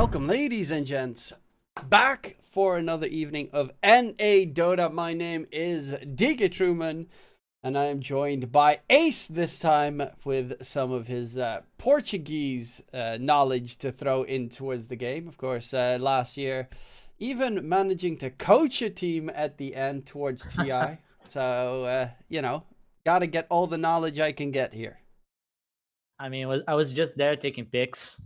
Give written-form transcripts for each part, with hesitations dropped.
Welcome, ladies and gents, back for another evening of NA Dota. My name is DK Truman, And I am joined by Ace this time with some of his Portuguese knowledge to throw in towards the game. Of course, last year, even managing to coach a team at the end towards TI. So, gotta get all the knowledge I can get here. I mean, I was just there taking pics.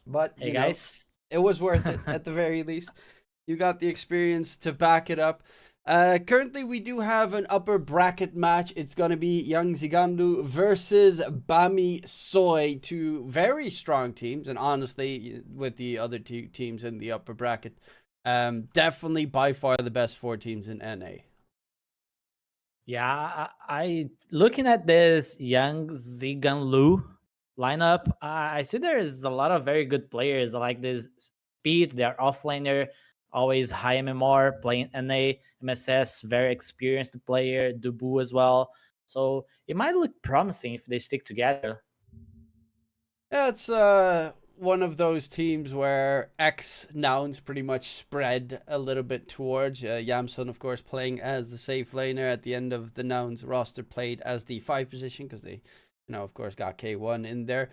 But, hey, guys. It was worth it at the very least. You got the experience to back it up. Currently, we do have an upper bracket match. It's going to be Young Zigandu versus Bami Soy, two very strong teams. And honestly, with the other two teams in the upper bracket, definitely by far the best four teams in NA. Yeah, I looking at this Young Ziganlu lineup, I see there is a lot of very good players. I like this speed, their offlaner, always high MMR, playing NA, MSS, very experienced player, Dubu as well. So it might look promising if they stick together. Yeah, it's one of those teams where X nouns pretty much spread a little bit towards. Yamson, of course, playing as the safe laner. At the end of the nouns roster, played as the 5 position because they, of course, got K1 in there.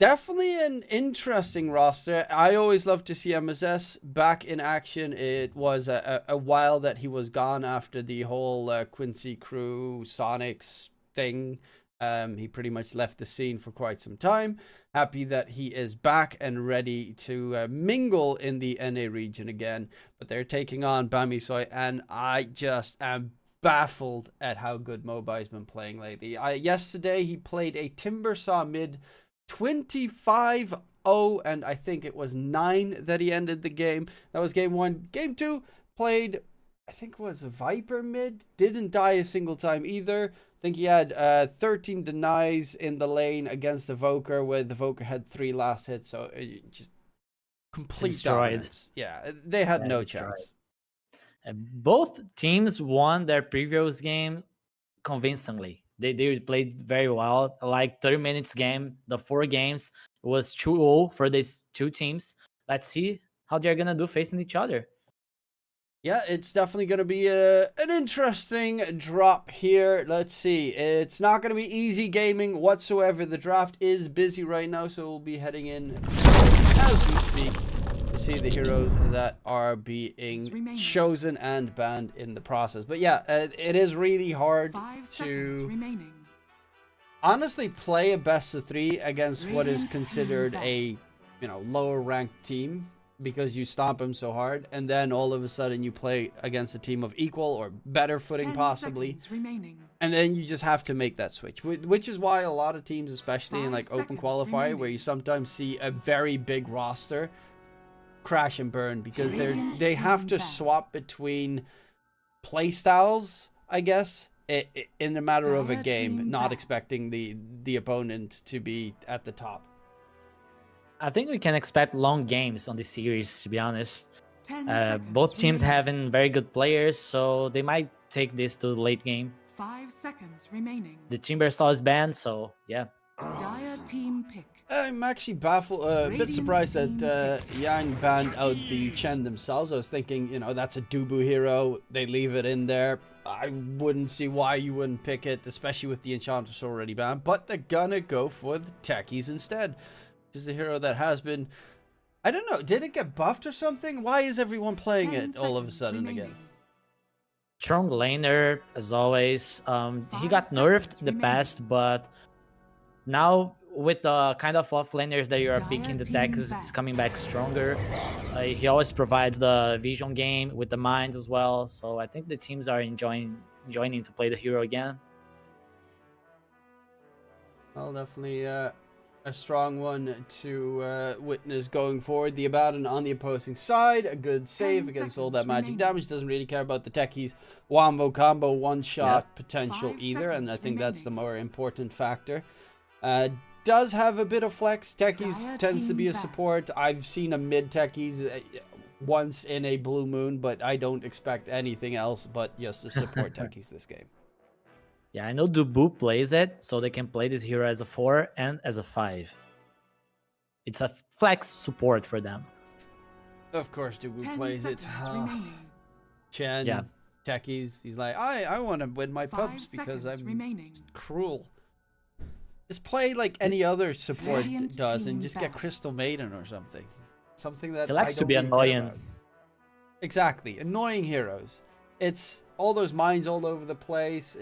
Definitely an interesting roster. I always love to see MSS back in action. It was a while that he was gone after the whole Quincy Crew Sonics thing. He pretty much left the scene for quite some time. Happy that he is back and ready to mingle in the NA region again. But they're taking on Bami Soy, and I just am baffled at how good Mobi's been playing lately. Yesterday, he played a Timbersaw mid 25-0, and I think it was 9 that he ended the game. That was game 1. Game 2, played, I think it was a Viper mid. Didn't die a single time either. I think he had 13 denies in the lane against the Voker, where the Voker had 3 last hits, so it just complete dominance. Yeah, they had no chance. Both teams won their previous game convincingly. They played very well. Like 30 minutes game, the 4 games was 2-0 for these two teams. Let's see how they're gonna do facing each other. Yeah, it's definitely going to be an interesting drop here. Let's see. It's not going to be easy gaming whatsoever. The draft is busy right now, so we'll be heading in as we speak to see the heroes that are being chosen and banned in the process. But yeah, it is really hard to honestly play a best of 3 against what is considered a lower ranked team, because you stomp them so hard, and then all of a sudden you play against a team of equal or better footing possibly, and then you just have to make that switch, which is why a lot of teams, especially in like open qualifier, where you sometimes see a very big roster crash and burn, because they have to swap between play styles, I guess, in a matter of a game, not expecting the opponent to be at the top. I think we can expect long games on this series, to be honest. Both teams having very good players, so they might take this to the late game. 5 seconds remaining. The Timbersaw is banned, so yeah. Dire team pick. I'm actually baffled, a bit surprised that Yang banned out the Chen themselves. I was thinking, that's a Dubu hero. They leave it in there. I wouldn't see why you wouldn't pick it, especially with the Enchantress already banned. But they're gonna go for the Techies instead. Is a hero that has been, I don't know, did it get buffed or something? Why is everyone playing it all of a sudden again? Strong laner, as always. He got nerfed in the past, but now with the kind of off laners that you are picking, the deck is coming back stronger. He always provides the vision game with the mines as well, so I think the teams are enjoying to play the hero again. Well, definitely a strong one to witness going forward. The Abaddon on the opposing side, a good save against all that magic damage. Doesn't really care about the Techies wombo combo one-shot potential either, and I think that's the more important factor. Does have a bit of flex. Techies tends to be a support. I've seen a mid Techies once in a blue moon, but I don't expect anything else but just to support Techies this game. Yeah, I know Dubu plays it, so they can play this hero as a 4 and as a 5. It's a flex support for them. Of course, Dubu plays it. Chen. Yeah. techies. He's like, I want to win my 5 pubs because seconds I'm remaining. cruel. Just play like any other support Radiant does and team just get back. Crystal Maiden or something. Something that He likes I to be don't really care annoying. about. Exactly, annoying heroes. It's all those mines all over the place.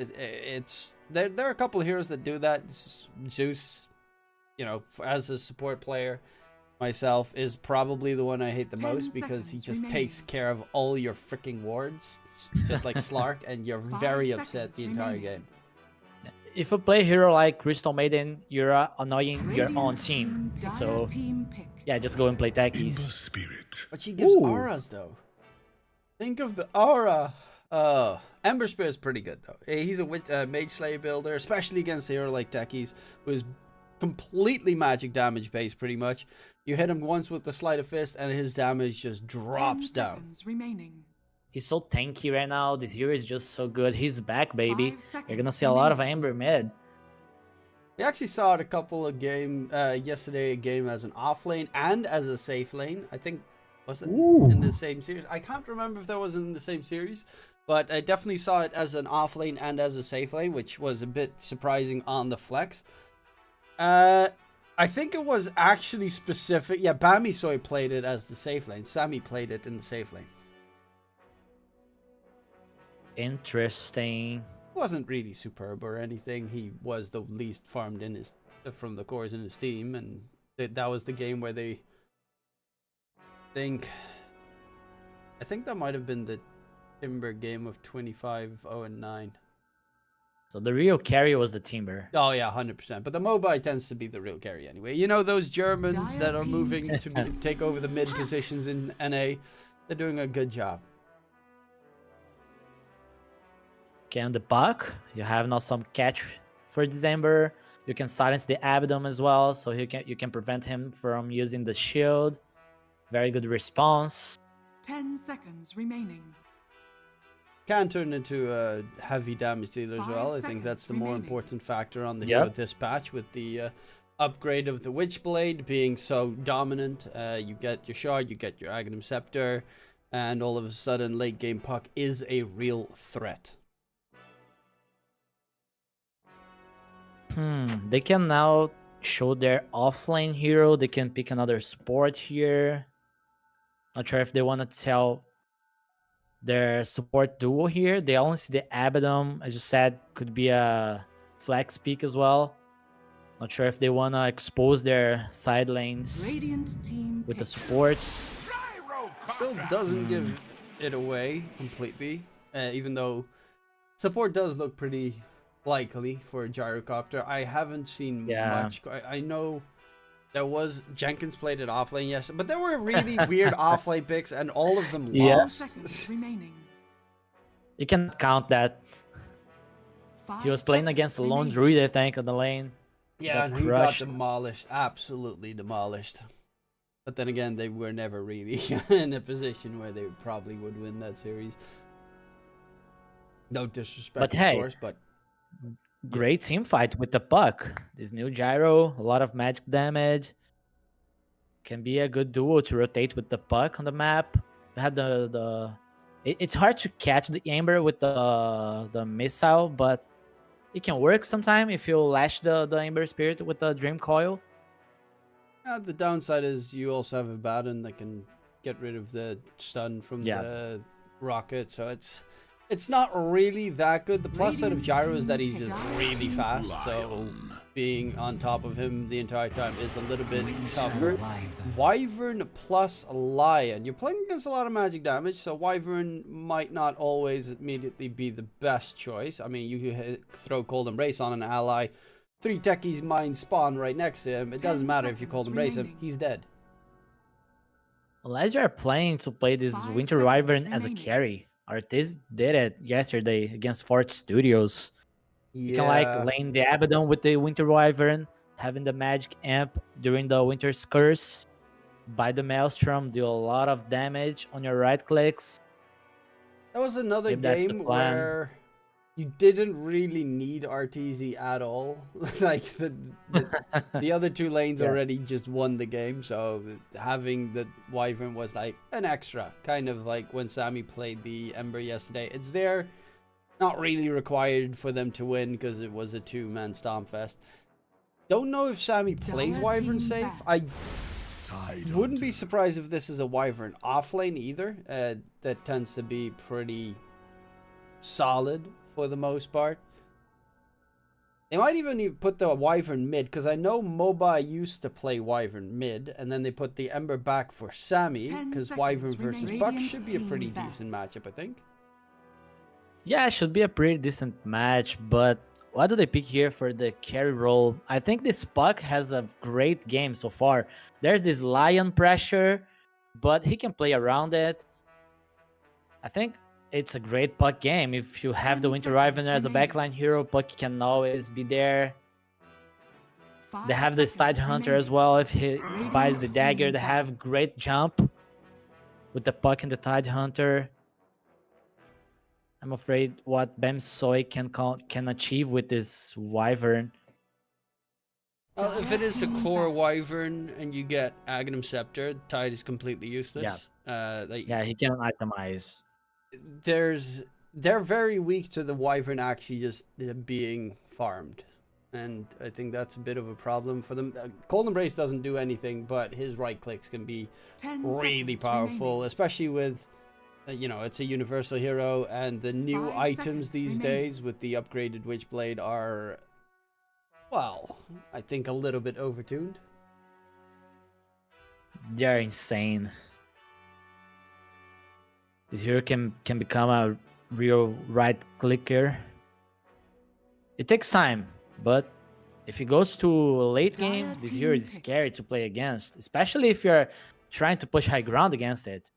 There are a couple of heroes that do that. Zeus, you know, as a support player, myself is probably the one I hate the 10 most because he seconds just remaining. takes care of all your freaking wards, just like Slark, and you're 5 very upset seconds the entire remaining. game. If you play a hero like Crystal Maiden, you're annoying your own Radiant team. Dire So team pick. yeah, just go and play In the techies. spirit. But she gives Ooh. auras though. Think of the aura. Ember Spear is pretty good though. He's a Mage Slayer builder, especially against a hero like Techies, who is completely magic damage based pretty much. You hit him once with the Sleight of Fist and his damage just 10 drops down. seconds remaining. He's so tanky right now. This hero is just so good. He's back, baby. 5 You're gonna seconds see a lot of remaining. Amber mid. We actually saw it a couple of yesterday, a game as an off lane and as a safe lane. I think, was it in the same series? I can't remember if that was in the same series, but I definitely saw it as an off lane and as a safe lane, which was a bit surprising on the flex. I think it was actually specific. Yeah, Bamisoy played it as the safe lane. Sammy played it in the safe lane. Interesting. Wasn't really superb or anything. He was the least farmed in his from the cores in his team, and that was the game where they I think that might have been the Timber game of 25-0-9. So the real carry was the Timber. Oh yeah, 100%. But the mobile tends to be the real carry anyway. You know those Germans that are moving to take over the mid positions in NA? They're doing a good job. Okay, on the buck, you have now some catch for December. You can silence the Abaddon as well, so you can prevent him from using the shield. Very good response. 10 seconds remaining. Can turn into a heavy damage dealer as 5 well. I think seconds that's the more remaining. important factor on the Yep. hero dispatch with the upgrade of the Witchblade being so dominant. You get your shard, you get your Aghanim Scepter, and all of a sudden late game puck is a real threat. They can now show their offlane hero. They can pick another support here. Not sure if they want to tell their support duo here. They only see the Abaddon, as you said, could be a flex pick as well. Not sure if they want to expose their side lanes Radiant team with the pick. supports. Still doesn't give it away completely, even though support does look pretty likely for a gyrocopter. I haven't seen Yeah. much. I know there was Jenkins played it offlane, yes, but there were really weird offlane picks, and all of them 10 Yes. seconds lost. remaining. You can count that. He was 5 playing seconds against a lone remaining. druid, I think, on the lane. Yeah, Got and he got crushed. demolished, absolutely demolished. But then again, they were never really in a position where they probably would win that series. No disrespect, But of hey, course, but Great team fight with the puck. This new gyro, a lot of magic damage. Can be a good duo to rotate with the puck on the map. You had it's hard to catch the Amber with the missile, but it can work sometime if you lash the Amber Spirit with the Dream Coil. the downside is you also have a Baton that can get rid of the stun from Yeah. the rocket, so it's not really that good. The plus side of Gyro is that he's just really fast, so being on top of him the entire time is a little bit tougher. Wyvern plus Lion. You're playing against a lot of magic damage, so Wyvern might not always immediately be the best choice. I mean, you could throw Cold Embrace on an ally. 3 techies mine spawn right next to him. It doesn't matter if you Cold Embrace him. He's dead. Unless you're planning to play this 5 Winter seconds Wyvern as a remaining. carry. Artis did it yesterday against Fort Studios. You can like lane the Abaddon with the Winter Wyvern, having the magic amp during the Winter's Curse. Buy the Maelstrom, do a lot of damage on your right clicks. That was another Maybe that's the game plan. where you didn't really need RTZ at all. Like the other two lanes Yeah. already just won the game, so having the Wyvern was like an extra, kind of like when Sammy played the Ember yesterday. It's there, not really required for them to win because it was a two-man Stompfest. Don't know if Sammy plays Dire Wyvern team safe. back. I wouldn't be surprised if this is a Wyvern offlane either. That tends to be pretty solid for the most part. They might even put the Wyvern mid, because I know Moba used to play Wyvern mid, and then they put the Ember back for Sammy, 10 because seconds Wyvern versus remaining. Buck Radiant should be a pretty team back. decent matchup, I think. Yeah, it should be a pretty decent match, but what do they pick here for the carry role? I think this Puck has a great game so far. There's this Lion pressure, but he can play around it. I think it's a great Puck game. If you have 10 the Winter seconds Ravener as a remaining. backline hero, Puck can always be there. 5 They have the Tide seconds Hunter as remaining. well. If he buys the Radiant dagger, team they back. have great jump with the Puck and the Tide Hunter. I'm afraid what Bamsoy can achieve with this Wyvern. Well, if it is a Team core back. Wyvern and you get Aghanim Scepter, Tide is completely useless. Yeah, he can itemize. They're very weak to the Wyvern actually just being farmed. And I think that's a bit of a problem for them. Cold Embrace doesn't do anything, but his right clicks can be 10 really seconds powerful, remaining. especially with, it's a universal hero, and the new 5 items seconds these remaining. days with the upgraded Witchblade are, well, I think a little bit overtuned. They're insane. This hero can become a real right clicker. It takes time, but if it goes to late game, Dire this hero is team pick. scary to play against, especially if you're trying to push high ground against it.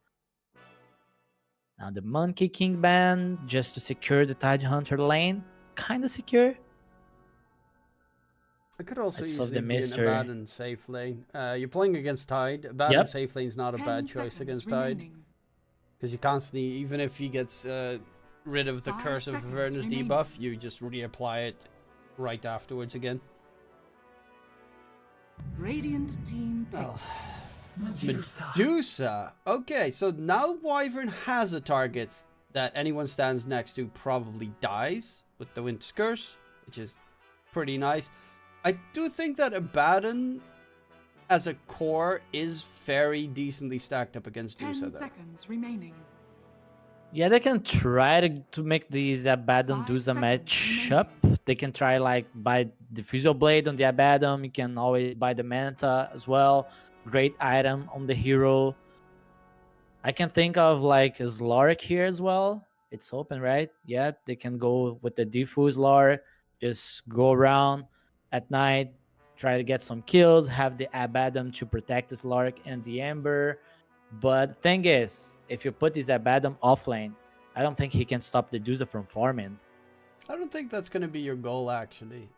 Now the Monkey King ban just to secure the Tide Hunter lane, kinda secure. It could also Let's solve easily the be an mystery. Abaddon safe lane. You're playing against Tide. Abaddon Yep. safe lane is not a 10 bad choice seconds against Tide. remaining. Because you constantly, even if he gets rid of the 5 Curse of seconds Avernus remaining. debuff, you just reapply it right afterwards again. Radiant team pick. Oh. Medusa. Okay, so now Wyvern has a target that anyone stands next to probably dies with the Winter's Curse, which is pretty nice. I do think that Abaddon as a core is very decently stacked up against 10 Dusa, though. seconds remaining. Yeah, they can try to make these Abaddon 5 Dusa seconds match remaining. up. They can try like buy the Fusel Blade on the Abaddon. You can always buy the Manta as well. Great item on the hero. I can think of like Zloric here as well. It's open, right? Yeah, they can go with the Diffuse Zloric. Just go around at night, try to get some kills, have the Abaddon to protect the Zloric and the Ember. But thing is, if you put this Abaddon offlane, I don't think he can stop the Dusa from farming. I don't think that's going to be your goal, actually.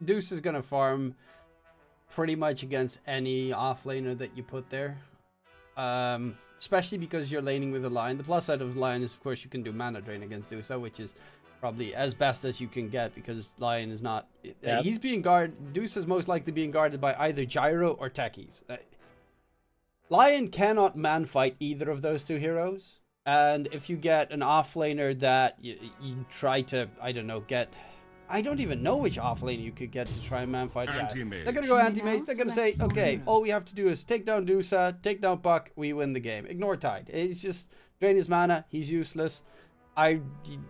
Deuce is going to farm pretty much against any offlaner that you put there. Especially because you're laning with a Lion. The plus side of Lion is, of course, you can do mana drain against Dusa, which is probably as best as you can get because Lion is not... Yep. He's being guarded... Deuce is most likely being guarded by either Gyro or Techies. Lion cannot man fight either of those two heroes. And if you get an offlaner that you try to, I don't know, get... I don't even know which offlane you could get to try and man fight. Yeah, Anti-mage. they're going to go You anti-mage. now They're going to say, select your okay, all we heroes. have to do is take down Dusa, take down Buck, we win the game. Ignore Tide. It's just drain his mana. He's useless.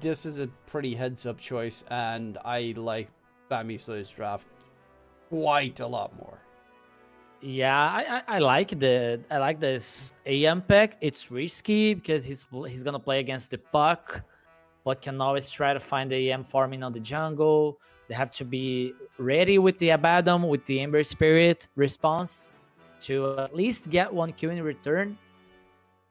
This is a pretty heads-up choice, and I like Bamiso's draft quite a lot more. Yeah, I like this AM pick. It's risky because he's gonna play against the Puck. Puck can always try to find the AM farming on the jungle. They have to be ready with the Abaddon, with the Ember Spirit response to at least get one kill in return.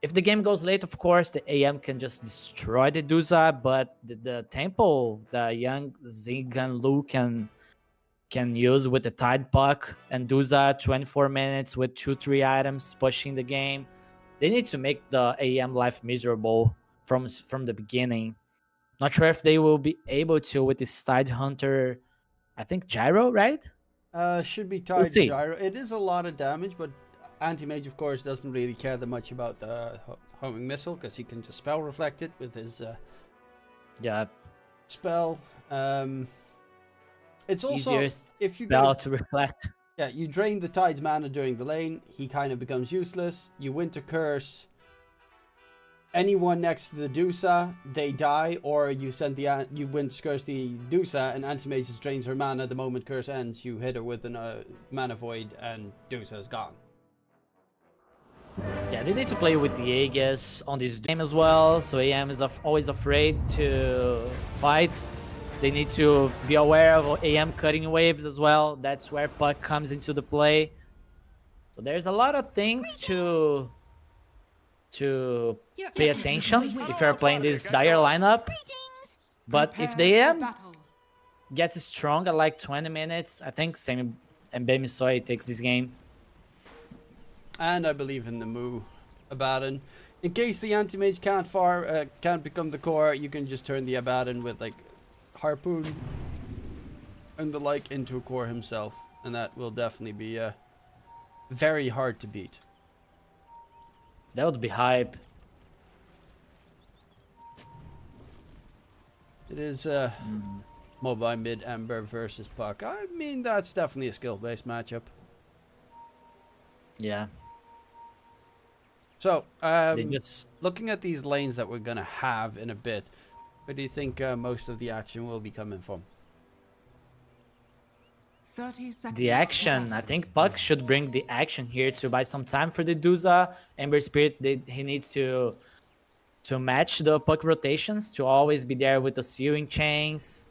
If the game goes late, of course, the AM can just destroy the Dusa, but the tempo, the young Zingan Lu can use with the Tide Puck and Dusa 24 minutes with 2-3 items pushing the game. They need to make the AM life miserable from the beginning. Not sure if they will be able to with this Tide Hunter. I think Gyro, right? Should be We'll tied see. gyro. It is a lot of damage, but Anti-Mage, of course, doesn't really care that much about the homing missile because he can just spell reflect it with his Yeah, spell. It's also easiest if you spell get to reflect. yeah, you drain the Tide's mana during the lane, he kind of becomes useless. You Winter Curse anyone next to the Dusa, they die, or you send the you Winter Curse the Dusa and Anti-Mage just drains her mana the moment curse ends. You hit her with a mana void and Dusa's gone. Yeah, they need to play with the Aegis on this game as well, so AM is always afraid to fight. They need to be aware of AM cutting waves as well. That's where Puck comes into the play. So there's a lot of things to pay attention if you're playing this dire lineup. But if the AM gets strong at like 20 minutes, I think Semi and Bemisoi takes this game. And I believe in the Moo Abaddon. In case the Anti-Mage can't become the core, you can just turn the Abaddon with like Harpoon and the like into a core himself, and that will definitely be very hard to beat. That would be hype. It is mobile mid Ember versus Puck. I mean, that's definitely a skill-based matchup. Yeah. So, Just looking at these lanes that we're gonna have in a bit, where do you think most of the action will be coming from? 30 seconds. the action. I think Puck should bring the action here to buy some time for the Dusa. Ember Spirit, he needs to match the Puck rotations, to always be there with the sewing chains,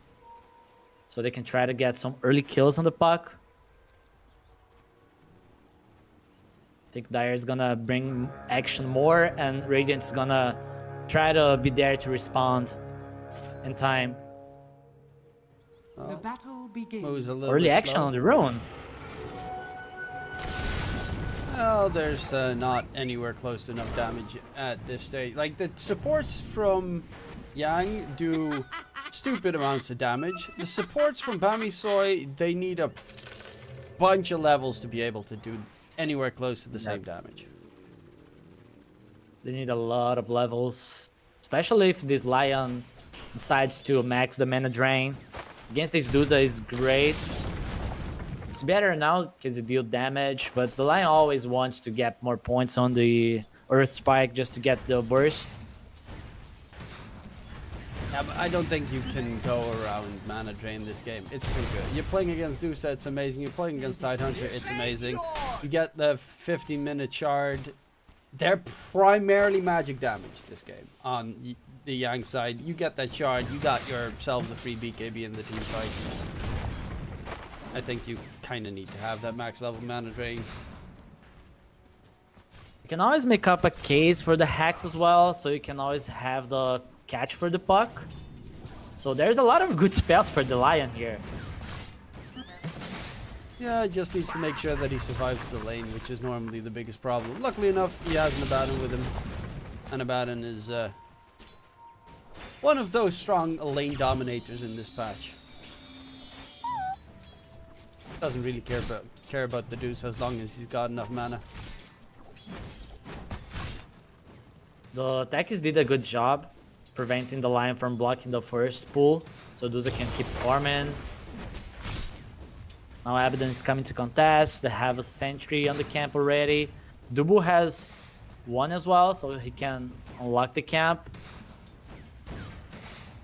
so they can try to get some early kills on the Puck. I think Dire is gonna bring action more, and Radiant's gonna try to be there to respond in time. The battle begins. Moves a little Early bit action slow. on the Rune. Well, there's not anywhere close to enough damage at this stage. Like, the supports from Yang do stupid amounts of damage. The supports from Bamisoi, they need a bunch of levels to be able to do anywhere close to the same damage. They need a lot of levels, especially if this Lion decides to max the mana drain. Against this Dusa is great. It's better now because it deals damage, but the Lion always wants to get more points on the Earth Spike just to get the burst. Yeah, but I don't think you can go around mana drain this game. It's too good. You're playing against Dusa, it's amazing. You're playing against Tidehunter, it's amazing. You get the 15-minute shard. They're primarily magic damage this game on the Yang side. You get that shard, you got yourselves a free BKB in the team fight. I think you kind of need to have that max level mana drain. You can always make up a case for the hacks as well, so you can always have the catch for the Puck. So there's a lot of good spells for the Lion here. Yeah, he just needs to make sure that he survives the lane, which is normally the biggest problem. Luckily enough, he has an Abaddon with him. And Abaddon is one of those strong lane dominators in this patch. Doesn't really care about the Deuce as long as he's got enough mana. The Tekis did a good job preventing the Lion from blocking the first pull, so Dusa can keep farming. Now Abaddon is coming to contest. They have a sentry on the camp already. Dubu has one as well, so he can unlock the camp.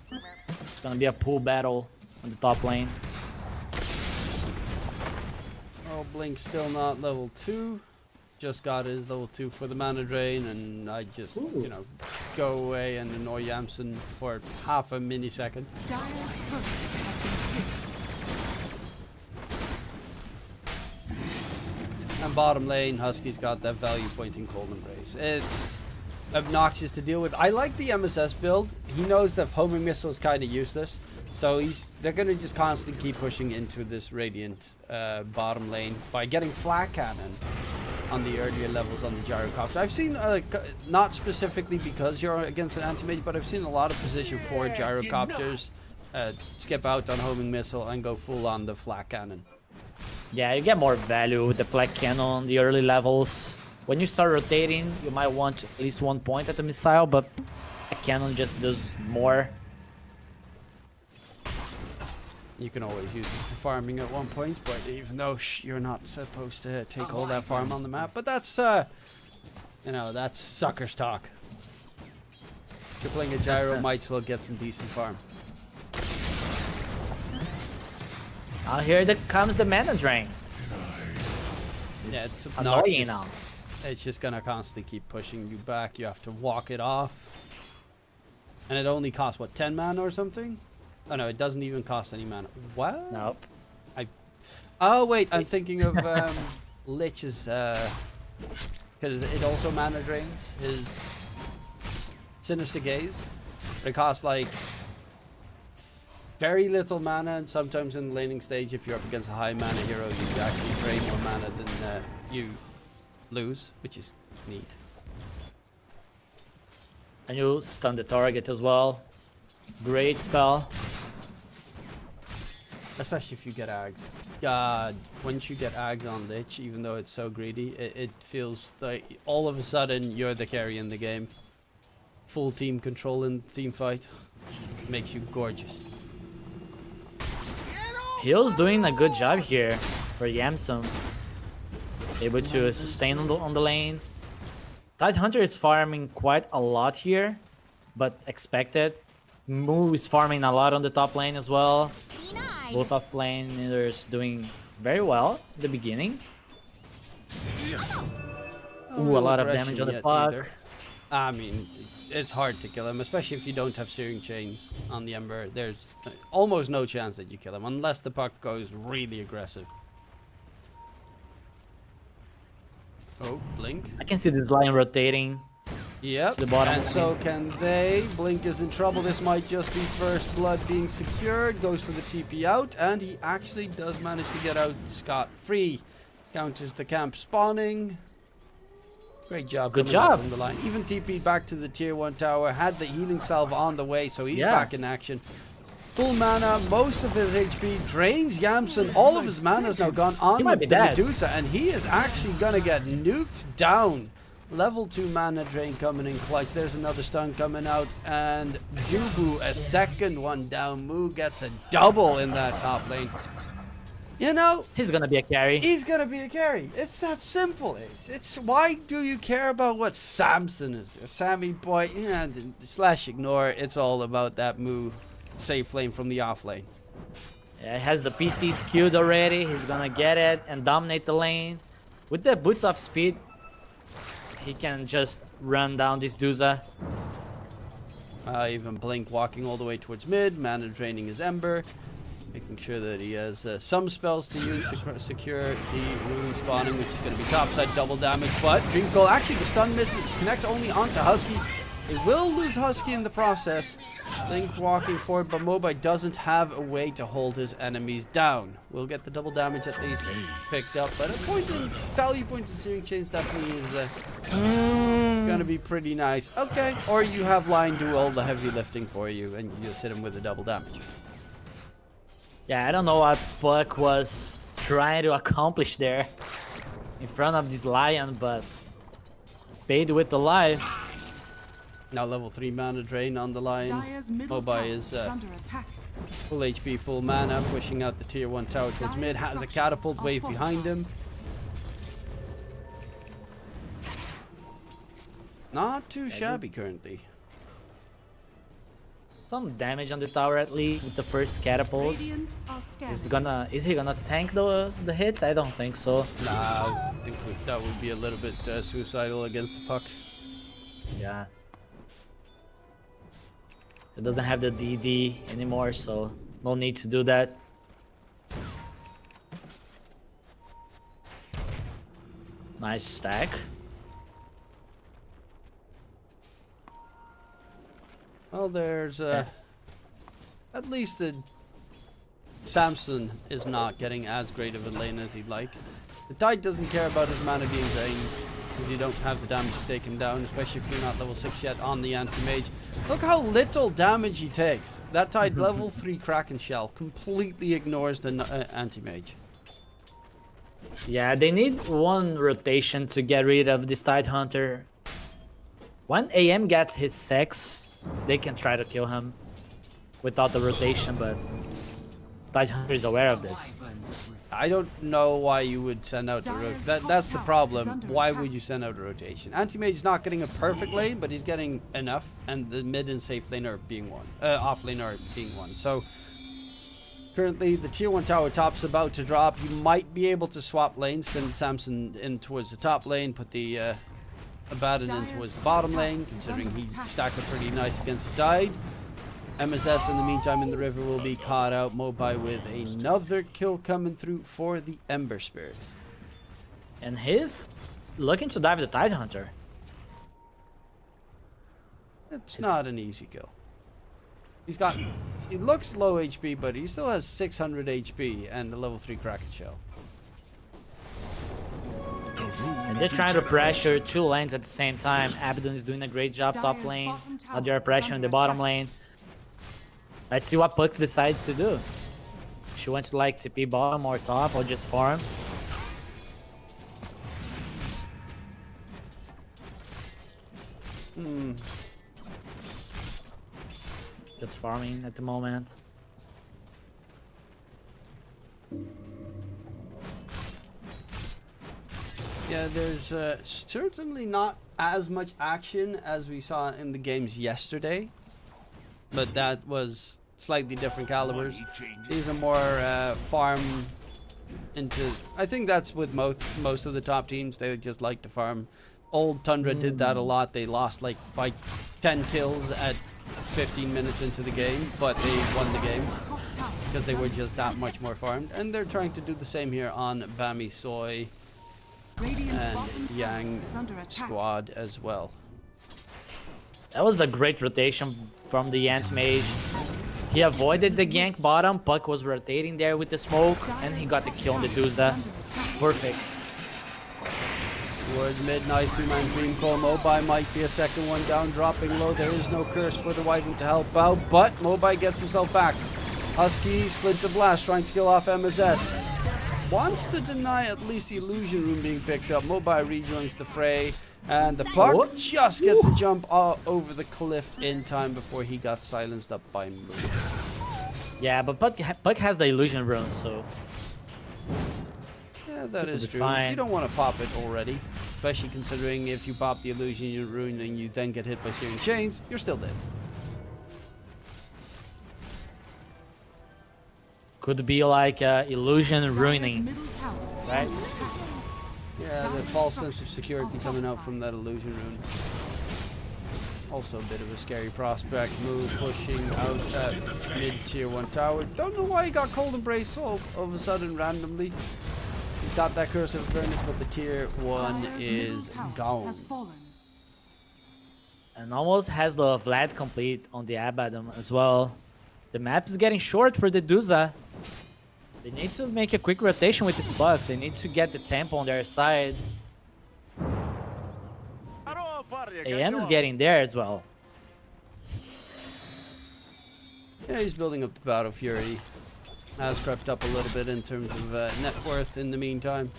It's gonna be a pool battle on the top lane. Oh, Blink's still not level 2. Just got his level 2 for the mana drain, and I just, you know, go away and annoy Yamson for half a millisecond. Dire's turret has been hit. And bottom lane, Husky's got that value pointing Cold Embrace. It's obnoxious to deal with. I like the MSS build. He knows that homing missile is kind of useless, so they're gonna just constantly keep pushing into this Radiant bottom lane by getting flat cannon. on the earlier levels on the gyrocopter. I've seen, not specifically because you're against an anti-mage, but I've seen a lot of position 4 gyrocopters skip out on homing missile and go full on the flak cannon. Yeah, you get more value with the flak cannon on the early levels. When you start rotating, you might want at least 1 point at the missile, but the cannon just does more. You can always use it for farming at 1 point, but even though you're not supposed to take all that farm on the map, but that's you know, that's suckers talk. If you're playing a gyro, might as well get some decent farm. Here comes the mana drain. Yeah, it's annoying obnoxious. now. It's just gonna constantly keep pushing you back. You have to walk it off, and it only costs what, 10 mana or something? Oh no, it doesn't even cost any mana. What? Nope. Oh wait, I'm thinking of Lich's, because it also mana drains his Sinister Gaze. It costs like very little mana, and sometimes in the laning stage, if you're up against a high mana hero, you actually drain more mana than you lose, which is neat. And you stun the target as well. Great spell. Especially if you get Ags. God, once you get Ags on Lich, even though it's so greedy, it feels like all of a sudden you're the carry in the game. Full team control in the team fight. Makes you gorgeous. Hill's doing a good job here for Yamsum. Able to sustain on the lane. Tidehunter is farming quite a lot here, but expected. Moo is farming a lot on the top lane as well. Both off laners doing very well at the beginning. Ooh, a lot of damage on the puck. I mean, it's hard to kill him, especially if you don't have Searing Chains on the Ember. There's almost no chance that you kill him, unless the puck goes really aggressive. Oh, Blink. I can see this line rotating. Yep, the bottom and so can they. Blink is in trouble. This might just be first blood being secured. Goes for the TP out, and he actually does manage to get out scot-free. Counters the camp spawning. Great job. Good coming up job. from the line. Even TP'd back to the tier 1 tower. Had the healing salve on the way, so he's back in action. Full mana, most of his HP, drains Yamson. All of his mana is now gone on with the Medusa, and he is actually gonna get nuked down. Level 2 mana drain coming in clutch. There's another stun coming out, and Dubu a second one down. Moo gets a double in that top lane. You know, he's gonna be a carry. He's gonna be a carry. It's that simple. It's why do you care about what Samson is doing? Sammy boy, yeah, slash ignore. It's all about that Moo safe lane from the off lane. Yeah, he has the PT skewed already. He's gonna get it and dominate the lane. With the boots of speed, he can just run down this Duza. Even Blink walking all the way towards mid, mana draining his Ember, making sure that he has some spells to use to secure the rune spawning, which is going to be topside double damage. But Dream Coil, actually the stun misses, connects only onto Husky. They will lose Husky in the process. Blink walking forward, but Mobai doesn't have a way to hold his enemies down. We'll get the double damage at least picked up, but a point in value points in Searing Chains definitely is gonna be pretty nice. Okay, or you have Lion do all the heavy lifting for you, and you just hit him with the double damage. Yeah, I don't know what Puck was trying to accomplish there in front of this Lion, but paid with the life. Now level 3 mana drain on the Lion. Mobai is under attack. full HP, full mana, pushing out the tier 1 tower towards mid. Has a catapult wave behind him. Not too shabby currently. Some damage on the tower at least with the first catapult. Is he gonna tank the hits? I don't think so. Nah, I think that would be a little bit suicidal against the puck. Yeah. It doesn't have the DD anymore, so no need to do that. Nice stack. Well, there's at least Samson is not getting as great of a lane as he'd like. The Tide doesn't care about his mana being drained, because you don't have the damage to take him down, especially if you're not level 6 yet on the anti-mage. Look how little damage he takes. That Tide level 3 Kraken Shell completely ignores the anti-mage. Yeah, they need one rotation to get rid of this Tide Hunter. When AM gets his 6, they can try to kill him without the rotation, but Tide Hunter is aware of this. I don't know why you would send out a rotation. That's the problem. Why would you send out a rotation? Anti-mage is not getting a perfect lane, but he's getting enough, and the mid and safe lane are being one. Off lane are being one. So currently the tier 1 tower top's about to drop. You might be able to swap lanes, send Samson in towards the top lane, put the Abaddon in towards the bottom lane, considering he stacked up pretty nice against the Tide. MSS in the meantime in the river will be caught out. Mobai with another kill coming through for the Ember Spirit. And he's looking to dive the Tide Hunter. It's not an easy kill. He's got, he looks low HP, but he still has 600 HP and the level 3 Kraken Shell. And they're trying to pressure 2 lanes at the same time. Abaddon is doing a great job top lane. Now they're pressuring the bottom lane. Let's see what Puck decides to do. She wants to like TP bottom or top or just farm. Just farming at the moment. Yeah, there's certainly not as much action as we saw in the games yesterday. But that was slightly different calibers. These are more farm into... I think that's with most of the top teams. They just like to farm. Old Tundra did that a lot. They lost like by 10 kills at 15 minutes into the game, but they won the game because they were just that much more farmed. And they're trying to do the same here on Bami Soy and Yang squad as well. That was a great rotation from the anti-mage. He avoided the gank bottom. Puck was rotating there with the smoke, and he got the kill on the Duzda. Perfect. Towards mid, nice two-man Dream Call. Mobai might be a second one down, dropping low. There is no curse for the White One to help out, but Mobai gets himself back. Husky, Splinter Blast, trying to kill off MSS. Wants to deny at least the illusion room being picked up. Mobai rejoins the fray. And the Puck just gets to jump over the cliff in time before he got silenced up by Moon. Yeah, but Puck has the illusion rune, so... Yeah, that is true. Fine. You don't want to pop it already. Especially considering if you pop the illusion rune and you then get hit by Searing Chains, you're still dead. Could be like illusion ruining, right? Yeah, the false sense of security coming out from that illusion rune. Also a bit of a scary prospect. Move pushing out that mid tier 1 tower. Don't know why he got Cold Embrace all of a sudden randomly. He's got that Curse of Avernus, but the tier 1 is gone. And almost has the Vlad complete on the Abaddon as well. The map is getting short for the Duza. They need to make a quick rotation with this buff. They need to get the tempo on their side. AM is getting there as well. Yeah, he's building up the Battle Fury. Has crept up a little bit in terms of net worth in the meantime.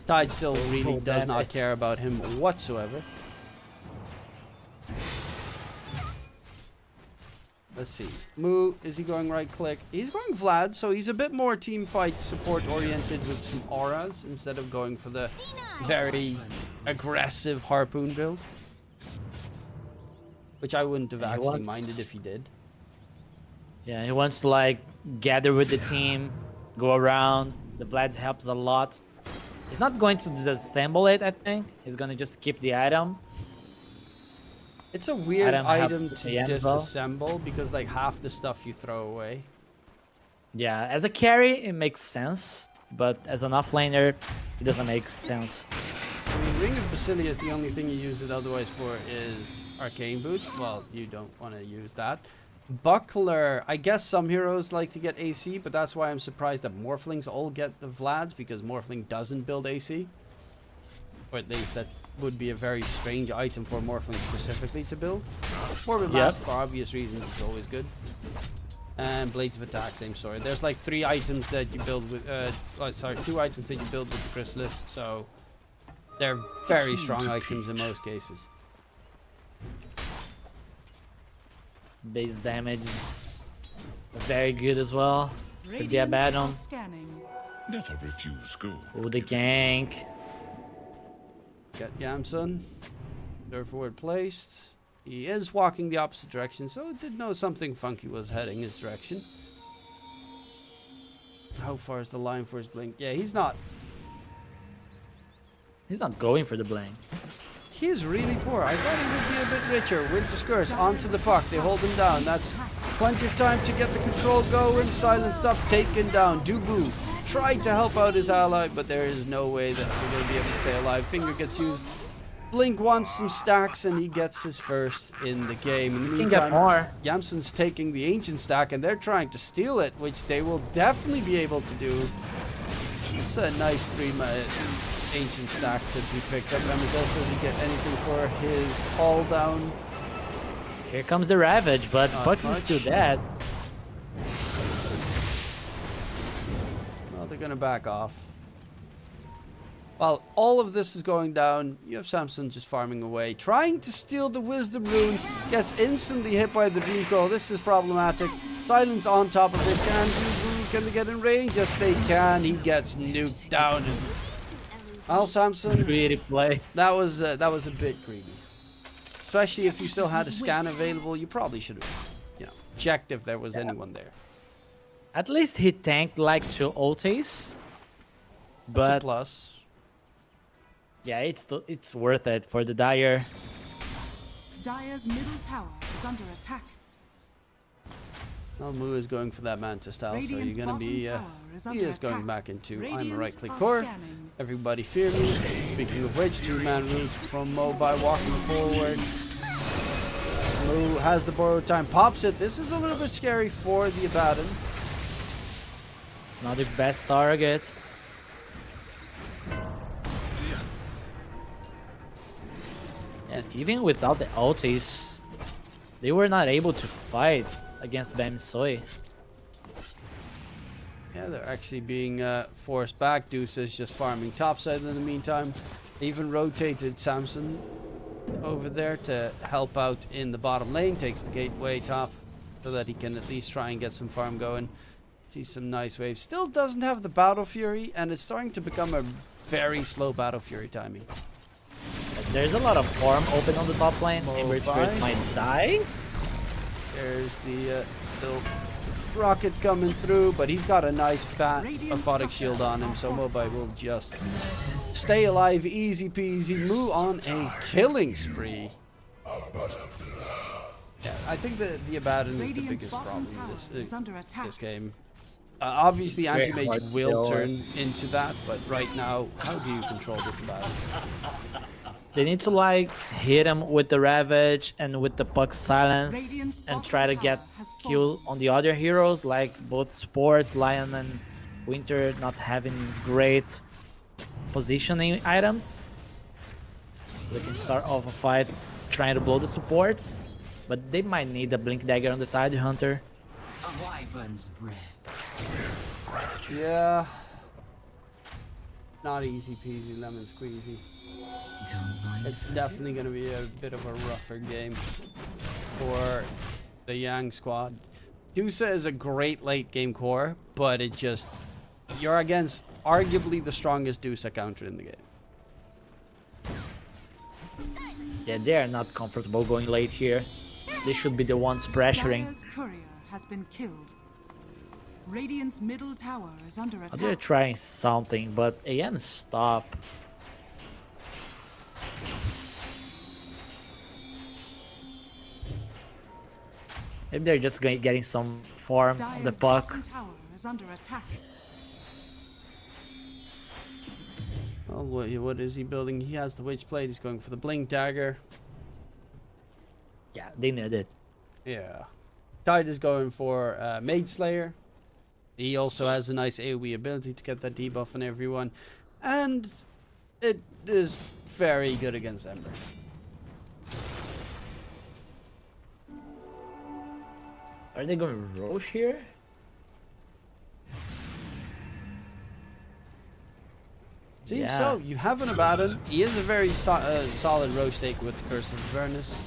Tide still really does not care about him whatsoever. Let's see. Moo, is he going right click? He's going Vlad, so he's a bit more team fight support oriented with some auras instead of going for the very aggressive harpoon build. Which I wouldn't have actually minded if he did. Yeah, he wants to like gather with the team, go around. The Vlad helps a lot. He's not going to disassemble it, I think. He's going to just keep the item. It's a weird item to disassemble disassemble because like half the stuff you throw away. Yeah, as a carry, it makes sense. But as an offlaner, it doesn't make sense. I mean, Ring of Basilius, the only thing you use it otherwise for is Arcane Boots. Well, you don't want to use that. Buckler, I guess some heroes like to get AC, but that's why I'm surprised that Morphlings all get the Vlads, because Morphling doesn't build AC. Or at least that would be a very strange item for Morphling specifically to build. Morbid Mask, for obvious reasons, is always good. And Blades of Attack, same story. There's like 3 items that you build with, 2 items that you build with the Chrysalis, so they're very strong items in most cases. Base damage is very good as well for the Abaddon. Scanning. Never refuse go. Oh, the gank. Got Yamsun. Third forward placed. He is walking the opposite direction, so it did know something funky was heading his direction. How far is the line for his blink? Yeah, he's not. He's not going for the blink. He's really poor. I thought he would be a bit richer. Winter Curse onto the puck. They hold him down. That's plenty of time to get the control going. Silenced up, taken down. Dubu tried to help out his ally, but there is no way that they're going to be able to stay alive. Finger gets used. Blink wants some stacks, and he gets his first in the game. In the Can get meantime, more. Yamsun's taking the Ancient stack, and they're trying to steal it, which they will definitely be able to do. It's a nice 3 Ancient stack to be picked up. Ramazes doesn't get anything for his call down. Here comes the Ravage, but Bucks is still dead. Well, they're going to back off. While all of this is going down, you have Samson just farming away, trying to steal the Wisdom Rune, gets instantly hit by the Dream Coil. This is problematic. Silence on top of it. Can they get in range? Yes, they can. He gets nuked down. And well, Samson, Greedy play. that was a bit greedy. Especially if you still had a scan available, you probably should have, checked if there was anyone there. At least he tanked like 2 ultis. That's a But plus. yeah, it's worth it for the Dire. Dire's middle tower is under attack. Well, Mu is going for that Manta style, so you're Radiant's going to bottom be... tower is he under is going attack. back into I'm a Radiant right-click are core. scanning. Everybody fear me. Speaking of which, 2-man route from Mo by walking forward. Mu has the borrowed time, pops it. This is a little bit scary for the Abaddon. Not the best target. And even without the ultis, they were not able to fight against Bam Soy. Yeah, they're actually being forced back. Deuce is just farming topside in the meantime. They even rotated Samson over there to help out in the bottom lane. Takes the gateway top so that he can at least try and get some farm going. See some nice waves. Still doesn't have the Battle Fury, and it's starting to become a very slow Battle Fury timing. There's a lot of farm open on the top lane. Ember Spirit bye. might die. There's the little rocket coming through, but he's got a nice fat Radiant aphotic shield on him, so structures Mobai will just stay alive, easy peasy. Move on a killing spree. Yeah, I think the Abaddon is the Radiant's biggest bottom problem tower this is under attack. this game. Obviously, Very Anti-Mage hard to will kill. turn into that, but right now, how do you control this Abaddon? They need to like hit him with the Ravage and with the Puck Silence Radiant's and bottom try to tower get has kill on the other heroes, like both Sports, Lion and Winter not having great positioning items. They can start off a fight trying to blow the supports, but they might need a Blink Dagger on the Tide Hunter. A wyvern's bread. Yeah. Not easy peasy lemon squeezy. Don't mind. It's definitely going to be a bit of a rougher game for the Yang squad. Dusa is a great late game core, but it just... You're against arguably the strongest Dusa counter in the game. Yeah, they are not comfortable going late here. They should be the ones pressuring. Dire's courier has been killed. Radiant's middle tower is under attack. They're trying something, but AM stop. Maybe they're just getting some farm on the Dire's puck. bottom tower is under attack. Well, what is he building? He has the Witch Blade. He's going for the Blink Dagger. Yeah, they need it. Yeah. Tide is going for Mage Slayer. He also has a nice AoE ability to get that debuff on everyone. And it is very good against Ember. Are they going to Roche here? Seems so. You have an Abaddon. He is a very solid Roche take with the Curse of Avernus.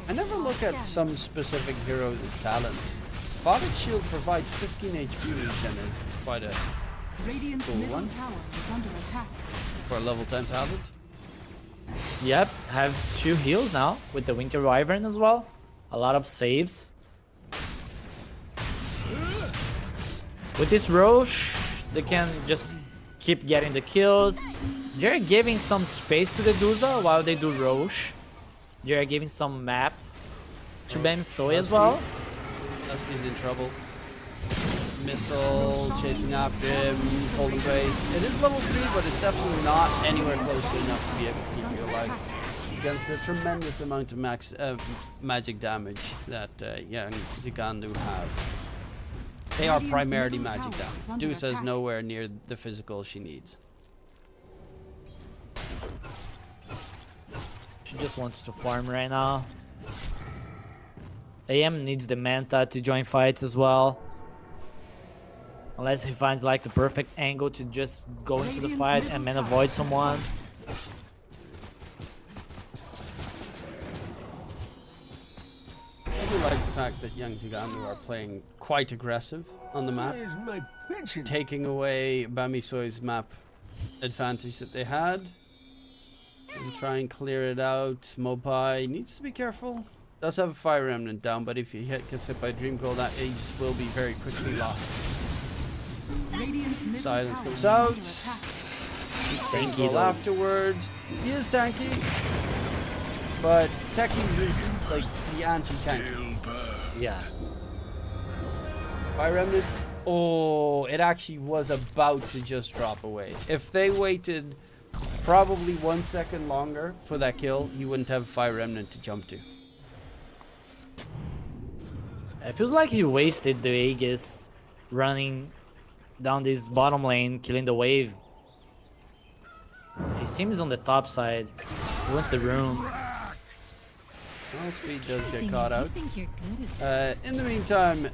I never look at some specific heroes' talents. Father's Shield provides 15 HP regen is quite a Radiant's cool middle one tower is under attack. for a level 10 talent. Yep, have 2 heals now with the Winter Wyvern as well. A lot of saves. With this Roche, they can just keep getting the kills. They're giving some space to the Duza while they do Roche. They're giving some map to Bamsoy as well. Husky's in trouble. Missile, chasing after him, Cold Embrace. It is level 3, but it's definitely not anywhere close to enough to be able to keep you alive against the tremendous amount of magic damage that young Zigandu have. They are primarily magic damage. Deuce is nowhere near the physical she needs. She just wants to farm right now. AM needs the Manta to join fights as well. Unless he finds like the perfect angle to just go into the fight and then avoid someone. I do like the fact that young Zigandu are playing quite aggressive on the map, taking away Bamisoy's map advantage that they had. And try and clear it out. Mobai needs to be careful. Does have a Fire Remnant down, but if he gets hit by Dream Coil, that Aegis will be very quickly lost. Silence comes out. He's tanky Well, though. afterwards, he is tanky, but Techies is like the anti-tanky. Yeah. Fire Remnant. Oh, it actually was about to just drop away. If they waited probably 1 second longer for that kill, he wouldn't have Fire Remnant to jump to. It feels like he wasted the Aegis running down this bottom lane, killing the wave. He seems on the top side. He wants the room. Well, speed does get caught out. In the meantime,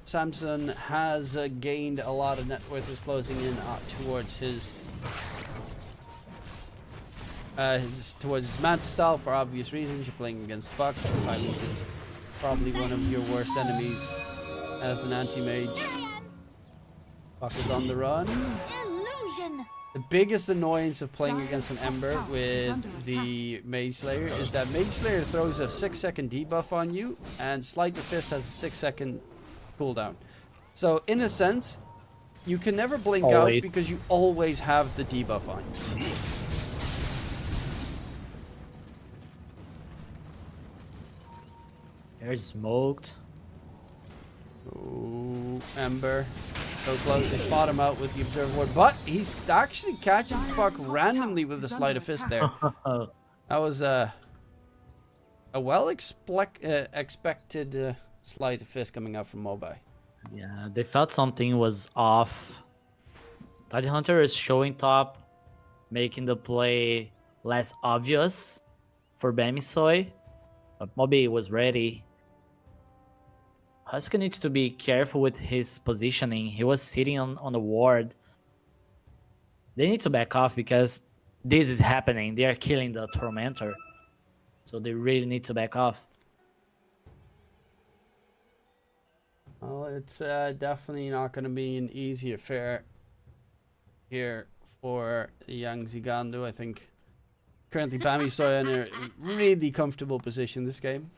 Samson has gained a lot of net worth, is closing in towards his Manta style for obvious reasons. You're playing against Buck. Silence is probably one of your worst enemies as an anti-mage. Buck is on the run. The biggest annoyance of playing against an Ember with the Mage Slayer is that Mage Slayer throws a 6-second debuff on you, and Sleight of Fist has a 6-second cooldown. So in a sense, you can never blink out because you always have the debuff on you. There's smoked. Ooh, Ember. So close. They spot him out with the Observer Ward, but he actually catches the Buck randomly with the Sleight of Fist there. That was a well expected Sleight of Fist coming out from Mobai. Yeah, they felt something was off. Tidehunter is showing top, making the play less obvious for Bamisoy. But Mobai was ready. Husky needs to be careful with his positioning. He was sitting on the ward. They need to back off because this is happening. They are killing the Tormentor. So they really need to back off. Well, it's definitely not going to be an easy affair here for the young Zigandu. I think currently Bamisoy in a really comfortable position this game.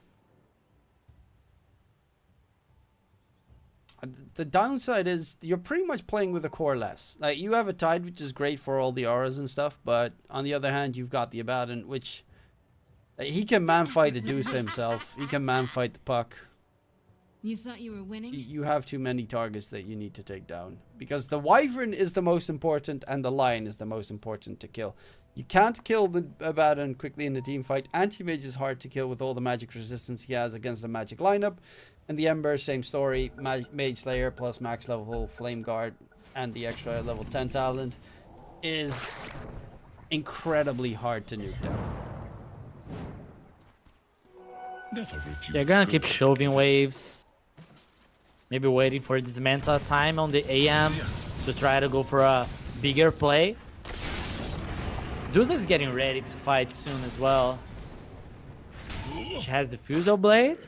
The downside is you're pretty much playing with a core less. Like, you have a Tide, which is great for all the auras and stuff, but on the other hand, you've got the Abaddon, which he can man fight the Deuce himself. He can man fight the Puck. You thought you were winning? You have too many targets that you need to take down. Because the Wyvern is the most important and the Lion is the most important to kill. You can't kill the Abaddon quickly in the team fight. Anti-Mage is hard to kill with all the magic resistance he has against the magic lineup. And the Ember, same story. Mage Slayer plus max level Flame Guard and the extra level 10 talent is incredibly hard to nuke down. Never refuse They're gonna keep good. shoving waves. Maybe waiting for this manta time on the AM to try to go for a bigger play. Dusa is getting ready to fight soon as well. She has the Fusel Blade.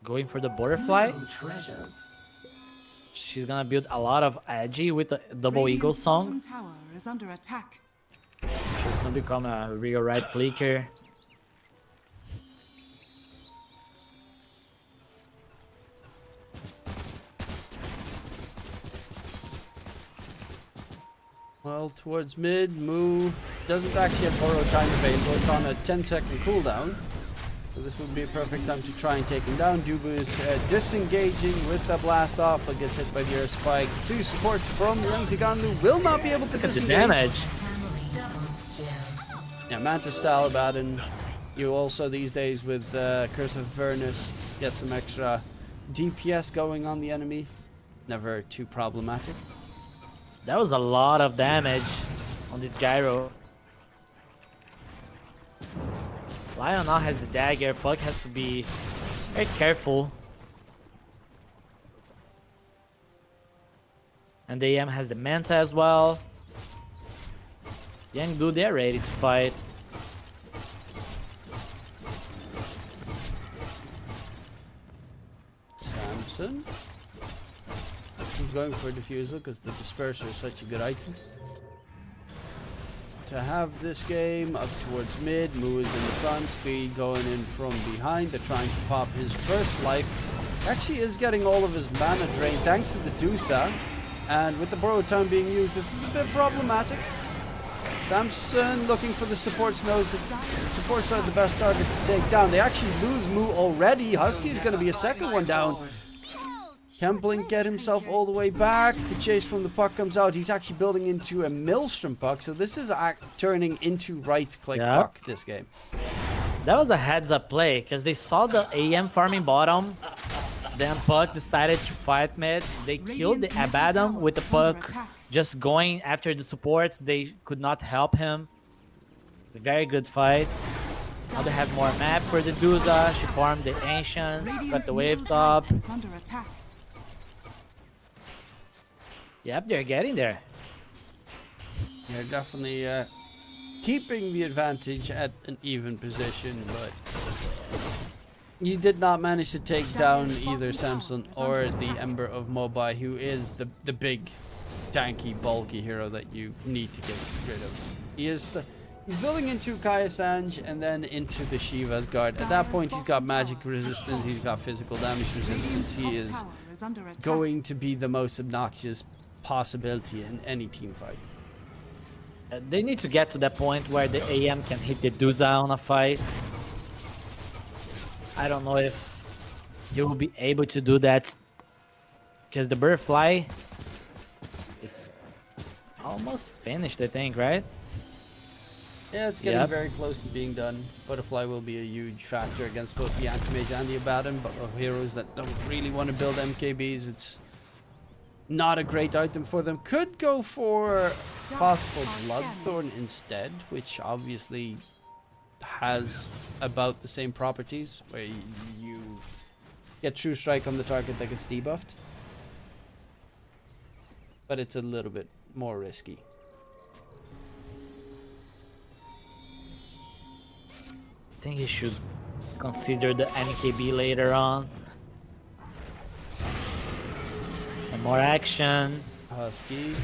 Going for the Butterfly. Treasures. She's gonna build a lot of Agi with the Double Eagle Radiant's song. bottom tower is under attack. She'll soon become a real right clicker. Well, towards mid, Moo doesn't actually have borrow time available. It's on a 10-second cooldown. So this would be a perfect time to try and take him down. Dubu is disengaging with the blast off, but gets hit by the air spike. Two supports from Young Ziganlu will not be able to Look at the disengage. damage. Yeah, Mantis Style Abaddon. You also these days with Curse of Avernus get some extra DPS going on the enemy. Never too problematic. That was a lot of damage on this gyro. Lion now has the dagger. Puck has to be very careful. And the AM has the Manta as well. Young dude, they're ready to fight. Samson. He's going for Diffusal because the Disperser is such a good item. To have this game up towards mid, Moo is in the front, Speed going in from behind. They're trying to pop his first life. Actually is getting all of his mana drained thanks to the Dusa. And with the Borrowed Time being used, this is a bit problematic. Samson looking for the supports, knows that supports are the best targets to take down. They actually lose Moo already. Husky's going to be a second one down. Can Blink get himself all the way back? The chase from the puck comes out. He's actually building into a Maelstrom puck. So this is turning into right-click puck this game. That was a heads-up play because they saw the AM farming bottom. Then Puck decided to fight mid. They killed the Abaddon with the Puck just going after the supports. They could not help him. Very good fight. Now they have more map for the Dusa. She farmed the Ancients, got the wave top. Is under attack. Yep, they're getting there. They're definitely keeping the advantage at an even position, but you did not manage to take down either Samson or the Ember of Mobai, who is the big, tanky, bulky hero that you need to get rid of. He's building into Kaya Sanj and then into the Shiva's Guard. At that point, he's got magic resistance, he's got physical damage resistance. He is going to be the most obnoxious possibility in any team fight. They need to get to that point where the AM can hit the Dusa on a fight. I don't know if you will be able to do that because the Butterfly is almost finished, I think, right? Yeah, it's getting very close to being done. Butterfly will be a huge factor against both the Anti-Mage and the Abaddon, but of heroes that don't really want to build MKBs, it's not a great item for them. Could go for possible Bloodthorn instead, which obviously has about the same properties, where you get True Strike on the target that gets debuffed. But it's a little bit more risky. I think he should consider the NKB later on. And more action. Husky.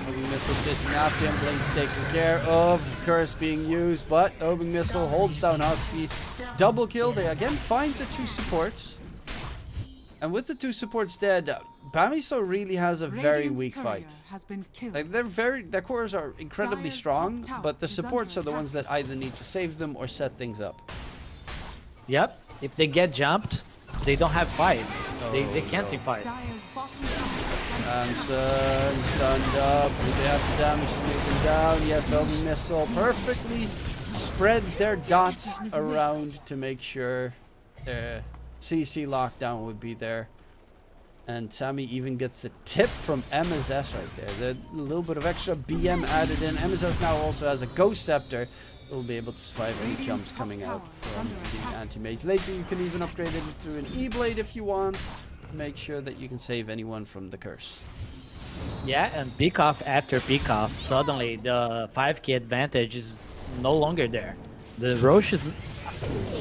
Homing Missile chasing after him. Blink's taking care of. Curse being used, but Homing Missile holds down Husky. Double kill. They again find the two supports. And with the two supports dead, Bamiso really has a very weak fight. Like their cores are incredibly strong, but the supports are the ones that either need to save them or set things up. Yep, if they get jumped, they don't have fight. They can't see fight. Dire's bottom tower is under Samson stunned up. Do they have the damage to move them down? Yes, the homing missile perfectly spread their dots around to make sure their CC lockdown would be there. And Sammy even gets a tip from MSS right there. A little bit of extra BM added in. MSS now also has a Ghost Scepter. Will be able to survive any jumps coming out from the anti-mage. Later you can even upgrade it to an E-Blade if you want. Make sure that you can save anyone from the curse. Yeah, and pick off after pick off, suddenly the 5k advantage is no longer there. The Roche is...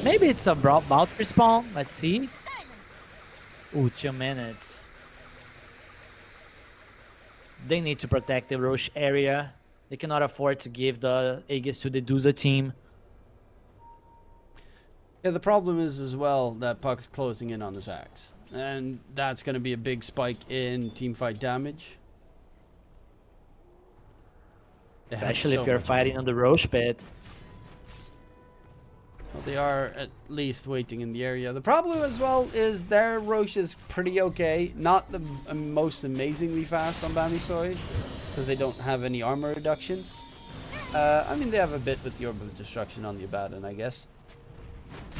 Maybe it's about respawn, let's see. Ooh, 2 minutes. They need to protect the Roche area. They cannot afford to give the Aegis to the Duza team. Yeah, the problem is as well that Puck's closing in on his axe. And that's going to be a big spike in teamfight damage. They have Especially so if you're much fighting on the Roche pit. Well, they are at least waiting in the area. The problem as well is their Roche is pretty okay. Not the most amazingly fast on Bamisoi, because they don't have any armor reduction. I mean, they have a bit with the Orb of Destruction on the Abaddon, I guess.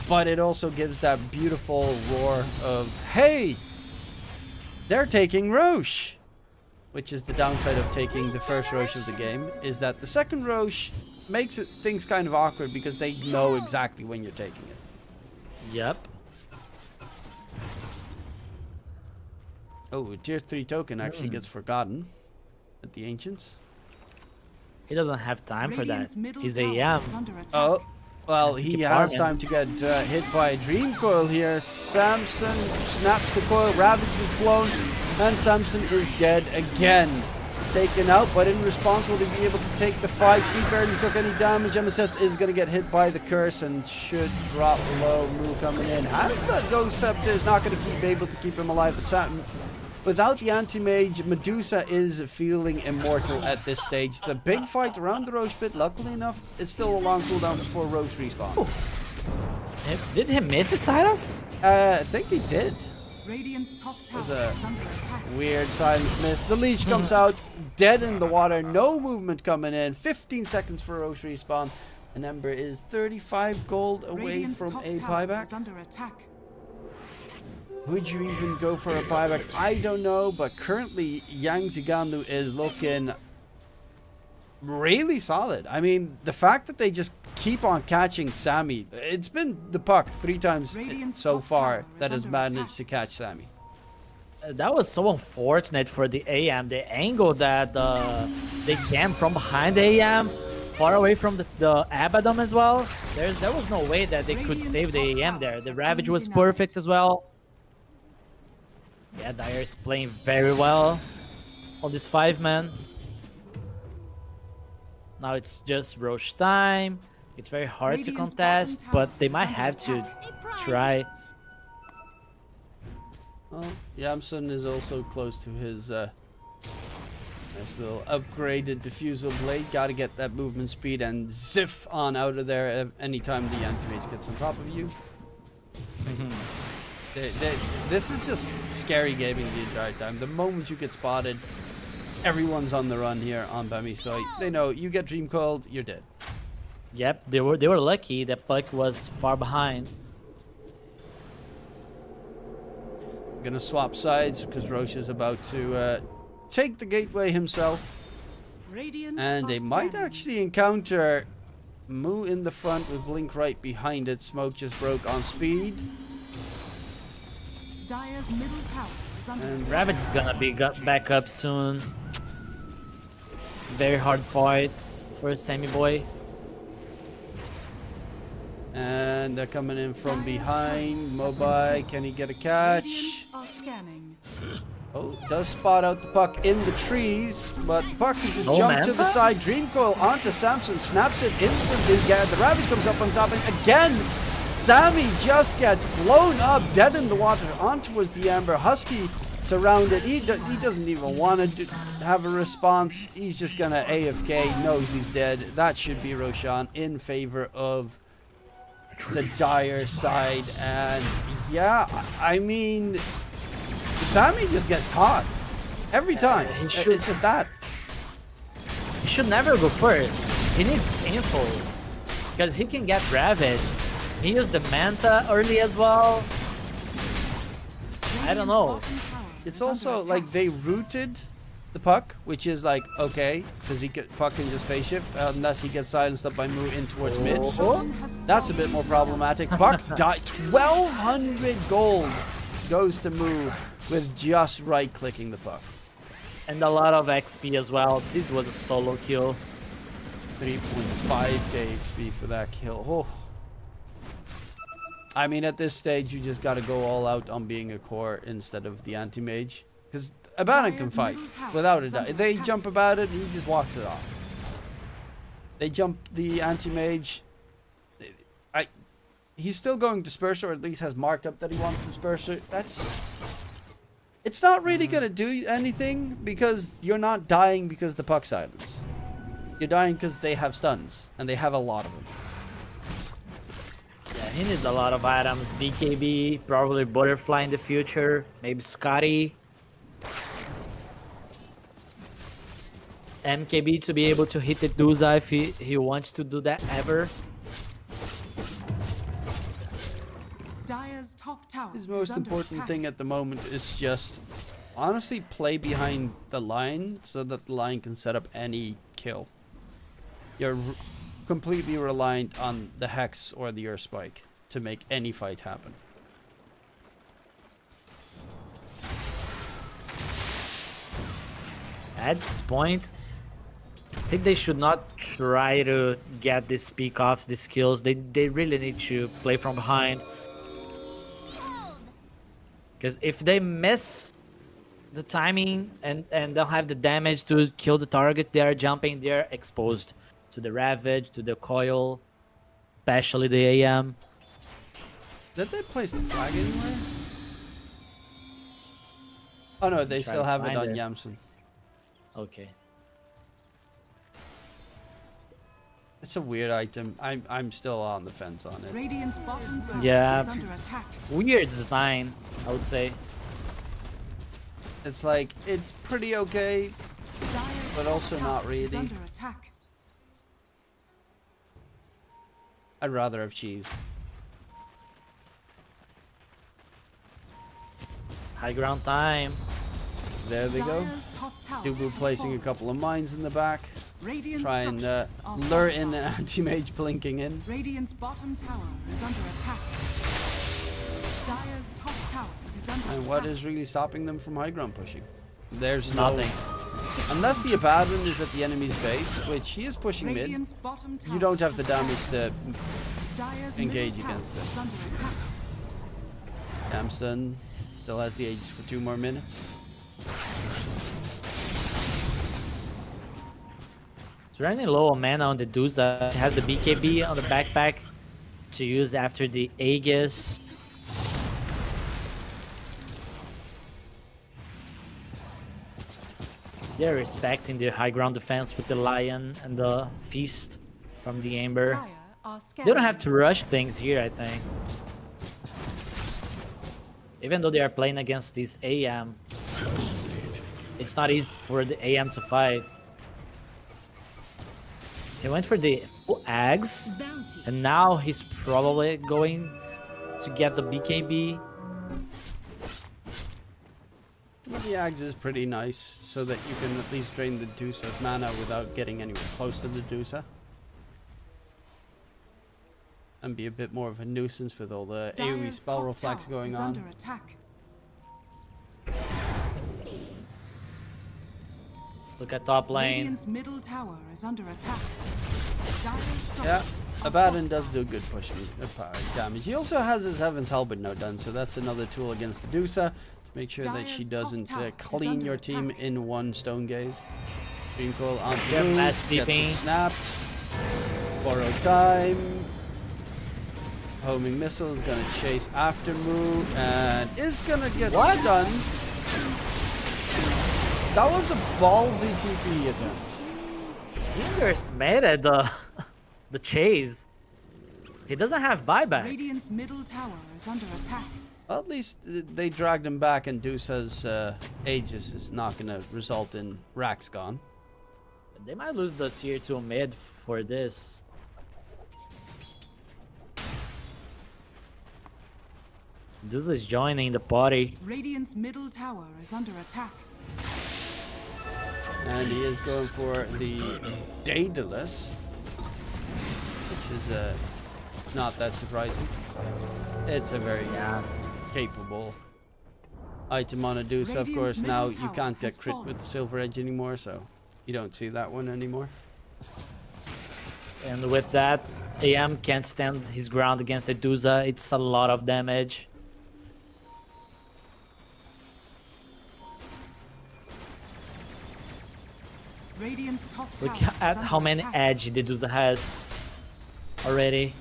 But it also gives that beautiful roar of, hey, they're taking Roche! Which is the downside of taking the first Roche of the game, is that the second Roche makes things kind of awkward because they know exactly when you're taking it. Yep. Oh, a tier 3 token actually gets forgotten at the Ancients. He doesn't have time for that. Radiant's middle He's tower AM. is under attack. Oh, well, he Keep has farming. time to get hit by a Dream Coil here. Samson snaps the coil, Ravage is blown, and Samson is dead again. Taken out, but in response, will he be able to take the fight? Speed barely took any damage. MSS is going to get hit by the curse and should drop low. Moo coming in. Has that Ghost Scepter, is not going to be able to keep him alive. But Saturn, without the anti-mage, Medusa is feeling immortal at this stage. It's a big fight around the Roche pit. Luckily enough, it's still a long cooldown before Roche respawns. Did he miss the Cyrus? I think he did. Radiant's top tower There's a is under attack. weird silence miss. The leech comes out, dead in the water. No movement coming in. 15 seconds for Roche respawn. And Ember is 35 gold away Radiant's from top a tower buyback. is under attack. Would you even go for a buyback? I don't know, but currently Yang Ziganu is looking really solid. I mean, the fact that they just keep on catching Sammy, it's been the Puck 3 times Radiant's so top far tower that is has under managed attack. to catch Sammy. That was so unfortunate for the AM. The angle that they came from behind the AM, far away from the Abaddon as well. There was no way that they could Radiant's save the top AM tower there. The has Ravage been was denied. perfect as well. Yeah, Dire is playing very well on this 5-man. Now it's just Roche time. It's very hard to Radiant's contest, bottom but tower they is might under have to attack. try. Well, Yamsun is also close to his nice little upgraded diffusal blade. Gotta get that movement speed and ziff on out of there anytime the anti-mage gets on top of you. This is just scary gaming the entire time. The moment you get spotted, everyone's on the run here on Bami, so they know you get dream coiled, you're dead. Yep, they were lucky that Puck was far behind. I'm gonna swap sides because Roche is about to take the gateway himself, Radiant and they are might scanning. actually encounter Moo in the front with Blink right behind it. Smoke just broke on speed. Dire's middle tower is under And attack. Ravage is gonna be back up soon. Very hard fight for Sammy Boy. And they're coming in from Dire's behind. turret has been Mobai, killed. can he get a catch? Radiant are scanning. Oh, does spot out the Puck in the trees, but the Puck can just No jump to the Manta? side. Dream Coil onto Samson, snaps it instantly. Yeah, the Ravage comes up on top, and again, Sammy just gets blown up, dead in the water, on towards the Amber. Husky surrounded. He doesn't even want to have a response. He's just gonna AFK, knows he's dead. That should be Roshan in favor of the dire side, and yeah, I mean, Sammy just gets caught every time. It's just that. He should never go first. He needs info because he can get Ravage. He used the Manta early as well. I don't know. It's also like they rooted the Puck, which is like okay, because Puck can just phase shift unless he gets silenced up by Moo in towards mid. That's a bit more problematic. Puck died. 1,200 gold goes to Moo with just right clicking the Puck. And a lot of XP as well. This was a solo kill. 3.5k XP for that kill. Oh. I mean, at this stage, you just got to go all out on being a core instead of the anti-mage. Because Abaddon can fight, without a doubt. They jump about it, and he just walks it off. They jump the anti-mage. He's still going Disperser, or at least has marked up that he wants Disperser. It's not really going to do anything, because you're not dying because the Puck silence. You're dying because they have stuns, and they have a lot of them. Yeah, he needs a lot of items. BKB, probably Butterfly in the future, maybe Scotty. MKB to be able to hit the Duza if he wants to do that ever. Dire's top tower His is most under important attack. thing at the moment is just honestly play behind the line so that the line can set up any kill. You're completely reliant on the Hex or the Earth Spike to make any fight happen. At this point, I think they should not try to get these peak-offs, these kills. They really need to play from behind. Because if they miss the timing and don't have the damage to kill the target they are jumping, they're exposed to the Ravage, to the Coil, especially the AM. Did they place the flag anywhere? Oh no, they Try still to have it find on it. Yamsun. Okay. It's a weird item. I'm still on the fence on it. Radiant's bottom tower Yeah. is under attack. Weird design, I would say. It's like it's pretty okay, Dire's but top also tower not is really. under attack. I'd rather have cheese. High ground time. There they go. Dire's top tower Dubu has placing a fallen. couple of mines in the back. Radiant Try and structures are lure in fortified. an anti-mage blinking in. Radiant's bottom tower is under attack. Dire's top tower is under And attack. what is really stopping them from high ground pushing? There's Nothing. Unless the Abaddon is at the enemy's base, which he is pushing mid, Radiant's bottom tower you don't have the has damage fallen. to Dire's engage middle tower against it. is under attack. Damstun still has the Aegis for 2 more minutes. It's running low on mana on the Duza. It has the BKB on the backpack to use after the Aegis. They're respecting the high ground defense with the Lion and the Feast from the Amber. Dire are They don't have to rush things here, I think. Even though they are playing against this AM, it's not easy for the AM to fight. He went for the full Ags, and now he's probably going to get the BKB. The Ags is pretty nice, so that you can at least drain the Dusa's mana without getting anywhere close to the Dusa. And be a bit more of a nuisance with all the AoE Dire's spell top reflex tower going is on. under attack. Look at top lane. Radiant's middle tower is under attack. Dire's Yeah, structures are Abaddon does fortified. do good pushing damage. He also has his Heaven's Halberd now done, so that's another tool against the Dusa. Make sure that she Dire's top doesn't tower is clean under your team attack. in one Stone Gaze. Green Coil onto Yeah, Moo, Matt gets sleeping. it snapped. Borrow time. Homing Missile is gonna chase after Moo and is gonna get stunned. That was a ballsy TP attempt. He underestimated the chase. He doesn't have buyback. Radiant's middle tower is under attack. Well, at least they dragged him back, and Dusa's Aegis is not going to result in Rax gone. They might lose the tier 2 mid for this. Dusa's joining the party. Radiant's middle tower is under attack. And he is going for the Daedalus, which is not that surprising. It's a very capable item on a Dusa. Of course, now you can't get crit with the Silver Edge anymore, so you don't see that one anymore. And with that, AM can't stand his ground against the Dusa. It's a lot of damage. Radiant's top Look tower at is under how many attack. edge the Dusa has already.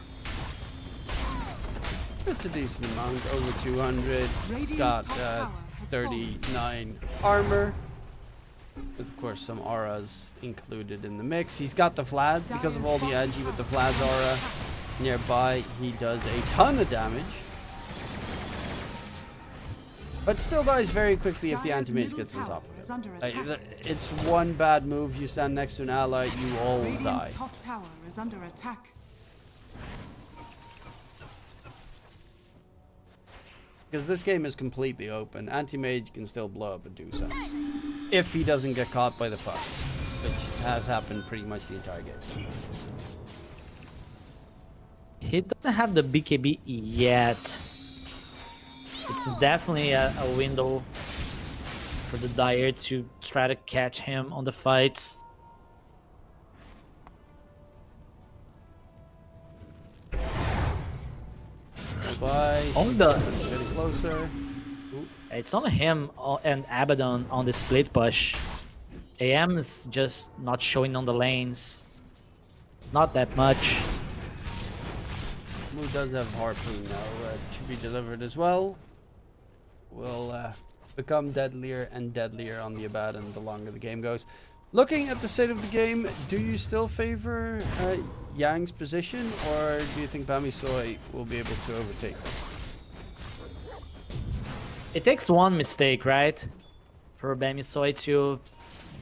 It's a decent amount, over 200. Radiant's Got top tower has 39 armor, with of course some auras included in the mix. He's got the Vlad because of all the edgy with the Vlad's aura nearby. He does a ton of damage, but still dies very quickly if the Dire's anti-mage middle gets on tower top of is it. under Like, attack. it's one bad move, you stand next to an ally, you all die. Radiant's top tower is under attack. Because this game is completely open. Anti-mage can still blow up a Dusa if he doesn't get caught by the puck, which has happened pretty much the entire game. He doesn't have the BKB yet. It's definitely a window for the Dire to try to catch him on the fights. Bye. On the Getting closer. Ooh. It's only him and Abaddon on the split push. AM is just not showing on the lanes. Not that much. Moo does have Harpoon now to be delivered as well. Will become deadlier and deadlier on the Abaddon the longer the game goes. Looking at the state of the game, do you still favor Yang's position, or do you think Bamisoy will be able to overtake him? It takes one mistake, right? For Bamisoy to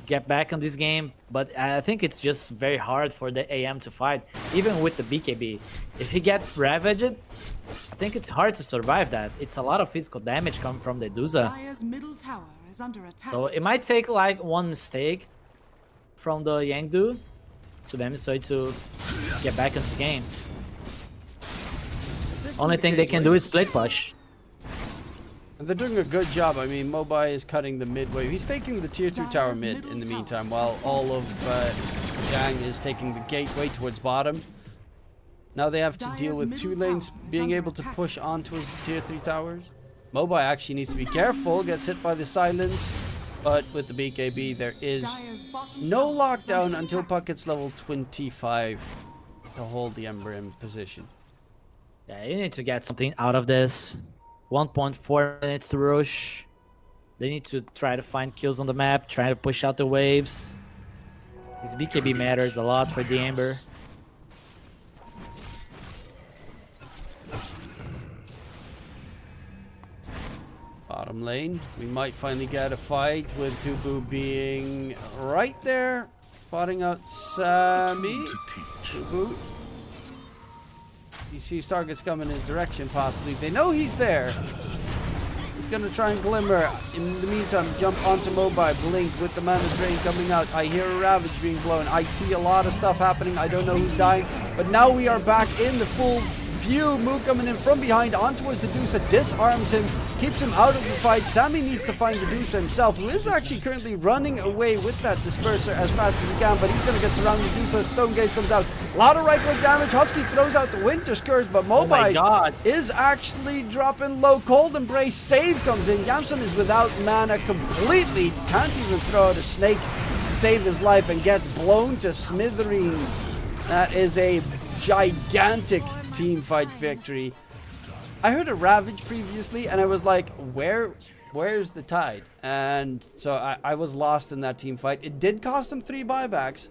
get back on this game, but I think it's just very hard for the AM to fight, even with the BKB. If he gets ravaged, I think it's hard to survive that. It's a lot of physical damage coming from the Dusa. Dire's middle tower is under attack. So it might take like one mistake from the Yangdu to Bamisoy to get back into the game. Only thing they can do is split push. And they're doing a good job. I mean, Mobai is cutting the mid wave. He's taking the tier 2 tower mid in the meantime, while all of Yang is taking the gateway towards bottom. Now they have to deal with two lanes being able to push onto his tier 3 towers. Mobai actually needs to be careful, gets hit by the silence, but with the BKB there is Dire's bottom no tower is lockdown under until attack. puck gets level 25 to hold the Ember in position. Yeah, you need to get something out of this. 1.4 minutes to rush. They need to try to find kills on the map, try to push out the waves. This BKB matters a lot for the Ember. Bottom lane, we might finally get a fight with Tubu being right there, spotting out Sammy. Tubu. He sees targets coming his direction, possibly. They know he's there. He's gonna try and glimmer. In the meantime, jump onto Mobai, blink with the mana drain coming out. I hear a Ravage being blown. I see a lot of stuff happening. I don't know who's dying, but now we are back in the full view. Moo coming in from behind on towards the Dusa, disarms him, keeps him out of the fight. Sammy needs to find the Dusa himself, who is actually currently running away with that disperser as fast as he can, but he's gonna get surrounded. Dusa, Stone Gaze comes out. A lot of right click damage. Husky throws out the Winter Scourge, but Oh my Mobai god. is actually dropping low. Cold Embrace save comes in. Yamson is without mana completely. Can't even throw out a snake to save his life and gets blown to smithereens. That is a gigantic team fight victory. I heard a Ravage previously and I was like, where's the tide? And so I was lost in that team fight. It did cost them 3 buybacks,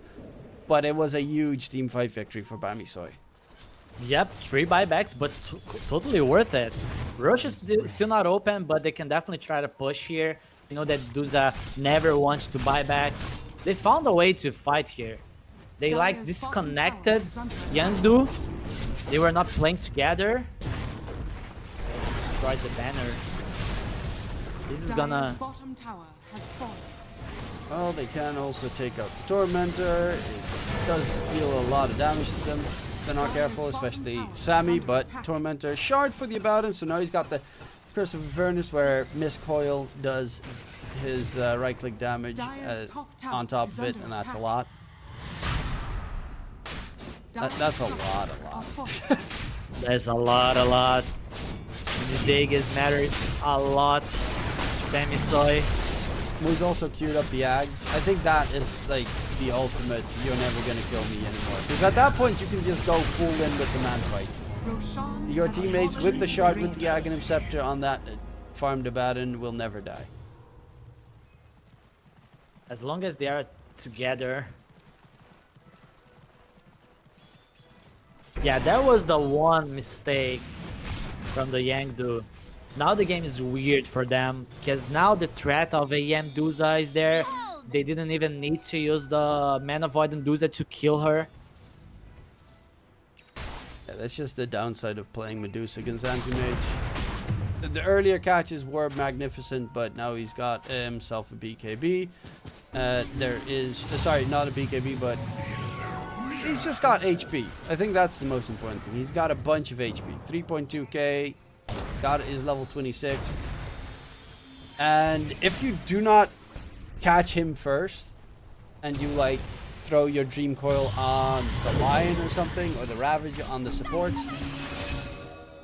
but it was a huge team fight victory for Bamisoy. Yep, 3 buybacks, but totally worth it. Roche is still not open, but they can definitely try to push here. You know that Duza never wants to buy back. They found a way to fight here. They like disconnected Yangdu. They were not playing together. Destroyed the banner. This is gonna... Dire's bottom tower has fallen. Well, they can also take out the Tormentor. It does deal a lot of damage to them if they're not careful, especially Sammy, but Tormentor shard for the Abaddon, so now he's got the Curse of Avernus where Miss Coil does his right-click damage on top of it, and that's a lot. That's a lot. There's a lot. The Vegas matters a lot. Famisoy. He's also queued up the Ags. I think that is like the ultimate, you're never gonna kill me anymore. Because at that point you can just go full in with the man fight. Your teammates with the shard, with the Aghanim Scepter on that farmed Abaddon will never die. As long as they are together. Yeah, that was the one mistake from the Yangdu. Now the game is weird for them, because now the threat of a Duza is there. They didn't even need to use the Mana Void on Duza to kill her. Yeah, that's just the downside of playing Medusa against Anti-Mage. The earlier catches were magnificent, but now he's got himself a BKB. There is, sorry, not a BKB, but he's just got HP. I think that's the most important thing. He's got a bunch of HP. 3.2k, got his level 26. And if you do not catch him first, and you like throw your Dream Coil on the Lion or something, or the Ravage on the supports,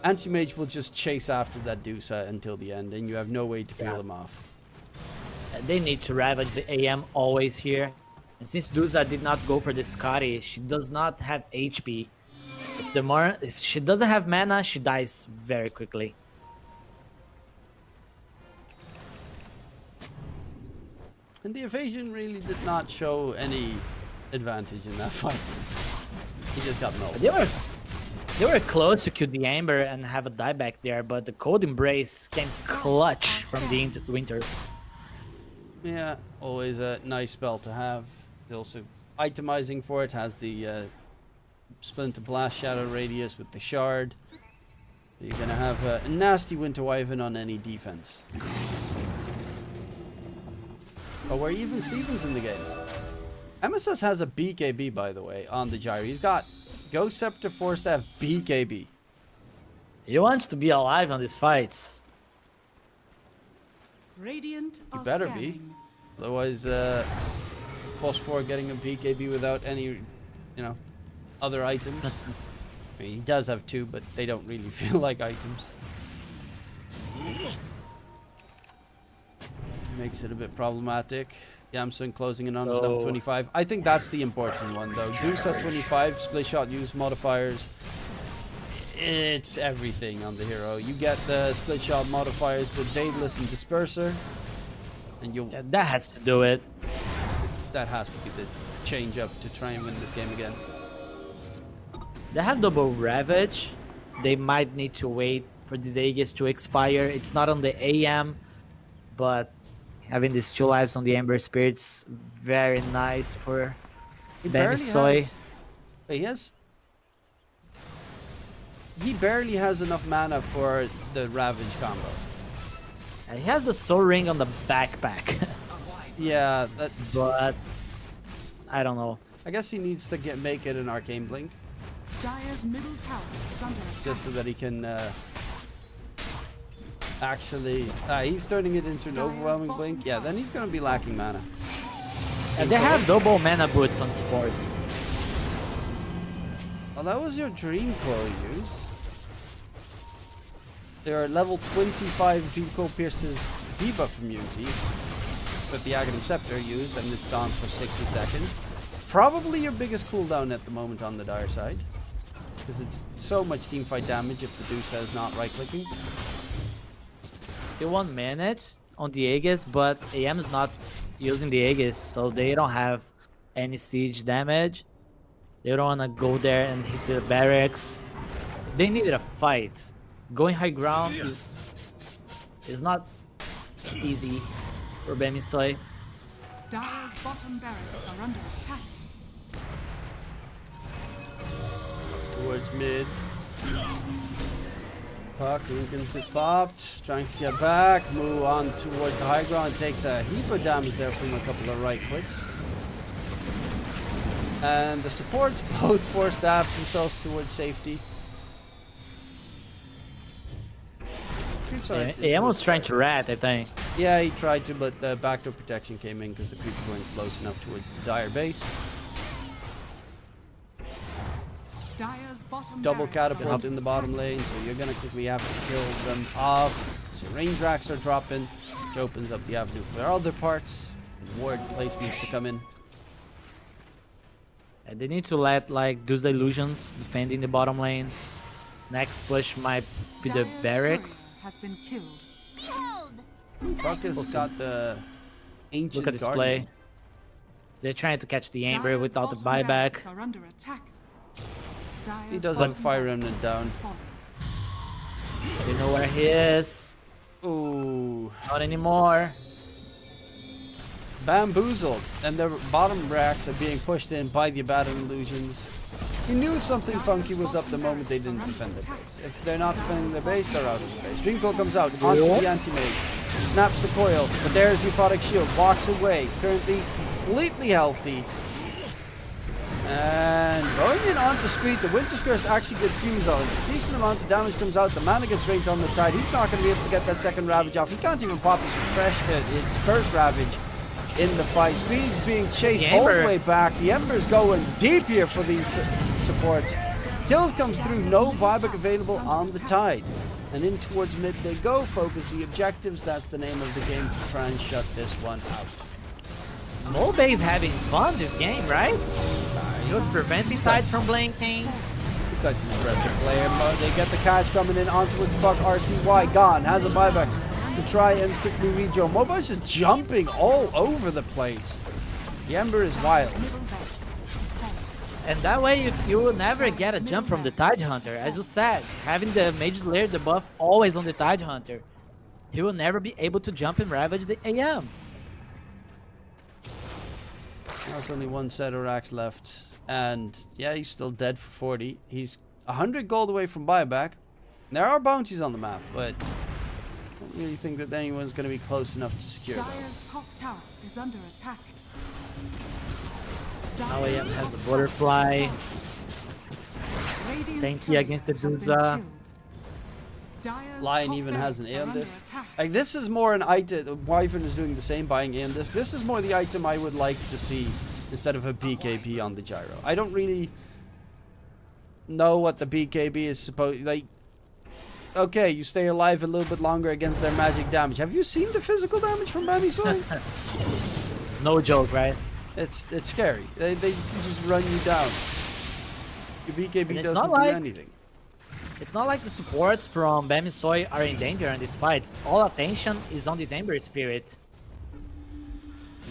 Anti-Mage will just chase after that Dusa until the end, and you have no way to peel him off. They need to Ravage the AM always here. And since Dusa did not go for the Scotty, she does not have HP. If she doesn't have mana, she dies very quickly. And the evasion really did not show any advantage in that fight. He just got nulled. They were close to kill the Amber and have a dieback there, but the Cold Embrace came clutch from the Winter. Yeah, always a nice spell to have. Also itemizing for it, has the Splinter Blast Shadow Radius with the Shard. So you're gonna have a nasty Winter Wyvern on any defense. Oh, we're even Stevens in the game. MSS has a BKB, by the way, on the Gyro. He's got Ghost Scepter, Force Staff, BKB. He wants to be alive on these fights. Radiant He better be. Otherwise, Boss 4 getting a BKB without any, you know, other items. I mean, he does have 2, but they don't really feel like items. Makes it a bit problematic. Yamsun closing in on his level 25. I think that's the important one, though. Dusa 25, split shot use modifiers. It's everything on the hero. You get the split shot modifiers with Daedalus and Disperser, and you'll... Yeah, that has to do it. That has to be the change up to try and win this game again. They have double Ravage. They might need to wait for this Aegis to expire. It's not on the AM, but having these 2 lives on the Ember Spirits, very nice for Benisoy. He barely has enough mana for the Ravage combo. And he has the Soul Ring on the backpack. Yeah, that's... But I don't know. I guess he needs to make it an Arcane Blink. Dire's middle tower is under attack. Just so that he can actually... he's turning it into an overwhelming blink. Yeah, then he's going to be lacking mana. And they have double mana boots on supports. Well, that was your Dream Coil used. There are level 25 Dream Coil Pierce's debuff immunity with the Aghanim Scepter used, and it's gone for 60 seconds. Probably your biggest cooldown at the moment on the Dire side, because it's so much teamfight damage if the Dusa is not right-clicking. They 1 minute on the Aegis, but AM is not using the Aegis, so they don't have any siege damage. They don't want to go there and hit the barracks. they needed a fight. Going high ground is not easy for Bemisoy. Dire's bottom barracks are under attack. Towards mid. Puck, Lincoln's gets popped, trying to get back, move on towards the high ground, takes a heap of damage there from a couple of right clicks. And the supports both forced to have themselves towards safety. He almost trying to rat, I think. Yeah, he tried to, but the backdoor protection came in because the creeps weren't close enough towards the Dire base. Dire's bottom Double barracks are catapult under in the bottom attack. lane, so you're gonna quickly have to kill them off. So range racks are dropping, which opens up the avenue for their other parts. And ward placements to come in. And they need to let like those illusions defending the bottom lane. Next push might be the Dire's barracks. courier has been killed. Puck has got the ancient Look at this Guardian. play. They're trying to catch the Amber Dire's without the bottom buyback. barracks are under attack. He Dire's does have bottom Fire barracks Remnant down. has fallen. They know where he is. Ooh. Not anymore. Bamboozled, and the bottom racks are being pushed in by the Abaddon illusions. He knew something funky was up the moment they didn't defend their base. If they're not defending their base, they're out of the base. Dreamcoil comes out onto the anti-mage, snaps the coil, but there's the Aphotic Shield, walks away, currently completely healthy. And going in onto speed, the Winter's Curse actually gets used on. A decent amount of damage comes out, the mana gets drained on the tide. He's not going to be able to get that second Ravage off. He can't even pop his first Ravage in the fight. Speed's being chased all the way back. The Ember's going deep here for these supports. Kills comes through, no buyback available on the tide. And in towards mid they go, focus the objectives. That's the name of the game to try and shut this one out. Mobe's having fun this game, right? He was preventing Tide from blinking. He's such an aggressive player. But they get the catch coming in onto his Buck. RCY gone, has a buyback to try and quickly rejoin. Mobile's just jumping all over the place. The Ember is wild. Middle barracks has fallen. And that way you will never get a jump from the Tide Hunter. As you said, having the Mage Lair debuff always on the Tide Hunter, he will never be able to jump and ravage the AM. Now it's only one set of racks left. And yeah, he's still dead for 40. He's 100 gold away from buyback. There are bounties on the map, but I don't really think that anyone's going to be close enough to secure those. Dire's top tower is under attack. Now AM has the Butterfly. Tanky against the Duza. Lion even has an A on this. Like, this is more an item. Wyvern is doing the same, buying A on this. This is more the item I would like to see instead of a BKB on the gyro. I don't really know what the BKB is supposed. Like, okay, you stay alive a little bit longer against their magic damage. Have you seen the physical damage from Bamisoy? No joke, right? It's scary. They can just run you down. Your BKB it's doesn't not do like- anything. It's not like the supports from Bamisoy are in danger in these fights. All attention is on this Ember Spirit.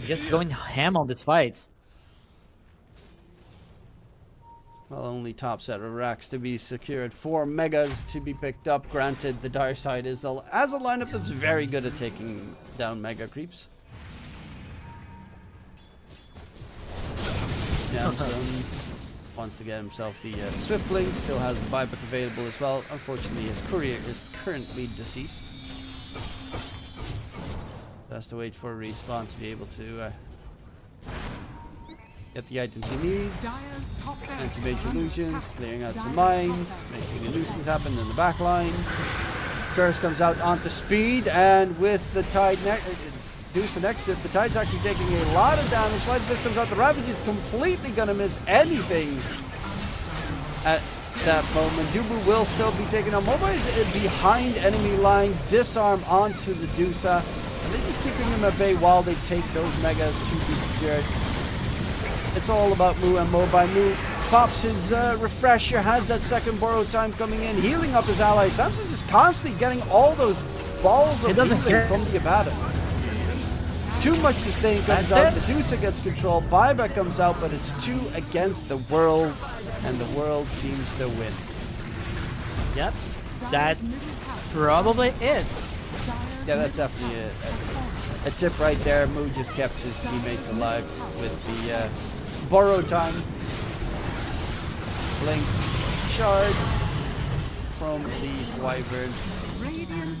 Just going ham on this fight. Well, only top set of racks to be secured. 4 megas to be picked up. Granted, the dire side is as a lineup that's very good at taking down mega creeps. Yamson wants to get himself the Swift Blink. Still has the buyback available as well. Unfortunately, his courier is currently deceased. Has to wait for a respawn to be able to get the items he needs. Anti-mage illusions, clearing out some mines, making a nuisance happen in the back line. Curse comes out onto speed, and with the tide Deuce and exit, the tide's actually taking a lot of damage. Slide Fist comes out, the Ravage is completely gonna miss anything at that moment. Dubu will still be taken on. Moba is behind enemy lines, disarm onto the Dusa, and they're just keeping him at bay while they take those megas to be secured. It's all about Mu and Mobai. Mu pops his refresher, has that second borrow time coming in, healing up his allies. Samson's just constantly getting all those balls of healing from the Abaddon. Too much sustain comes out, the Dusa gets control, buyback comes out, but it's 2 against the world, and the world seems to win. Yep, that's probably it. Yeah, that's definitely a tip right there. Moo just kept his teammates alive with the borrowed time. Blink shard from the Wyvern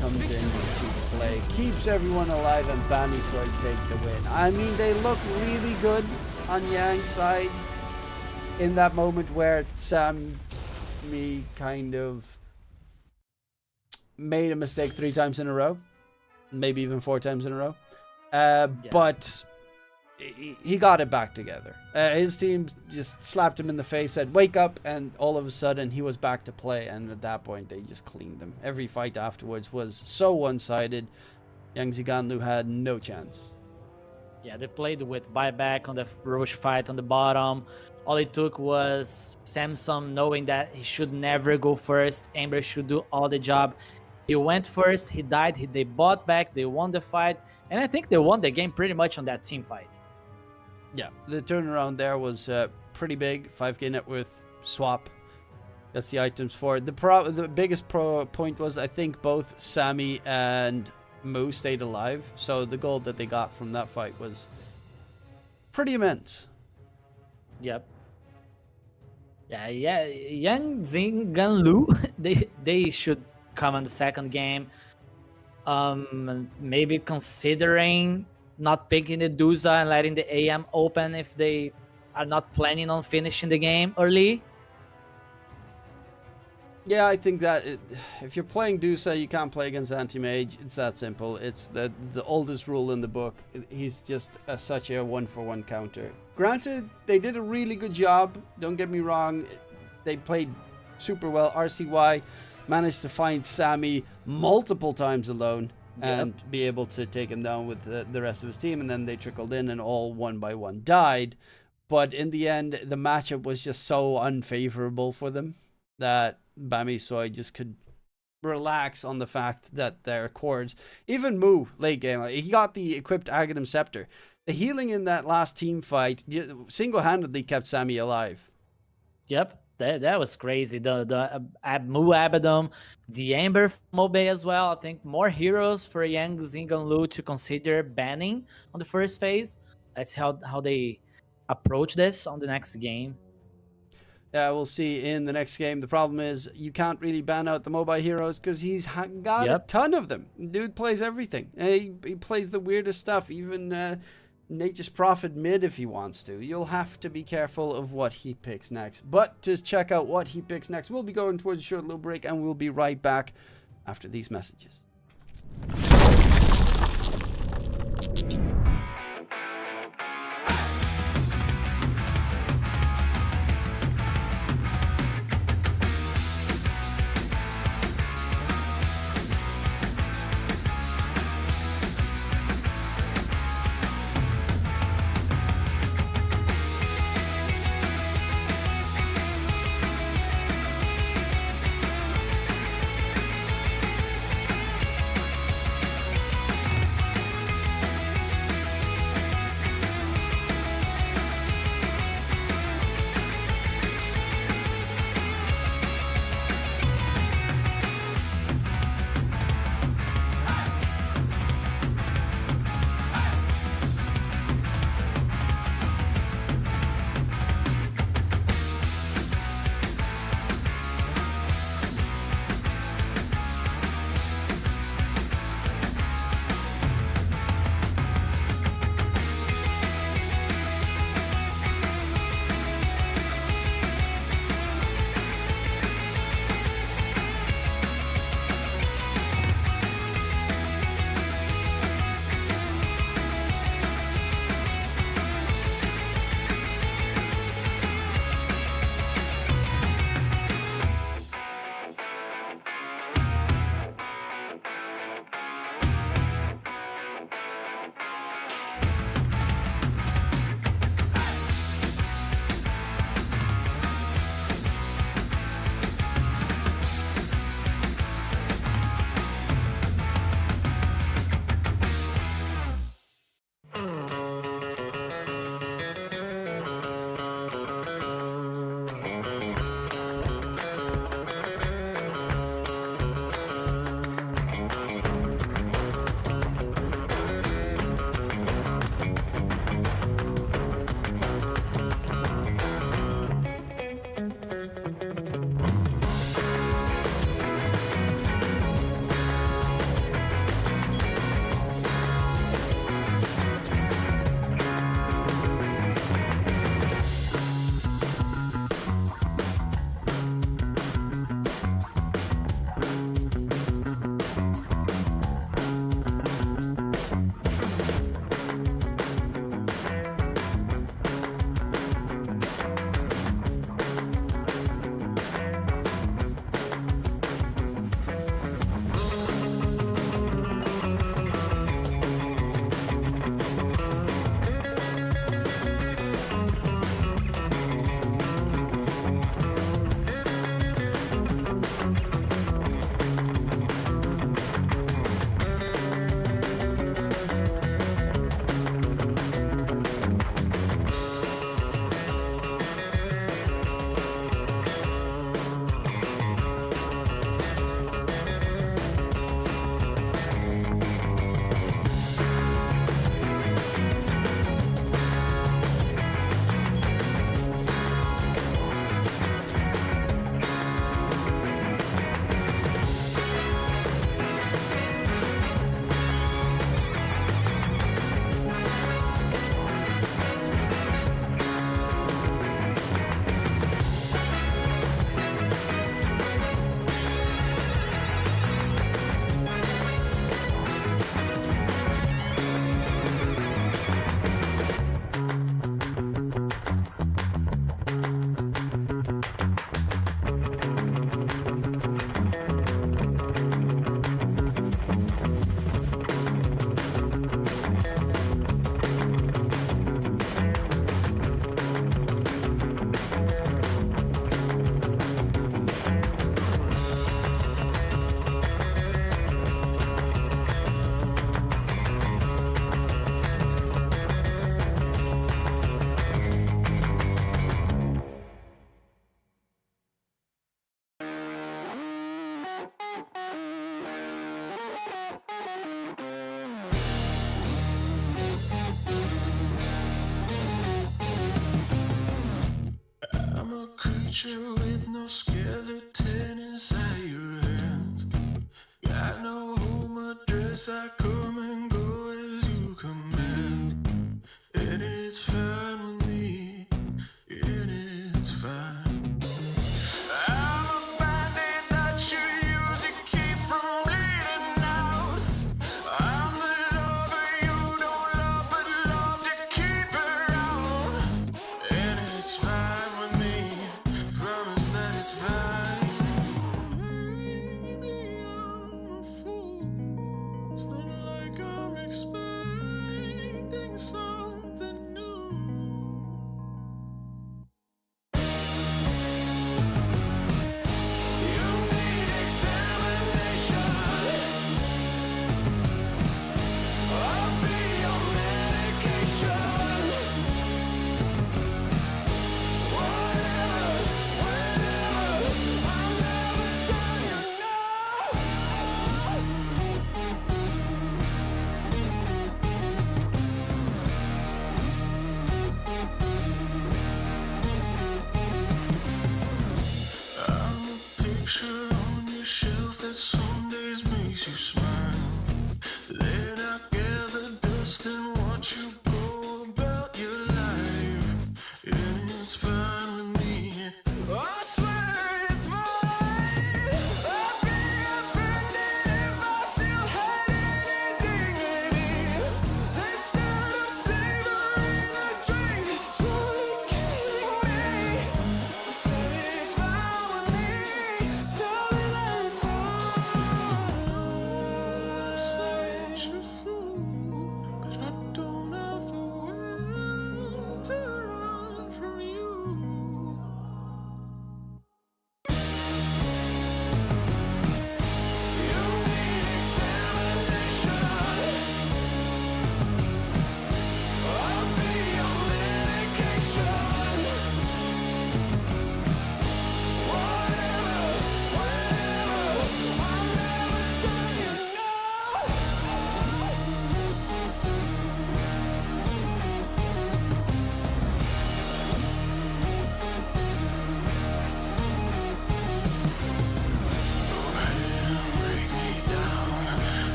comes into play, keeps everyone alive, and Bamisoy take the win. I mean, they look really good on Yang's side in that moment where Sammy kind of made a mistake 3 times in a row, maybe even 4 times in a row. But he got it back together. His team just slapped him in the face, said, wake up, and all of a sudden he was back to play, and at that point they just cleaned them. Every fight afterwards was so one-sided. Yang Ziganlu had no chance. Yeah, they played with buyback on the Roche fight on the bottom. All it took was Samsung knowing that he should never go first. Amber should do all the job. He went first, he died, they bought back, they won the fight, and I think they won the game pretty much on that team fight. Yeah, the turnaround there was pretty big. 5k net worth swap. That's the items for it. The biggest point was, I think both Sammy and Moo stayed alive, so the gold that they got from that fight was pretty immense. Yep. Yeah, Yang Zinganlu, they should come on the second game. Maybe considering not picking the Duza and letting the AM open if they are not planning on finishing the game early. Yeah, I think that if you're playing Dusa, you can't play against Anti-Mage. It's that simple. It's the oldest rule in the book. He's just such a 1-for-1 counter. Granted, they did a really good job. Don't get me wrong. They played super well. RCY managed to find Sammy multiple times alone and be able to take him down with the rest of his team. And then they trickled in and all one by one died. But in the end, the matchup was just so unfavorable for them that Bamisoy just could relax on the fact that their chords, even Moo late game, he got the equipped Aghanim Scepter. The healing in that last team fight single-handedly kept Sammy alive. Yep, that was crazy. The Moo Abaddon, the Amber Mobe as well. I think more heroes for Yang Zinganlu to consider banning on the first phase. That's how they approach this on the next game. Yeah, we'll see in the next game. The problem is you can't really ban out the mobile heroes because he's got a ton of them. Dude plays everything. He plays the weirdest stuff, even Nature's Prophet mid if he wants to. You'll have to be careful of what he picks next. But to check out what he picks next, we'll be going towards a short little break, and we'll be right back after these messages. picture with no skeleton inside your hands. Got no home address, I come and go as you command. And it's fine with me, and it's fine. I'm a bandit that you use to keep from bleeding out. I'm the lover you don't love, but love to keep around. And it's fine with me, promise that it's fine. Maybe I'm a fool,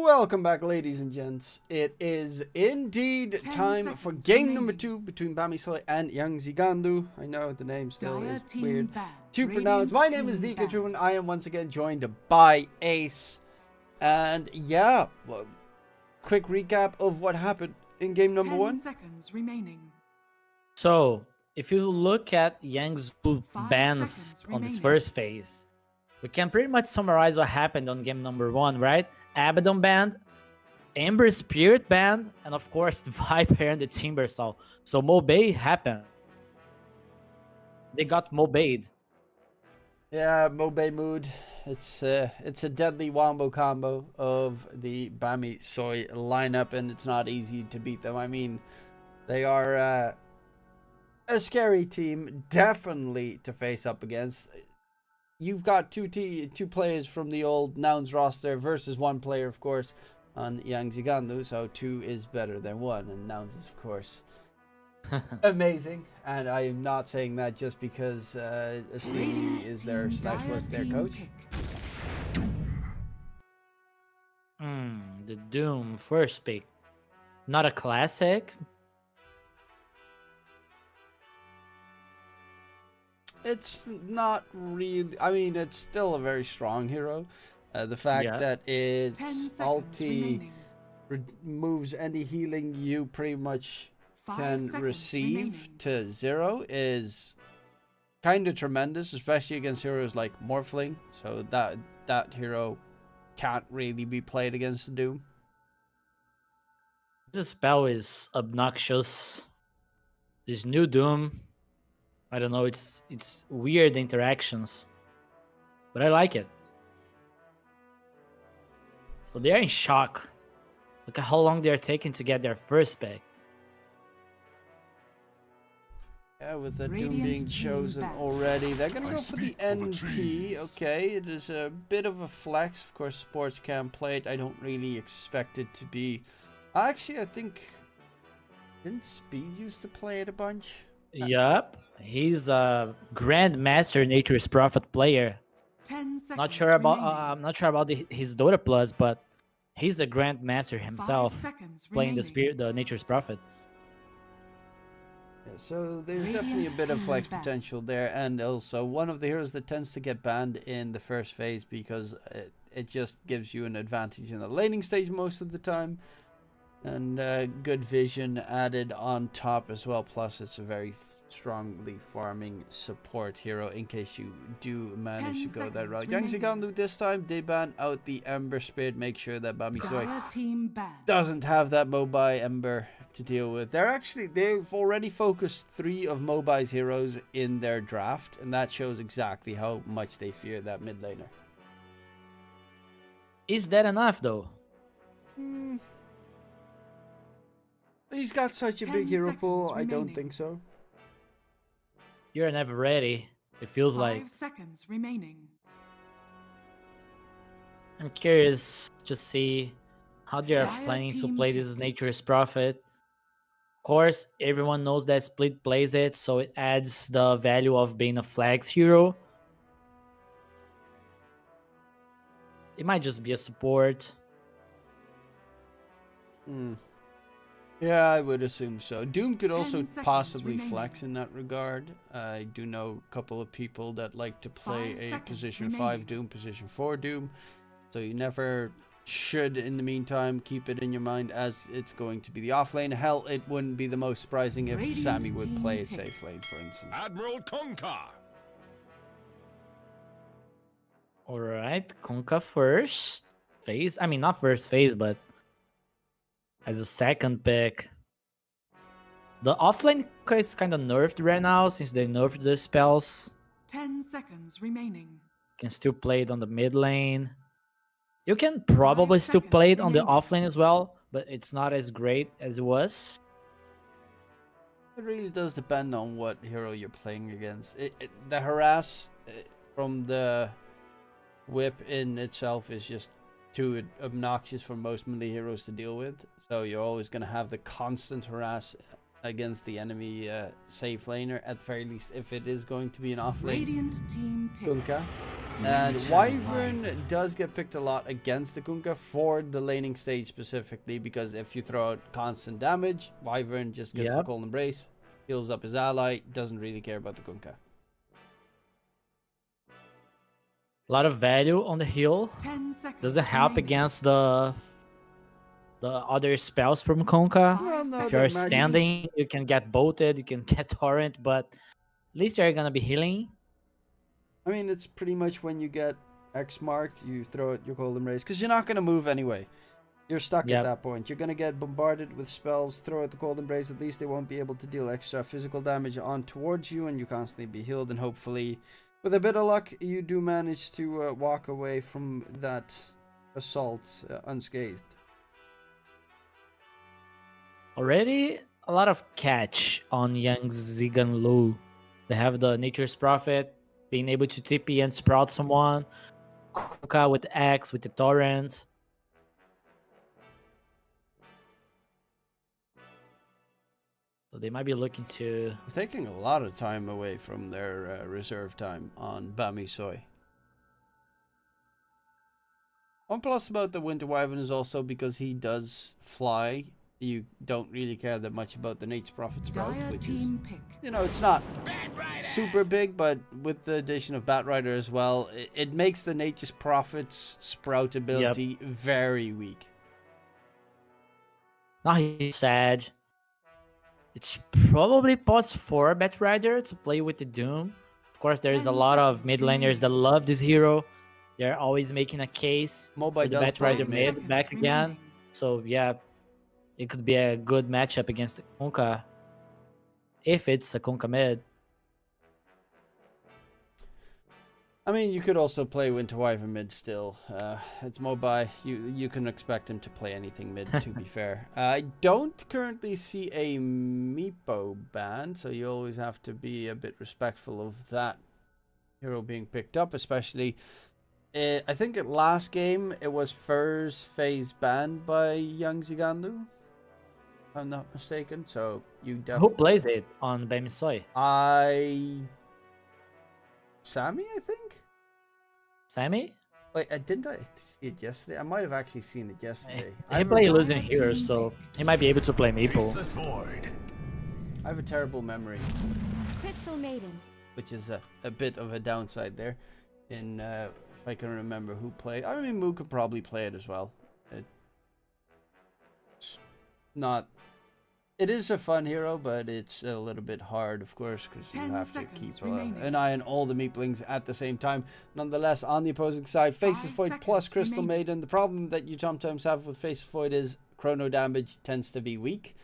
Welcome back, ladies and gents. It is indeed 10 time seconds for game remaining. number 2 between Bamisoy and Young Zigandu. I know the name still Dire is team weird banned. to pronounce. Radiant My name is team Dika banned. and I am once again joined by Ace. And yeah, well, quick recap of what happened in game number 10 1. seconds remaining. So, if you look at Yang's 5 bans seconds on this remaining. first phase, we can pretty much summarize what happened on game number 1, right? Abaddon banned, Ember Spirit banned, and of course the Viper and the Timbersaw. So Mobay happened. They got Mobayed. Yeah, Mobay mood. It's a deadly wombo combo of the Bamisoy lineup, and it's not easy to beat them. I mean, they are a scary team, definitely to face up against. You've got two players from the old Nouns roster versus one player, of course, on Yang Zigandu, so 2 is better than 1, and Nouns is, of course, amazing. And I am not saying that just because Stevie Radiant is their team / was their dire coach. team pick. The Doom first pick. Not a classic. It's not really. I mean, it's still a very strong hero. The fact Yeah. that 10 its seconds ulti remaining. removes any healing you pretty much 5 can seconds receive remaining. to 0 is kind of tremendous, especially against heroes like Morphling. So that hero can't really be played against the Doom. This spell is obnoxious. This new Doom, I don't know, it's weird interactions, but I like it. So they are in shock. Look at how long they are taking to get their first pick. Yeah, with the Doom Radiant being team chosen back. already, they're gonna go for the NP. Okay, it is a bit of a flex. Of course, sports can play it. I don't really expect it to be. Actually, I think didn't Speed used to play it a bunch? Yup, he's a Grandmaster Nature's Prophet player. 10 seconds Not sure about remaining. I'm not sure about his Dota Plus, but he's a Grandmaster 5 himself, seconds playing remaining. the Nature's Prophet. Yeah, so there's Radiant definitely a bit of team flex banned. potential there, and also one of the heroes that tends to get banned in the first phase because it just gives you an advantage in the laning stage most of the time, and good vision added on top as well. Plus, it's a very strongly farming support hero in case you do manage 10 to go that seconds route. Young remaining. Zigandu this time they ban out the Ember Spirit, make sure that Bamisoy Dire team banned. doesn't have that Mobai Ember to deal with. They've already focused 3 of Mobai's heroes in their draft, and that shows exactly how much they fear that mid laner. Is that enough though? He's got such a 10 big hero seconds pool, I don't remaining. think so. You're never ready. It feels 5 like. seconds remaining. I'm curious to see how they are Dire planning to team play this Nature's Prophet. Of course, everyone knows that Split plays it, so it adds the value of being a flags hero. It might just be a support. Yeah, I would assume so. Doom could 10 also seconds possibly remaining. flex in that regard. I do know a couple of people that like to play 5 a seconds position 5 remaining. Doom, position 4 Doom. So you never should, in the meantime, keep it in your mind as it's going to be the off lane. Hell, it wouldn't be the most surprising if Radiant Sammy would team play it pick. safe lane, for instance. Admiral Conker. Alright, Kunkka first phase. I mean, not first phase, but as a second pick. The offlane Kunkka is kind of nerfed right now since they nerfed the spells. 10 seconds remaining. Can still play it on the mid lane. You can probably 5 still play it seconds on the remaining. offlane as well, but it's not as great as it was. It really does depend on what hero you're playing against. The harass from the whip in itself is just too obnoxious for most melee heroes to deal with. So you're always going to have the constant harass against the enemy safe laner, at the very least, if it is going to be an off lane Radiant team pick. Kunkka. And Wyvern does get picked a lot against the Kunkka for the laning stage specifically, because if you throw out constant damage, Wyvern just gets the Cold Embrace, heals up his ally, doesn't really care about the Kunkka. A lot of value on the heal. 10 seconds. Doesn't help remaining. against the other spells from Kunkka. Well, no, If the you're magic- standing, you can get bolted, you can get torrent, but at least you're gonna be healing. I mean, it's pretty much when you get X marked, you throw out your Cold Embrace, because you're not going to move anyway. You're stuck at that point. You're going to get bombarded with spells, throw out the Cold Embrace, at least they won't be able to deal extra physical damage on towards you, and you constantly be healed, and hopefully, with a bit of luck, you do manage to walk away from that assault unscathed. Already a lot of catch on Young Zigan Lu. They have the Nature's Prophet, being able to TP and sprout someone. Kunkka with X, with the torrent. So they might be looking to... They're taking a lot of time away from their reserve time on Bami Soy. One plus about the Winter Wyvern is also because he does fly. You don't really care that much about the Nature's Prophet sprout, Dire which is, team pick. you know, it's not super big, but with the addition of Batrider as well, it makes the Nature's Prophet's sprout ability very weak. Now he's sad. It's probably pos for Batrider to play with the Doom. Of course, there's a 10 lot of seconds mid laners that love this hero. They're always making a case Mobile for the does play Batrider mid. mid back again. So yeah, it could be a good matchup against the Kunkka. If it's a Kunkka mid. I mean, you could also play Winter Wyvern mid still. It's mobile. You can expect him to play anything mid, to be fair. I don't currently see a Meepo ban, so you always have to be a bit respectful of that hero being picked up, especially... I think at last game, it was Fur's phase banned by Young Zigandu, if I'm not mistaken, so you Who definitely... plays it on Bamisoi? Sammy, I think? Sammy? Wait, didn't I see it yesterday? I might have actually seen it yesterday. He play losing heroes, so he might be able to play Meeple. I have a terrible memory, Crystal Maiden. which is a bit of a downside there. In if I can remember who played. I mean, Moo could probably play it as well. It's not... It is a fun hero, but it's a little bit hard, of course, because you 10 have to seconds keep remaining. an eye on all the Meeplings at the same time. Nonetheless, on the opposing side, Face of 5 Void plus seconds Crystal remaining. Maiden. The problem that you sometimes have with Face of Void is chrono damage tends to be weak.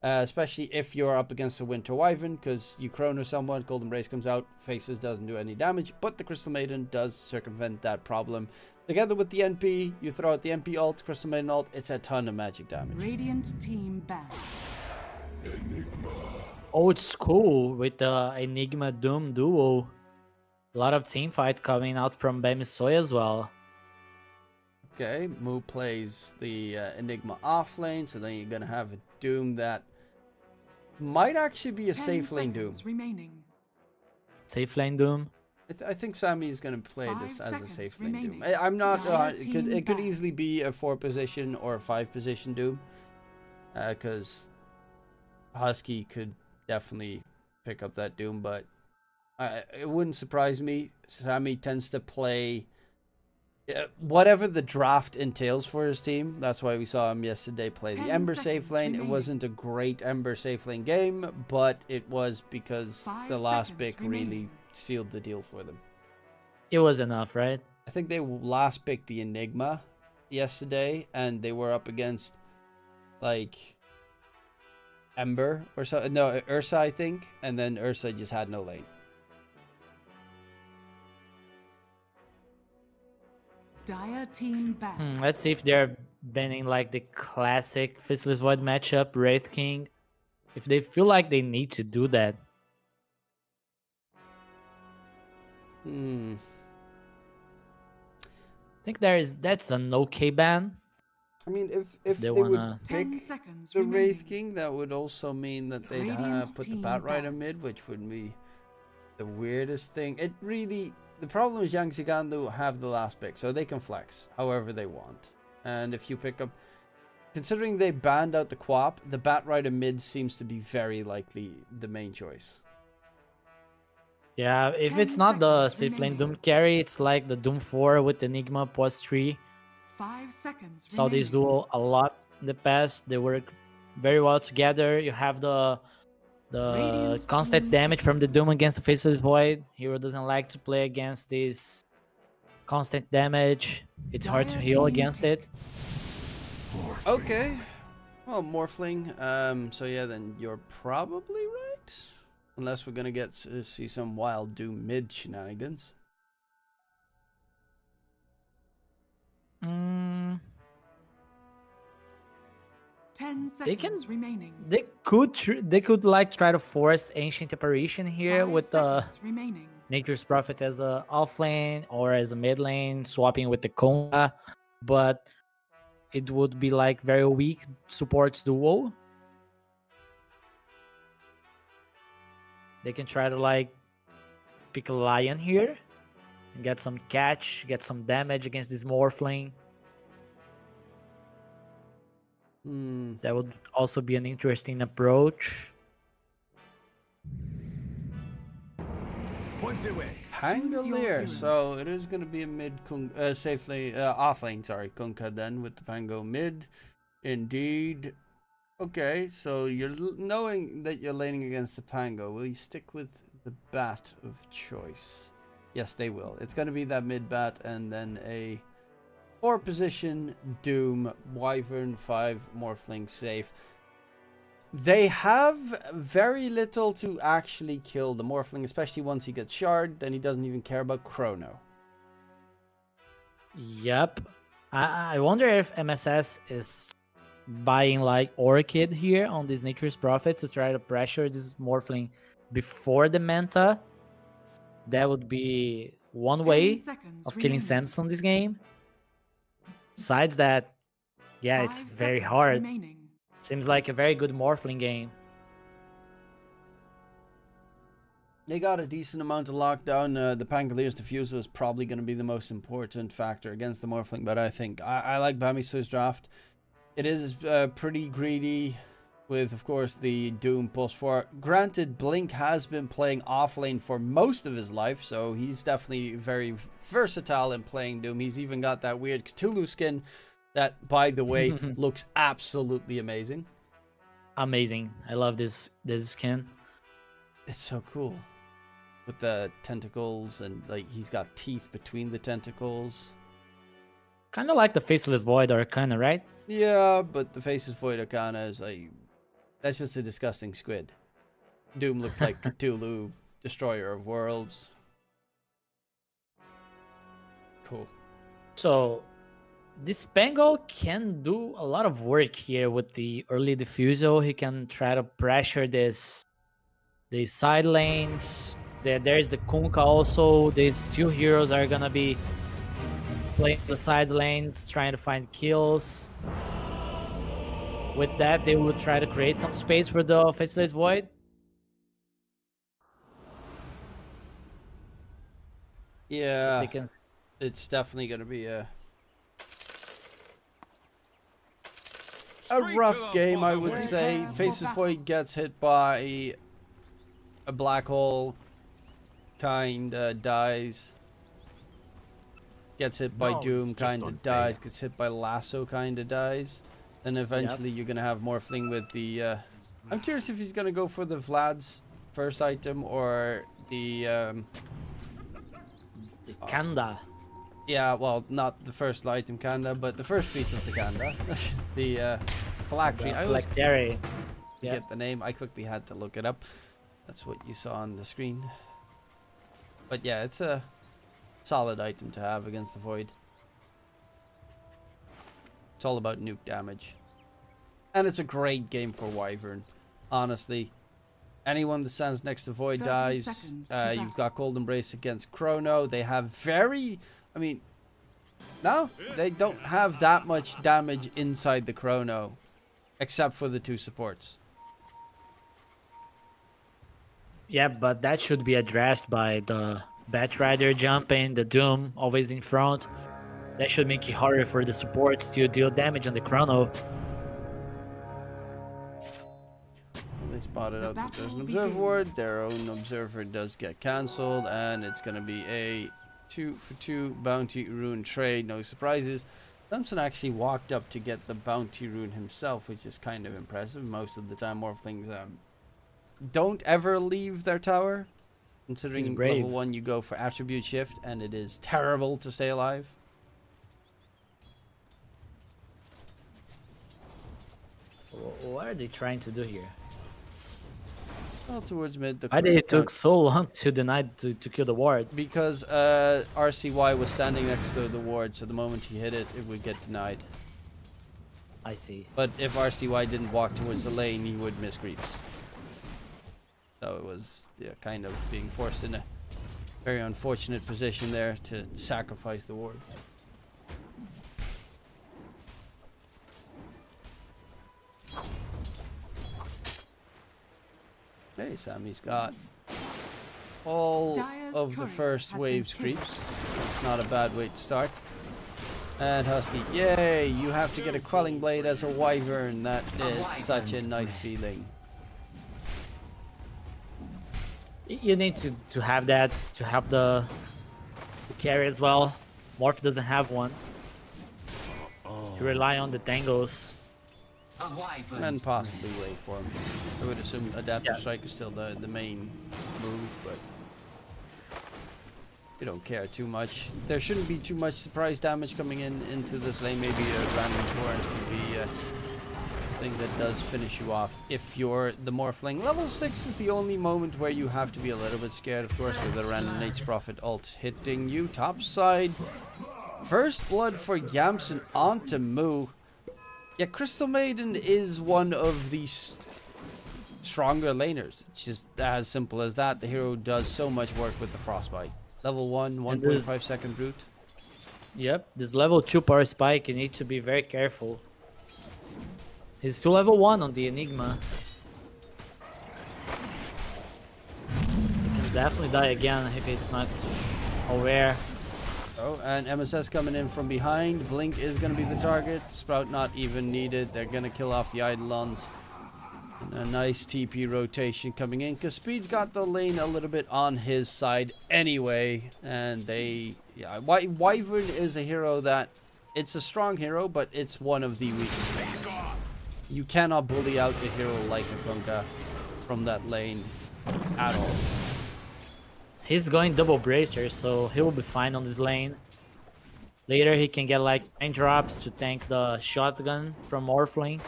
Especially if you're up against a Winter Wyvern, because you chrono someone, Golden Brace comes out, Faces doesn't do any damage, but the Crystal Maiden does circumvent that problem. Together with the NP, you throw out the NP ult, Crystal Maiden ult, it's a ton of magic damage. Radiant team ban. Old school with the Enigma Doom duo. A lot of team fight coming out from Bamisoi as well. Okay, Moo plays the Enigma off lane, so then you're going to have a Doom that might actually be a 10 safe lane Doom. seconds remaining. Safe lane Doom. I think Sammy is going to play 5 this as a seconds safe lane Doom. remaining. I'm not... Dire it team could back. easily be a 4-position or a 5-position Doom. Because Husky could definitely pick up that Doom, but it wouldn't surprise me. Sammy tends to play whatever the draft entails for his team. That's why we saw him yesterday play the 10 Ember safe seconds lane. remaining. It wasn't a great Ember safe lane game, but it was because 5 the last seconds pick really remaining. sealed the deal for them. It was enough, right? I think they last picked the Enigma yesterday, and they were up against like Ember or so. No, Ursa, I think, and then Ursa just had no lane. Dire team ban. Let's see if they're banning like the classic Faceless Void matchup, Wraith King. If they feel like they need to do that, Hmm. I think that's an okay ban. I mean, if They they would wanna- pick 10 seconds the remaining. Wraith King, that would also mean that they'd Radiant put the team Bat Rider ban. mid, which would be the weirdest thing. It really, the problem is Yang Zigandu have the last pick, so they can flex however they want. And if you pick up, considering they banned out the Quap, the Bat Rider mid seems to be very likely the main choice. Yeah, if 10 it's not the seconds safe lane remaining. Doom carry, it's like the Doom 4 with Enigma plus 3. 5 seconds Saw remaining. this duo a lot in the past. They work very well together. You have the Radiant constant team damage pick. from the Doom against the Faceless Void. Hero doesn't like to play against this constant damage. It's hard to Dire heal team against it. Okay. Well, Morphling. So yeah, then you're probably right. Unless we're gonna get to see some wild Doom mid shenanigans. Mm, 10 They can- seconds remaining. they could like try to force Ancient Apparition here 5 with the seconds remaining. Nature's Prophet as a off lane or as a mid lane, swapping with the Konga, but it would be like very weak supports duo. They can try to like pick a Lion here and get some catch, get some damage against this Morphling. Hmm. That would also be an interesting approach. Pangolier. hero. So it is gonna be a mid safely off lane. Sorry, Kunkka then with the Pango mid. Indeed. Okay, so you're knowing that you're laning against the Pango. Will you stick with the bat of choice? Yes, they will. It's going to be that mid bat and then a 4 position Doom Wyvern 5 Morphling safe. They have very little to actually kill the Morphling, especially once he gets shard. Then he doesn't even care about Chrono. Yep. I wonder if MSS is buying like Orchid here on this Nature's Prophet to try to pressure this Morphling before the Manta. That would be one 10 way seconds of killing remaining. Samson this game. Besides that, yeah, it's 5 very seconds hard. remaining. Seems like a very good Morphling game. They got a decent amount of lockdown. The Pangolier's Diffuser is probably going to be the most important factor against the Morphling, but I think I like Bamisu's draft. It is pretty greedy with, of course, the Doom plus 4. Granted, Blink has been playing off lane for most of his life, so he's definitely very versatile in playing Doom. He's even got that weird Cthulhu skin that, by the way, looks absolutely amazing. Amazing. I love this skin. It's so cool. With the tentacles and, like, he's got teeth between the tentacles. Kind of like the Faceless Void Arcana, right? Yeah, but the Faces Void Arcana is like, that's just a disgusting squid. Doom looks like Cthulhu, Destroyer of Worlds. Cool. So this Pango can do a lot of work here with the early diffusal. He can try to pressure the side lanes. There's the Kunkka also. These two heroes are gonna be playing the side lanes, trying to find kills. With that, they will try to create some space for the Faceless Void. Yeah, They can. it's definitely going to be a rough game, I would say. Prepare for Faces battle. Void gets hit by a black hole, kinda dies. Gets hit by Knowledge Doom, just kinda unfair. dies. Gets hit by Lasso, kinda dies. Then eventually you're gonna have Morphling with the. I'm curious if he's gonna go for the Vlad's first item or the. The Kanda. Yeah, well, not the first item Kanda, but the first piece of the Kanda. The phylactery. I always Phylactery. get the name. I quickly had to look it up. That's what you saw on the screen. But yeah, it's a solid item to have against the Void. It's all about nuke damage. And it's a great game for Wyvern, honestly. Anyone that stands next to Void 30 dies. seconds to You've got Cold Embrace against Chrono. They have very... I mean... No, they don't have that much damage inside the Chrono. Except for the 2 supports. Yeah, but that should be addressed by the Batrider jumping, the Doom always in front. That should make it harder for the supports to deal damage on the Chrono. They spotted The out that there's an battle observer ward. begins. Their own observer does get cancelled, and it's going to be a 2-for-2 bounty rune trade. No surprises. Thompson actually walked up to get the bounty rune himself, which is kind of impressive. Most of the time, Morphlings don't ever leave their tower. Considering brave. level 1, you go for attribute shift, and it is terrible to stay alive. What are they trying to do here? Well, towards mid, the Why did it took so long to deny to kill the ward? because RCY was standing next to the ward, so the moment he hit it, it would get denied. I see. But if RCY didn't walk towards the lane, he would miss creeps. So it was kind of being forced in a very unfortunate position there to sacrifice the ward. Hey, Sammy's got all Dire's of the turret first has been wave's killed. creeps. That's not a bad way to start. And Husky, yay! You have to get a Quelling Blade as a Wyvern. That is such a nice feeling. You need to have that to help the carry as well. Morph doesn't have one. You rely on the tangles. A wyvern's And possibly Waveform. I would assume Adaptive Yeah. Strike is still the main move, but you don't care too much. There shouldn't be too much surprise damage coming into this lane. Maybe a random torrent can be a thing that does finish you off if you're the Morphling. Level 6 is the only moment where you have to be a little bit scared, of course, with a random Nate's Prophet ult hitting you. Top side. First blood for Yamson onto Moo. Yeah, Crystal Maiden is one of the stronger laners. It's just as simple as that. The hero does so much work with the Frostbite. Level 1, 1.5 second root. Yep, this level 2 power spike, you need to be very careful. He's still level 1 on the Enigma. He can definitely die again if it's not aware. Oh, and MSS coming in from behind. Blink is going to be the target. Sprout not even needed. They're going to kill off the Eidolons. And a nice TP rotation coming in, because Speed's got the lane a little bit on his side anyway. And they... Yeah, Wyvern is a hero that... It's a strong hero, but it's one of the weakest lanes. You cannot bully out a hero like a Kunkka from that lane at all. He's going double bracer, so he will be fine on this lane. Later he can get like 9 drops to tank the shotgun from Morphling.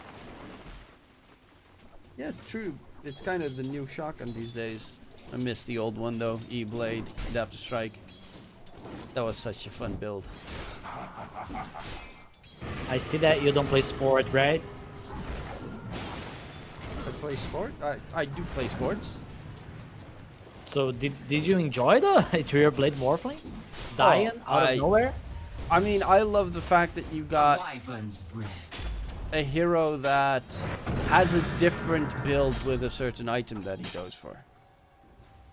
Yeah, it's true. It's kind of the new shotgun these days. I miss the old one though. E-Blade, Adaptive Strike. That was such a fun build. I see that you don't play sport, right? I play sport? I do play sports. So did you enjoy the Trio Blade Morphling? Dying out of nowhere? I mean, I love the fact that you a got wyvern's breath. a hero that has a different build with a certain item that he goes for.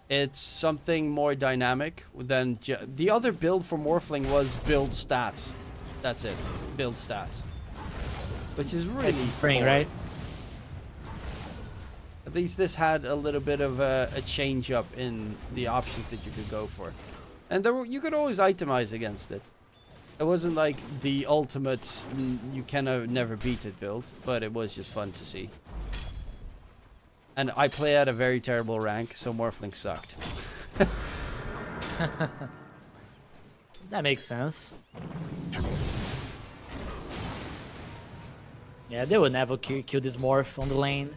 It's something more dynamic than the other build for Morphling was build stats. That's it, build stats, which is really Spring, boring. right? At least this had a little bit of a change up in the options that you could go for, and you could always itemize against it. It wasn't like the ultimate you can never beat it build, but it was just fun to see. And I play at a very terrible rank, so Morphling sucked. That makes sense. Yeah, they would never kill this Morph on the lane.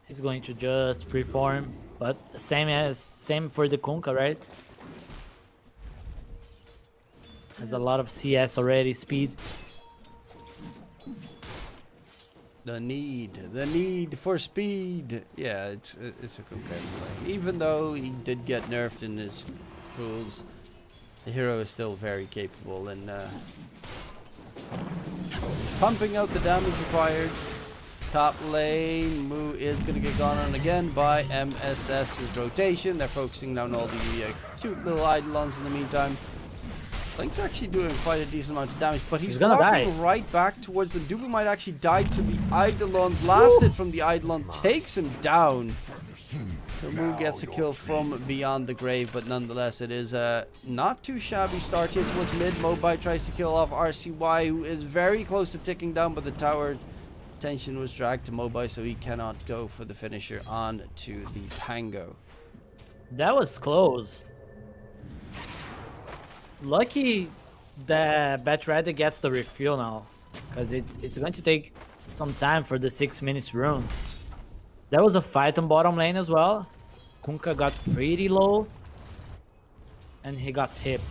He's going to just freeform, but same for the Kunkka, right? Has a lot of CS already, speed. The need for speed. Yeah, it's a competitive lane. Even though he did get nerfed in his tools, the hero is still very capable and pumping out the damage required. Top lane, Mu is going to get gone on again by MSS's rotation. They're focusing down all the cute little Eidolons in the meantime. Link's actually doing quite a decent amount of damage, but he's gonna walking die. right back towards them. Dubu might actually die to the Eidolons. Last hit from the Eidolon takes him down. So Mu gets a kill from beyond the grave, but nonetheless, it is a not too shabby start here towards mid. Mobai tries to kill off RCY, who is very close to ticking down, but the tower attention was dragged to Mobai, so he cannot go for the finisher on to the Pango. That was close. Lucky that Batrider gets the refuel now, because it's going to take some time for the 6 minutes run. There was a fight on bottom lane as well. Kunkka got pretty low, and he got tipped.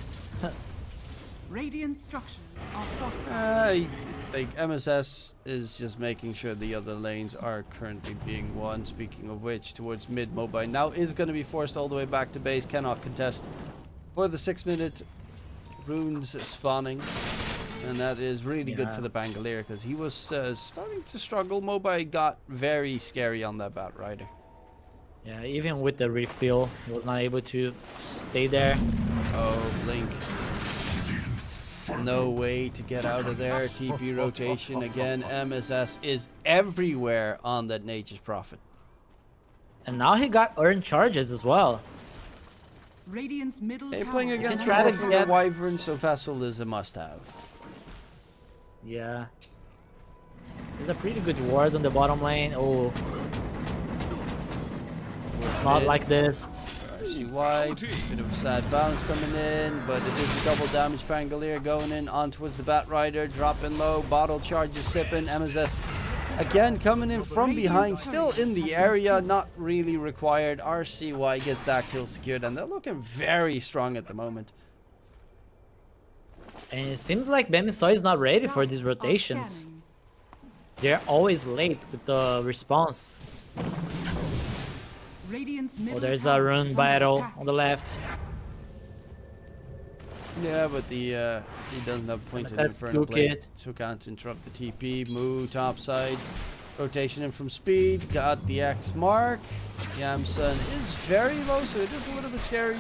Radiant structures are fortified. Like MSS is just making sure the other lanes are currently being won. Speaking of which, towards mid, Mobai now is going to be forced all the way back to base. Cannot contest for the 6-minute runes spawning, and that is really good for the Bangalore because he was starting to struggle. Mobai got very scary on that Batrider. Yeah, even with the refill, he was not able to stay there. Oh, Blink. No way to get out of there. TP rotation again. MSS is everywhere on that Nature's Prophet. And now he got earned charges as well. Radiant's middle Hey, tower. playing against try to the get- Wyvern, so Vessel is a must-have. Yeah. There's a pretty good ward on the bottom lane. Oh. Not like this. RCY, bit of a sad bounce coming in, but it is a double damage Pangolier going in on towards the Batrider, dropping low, bottle charges sipping, MSS again coming in from behind, still in the area, not really required. RCY gets that kill secured, and they're looking very strong at the moment. And it seems like Bemisoy is not ready for these rotations. They're always late with the response. Radiant's Oh, middle there's a tower rune is under battle attack. on the left. Yeah, but the he doesn't have pointed That's Inferno Blue Blade, Kid. so can't interrupt the TP. Mu top side, rotation in from speed, got the X mark. Yamsun is very low, so it is a little bit scary.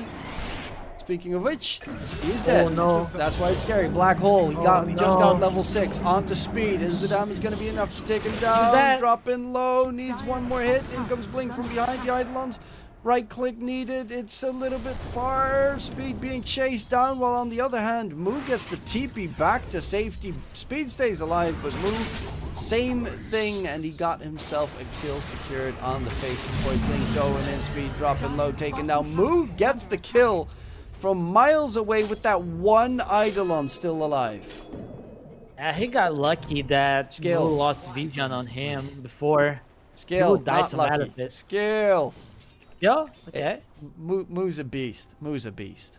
Speaking of which, he's dead. Oh no. That's why it's scary. Black hole. He just got no. level 6 onto speed. Is the damage going to be enough to take him down? dead. Dropping low. Needs one more hit. In comes Blink from behind the Eidolons. Right click needed. It's a little bit far. Speed being chased down. While on the other hand, Mu gets the TP back to safety. Speed stays alive, but Mu, same thing. And he got himself a kill secured on the face of Boy Blink going in. Speed dropping low. Taken down. Mu gets the kill from miles away with that one Eidolon still alive. He got lucky that Scale. Blue lost vision on him before. Scale, Blue died not to lucky. Malefit. Scale. Yeah, okay. Mu's a beast. Mu's a beast.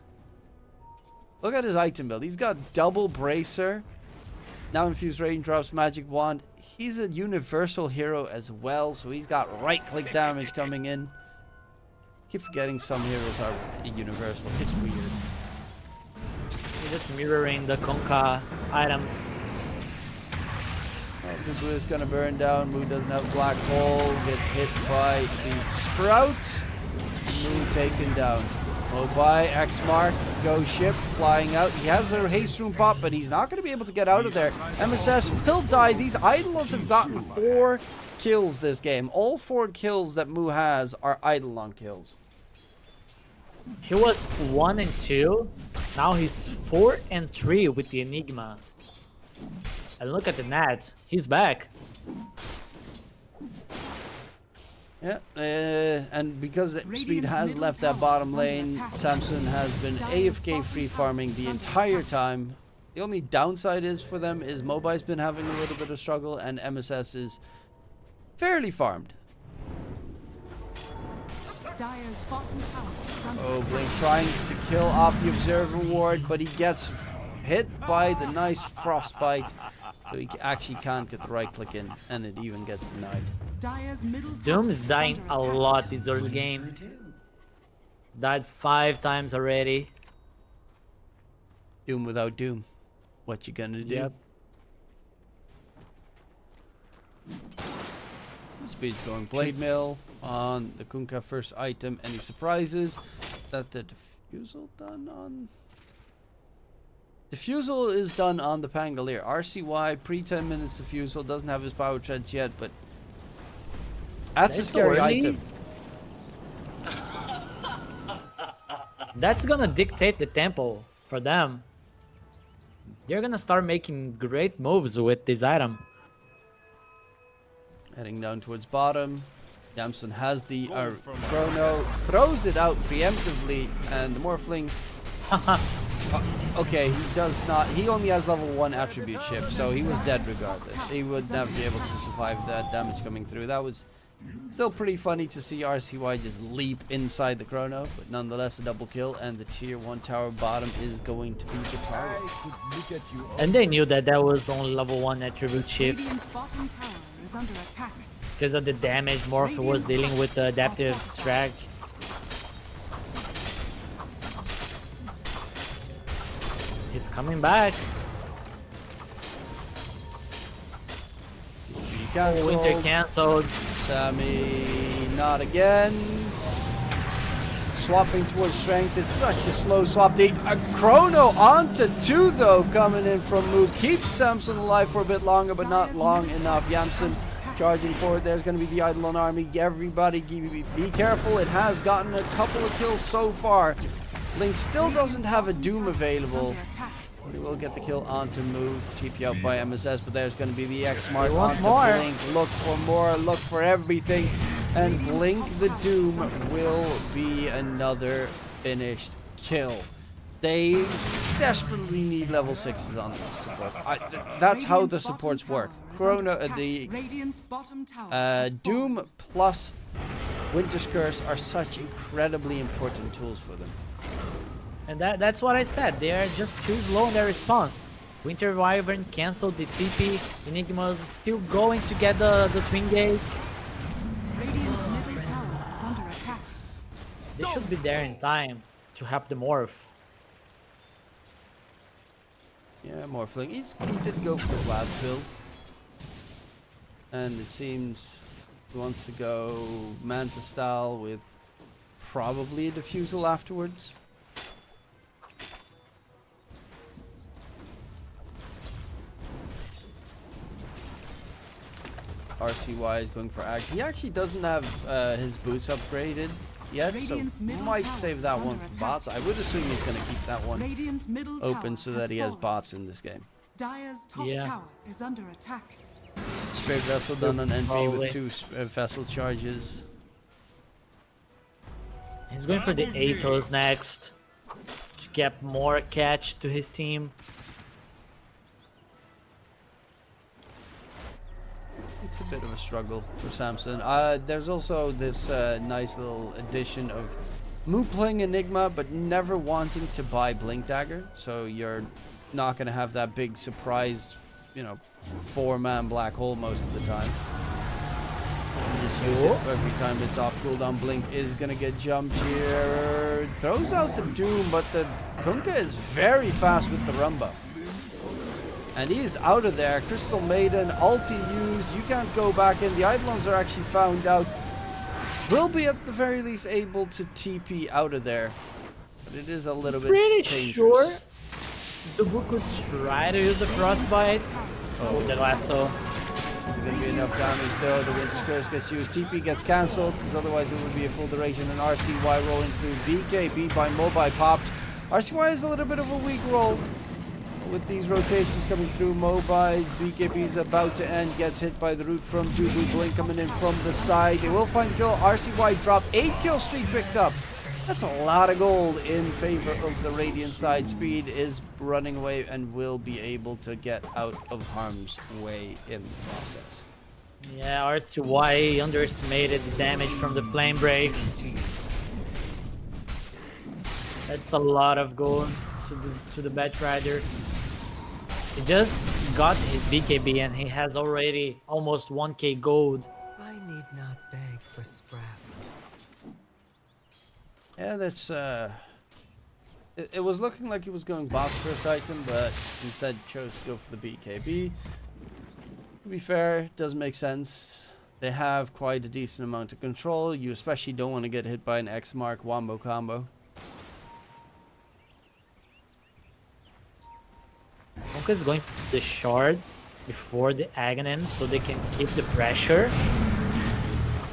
Look at his item build. He's got double bracer. Now infused raindrops, magic wand. He's a universal hero as well, so he's got right click damage coming in. Keep forgetting some heroes are universal. It's weird. We're just mirroring the Kunkka items. Blue is gonna burn down. Mu doesn't have black hole. Gets hit by the sprout. Mu taken down. Mobai, X mark, go ship, flying out. He has a haste room pop, but he's not gonna be able to get out of there. MSS will die. These Eidolons have gotten 4 kills this game. All 4 kills that Mu has are Eidolon kills. He was 1 and 2. Now he's 4 and 3 with the Enigma. And look at the Nat. He's back. Yeah, and because Speed has left that bottom lane, Samson has been AFK free farming the entire time. The only downside is for them is Mobai's been having a little bit of struggle, and MSS is fairly farmed. Dire's bottom tower is under Oh, attack. Blink trying to kill off the Observer Ward, but he gets hit by the nice frostbite, so he actually can't get the right click in, and it even gets denied. Dire's middle tower Doom is dying under a attack. lot this early game. Died 5 times already. Doom without Doom. What you gonna do? Yep. Speed's going Blade Mill on the Kunkka first item. Any surprises? That the diffusal done on... Diffusal is done on the Pangolier. RCY, pre 10 minutes diffusal, doesn't have his power treads yet, but that's a That's scary early. item. That's gonna dictate the tempo for them. They're gonna start making great moves with this item. Heading down towards bottom. Yamson has the chrono, throws it out preemptively, and the Morphling. Okay, he does not. He only has level 1 attribute shift, so he was dead regardless. He would never be able to survive that damage coming through. That was still pretty funny to see RCY just leap inside the chrono, but nonetheless a double kill, and the tier 1 tower bottom is going to be the target. And they knew that that was only level 1 attribute shift Radiant's bottom tower is under attack. because of the damage Morph was dealing with the adaptive strike. He's coming back. Winter cancelled. Sammy, not again. Swapping towards strength is such a slow swap. The chrono onto 2 though, coming in from Moog. Keeps Samson alive for a bit longer, but not long enough. Yamson charging forward. There's going to be the Eidolon army. Everybody be careful. It has gotten a couple of kills so far. Link still doesn't have a Doom available. We will get the kill onto Moog. TP out by MSS, but there's going to be the X-Mark onto more. Blink. Look for more. Look for everything. And Blink the Doom will be another finished kill. They desperately need level 6s on these supports. That's how the supports work. Chrono, Radiant's bottom tower is Doom falling. plus Winter's Curse are such incredibly important tools for them. And that's what I said. They are just too slow in their response. Winter Wyvern canceled the TP. Enigma is still going to get the Twin Gate. Radiant's middle tower is under attack. They should be there in time to help the Morph. Yeah, Morphling. He did go for the Vlad's build. And it seems he wants to go Manta style with probably a Diffusal afterwards. RCY is going for Axe. He actually doesn't have his boots upgraded yet, so Radiant's middle might tower save is that under one for attack. bots. I would assume he's going to keep that one Radiant's middle open tower so that he has fallen. bots in this game. Dire's top Yeah. tower is under attack. Spirit Vessel done on NP Probably. with 2 Vessel charges. He's going for the Atos next to get more catch to his team. It's a bit of a struggle for Samson. There's also this nice little addition of Moo playing Enigma, but never wanting to buy Blink Dagger. So you're not going to have that big surprise, 4-man black hole most of the time. You just use it every time it's off cooldown. Blink is going to get jumped here. Throws out the Doom, but the Kunkka is very fast with the run buff. And he is out of there. Crystal Maiden, ulti used. You can't go back in. The Eidolons are actually found out. Will be at the very least able to TP out of there. But it is a little bit Pretty dangerous. sure Dubu could try to use the Frostbite. Oh, the lasso. Is it going to be enough damage though? The Winter's Curse gets used. TP gets cancelled because otherwise it would be a full duration. And RCY rolling through. BKB by Mobai popped. RCY is a little bit of a weak roll. With these rotations coming through, Mobi's BKB is about to end, gets hit by the root from Dubu. Blink coming in from the side. They will find the kill. RCY dropped, 8 kill streak picked up. That's a lot of gold in favor of the Radiant side. Speed is running away and will be able to get out of harm's way in the process. Yeah, RCY underestimated the damage from the Flame Break. That's a lot of gold to the Bat Rider. He just got his BKB and he has already almost 1k gold. I need not beg for scraps. Yeah, that's it was looking like he was going box first item, but instead chose to go for the BKB. To be fair, doesn't make sense. They have quite a decent amount of control. You especially don't want to get hit by an X mark wombo combo. Honka is going the shard before the Aghanim so they can keep the pressure.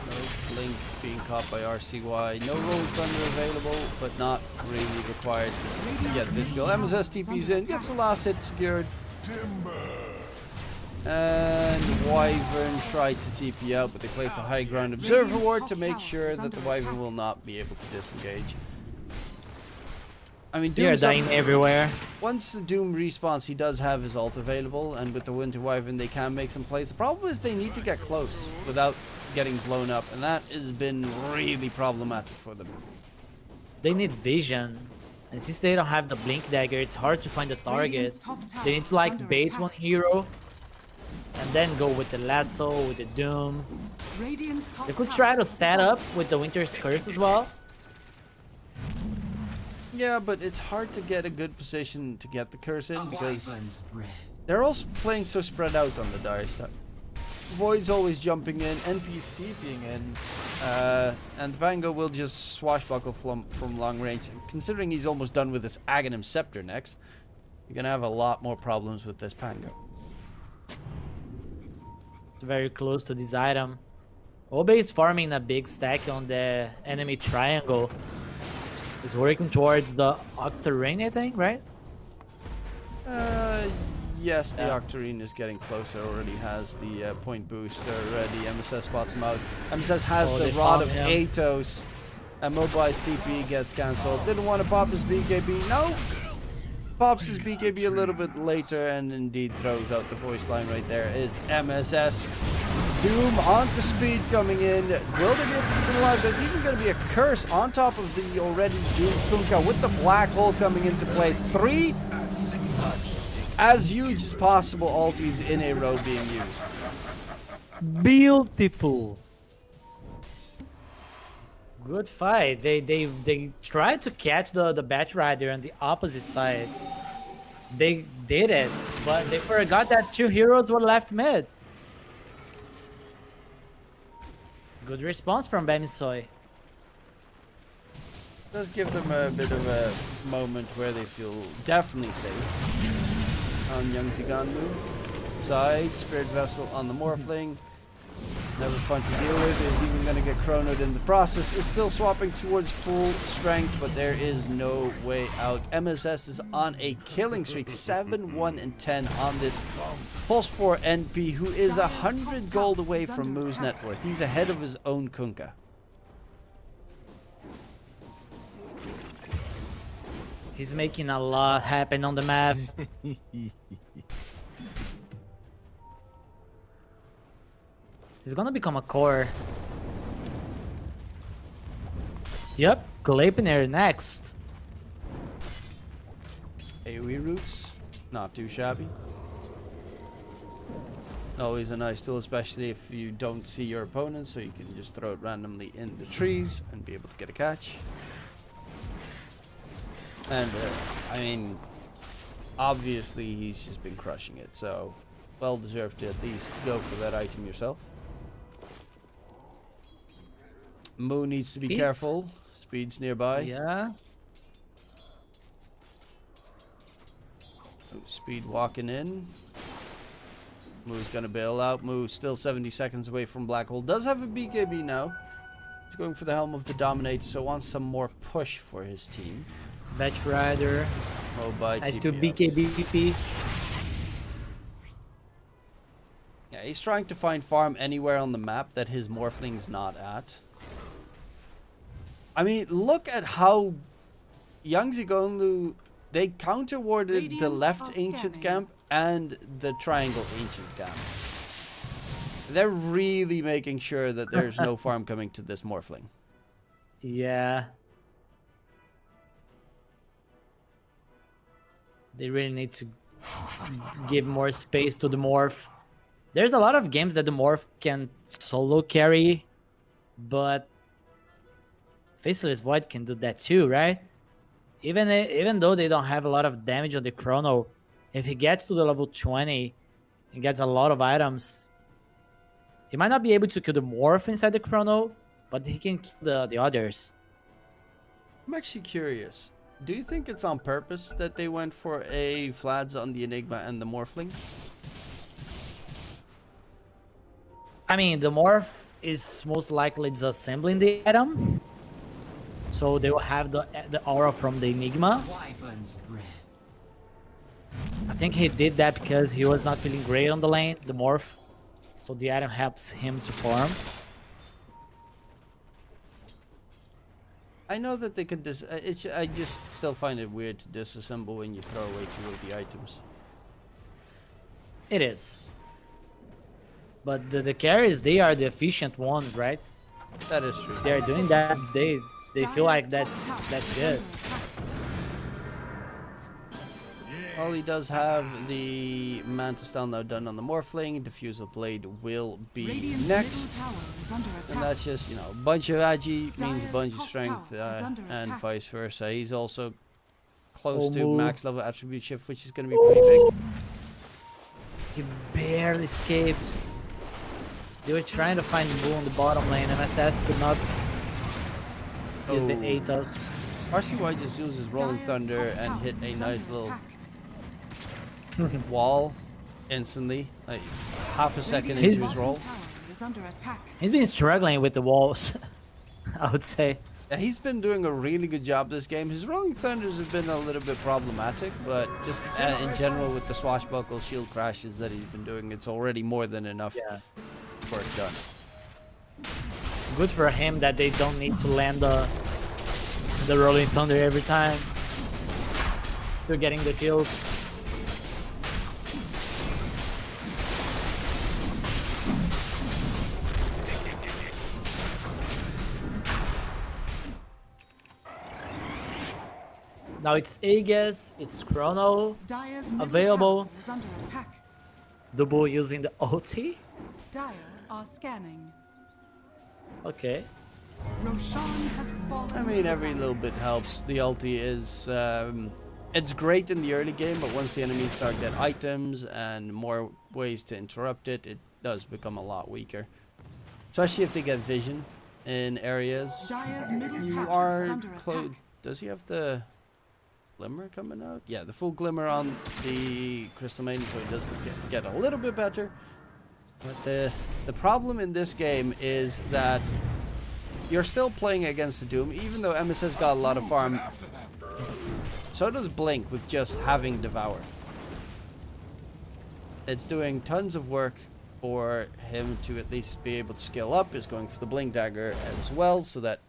No Blink being caught by RCY. No Roll Thunder available, but not really required to get this kill. MSS TP's in, gets the last hit secured. And Wyvern tried to TP out, but they place a high ground observer ward to make sure that the Wyvern will not be able to disengage. I mean, They are dying everywhere. once the Doom respawns, he does have his ult available, and with the Winter Wyvern, they can make some plays. The problem is they need to get close without getting blown up, and that has been really problematic for them. They need vision. And since they don't have the blink dagger, it's hard to find the target. They need to like bait one hero and then go with the lasso, with the Doom. They could try to set up with the Winter's Curse as well. Yeah, but it's hard to get a good position to get the curse A in because wyvern's breath. they're also playing so spread out on the dire side. Void's always jumping in, NP's TPing in, and the Pango will just swashbuckle from long range. And considering he's almost done with this Aghanim Scepter next, you're gonna have a lot more problems with this Pango. Very close to this item. Obe is farming a big stack on the enemy triangle. He's working towards the Octarine, I think, right? Yes, the Yeah. Octarine is getting closer. Already has the point booster ready. MSS spots him out. MSS has the they Rod of found him. Atos. And Mobile's TP gets cancelled. Didn't want to pop his BKB. No! Pops his BKB a little bit later and indeed throws out the voice line right there. Is MSS. Doom onto speed coming in. Will they be able to keep him alive? There's even going to be a curse on top of the already Doom Kunkka with the black hole coming into play. 3 as huge as possible ultis in a row being used. Beautiful. Good fight. They tried to catch the Bat Rider on the opposite side. They did it, but they forgot that 2 heroes were left mid. Good response from Bemisoy. Does give them a bit of a moment where they feel definitely safe. On Young Zigandu side, Spirit Vessel on the Morphling. Never fun to deal with, is even going to get chronoed in the process. Is still swapping towards full strength, but there is no way out. MSS is on a killing streak, 7, 1, and 10 on this Pulse 4 NP, who is 100 gold away from Moo's net worth. He's ahead of his own Kunkka. He's making a lot happen on the map. He's gonna become a core. Yep, Gleipnir next. AoE roots, not too shabby. Always a nice tool, especially if you don't see your opponent, so you can just throw it randomly in the trees and be able to get a catch. And, I mean, obviously he's just been crushing it, so well deserved to at least go for that item yourself. Moo needs to be Speeds. careful. Speed's nearby. Yeah. Speed walking in. Moo's gonna bail out. Moo still 70 seconds away from Black Hole. Does have a BKB now. He's going for the Helm of the Dominator, so wants some more push for his team. Bat Rider. Mobile Nice TP to out. BKB. Yeah, he's trying to find farm anywhere on the map that his Morphling's not at. I mean, look at how Young Zigonlu, they counter-warded the left ancient camp and the triangle ancient camp. They're really making sure that there's no farm coming to this Morphling. Yeah. They really need to give more space to the Morph. There's a lot of games that the Morph can solo carry, but Faceless Void can do that too, right? Even though they don't have a lot of damage on the Chrono, if he gets to the level 20 and gets a lot of items, he might not be able to kill the Morph inside the Chrono, but he can kill the others. I'm actually curious. Do you think it's on purpose that they went for a Vlads on the Enigma and the Morphling? I mean, the Morph is most likely disassembling the item, so they will have the aura from the Enigma. I think he did that because he was not feeling great on the lane, the Morph, so the item helps him to farm. I know that they could I just still find it weird to disassemble when you throw away two of the items. It is. But the carries, they are the efficient ones, right? That is true. They're doing that, they feel like that's good. Well, he does have the Mantis Style now done on the Morphling. Diffusal Blade will be Radiant's next. middle tower is under And attack. that's just, you know, a bunch of agi means a Dire's bunch of top strength tower is under and attack. vice versa. He's also close to Omu. max level attribute shift, which is going to be pretty big. He barely escaped. They were trying to find Boo on the bottom lane, MSS could not use the Oh. Atos. RCY just uses Rolling Dire's Thunder top and tower hit a is nice under little attack. wall instantly. Like half a second Radiant's into his bottom roll. tower is under attack. He's been struggling with the walls, I would say. Yeah, he's been doing a really good job this game. His Rolling Thunders have been a little bit problematic, but just in general with the swashbuckle shield crashes that he's been doing, it's already more than enough Yeah. work done. Good for him that they don't need to land the Rolling Thunder every time. Still getting the kills. Now it's Aegis, it's Chrono, Dire's middle Available. tower is under attack. Dubu using the ulti. Dire are scanning. Okay. Roshan has fallen. I to mean, the every valley. little bit helps. The ulti is, it's great in the early game, but once the enemies start to get items and more ways to interrupt it, it does become a lot weaker. Especially if they get vision in areas. Dire's middle You tower is are under close. attack. Does he have the glimmer coming out? Yeah, the full glimmer on the Crystal Maiden, so it does get a little bit better. But the problem in this game is that you're still playing against the Doom, even though MS has got a lot of farm. So does Blink with just having Devour. It's doing tons of work for him to at least be able to scale up. Is going for the Blink Dagger as well, so that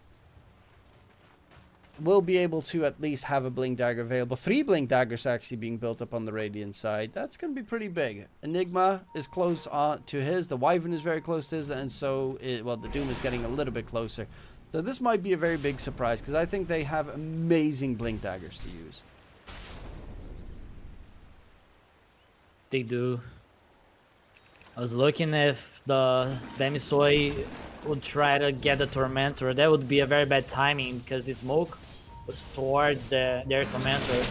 we'll be able to at least have a Blink Dagger available. 3 Blink Daggers actually being built up on the Radiant side. That's going to be pretty big. Enigma is close to his. The Wyvern is very close to his. And so, well, the Doom is getting a little bit closer. So this might be a very big surprise, because I think they have amazing Blink Daggers to use. They do. I was looking if the Bemisoi would try to get the Tormentor. That would be a very bad timing because the smoke was towards their Tormentor.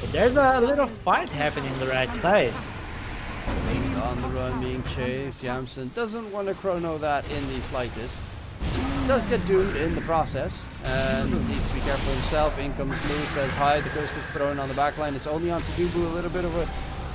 But there's a little fight happening on the right side. On the run being chased. Yamson doesn't want to chrono that in the slightest. Does get doomed in the process and needs to be careful himself. In comes Moo, says hi. The ghost gets thrown on the back line. It's only on to Dubu. A little bit of a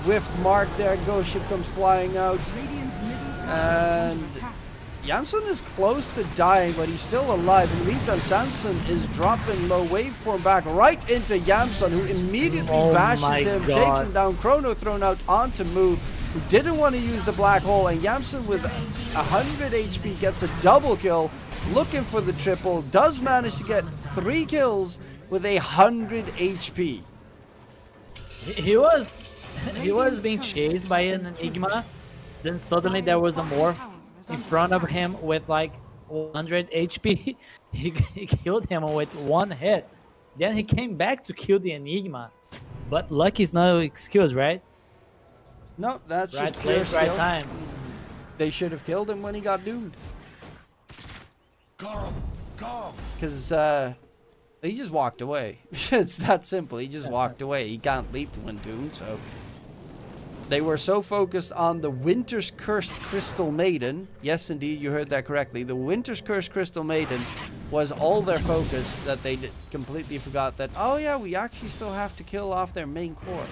whiffed mark there. Ghost ship comes flying out. Radiant's middle tower And is under attack. Yamson is close to dying, but he's still alive. In the meantime, Samson is dropping low waveform back right into Yamson, who immediately Oh bashes my him, God. takes him down. Chrono thrown out onto Moo, who didn't want to use the black hole, and Yamson with 100 HP gets a double kill, looking for the triple, does manage to get 3 kills with 100 HP. He was being chased by an Enigma. Then suddenly there was a morph in front of him with like 100 HP. He killed him with one hit. Then he came back to kill the Enigma. But luck is no excuse, right? No, that's Right just pure place, right skill. time. They should have killed him when he got doomed. Come, come. Because he just walked away. It's that simple. He just walked away. He can't leap when doomed, so... They were so focused on the Winter's Cursed Crystal Maiden. Yes, indeed, you heard that correctly. The Winter's Cursed Crystal Maiden was all their focus that they completely forgot that, oh yeah, we actually still have to kill off their main core.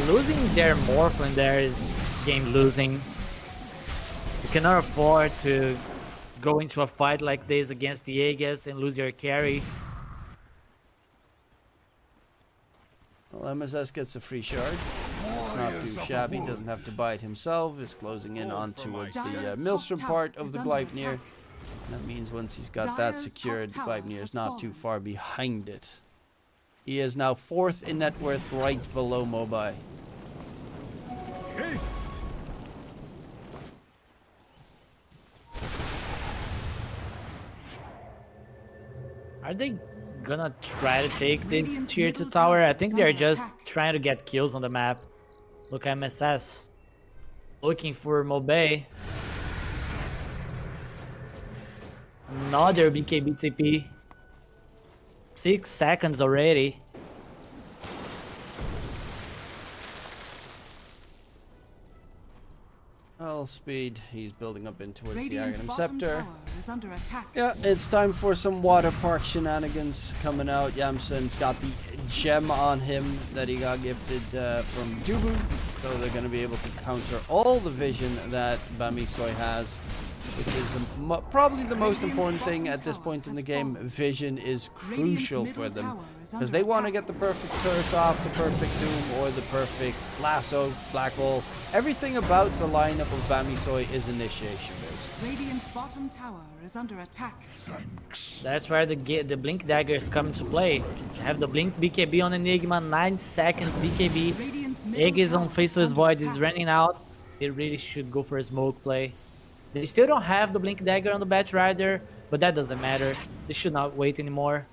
Losing their Morph there is game losing. You cannot afford to go into a fight like this against the Aegis and lose your carry. Well, MSS gets a free shard. It's not too shabby. Doesn't have to buy it himself. Is closing in on towards the Maelstrom part of the Gleipnir. That means once he's got that secured, the Gleipnir is not too far behind it. He is now 4th in net worth, right below Mobai. Are they gonna try to take this tier 2 tower? I think they're just trying to get kills on the map. Look at MSS. Looking for Mobai. Another BKB TP. 6 seconds already. Well, speed. He's building up in towards Radiant's the Aghanim bottom Scepter. tower is under attack. Yeah, it's time for some water park shenanigans coming out. Yamsun's got the gem on him that he got gifted from Dubu. So they're going to be able to counter all the vision that Bamisoy has, which is probably the most important thing at this point in the game. Vision is crucial for them, because they want to get the perfect curse off, the perfect doom, or the perfect lasso, black hole. Everything about the lineup of Bamisoy is initiation based. Radiant's bottom tower is under attack. That's where the Blink Dagger is coming to play. Have the Blink BKB on Enigma, 9 seconds BKB. Radiant's middle Egg is on tower Faceless under Void, is attack. running out. They really should go for a smoke play. They still don't have the Blink Dagger on the Bat Rider, but that doesn't matter. They should not wait anymore.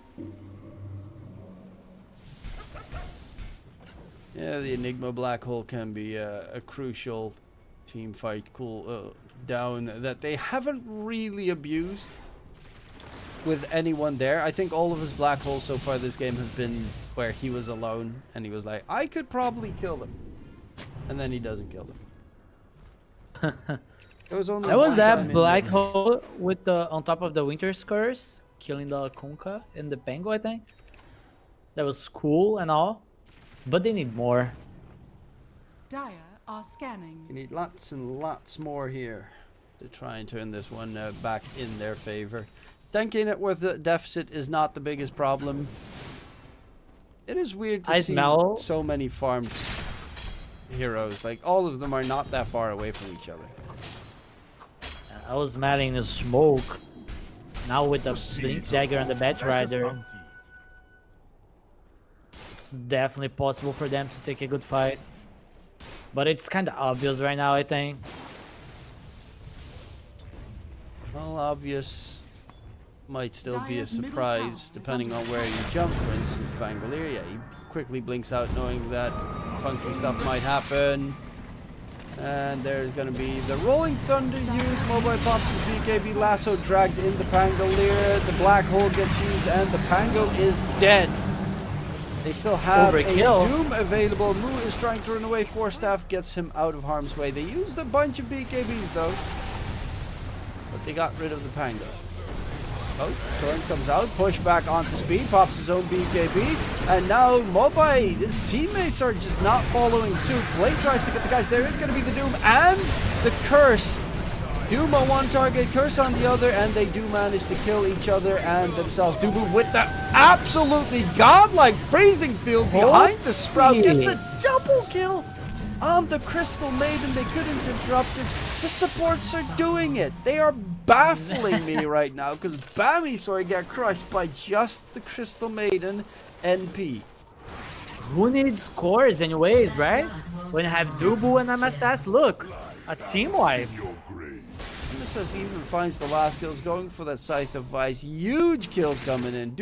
Yeah, the Enigma Black Hole can be a crucial team fight down that they haven't really abused with anyone there. I think all of his Black Holes so far this game have been where he was alone and he was like, I could probably kill them. And then he doesn't kill them. There was only That was one that time in black the- hole with the on top of the Winter's Curse, killing the Kunkka and the Pango, I think. That was cool and all, but they need more. Dire are scanning. You need lots and lots more here to try and turn this one back in their favor. 10k net worth deficit is not the biggest problem. It is weird to I see smell- so many farmed heroes. Like, all of them are not that far away from each other. I was smelling the smoke. Now with the Blink Dagger and the Bat Rider, it's definitely possible for them to take a good fight. But it's kind of obvious right now, I think. Well, obvious might still be a Dire's middle surprise tower is depending on under where you jump. For instance, Bangalore, yeah, he quickly blinks out knowing that funky stuff might happen. And there's going to be the Rolling Thunder used. Mobile pops his BKB. Lasso drags in the Pangolier. The Black Hole gets used and the Pango is dead. They still have Overkill. a Doom available. Mu is trying to run away. Force Staff gets him out of harm's way. They used a bunch of BKBs though, but they got rid of the Pango. Oh, Torrent comes out, push back onto speed, pops his own BKB, and now Mobai, his teammates are just not following suit. Blade tries to get the guys. There is going to be the Doom and the Curse. Doom on one target, Curse on the other, and they do manage to kill each other and themselves. Dubu with the absolutely godlike freezing field behind the Sprout gets a double kill on the Crystal Maiden. They couldn't interrupt it. The supports are doing it. They are baffling me right now because Bamisoy got crushed by just the Crystal Maiden NP. Who needs scores anyways, right? When you have Dubu and MSS, look, a team wipe. MSS process, even finds the last kills, going for that Scythe of Vice. Huge kills coming in.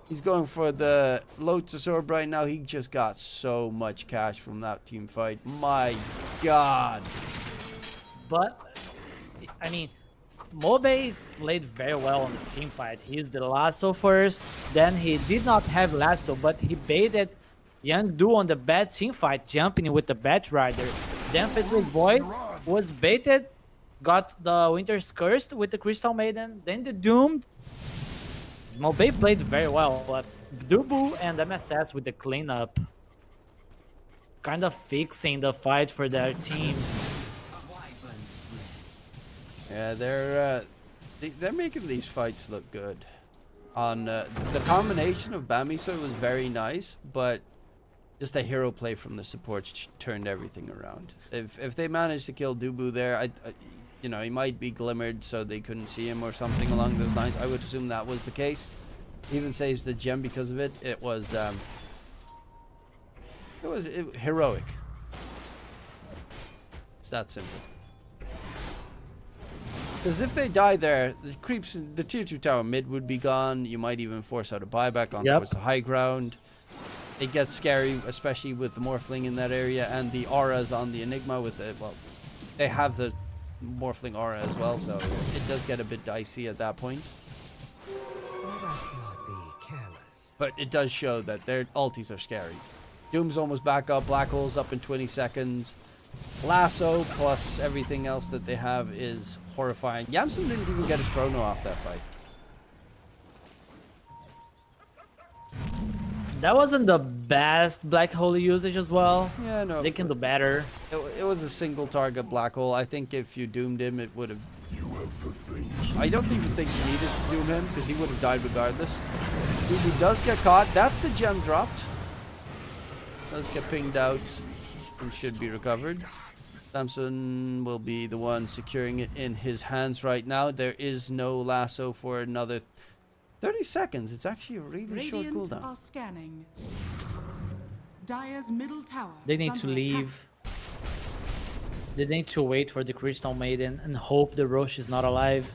He's going for the Lotus Orb right now. He just got so much cash from that team fight. My God. But, I mean, Mobe played very well on this team fight. He used the lasso first, then he did not have lasso, but he baited Young Du on the bad team fight, jumping with the Bat Rider. Then Faithless Void was baited, got the Winter's Cursed with the Crystal Maiden, then the Doomed. Mobe played very well, but Dubu and MSS with the cleanup, kind of fixing the fight for their team. Yeah, they're making these fights look good. On the combination of Bamiso was very nice, but just a hero play from the supports turned everything around. If they managed to kill Dubu there, you know, he might be glimmered so they couldn't see him or something along those lines. I would assume that was the case. He even saves the gem because of it. It was heroic. It's that simple. Because if they die there, the creeps, the tier 2 tower mid would be gone. You might even force out a buyback on towards the high ground. It gets scary, especially with the Morphling in that area and the auras on the Enigma with the, well, they have the Morphling aura as well, so it does get a bit dicey at that point. Let us not be careless. But it does show that their ultis are scary. Doom's almost back up, Black Hole's up in 20 seconds. Lasso plus everything else that they have is horrifying. Yamsen didn't even get his chrono off that fight. That wasn't the best Black Hole usage as well. Yeah, no. They can do better. It was a single target Black Hole. I think if you doomed him, it would have... I don't even think you needed to doom him, because he would have died regardless. Dubu does get caught. That's the gem dropped. Does get pinged out and should be recovered. Samson will be the one securing it in his hands right now. There is no lasso for another 30 seconds. It's actually a really short Radiant cooldown. are scanning. Dire's middle tower. They is need to under leave. They need to wait for the Crystal Maiden and hope the Roche is not alive.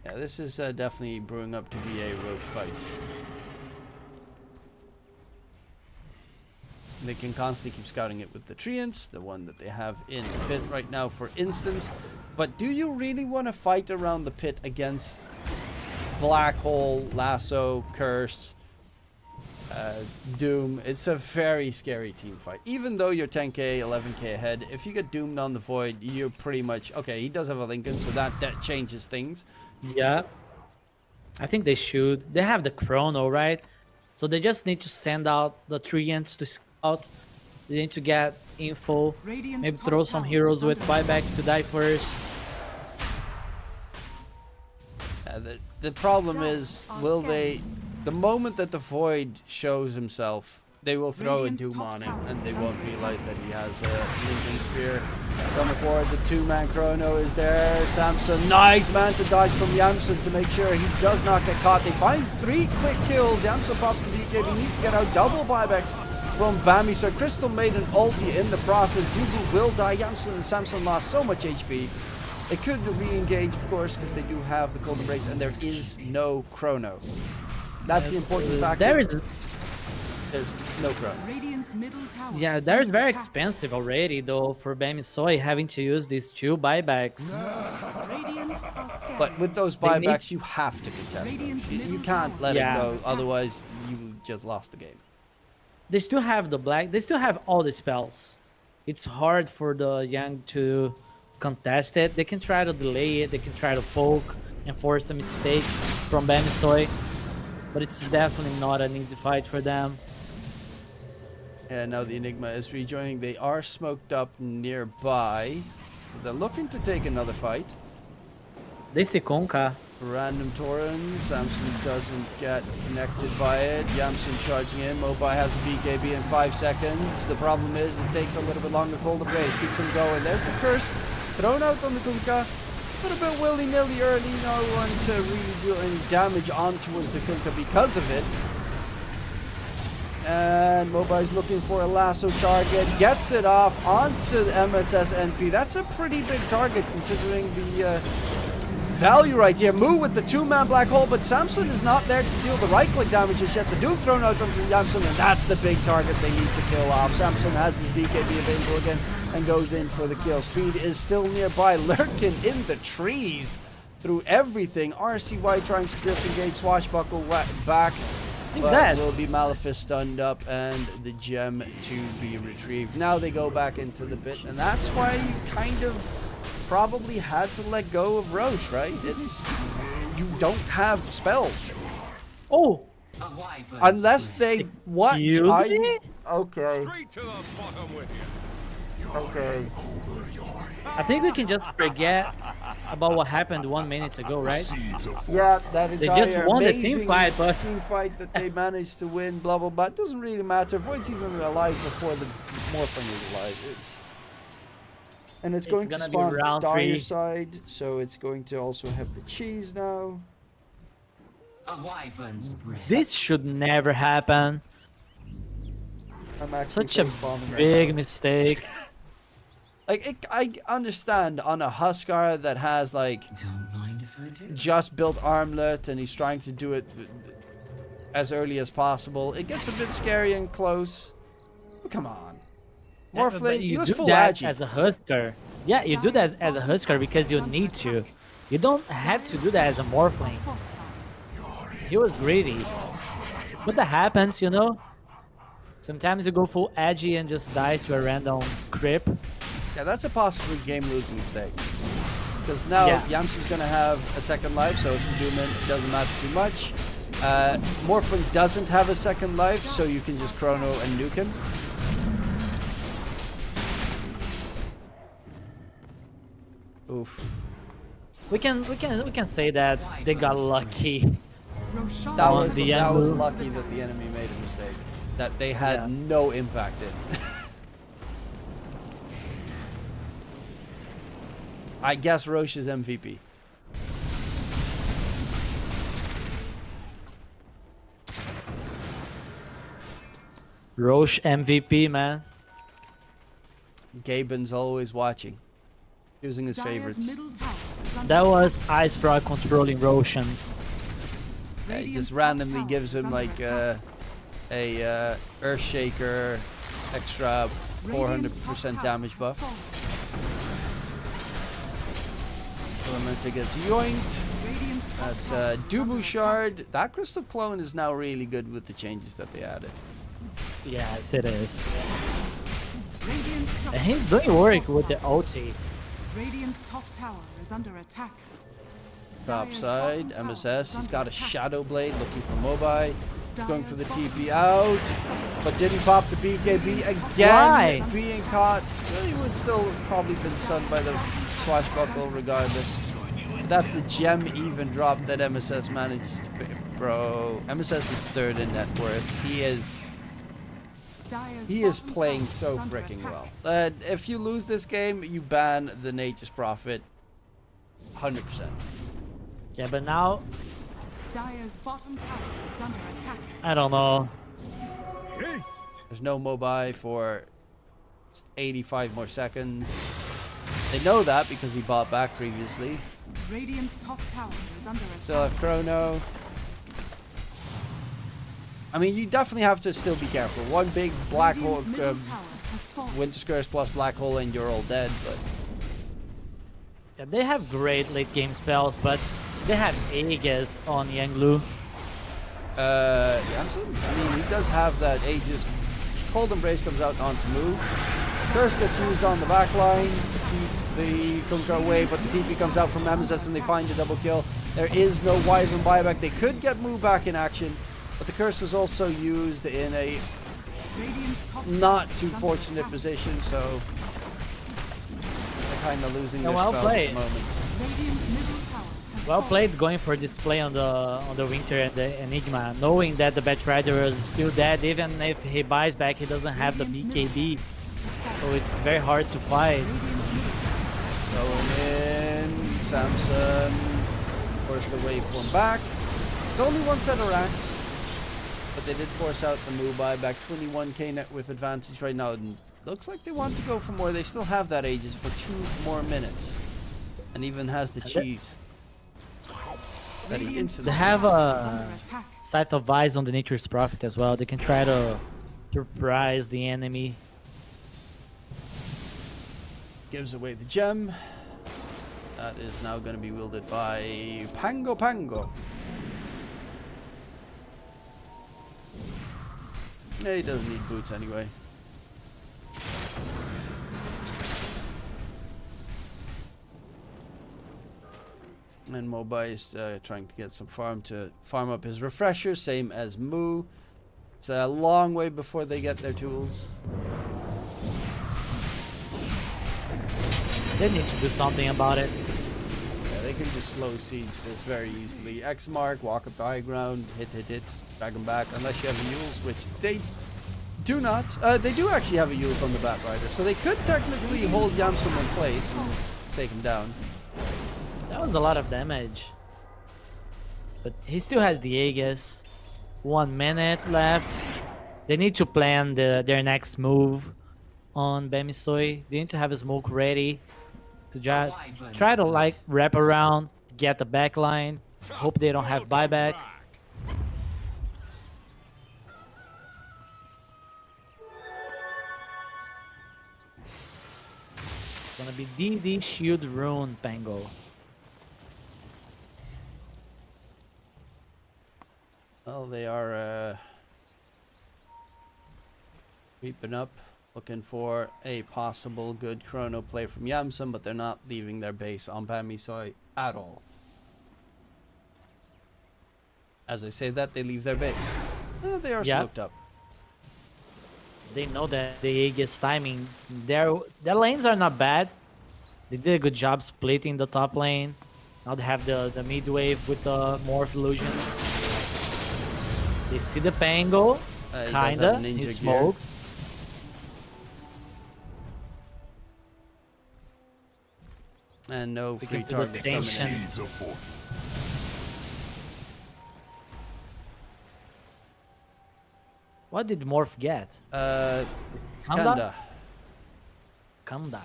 Yeah, this is definitely brewing up to be a Roche fight. They can constantly keep scouting it with the Treants, the one that they have in the pit right now, for instance. But do you really want to fight around the pit against Black Hole, Lasso, Curse, Doom? It's a very scary team fight. Even though you're 10k, 11k ahead, if you get doomed on the Void, you're pretty much... Okay, he does have a Lincoln, so that changes things. Yeah. I think they should. They have the chrono, right? So they just need to send out the Treants to scout. They need to get info. Radiant's Maybe top throw some tower heroes is with under buybacks to die first. The problem is, will they... The moment that the Void shows himself, they will throw a Doom on him, and they won't realize that he has a Legion Sphere. Coming forward, the two-man chrono is there. Samson, nice man to dodge from Yamsen to make sure he does not get caught. They find 3 quick kills. Yamsen pops the BK, he needs to get out. Double buybacks from Bami. So Crystal Maiden ulti in the process. Dubu will die. Yamsen and Samson lost so much HP. They could re-engage, of course, because they do have the Cold Embrace, and there is no chrono. That's the important factor. There's no chrono. Radiant's middle tower. Yeah, is they're under very attack. expensive already, though, for Bamisoy having to use these 2 buybacks. Radiant are scanning. But with those They need- buybacks, you have to contest Radiant's those. You middle can't tower let Yeah. it go, otherwise you just lost the game. They still have the black. They still have all the spells. It's hard for the Young to contest it. They can try to delay it. They can try to poke and force a mistake from Bamisoy. But it's definitely not an easy fight for them. And now the Enigma is rejoining. They are smoked up nearby. They're looking to take another fight. They see Konka. Random Torrent. Samson doesn't get connected by it. Yamsen charging in. Mobai has a BKB in 5 seconds. The problem is it takes a little bit longer. Cold Embrace keeps him going. There's the curse thrown out on the Kunkka. A little bit willy-nilly early. No one to really do any damage on towards the Kunkka because of it. and Mobile's looking for a lasso target. Gets it off onto the MSS NP. That's a pretty big target considering the value right here. Move with the 2-man black hole, but Samson is not there to deal the right-click damage just yet. The dude thrown out onto Samson, and that's the big target they need to kill off. Samson has his BKB available again and goes in for the kill. Speed is still nearby, lurking in the trees through everything. RCY trying to disengage, swashbuckle back, but will be Malefice stunned up and the gem to be retrieved. Now they go back into the pit, and that's why you kind of probably had to let go of Roche, right? It's you don't have spells. Oh, Unless they what? Excuse me? Okay. Straight to the bottom with you. Okay. I think we can just forget about what happened 1 minute ago, right? Yeah, that They entire just won the amazing team fight, but team fight that they managed to win, blah blah blah. It doesn't really matter. Void's even alive before the Morphling is alive. It's going to gonna be spawn round Dire 3. side, so it's going to also have the cheese now. This should never happen. I'm actually Such a facepalming right big now. mistake. Like, I understand on a Huskar that has, like, just built armlet and he's trying to do it as early as possible. It gets a bit scary and close. But come on. Yeah, but Morphling, he you was do full that agi. as a Husker. Yeah, you do that as a Husker because you need to. You don't have to do that as a Morphling. He was greedy. But that happens, you know? Sometimes you go full agi and just die to a random creep. Yeah, that's a possible game-losing mistake. Because now Yeah. Yamsu's going to have a second life, so if you doom him, it doesn't matter too much. Morphling doesn't have a second life, so you can just chrono and nuke him. Oof. We can say that they got lucky. Roshan That On was, the that was angle. lucky that the enemy made a mistake. That they had Yeah. no impact in. I guess Roche is MVP. Roche MVP, man. Gaben's always watching. Choosing his Dire's favorites. middle tower is under That was Ice Frog controlling Roshan. Yeah, he Radiant's just top randomly tower gives is him under like attack. a Earthshaker extra Radiant's top 400% tower damage has buff. fallen. Elemental gets yoinked. Radiant's top That's tower is under Dubu attack. Shard. That Crystal Clone is now really good with the changes that they added. Yes, it is. Radiant's And structures he's doing are work with the fortified. ulti. Radiant's top tower is under attack. Top Dire's side, bottom tower MSS. is He's under got a attack. Shadow Blade looking for Mobai. Going for the Dire's TP bottom out, but didn't pop the BKB again. Why? Being caught. Well, he would still have probably been stunned by the swashbuckle regardless. That's the gem even drop that MSS manages to pick. Bro, MSS is third in net worth. He is Dire's bottom playing tower so is under freaking attack. well. If you lose this game, you ban the Nature's Prophet 100%. Yeah, but now, Dire's bottom tower is under attack. I don't know. Haste. There's no Mobai for 85 more seconds. They know that because he bought back previously. Radiant's top tower is under attack. Still have Chrono. I mean, you definitely have to still be careful. One big black hole, Radiant's middle tower has fallen. Winter Scourge plus black hole, and you're all dead. But Yeah, they have great late game spells, but they have Aegis on Yanglu. Yamsun, I mean, he does have that Aegis. Cold Embrace comes out onto move. Curse gets used on the back line to keep the Kunkka away, but the TP comes out from MSS and they find a double kill. There is no Wyvern buyback. They could get moved back in action, but the Curse was also used in a Radiant's top tower not is too under fortunate attack. position, so they're kind of losing Yeah, their well spells played. at the moment. Radiant's middle tower has Well fallen. played going for this play on the Winter and the Enigma, knowing that the Batrider is still dead. Even if he buys back, he doesn't have the BKB, so it's very hard to fight. Going in, Samson forced the waveform back. It's only one set of racks. But they did force out the move buyback. 21k net with advantage right now. And looks like they want to go for more. They still have that Aegis for 2 more minutes. And even has the cheese. That he Radiant's instantly... They have is under a attack. Sight of Eyes on the Nature's Prophet as well. They can try to surprise the enemy. Gives away the gem. That is now going to be wielded by Pango Pango. Yeah, he doesn't need boots anyway. And Mobai is trying to get some farm to farm up his refresher, same as Moo. It's a long way before they get their tools. They need to do something about it. Yeah, they can just slow siege this very easily. X mark, walk up the high ground, hit, drag them back, unless you have a Yules, which they do not. They do actually have a Yules on the Bat Rider, so they could technically hold Yamsum in place and take him down. That was a lot of damage. But he still has the Aegis. 1 minute left. They need to plan their next move on Bamisoi. They need to have a smoke ready to try to like wrap around, get the back line. Hope they don't have buyback. It's gonna be DD Shield Rune Pango. Well, they are creeping up, looking for a possible good chrono play from Yamsum, but they're not leaving their base on Bamisoi at all. As I say that, they leave their base. They are smoked up. They know that the Aegis timing, their lanes are not bad. They did a good job splitting the top lane. Now they have the mid wave with the Morph Illusions. They see the Pango, kinda, in smoke. And no free can do the targets coming in. tension. What did Morph get? Kanda. Kanda.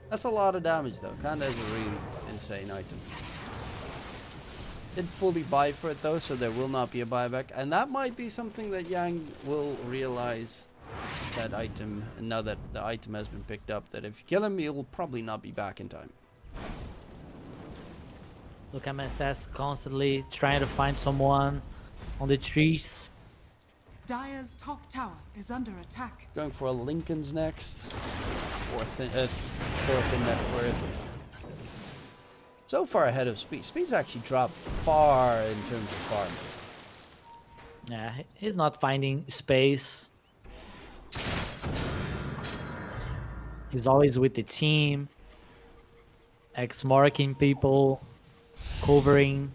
That's a lot of damage though. Kanda is a really insane item. Didn't fully buy for it though, so there will not be a buyback. And that might be something that Yang will realize is that item, and now that the item has been picked up, that if you kill him, he'll probably not be back in time. Look, MSS constantly trying to find someone on the trees. Dire's top tower is under attack. Going for a Lincoln's next. Fourth in net worth. So far ahead of Speed. Speed's actually dropped far in terms of farm. Yeah, he's not finding space. He's always with the team. X-marking people. Covering.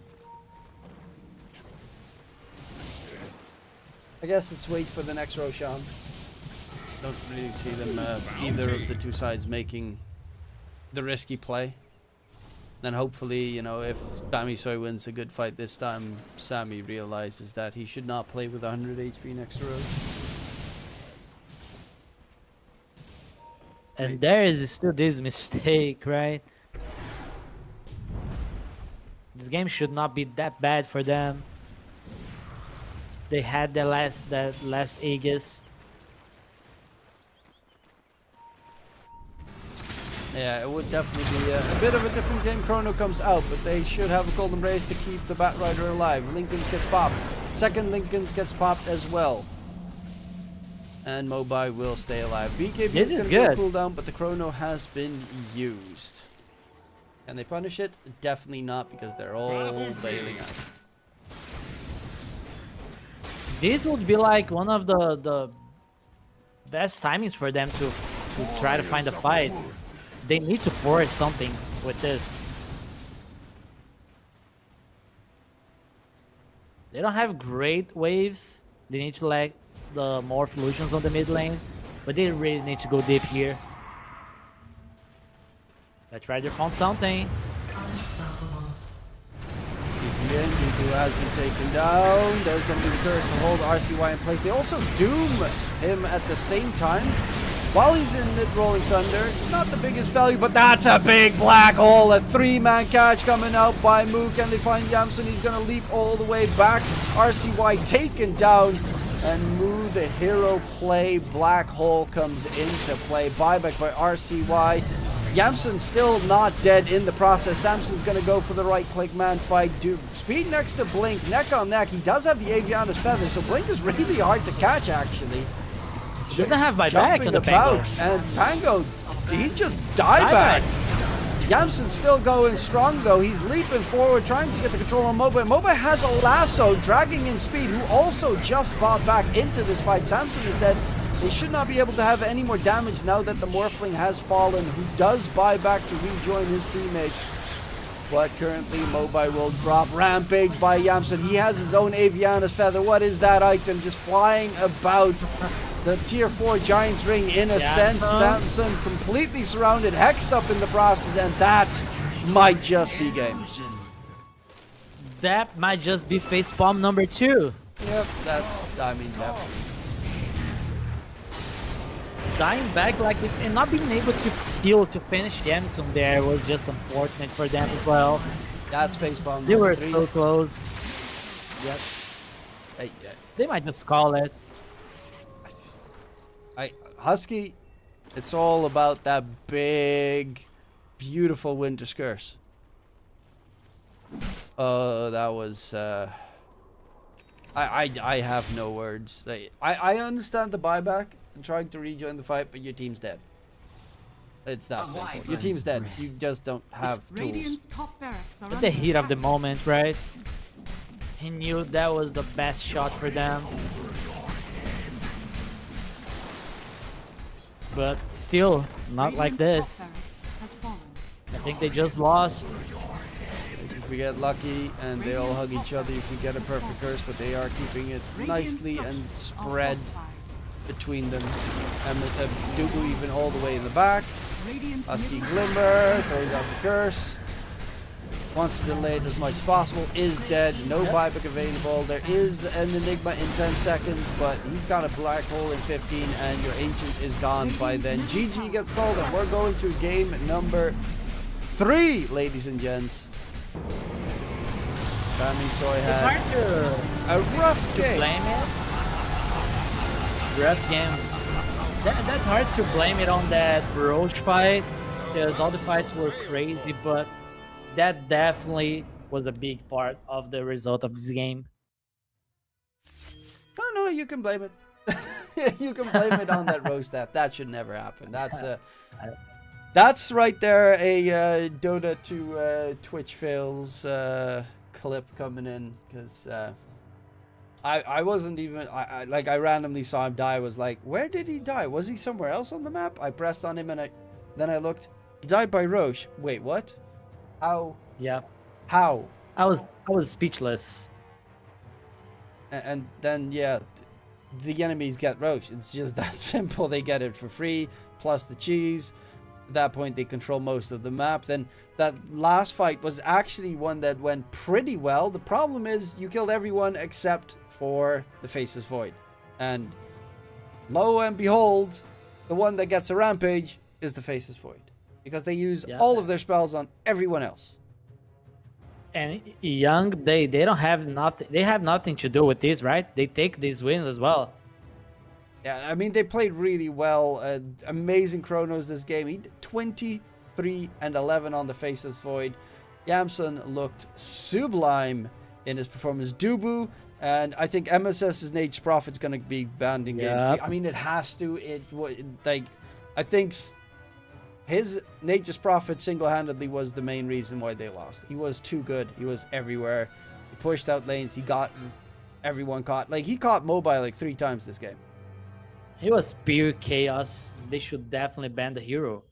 I guess let's wait for the next Roshan. Don't really see them, either of the two sides making the risky play. Then hopefully, you know, if Bamisoi wins a good fight this time, Sammy realizes that he should not play with 100 HP next to Rose. And there is still this mistake, right? This game should not be that bad for them. They had that last Aegis. Yeah, it would definitely be a bit of a different game. Chrono comes out, but they should have a Golden Race to keep the Bat Rider alive. Lincoln's gets popped. Second Lincoln's gets popped as well. And Mobai will stay alive. BKB is going to go cooldown, but the Chrono has been used. Can they punish it? Definitely not, because they're all bailing out. This would be like one of the best timings for them to try to find a fight. They need to force something with this. They don't have great waves. They need to like the more illusions on the mid lane, but they really need to go deep here. Let's try to find something. in. Dubu has been taken down. There's going to be the curse to hold RCY in place. They also doom him at the same time. While he's in mid-rolling thunder, not the biggest value, but that's a big black hole. A 3-man catch coming out by Mook, and they find Yamsun. He's going to leap all the way back. RCY taken down, and Moo, the hero play. Black hole comes into play. Buyback by RCY. Yamsun still not dead in the process. Samson's going to go for the right-click man fight. Dude, speed next to Blink, neck on neck. He does have the Aviana's Feather, so Blink is really hard to catch, actually. He doesn't have my back on the about, Pango. and Pango, he just die-backed. Yamsun's still going strong, though. He's leaping forward, trying to get the control on Mobai. Mobai has a lasso, dragging in Speed, who also just bought back into this fight. Samson is dead. They should not be able to have any more damage now that the Morphling has fallen, who does buy back to rejoin his teammates. But currently, Mobai will drop. Rampage by Yamsun. He has his own Aviana's Feather. What is that item? Just flying about the tier 4 Giants ring in a sense. Samson completely surrounded, hexed up in the process, and that might just be game. That might just be facepalm number 2. Yep, that's, I mean, definitely. Dying back like this and not being able to kill to finish Yamsun there was just unfortunate for them as well. That's facepalm. They were 3. so close. Yep. Hey, They might just call it. Husky, it's all about that big, beautiful Winter's Curse. Oh, that was, I have no words. I understand the buyback and trying to rejoin the fight, but your team's dead. It's that simple. Your team's dead. You just don't have tools. Radiant's top barracks are At the under heat of the attack. moment, right? He knew that was the best shot for them. But still, not like Radiant's this. top barracks has fallen. I think they just lost. If we get lucky and they all hug each other, you can get a perfect curse, but they are keeping it nicely and spread between them. And Dugu even all the way in the back. Husky Glimmer throws out the curse. Wants to delay it as much as possible. Is dead. No buyback available. There is an Enigma in 10 seconds, but he's got a black hole in 15, and your Ancient is gone by then. GG gets called, and we're going to game number 3, ladies and gents. Sammy Soy It's had hard to a rough game. blame it. Rough game. That's hard to blame it on that Roche fight, because all the fights were crazy, but that definitely was a big part of the result of this game. Oh no, you can blame it. You can blame it on that Roche theft. That should never happen. That's right there, a Dota to Twitch fails clip coming in, because I wasn't even, I randomly saw him die. I was like, where did he die? Was he somewhere else on the map? I pressed on him and then I looked. He died by Roche. Wait, what? How? Yeah. How? I was speechless. And then, yeah, the enemies get Roche. It's just that simple. They get it for free, plus the cheese. At that point, they control most of the map. Then that last fight was actually one that went pretty well. The problem is you killed everyone except for the Faceless Void. And lo and behold, the one that gets a rampage is the Faceless Void. Because they use all of their spells on everyone else. And Young, they don't have nothing. They have nothing to do with this, right? They take these wins as well. Yeah, I mean, they played really well. Amazing chronos this game. He did 23 and 11 on the Faceless Void. Yamsun looked sublime in his performance. Dubu, and I think MSS's Nature's Prophet's going to be banned in game 3. I mean, it has to. I think his Nature's Prophet single-handedly was the main reason why they lost. He was too good. He was everywhere. He pushed out lanes. He got everyone caught. Like, he caught Mobile like 3 times this game. He was pure chaos. They should definitely ban the hero.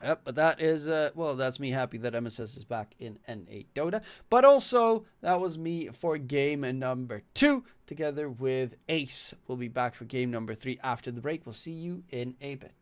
Yep, but that is, well, that's me happy that MSS is back in N8 Dota. But also, that was me for game number 2, together with Ace. We'll be back for game number 3 after the break. We'll see you in a bit.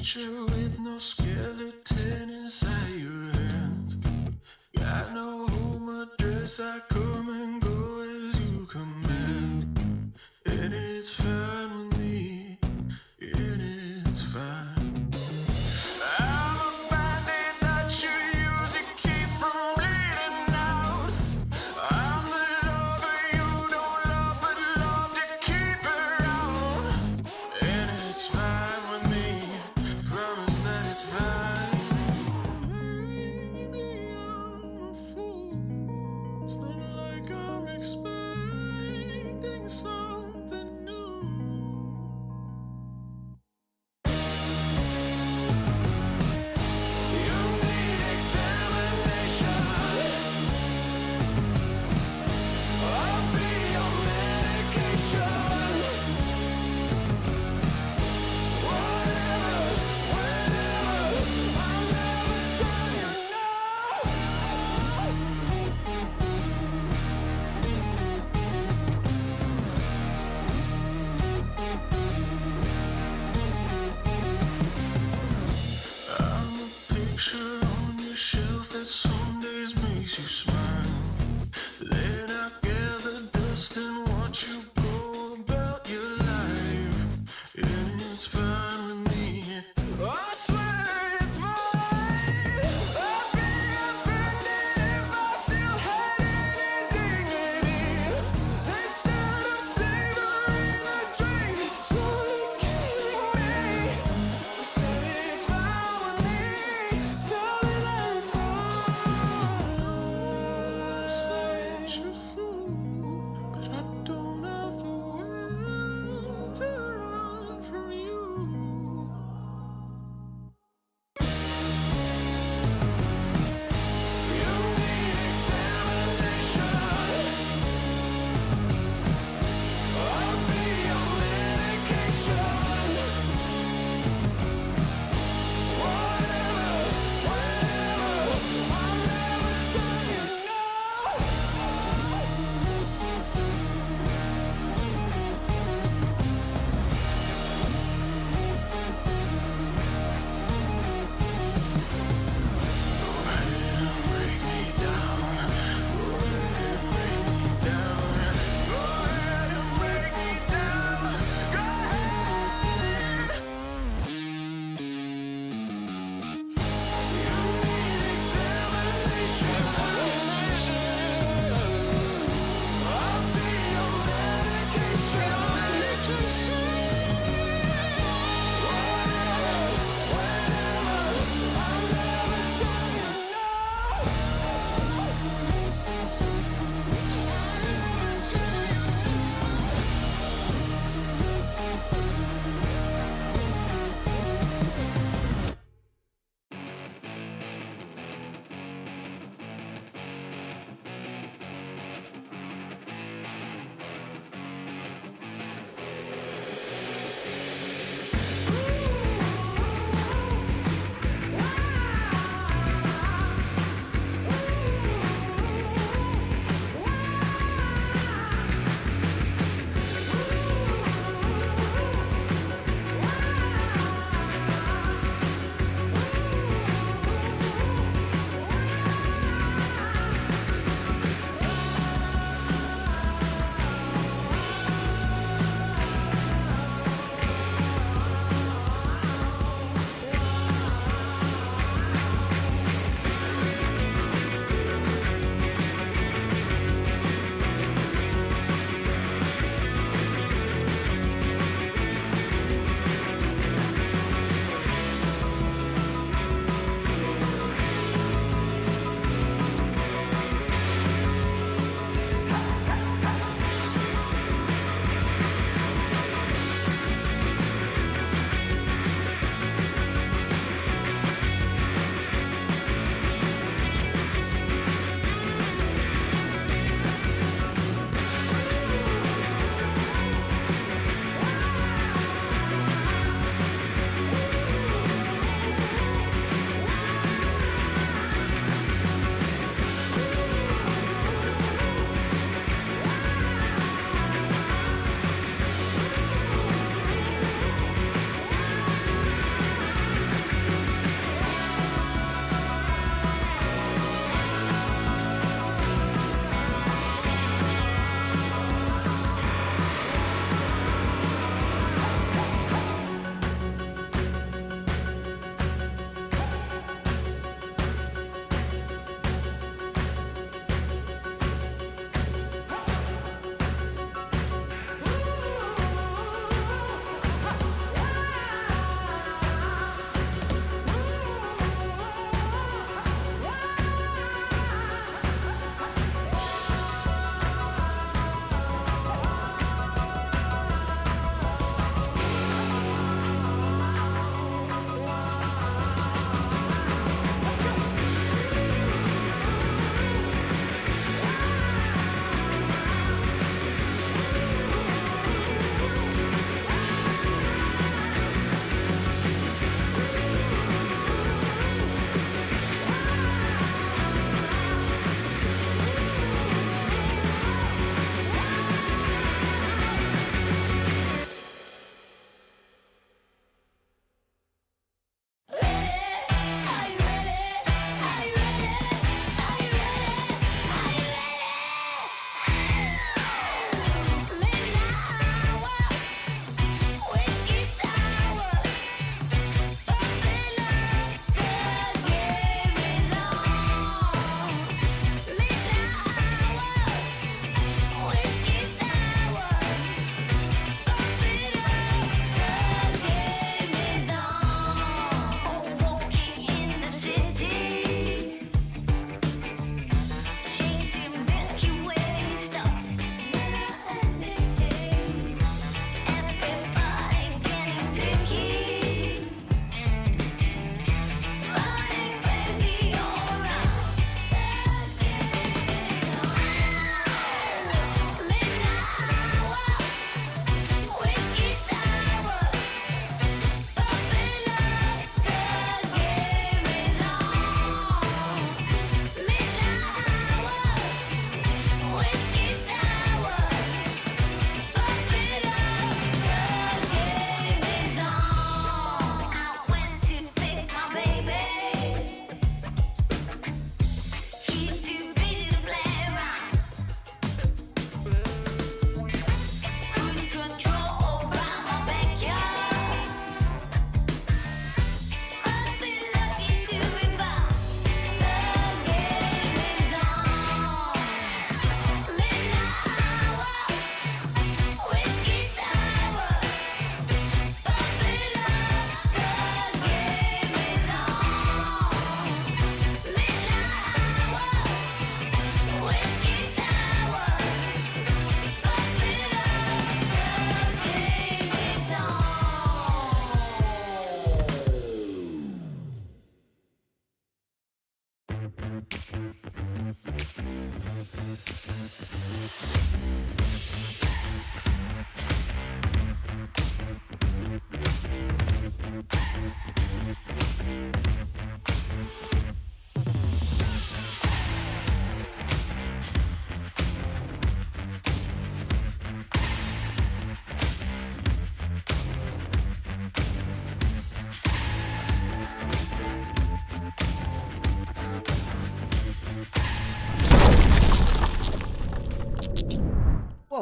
creature with no skeleton inside your hands. Got no home address, I come and go as you command. And it's fine with me, and it's fine. I'm a bandit that you use to keep from bleeding out. I'm the lover you don't love, but love to keep around. And it's fine with me, promise that it's fine. Maybe I'm a fool, it's not like I'm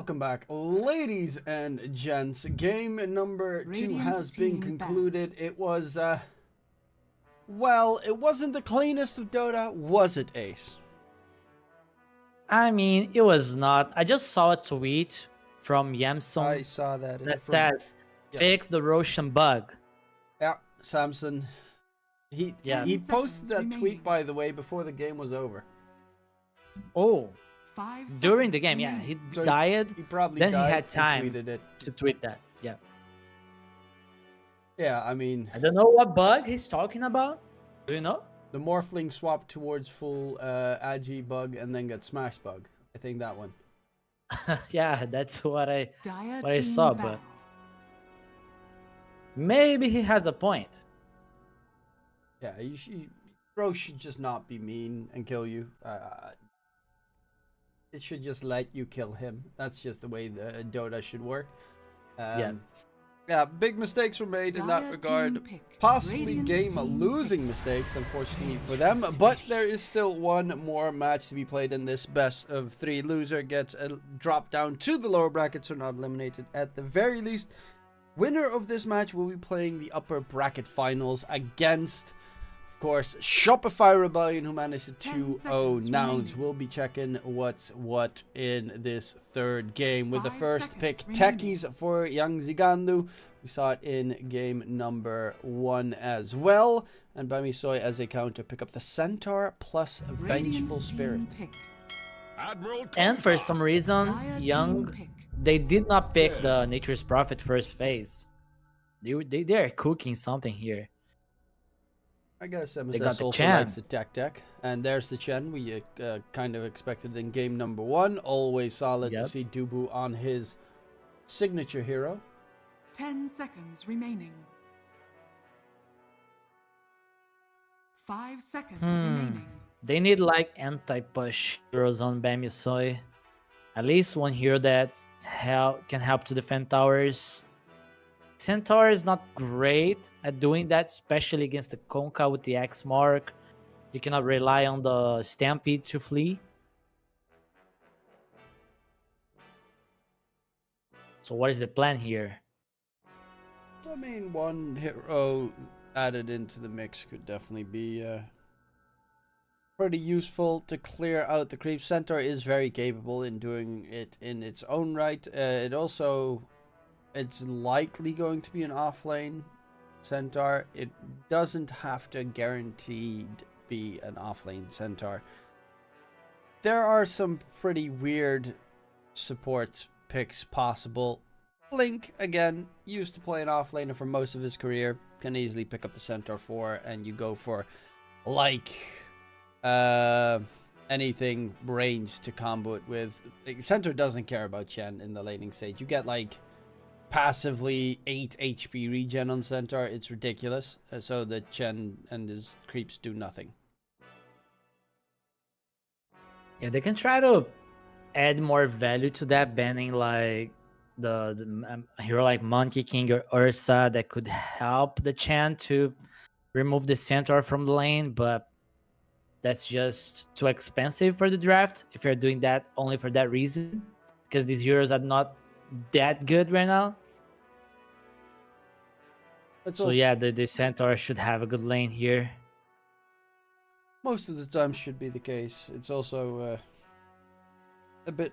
Welcome back, ladies and gents. Game number 2 Radiant has been team back. concluded. It was, well, it wasn't the cleanest of Dota, was it, Ace? I mean, it was not. I just saw a tweet from I Yamson saw that. that says, yeah. fix the Roshan bug. Yeah, Samson. He Yeah. he 10 posted seconds that remaining. tweet, by the way, before the game was over. Oh, 5 during the seconds game, yeah. remaining. He So died He probably Then he died had and time. tweeted it. to tweet that. Yeah. Yeah, I mean, I don't know what bug he's talking about. Do you know? the Morphling swapped towards full Agi bug and then got smashed bug. I think that one. Yeah, that's what I Dire what I team saw, back. but maybe he has a point. Yeah, Bro should just not be mean and kill you. It should just let you kill him. That's just the way the Dota should work. Yeah. Yeah, big mistakes were made in that Dire regard. team pick. Possibly Radiant game team losing mistakes, unfortunately for them. But there is still one more match to be played in this best of 3. Loser gets a drop down to the lower brackets, or not eliminated at the very least. Winner of this match will be playing the upper bracket finals against, of course, Shopify Rebellion, who managed a 10 2-0 seconds Nouns. remaining. We'll be checking what's what in this third game. With the 5 first pick, seconds remaining. Techies for Young Zigandu. We saw it in game number 1 as well. And Bamisoy as a counter pick up the Centaur plus Radiant Vengeful team Spirit. pick. Admiral And for Tonka. some reason, Dire team Young pick. they did not pick Yeah. the Nature's Prophet first phase. They're cooking something here. I guess got MSS the also Chen. likes the tech deck. And there's the Chen we kind of expected in game number 1. Always solid to Yep. see Dubu on his signature hero. 10 seconds remaining. 5 seconds remaining. They need like anti-push heroes on Bamisoy. At least one hero that can help to defend towers. Centaur is not great at doing that, especially against the Conca with the X mark. You cannot rely on the Stampede to flee. So what is the plan here? I mean, one hero added into the mix could definitely be pretty useful to clear out the creep. Centaur is very capable in doing it in its own right. It's likely going to be an offlane Centaur. It doesn't have to guaranteed be an offlane Centaur. There are some pretty weird support picks possible. Link, again, used to play an offlaner for most of his career, can easily pick up the Centaur 4, and you go for, like, anything ranged to combo it with. Like, Centaur doesn't care about Chen in the laning stage. You get, like, passively 8 HP regen on Centaur. It's ridiculous. So the Chen and his creeps do nothing. Yeah, they can try to add more value to that, banning like the hero like Monkey King or Ursa that could help the Chan to remove the Centaur from the lane, but that's just too expensive for the draft if you're doing that only for that reason, because these heroes are not that good right now. So yeah, the Centaur should have a good lane here. Most of the time should be the case. It's also a bit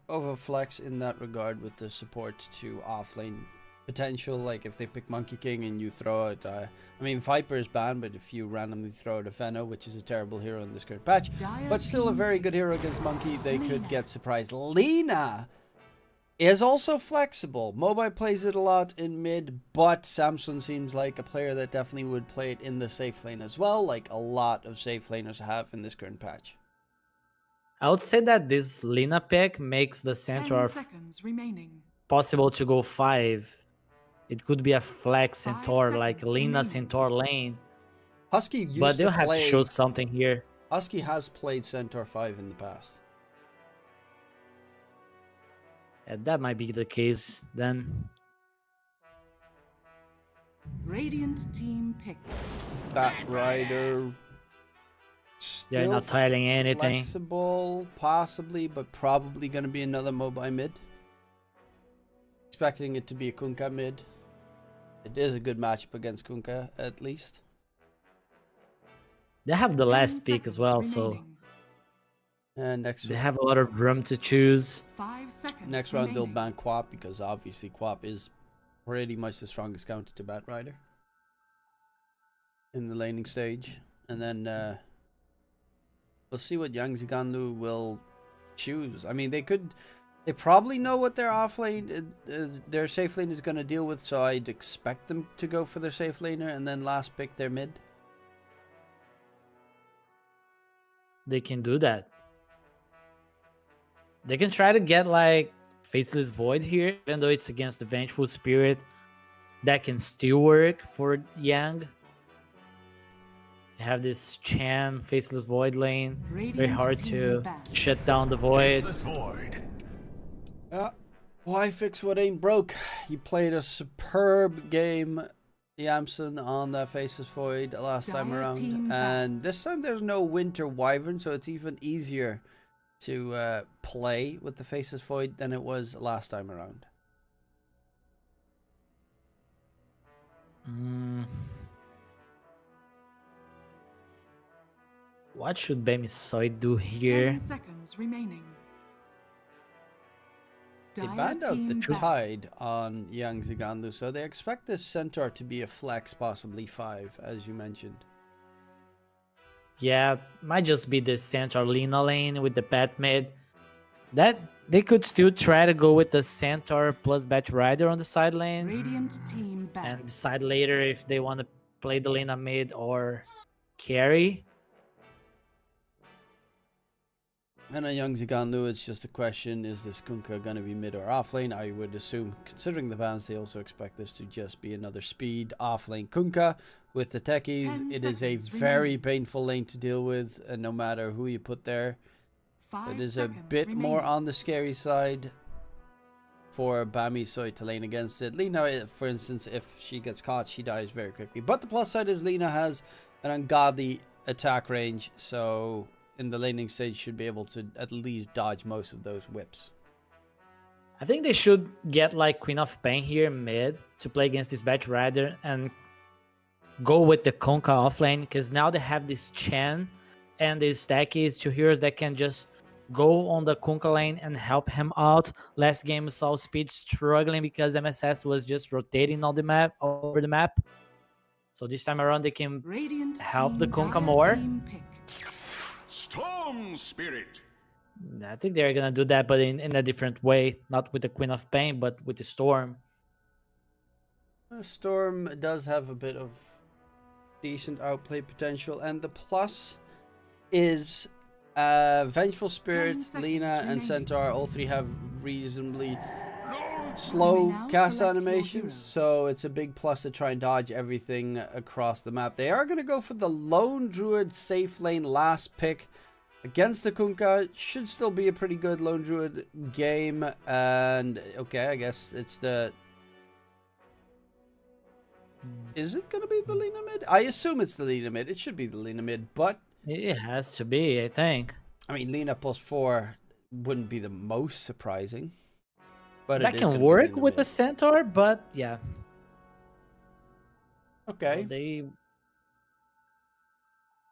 of a flex in that regard with the support to offlane potential. Like if they pick Monkey King and you throw it, I mean Viper is banned, but if you randomly throw out a Feno, which is a terrible hero in this current patch, but still a very good hero against Monkey, they could get surprised. Lina is also flexible. Mobile plays it a lot in mid, but Samson seems like a player that definitely would play it in the safe lane as well, like a lot of safe laners have in this current patch. I would say that this Lina pick makes the 10 Centaur seconds remaining. possible to go 5. It could be a flex 5 Centaur, like seconds Lina remaining. Centaur lane. Husky used But they'll to have to play. show something here. Husky has played Centaur 5 in the past. Yeah, that might be the case then. Radiant team pick. Bat Rider. They're Still not tiling anything. flexible, possibly, but probably going to be another mobile mid. expecting it to be a Kunkka mid. It is a good matchup against Kunkka, at least. They have the 10 last pick as seconds well, so remaining. And next they have a lot of room to choose. 5 seconds next round they'll remaining. ban Quap, because obviously Quap is pretty much the strongest counter to Bat Rider in the laning stage. And then we'll see what Yang Ziganlu will choose. I mean, they probably know what their their safe lane is going to deal with, so I'd expect them to go for their safe laner and then last pick their mid. They can do that. They can try to get like Faceless Void here, even though it's against the Vengeful Spirit. That can still work for Yang. They have this Chan Faceless Void lane. Very Radiant hard team to banned. shut down the Void. Faceless void. Yeah. Why fix what ain't broke? You played a superb game, Yamson, on that Faceless Void last time Dire around. team And this time there's no Winter Wyvern, so it's even easier to play with the Faceless Void than it was last time around. What should Bemisoy do here? 10 seconds remaining. They Dire banned out the team banned. Tide on Yang Ziganlu, so they expect this Centaur to be a flex, possibly 5, as you mentioned. Yeah, might just be the Centaur Lina lane with the Bat mid. That they could still try to go with the Centaur plus Bat Rider on the side lane Radiant team and banned. decide later if they want to play the Lina mid or carry. And on Young Ziganlu, it's just a question, is this Kunkka going to be mid or off lane? I would assume, considering the bans, they also expect this to just be another speed off lane Kunkka. With the techies, 10 it is a seconds very remaining. painful lane to deal with, no matter who you put there. 5 It is a seconds bit more remaining. on the scary side for Bamisoy to lane against it. Lina, for instance, if she gets caught, she dies very quickly. But the plus side is Lina has an ungodly attack range, so in the laning stage should be able to at least dodge most of those whips. I think they should get like Queen of Pain here mid to play against this Bat Rider and go with the Kunkka offlane, because now they have this Chen and these Stackies, 2 heroes that can just go on the Kunkka lane and help him out. Last game we saw Speed struggling because MSS was just rotating on the map, over the map. So this time around they can Radiant help the team Kunkka dire more. team pick. Storm spirit. I think they're gonna do that, but in a different way. Not with the Queen of Pain, but with the Storm. Storm does have a bit of decent outplay potential, and the plus is Vengeful Spirit, 10 seconds Lina, and remaining. Centaur. All three have reasonably You slow may now cast select your animations, heroes. so it's a big plus to try and dodge everything across the map. They are going to go for the Lone Druid safe lane last pick against the Kunkka. Should still be a pretty good Lone Druid game, and okay, I guess it's the... Is it going to be the Lina mid? I assume it's the Lina mid. It should be the Lina mid, but It has to be, I think. I mean, Lina plus 4 wouldn't be the most surprising. But That it is can gonna be work Lina with the mid. Centaur, but yeah. Okay. They're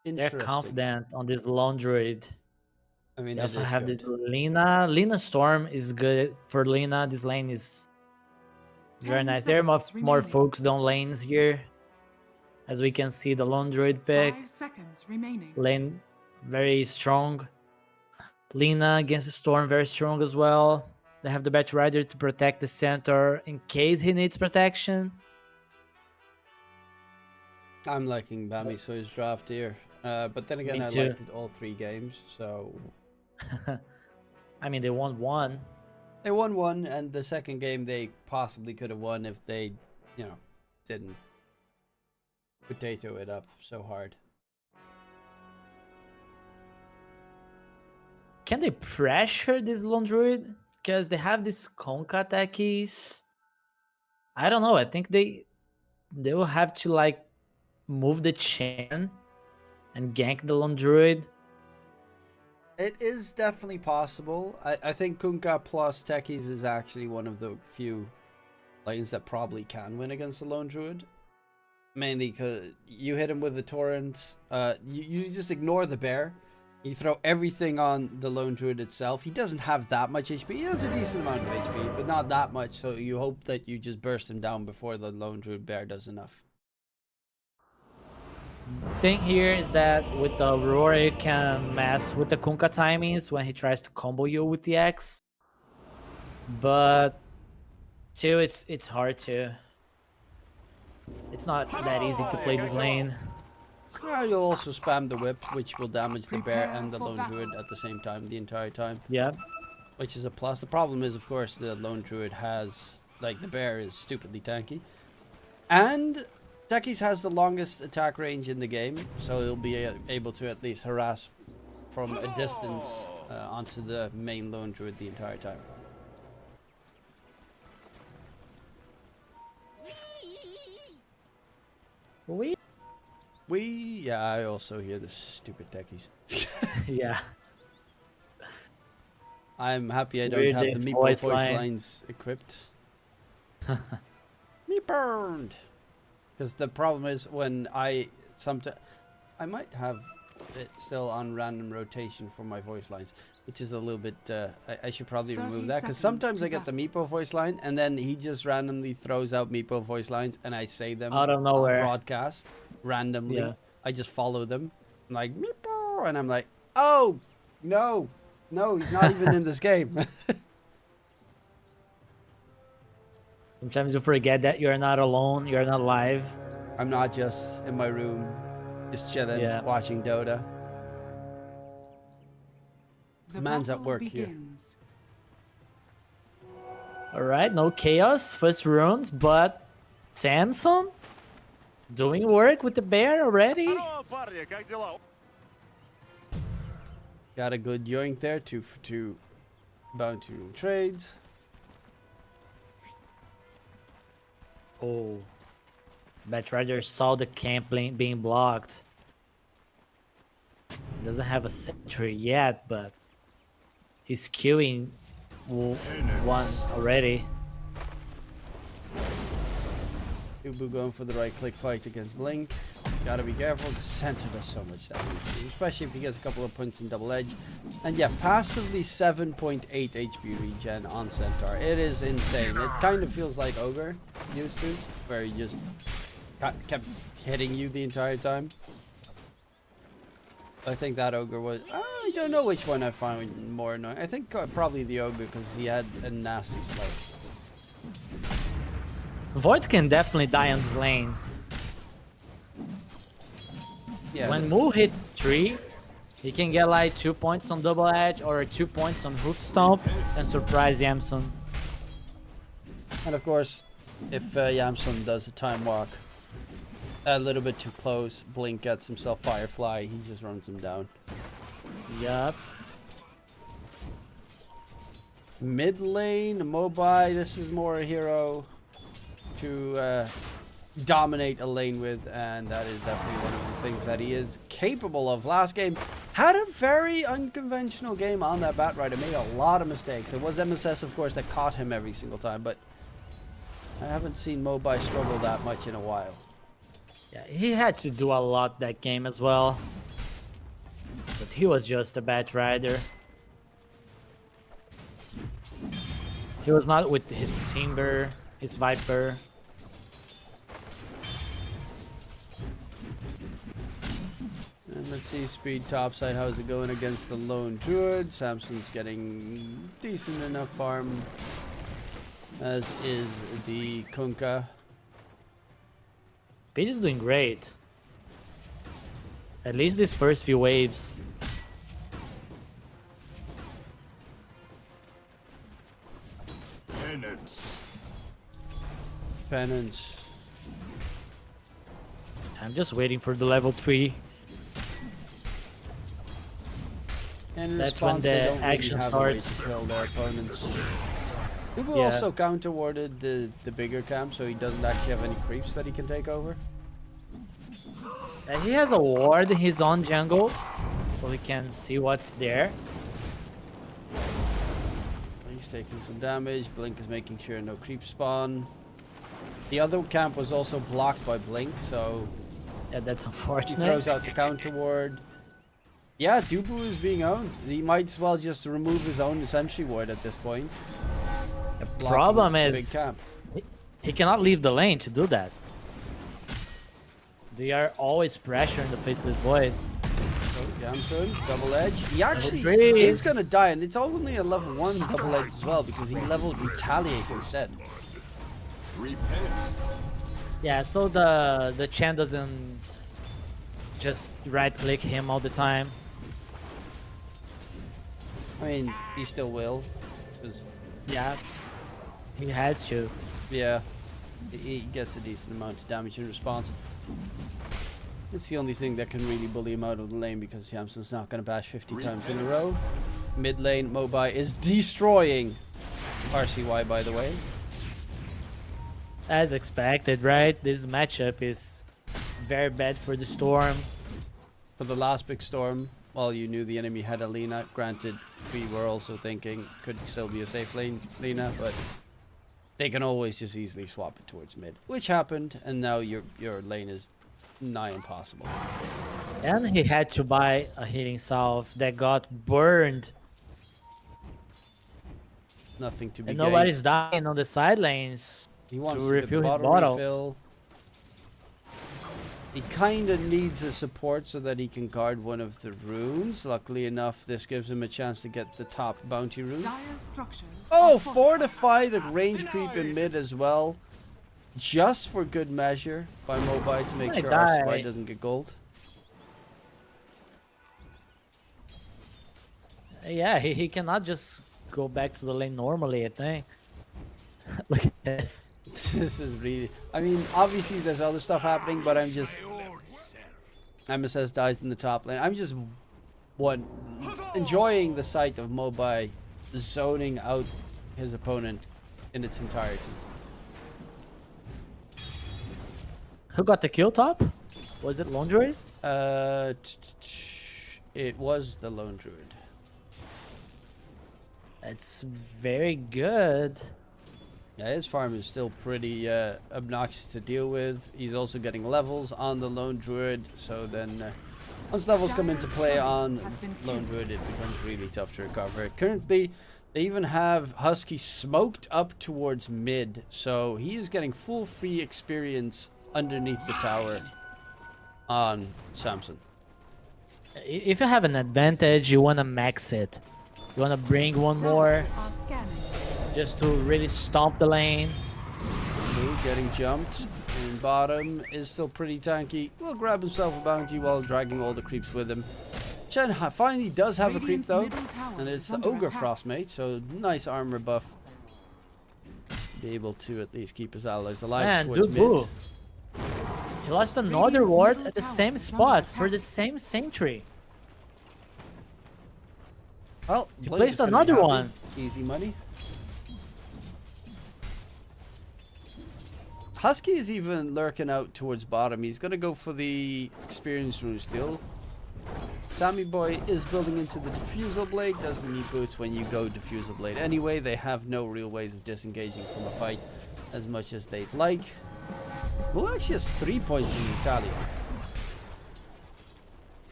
Interesting. confident on this Lone Druid. I mean, They it also is have good. this Lina. Lina Storm is good for Lina. This lane is very 10 nice. There are more seconds remaining. focused on lanes here. As we can see, the Lone Druid pick. 5 seconds remaining. Lane very strong. Lina against the Storm, very strong as well. They have the Bat Rider to protect the Centaur in case he needs protection. I'm liking Bamisoy's draft here. But then again, Me I too. liked it all 3 games. So I mean, they won one. they won 1, and the second game they possibly could have won if they, didn't potato it up so hard. Can they pressure this Lone Druid? Because they have this Kunkka techies. I don't know. I think they will have to like move the chain and gank the Lone Druid. It is definitely possible. I think Kunkka plus Techies is actually one of the few lanes that probably can win against the Lone Druid. Mainly because you hit him with the torrent, you just ignore the bear. You throw everything on the Lone Druid itself. He doesn't have that much HP. He has a decent amount of HP, but not that much. So you hope that you just burst him down before the Lone Druid bear does enough. The thing here is that with the Aurora, you can mess with the Kunkka timings when he tries to combo you with the X. But still, it's hard to. It's not that easy to play this lane. You'll also spam the whip, which will damage the bear and the Lone Druid at the same time, the entire time. Yeah. Which is a plus. The problem is, of course, the Lone Druid has, like, the bear is stupidly tanky. And Techies has the longest attack range in the game, so he'll be able to at least harass from a distance onto the main Lone Druid the entire time. Yeah, I also hear the stupid Techies. Yeah. I'm happy I don't Weird have the this Meepo voice voice line. lines equipped. Me burned! Because the problem is when I might have it still on random rotation for my voice lines, which is a little bit, I should probably 30 remove that, because seconds sometimes to I get the battle. Meepo voice line and then he just randomly throws out Meepo voice lines and I say them Out of on nowhere. broadcast randomly. Yeah. I just follow them. I'm like, Meepo! And I'm like, oh, no, he's not even in this game. Sometimes you forget that you're not alone, you're not live. I'm not just in my room, just chilling, Yeah. watching Dota. The Man's at battle work here. begins. Alright, no chaos, first runes, but Samson doing work with the bear already. Got a good yoink there, 2 for 2 bounty room trades. Oh, Batrider saw the camp being blocked. Doesn't have a sentry yet, but he's queuing one already. Ubu going for the right click fight against Blink. Gotta be careful, the center does so much damage, especially if he gets a couple of points in double edge. And yeah, passively 7.8 HP regen on Centaur. It is insane. It kind of feels like Ogre used to, where he just kept hitting you the entire time. I think that Ogre was... I don't know which one I find more annoying. I think probably the Ogre, because he had a nasty slow. Void can definitely die on this lane. Yeah, When Mu hits 3, he can get like 2 points on double edge or 2 points on hoof stomp and surprise Yamsun. and of course, if Yamsun does a time walk a little bit too close, Blink gets himself Firefly, he just runs him down. Yup. Mid lane, Mobai, this is more a hero to dominate a lane with, and that is definitely one of the things that he is capable of. Last game, had a very unconventional game on that Batrider, made a lot of mistakes. It was MSS, of course, that caught him every single time, but I haven't seen Mobai struggle that much in a while. Yeah, he had to do a lot that game as well. But he was just a Batrider. He was not with his Timber, his Viper. And let's see, speed topside, how's it going against the Lone Druid? Samson's getting decent enough farm, as is the Kunkka. Page is doing great. At least these first few waves. Penance. I'm just waiting for the level 3. In That's when response, they the don't really action have a way starts. to kill their opponents. Ubu Yeah. also counter-warded the bigger camp, so he doesn't actually have any creeps that he can take over. And he has a ward in his own jungle, so he can see what's there. He's taking some damage. Blink is making sure no creeps spawn. The other camp was also blocked by Blink, so Yeah, that's he unfortunate. throws out the counter ward. Yeah, Dubu is being owned. He might as well just remove his own sentry ward at this point. The Blocking problem the big is camp. he cannot leave the lane to do that. They are always pressuring the faceless void. Oh, Jamson, double edge. He actually three. is gonna die, and it's only a level 1 double edge as well because he leveled retaliate instead. Repent. Yeah, so the Chen doesn't just right click him all the time. I mean, he still will, 'cause, Yeah, he has to. yeah, he gets a decent amount of damage in response. It's the only thing that can really bully him out of the lane because Yamson's not going to bash 50 times in a row. Mid lane, Mobai is destroying RCY, by the way. As expected, right? This matchup is very bad for the Storm. For the last big storm, well, you knew the enemy had a Lina. Granted, we were also thinking could still be a safe lane Lina, but they can always just easily swap it towards mid, which happened, and now your lane is nigh impossible. And he had to buy a healing salve that got burned. Nothing to be And gained. nobody's dying on the side lanes. He wants to to get refill the his bottle bottle. refill. He kind of needs a support so that he can guard one of the runes. Luckily enough, this gives him a chance to get the top bounty rune. Dire's structures Oh, are fortified. fortify the range creep in mid as well. Just for good measure by Mobai to make I sure die. RCY doesn't get gold. Yeah, he cannot just go back to the lane normally, I think. Look at this. This is really... I mean, obviously there's other stuff happening, but I'm just... MSS dies in the top lane. I'm just enjoying the sight of Mobai zoning out his opponent in its entirety. Who got the kill top? Was it Lone Druid? It was the Lone Druid. It's very good. Yeah, his farm is still pretty obnoxious to deal with. He's also getting levels on the Lone Druid, so then once levels come into play on Lone Druid, it becomes really tough to recover. Currently, they even have Husky smoked up towards mid, so he is getting full free experience underneath the tower on Samson. If you have an advantage, you want to max it. You want to bring one more Are scanning. just to really stomp the lane. Blue getting jumped, and bottom is still pretty tanky. Will grab himself a bounty while dragging all the creeps with him. Chen finally does have a creep Radiant's though, middle tower and it's is the under Ogre attack. Frostmate, so nice armor buff. Be able to at least keep his allies alive Man, towards mid. Dubu. He lost another Radiant's ward middle at the tower same is under spot for attack. the same sentry. Well, He Blake placed is gonna be another happy. one. Easy money. Husky is even lurking out towards bottom. He's gonna go for the experience rune still. Sammy Boy is building into the Diffusal Blade. Doesn't need boots when you go Diffusal Blade anyway. They have no real ways of disengaging from a fight as much as they'd like. Blue actually has 3 points in Retaliate.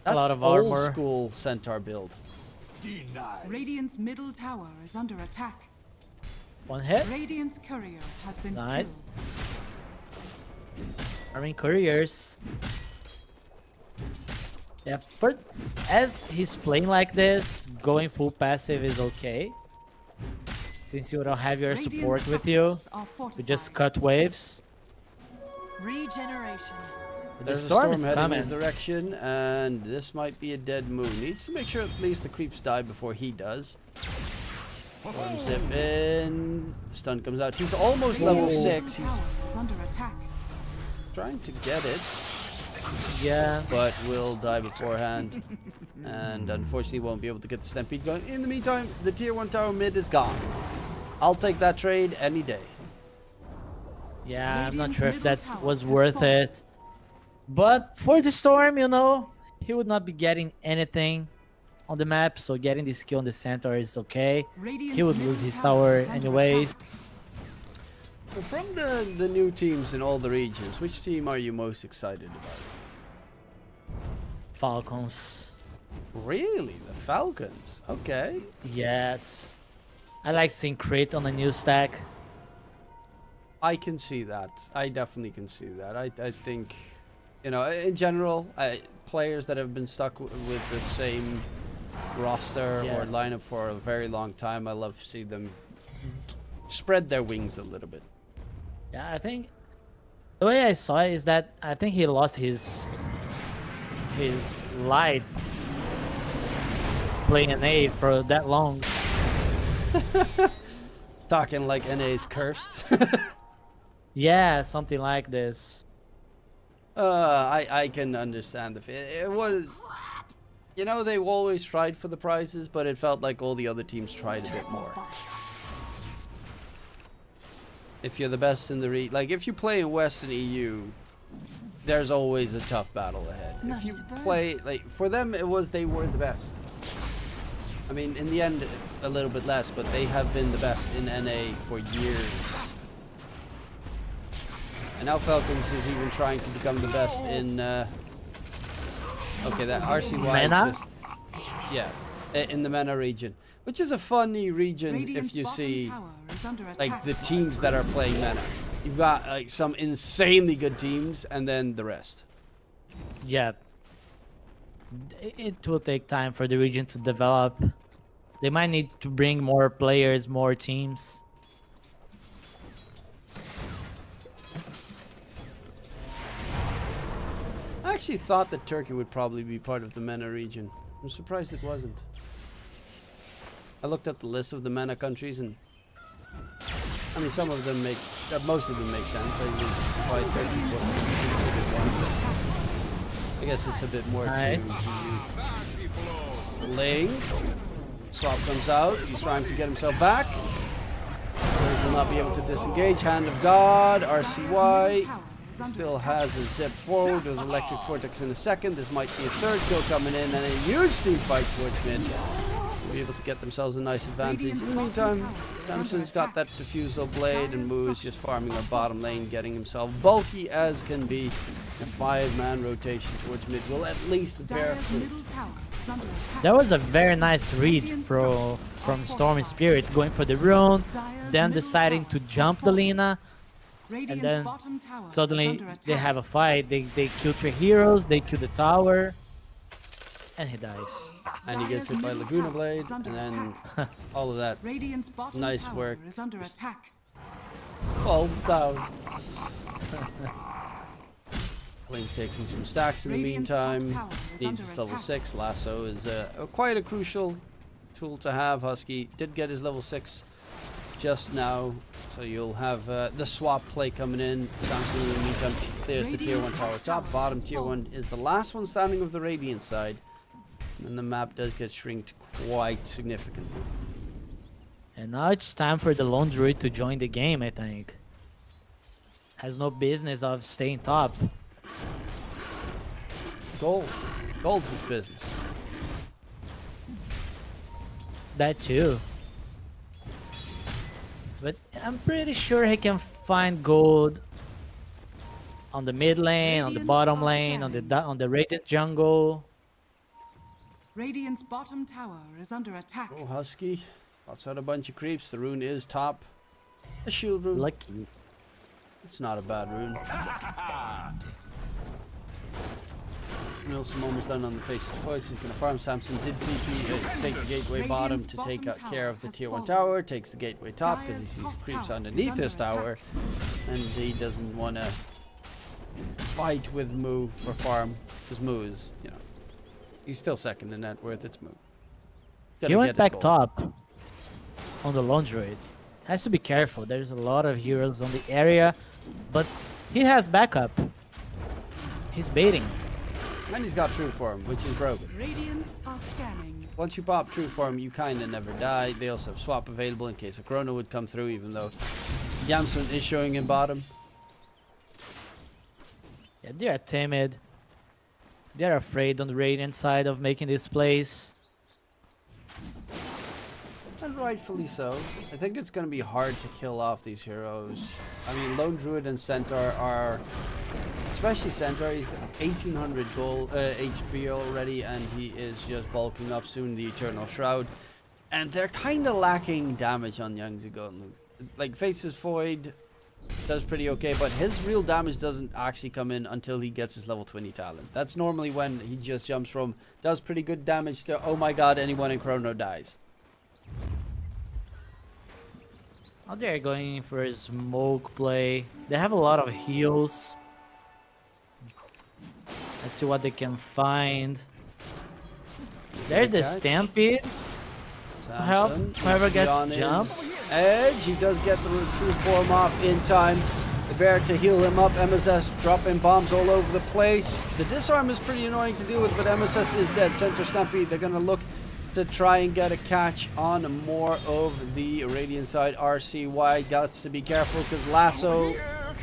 That's A lot of old armor. school Centaur build. Denied. Radiant's middle tower is under attack. One hit. Radiant's courier has been Nice. killed. Arming couriers. Yeah, as he's playing like this, going full passive is okay. Since you don't have your Radiant support with you, structures are you just fortified. cut waves. Regeneration. The There's storm a is storm heading coming. his direction, and this might be a dead move. Needs to make sure at least the creeps die before he does. Storm zip in. Stun comes out. He's almost level Radiant's 6. middle He's tower is under attack. trying to get it, Yeah. but will die beforehand. And unfortunately won't be able to get the Stampede going. In the meantime, the tier 1 tower mid is gone. I'll take that trade any day. Yeah, I'm not Radiant's sure if middle that tower was has worth fallen. it. But for the Storm, you know, he would not be getting anything on the map, so getting this kill on the center is okay. Radiant's He would middle lose his tower tower is under anyways. attack. From the new teams in all the regions, which team are you most excited about? Falcons. Really? The Falcons? Okay. Yes. I like seeing Crit on a new stack. I can see that. I definitely can see that. I think, you know, in general, players that have been stuck with the same roster or lineup for a very long time, I love to see them spread their wings a little bit. Yeah, I think the way I saw it is that I think he lost his light playing an A for that long. Talking like NA's cursed. Yeah, something like this. I can understand it was, you know, they always tried for the prizes, but it felt like all the other teams tried a bit more. If you're the best in the like if you play in Western EU, there's always a tough battle ahead. If you play, like, for them it was they were the best. I mean, in the end, a little bit less, but they have been the best in NA for years. And now Falcons is even trying to become the best in, okay, that RCY MENA? just, yeah, in the MENA region. Which is a funny region if you see, like, the teams that are playing MENA. You've got, like, some insanely good teams, and then the rest. Yeah. It will take time for the region to develop. They might need to bring more players, more teams. I actually thought that Turkey would probably be part of the MENA region. I'm surprised it wasn't. I looked at the list of the MENA countries, and I mean, some of them make, most of them make sense. I was surprised Turkey wasn't considered one, but I guess it's a bit more Nice. to Ling. Swap comes out. He's trying to get himself back. He will not be able to disengage. Hand of God. RCY still has a zip forward with Electric Vortex in a second. This might be a third kill coming in, and a huge team fight towards mid. Be able to get themselves a nice advantage. In the meantime, Samson's got that Diffusal Blade, and Moo is just farming the bottom lane, getting himself bulky as can be. A 5-man rotation towards mid will at least appear. That was a very nice read from Stormy Spirit, going for the rune, then deciding to jump the Lina, and then suddenly they have a fight. They kill 3 heroes, they kill the tower, and he dies. And he gets hit by Laguna Blade, and then all of that nice work falls down. Link taking some stacks in the meantime. Needs his level 6. Lasso is quite a crucial tool to have. Husky did get his level 6 just now, so you'll have the swap play coming in. Samson in the meantime clears the tier 1 tower top. Bottom tier 1 is the last one standing of the Radiant side. And the map does get shrinked quite significantly. And now it's time for the Lone Druid to join the game, I think. Has no business of staying top. Gold. Gold's his business. That too. But I'm pretty sure he can find gold on the mid lane, on the bottom lane, on the Radiant jungle. Radiant's bottom tower is under attack. Oh, Husky. Spots out a bunch of creeps. The rune is top. A shield rune. Lucky. It's not a bad rune. Nilsson almost done on the face of voice. He's going to farm. Samson did TP, take the gateway bottom to take care of the tier 1 tower. Takes the gateway top because he sees creeps underneath his tower. And he doesn't want to fight with Moo for farm. Because Moo is, you know, he's still second in net worth. It's Moo. He went back top on the Lone Druid. Has to be careful. There's a lot of heroes on the area, but he has backup. He's baiting. And he's got True Form, which is broken. Radiant are scanning. Once you pop True Form, you kind of never die. They also have Swap available in case a Chrono would come through, even though Yamsun is showing in bottom. Yeah, they're timid. They're afraid on the Radiant side of making this plays. And rightfully so. I think it's going to be hard to kill off these heroes. I mean, Lone Druid and Centaur are... Especially Centaur, he's got 1800 gold HP already, and he is just bulking up soon, the Eternal Shroud. And they're kind of lacking damage on Young Zigon. Like, Faces Void does pretty okay, but his real damage doesn't actually come in until he gets his level 20 talent. That's normally when he just jumps from, does pretty good damage to, oh my god, anyone in Chrono dies. Oh, they're going for a smoke play. They have a lot of heals. Let's see what they can find. There's the Stampede. Help whoever gets jump. Edge, he does get the true form off in time. The bear to heal him up. MSS dropping bombs all over the place. The disarm is pretty annoying to deal with, but MSS is dead. Center Stampede, they're going to look to try and get a catch on more of the Radiant side. RCY got to be careful because Lasso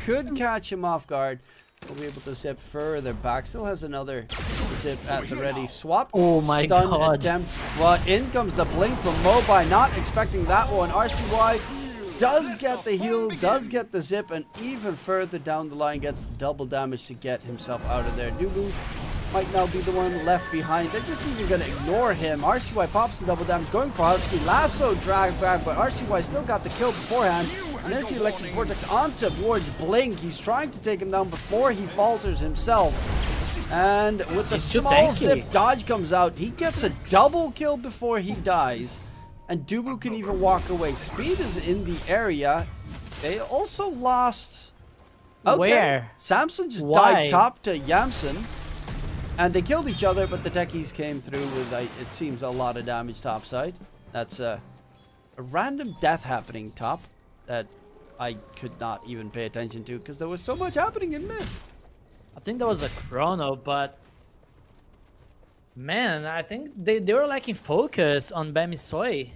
could catch him off guard. We'll be able to zip further back. Still has another zip at the ready. Swap. Oh my stun god. attempt. Well, in comes the blink from Mobi. Not expecting that one. RCY does get the heal, does get the zip, and even further down the line gets the double damage to get himself out of there. Dubu might now be the one left behind. They're just even going to ignore him. RCY pops the double damage, going for Husky. Lasso dragged back, but RCY still got the kill beforehand. And there's the Electric Vortex onto towards Blink. He's trying to take him down before he falters himself. And with the small zip, Dodge comes out. He gets a double kill before he dies. And Dubu can even walk away. Speed is in the area. They also lost... Okay. Where? Samson just died top to Yamson. And they killed each other, but the techies came through with, it seems, a lot of damage topside. That's a random death happening top that I could not even pay attention to because there was so much happening in mid. I think that was a chrono, but man, I think they were lacking focus on Bamisoi.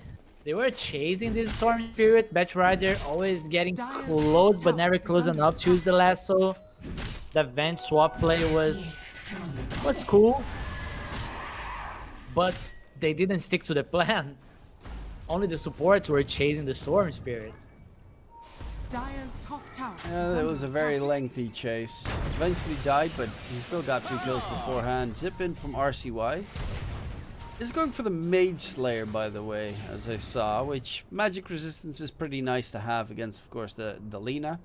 They were chasing this Storm Spirit, Batch Rider, always getting close but never close enough to use the lasso. The vent swap play was cool, but they didn't stick to the plan. Only the supports were chasing the Storm Spirit. Dire's top tower. Yeah, it was a very lengthy chase. Eventually died, but he still got 2 kills beforehand. Zip in from RCY. Is going for the Mage Slayer, by the way, as I saw, which magic resistance is pretty nice to have against, of course, the Lina.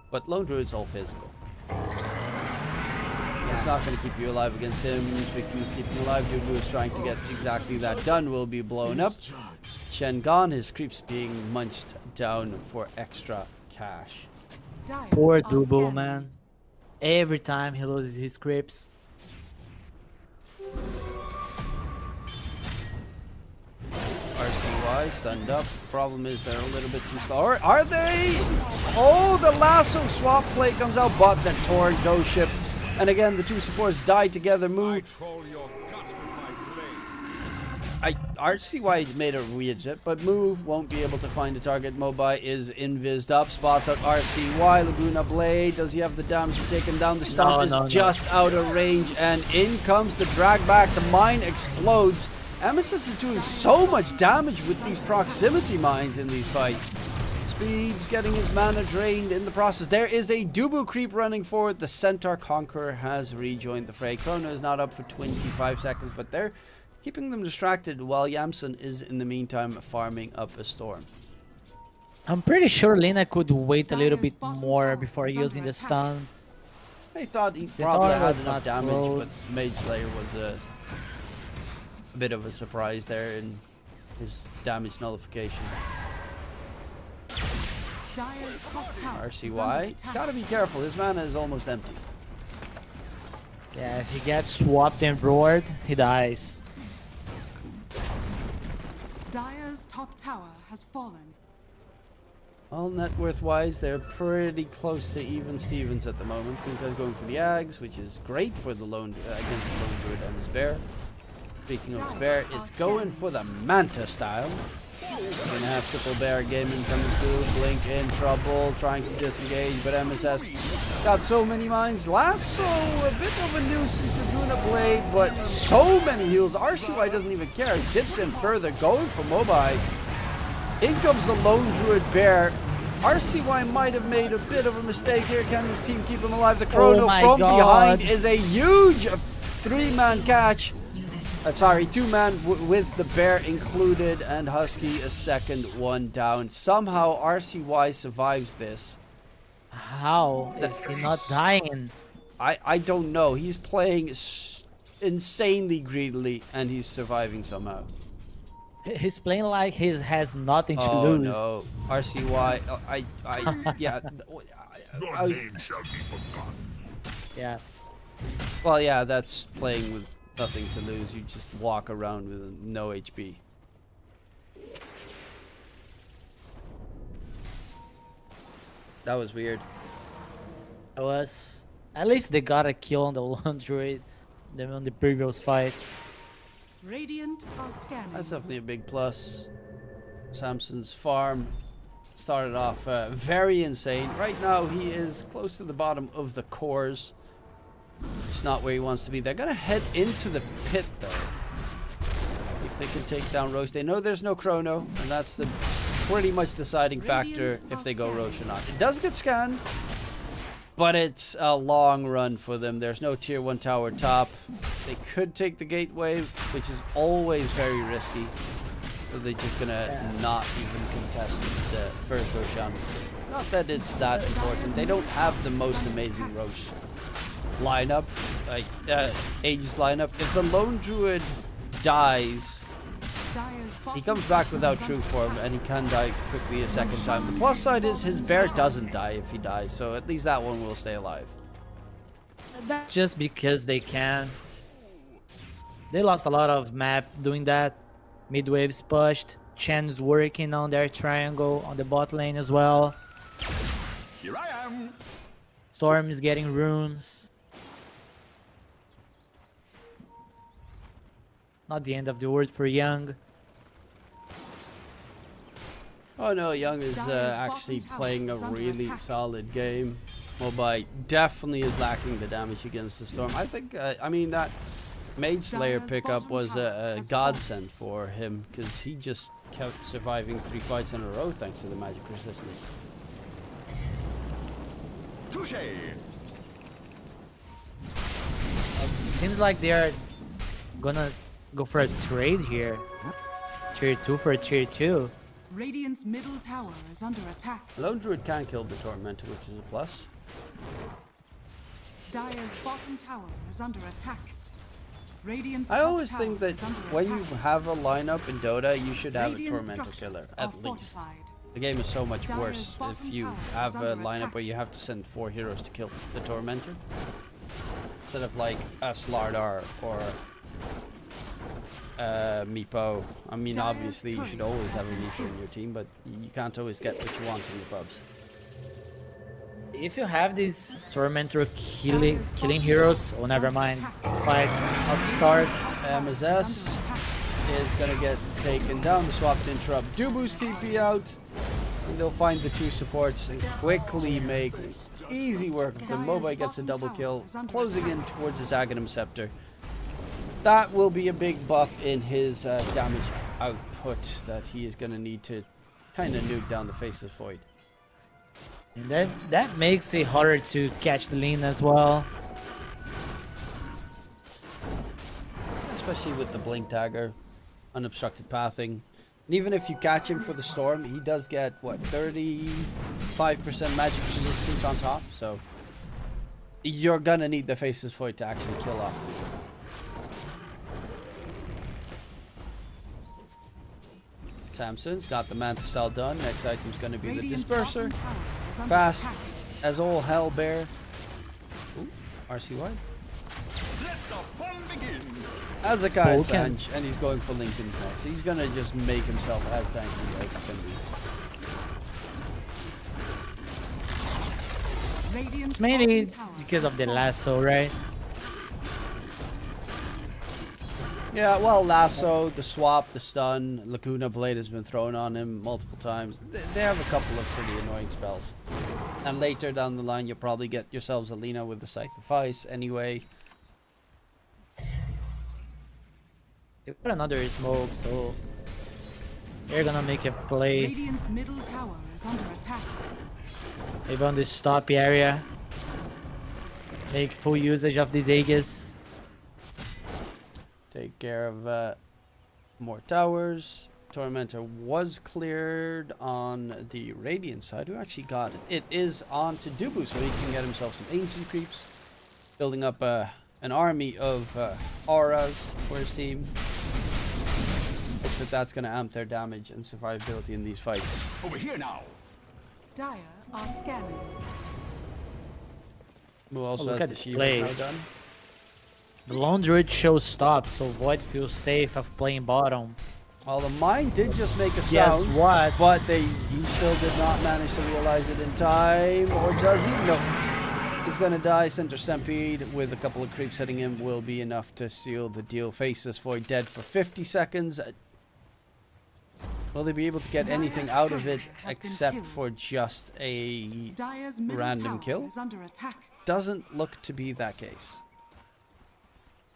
But Lone Druid's all physical. It's not going to keep you alive against him. Speaking of keeping alive, Dubu is trying to get exactly that done. Will be blown up. Shen gone. His creeps being munched down for extra cash. Poor Dubu, man. Every time he loses his creeps. RCY stunned up. Problem is they're a little bit too slow. Are they? Oh, the lasso swap play comes out, but the Torn Ghost Ship. And again, the two supports die together. Moo. RCY made a weird zip, but Moo won't be able to find a target. Mobi is invised up, spots out RCY. Laguna Blade, does he have the damage to take him down? The stomp is just out of range, and in comes the drag back. The mine explodes. Emesis is doing so much damage with these proximity mines in these fights. Speed's getting his mana drained in the process. There is a Dubu creep running forward. The Centaur Conqueror has rejoined the fray. Chrono is not up for 25 seconds, but they're keeping them distracted while Yamson is in the meantime farming up a storm. I'm pretty sure Lina could wait a little bit more before using the stun. I thought he probably had enough damage, but Mage Slayer was a bit of a surprise there in his damage nullification. RCY, he's got to be careful. His mana is almost empty. Yeah, if he gets swapped and roared, he dies. Dire's top tower has fallen. All net worth wise, they're pretty close to even Stevens at the moment. Kunka's going for the Ags, which is great for the lone against the Lone Druid and his bear. Speaking of his bear, it's going for the Manta style. We're gonna have Triple Bear gaming coming through. Blink in trouble, trying to disengage, but MSS got so many mines. Lasso, a bit of a nuisance. Laguna Blade, but so many heals. RCY doesn't even care. Zips in further, going for Mobi. In comes the Lone Druid Bear. RCY might have made a bit of a mistake here. Can this team keep him alive? The Chrono my from behind God. is a huge 3-man catch. Sorry, 2-man with the Bear included, and Husky a second one down. Somehow RCY survives this. How is he not dying? I don't know. He's playing insanely greedily, and he's surviving somehow. He's playing like he has nothing to Oh lose. no, RCY. Yeah. Your name shall be forgotten. Yeah. Well, yeah, that's playing with nothing to lose. You just walk around with no HP. That was weird. It was. At least they got a kill on the Lone Druid on the previous fight. Radiant are scanning. That's definitely a big plus. Samson's farm started off very insane. Right now, he is close to the bottom of the cores. It's not where he wants to be. They're going to head into the pit, though. If they can take down Roche. They know there's no Chrono, and that's the pretty much deciding factor if they go Roche or not. It does get scanned, but it's a long run for them. There's no tier 1 tower top. They could take the gateway, which is always very risky. So they're just gonna not even contest the first Roshan. Not that it's that important. They don't have the most amazing Roche lineup, like Aegis lineup. If the Lone Druid dies, he comes back without true form, and he can die quickly a second time. The plus side is his Bear doesn't die if he dies, so at least that one will stay alive. That's just because they can. They lost a lot of map doing that. Midwave's pushed. Chen's working on their triangle on the bot lane as well. Here I am. Storm is getting runes. Not the end of the world for Young. Oh no, Young is actually playing a really solid game. Mobile definitely is lacking the damage against the Storm. I think, I mean, that Mage Slayer pickup was a godsend for him, because he just kept surviving 3 fights in a row thanks to the magic resistance. Touche. Seems like they are gonna go for a trade here. Tier 2 for tier 2. Radiant's middle tower is under attack. Lone Druid can kill the Tormentor, which is a plus. Dire's bottom tower is under attack. Radiant's I top always tower think that is under when you attack. have a lineup in Dota, you should have a Radiant Tormentor killer, structures are at least. fortified. The game is so much Dire's worse if bottom you tower have is a under lineup attack. where you have to send 4 heroes to kill the Tormentor. Instead of like a Slardar or Meepo. I mean, Dire's obviously you should turret always has have a been Meepo in your team, but you can't always get what you want in your pubs. If you have these Tormentor killing heroes, oh never mind. Fight not start. MSS is gonna get taken down. The swap to interrupt Dubu's TP out. And they'll find the 2 supports and quickly make easy work of them. Mobile gets a double kill, closing in towards his Aghanim Scepter. That will be a big buff in his damage output that he is gonna need to kind of nuke down the Faceless Void. And that makes it harder to catch the lane as well. Especially with the Blink Dagger, unobstructed pathing. And even if you catch him for the Storm, he does get, what, 35% magic resistance on top, so you're gonna need the Faceless Void to actually kill off the Samson's got the Mantis Cell done. Next item's gonna be the Radiant's Disperser. bottom tower is under Fast attack. as all hell, Bear. Ooh, RCY. Let the fun begin. Azakai Spoken. Sanj, and he's going for Lincoln's next. He's gonna just make himself as tanky as he can be. Radiant's It's mainly bottom tower because has of the fallen. lasso, right? Yeah, well, Lasso, the swap, the stun, Lacuna Blade has been thrown on him multiple times. They have a couple of pretty annoying spells. And later down the line, you'll probably get yourselves a Lina with the Scythe of Ice anyway. They put another smoke, so They're gonna make a play. Radiant's middle tower is under attack. Maybe on this top area. Make full usage of these Aegis. Take care of more towers. Tormentor was cleared on the Radiant side. Who actually got it? It is on to Dubu, so he can get himself some ancient creeps. Building up an army of auras for his team. Hope that that's going to amp their damage and survivability in these fights. Over here now. Dire are scanning. Who also look has at the this shield play. now done. The Lone Druid shows stop, so Void feels safe of playing bottom. Well, the mine did just make a Guess sound, what? but he still did not manage to realize it in time. Or does he? No. He's going to die. Center Stampede with a couple of creeps hitting him will be enough to seal the deal. Faceless Void dead for 50 seconds. Will they be able to get anything out of it except for just a Dire's middle random tower kill? is under attack. Doesn't look to be that case.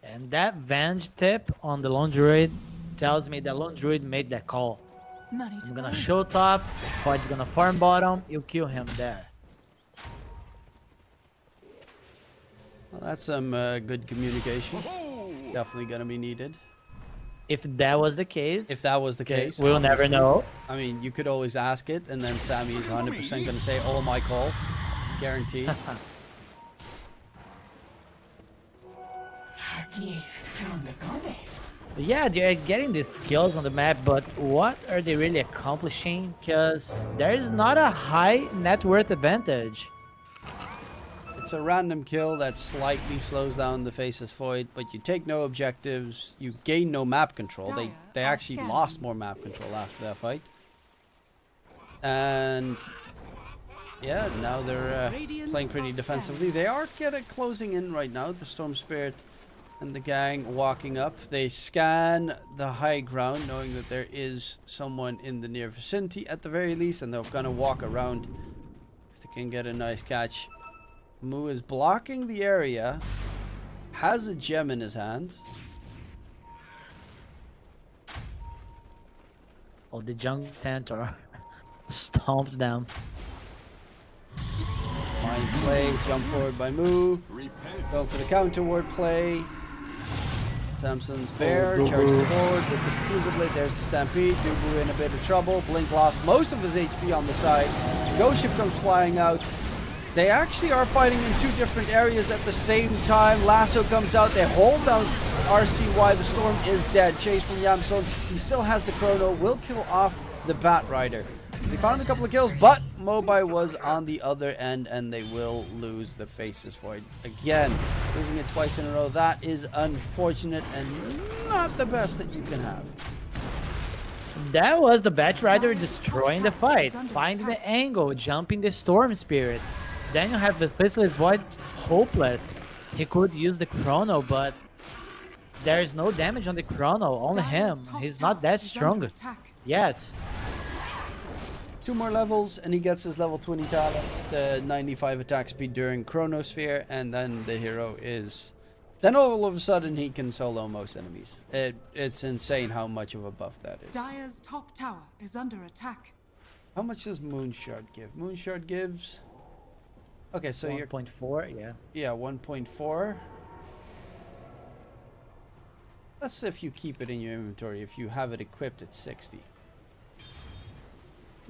And that Venge tip on the Lone Druid tells me that Lone Druid made that call. I'm gonna show top, Void's gonna farm bottom, you'll kill him there. Well, that's some good communication. Definitely going to be needed. If that was the case, If that was the okay, case. we'll never obviously. know. I mean, you could always ask it, and then Sammy is 100% going to say, "Oh, my call," guaranteed. But yeah, they're getting these skills on the map, but what are they really accomplishing? Because there is not a high net worth advantage. It's a random kill that slightly slows down the Faceless Void, but you take no objectives, you gain no map control. They actually lost more map control after that fight. And yeah, now they're playing pretty defensively. They are closing in right now, the Storm Spirit and the gang walking up. They scan the high ground, knowing that there is someone in the near vicinity at the very least, and they're gonna walk around if they can get a nice catch. Mu is blocking the area, has a gem in his hands. Oh, the jungle centaur stomped them. Mind plays, jump forward by Mu. Going for the counter ward play. Samson's bear charging forward with the diffuser blade. There's the Stampede. Dubu in a bit of trouble. Blink lost most of his HP on the side. Ghost ship comes flying out. They actually are fighting in two different areas at the same time. Lasso comes out. They hold down RCY. The Storm is dead. Chase from Yamson. He still has the Chrono. Will kill off the Bat Rider. They found a couple of kills, but Mobai was on the other end, and they will lose the Faceless Void again. Losing it twice in a row. That is unfortunate and not the best that you can have. That was the Bat Rider destroying the fight, finding the angle, jumping the Storm Spirit. Then you have the Faceless Void hopeless. He could use the Chrono, but there's no damage on the Chrono, only him. He's not that strong yet. 2 more levels and he gets his level 20 talent, the 95 attack speed during Chronosphere, and then the hero is... Then all of a sudden he can solo most enemies. It's insane how much of a buff that is. Dire's top tower is under attack. How much does Moonshard give? Moonshard gives... Okay, so you're... 1.4, yeah. Yeah, 1.4. That's if you keep it in your inventory. If you have it equipped, it's 60.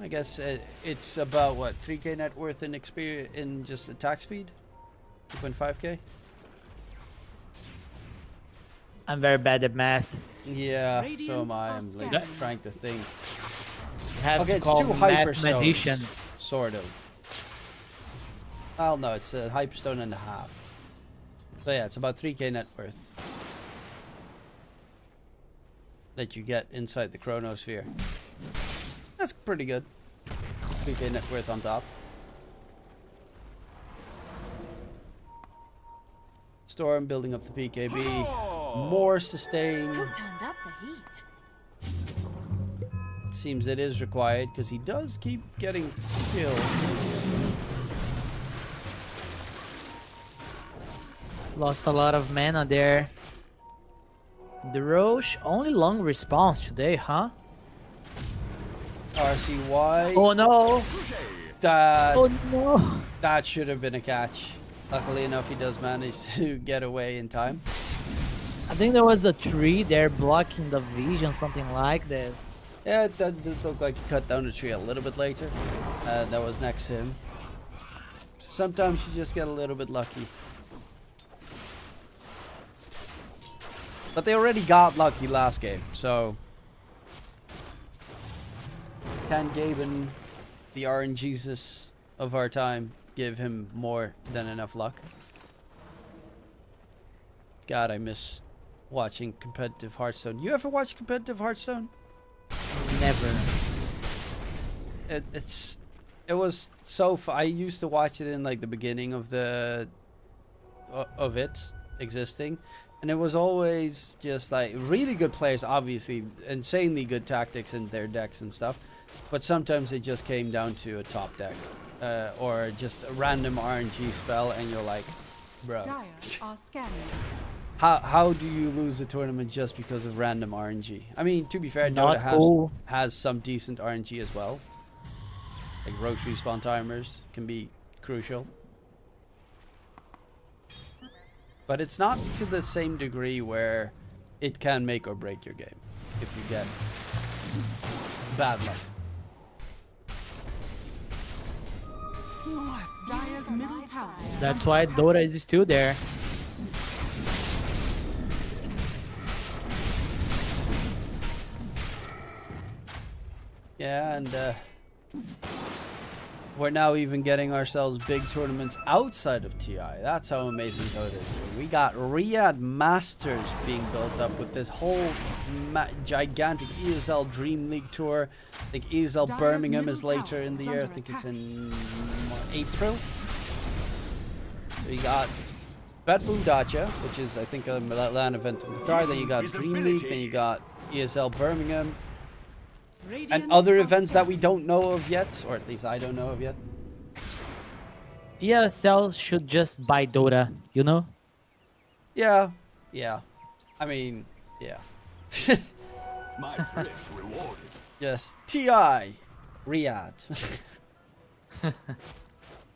I guess it's about, what, 3k net worth in experience in just attack speed? 2.5k? I'm very bad at math. Yeah, so Radiant am I. are I'm like scanning. trying to think. You have Okay, to it's call 2 hyper mathematician. stones, sort of. Well, no, it's a hyperstone and a half. So yeah, it's about 3k net worth that you get inside the Chronosphere. That's pretty good. 3k net worth on top. Storm building up the PKB. More sustain. Who turned up the heat? Seems it is required because he does keep getting killed. Lost a lot of mana there. The Roche only long response today, huh? RCY. Oh no! That, Oh no! that should have been a catch. Luckily enough, he does manage to get away in time. I think there was a tree there blocking the vision, something like this. Yeah, it did look like he cut down the tree a little bit later. That was next to him. Sometimes you just get a little bit lucky. But they already got lucky last game, so... Can Gaben, the RNGesus of our time, give him more than enough luck? God, I miss watching competitive Hearthstone. You ever watch competitive Hearthstone? Never. It was so I used to watch it in like the beginning of the of it existing, and it was always just like really good players, obviously insanely good tactics in their decks and stuff, but sometimes it just came down to a top deck or just a random RNG spell, and you're like, bro, Dire are scanning. how do you lose a tournament just because of random RNG? I mean, to be fair, Not Dota cool. has some decent RNG as well. Like roach respawn timers can be crucial. But it's not to the same degree where it can make or break your game if you get bad luck. Dire's middle tower. That's why Dota is still there. Yeah, and we're now even getting ourselves big tournaments outside of TI. That's how amazing Dota is. We got Riyadh Masters being built up with this whole gigantic ESL DreamLeague tour. I think ESL Birmingham is later in the year. I think it's in April. So you got Betboom Dacha, which is I think a LAN event in Qatar. Then you got DreamLeague. Then you got ESL Birmingham. And other events that we don't know of yet, or at least I don't know of yet. ESL should just buy Dota, you know? Yeah, yeah. I mean, yeah. My thrift rewarded. Yes, TI, Riyadh.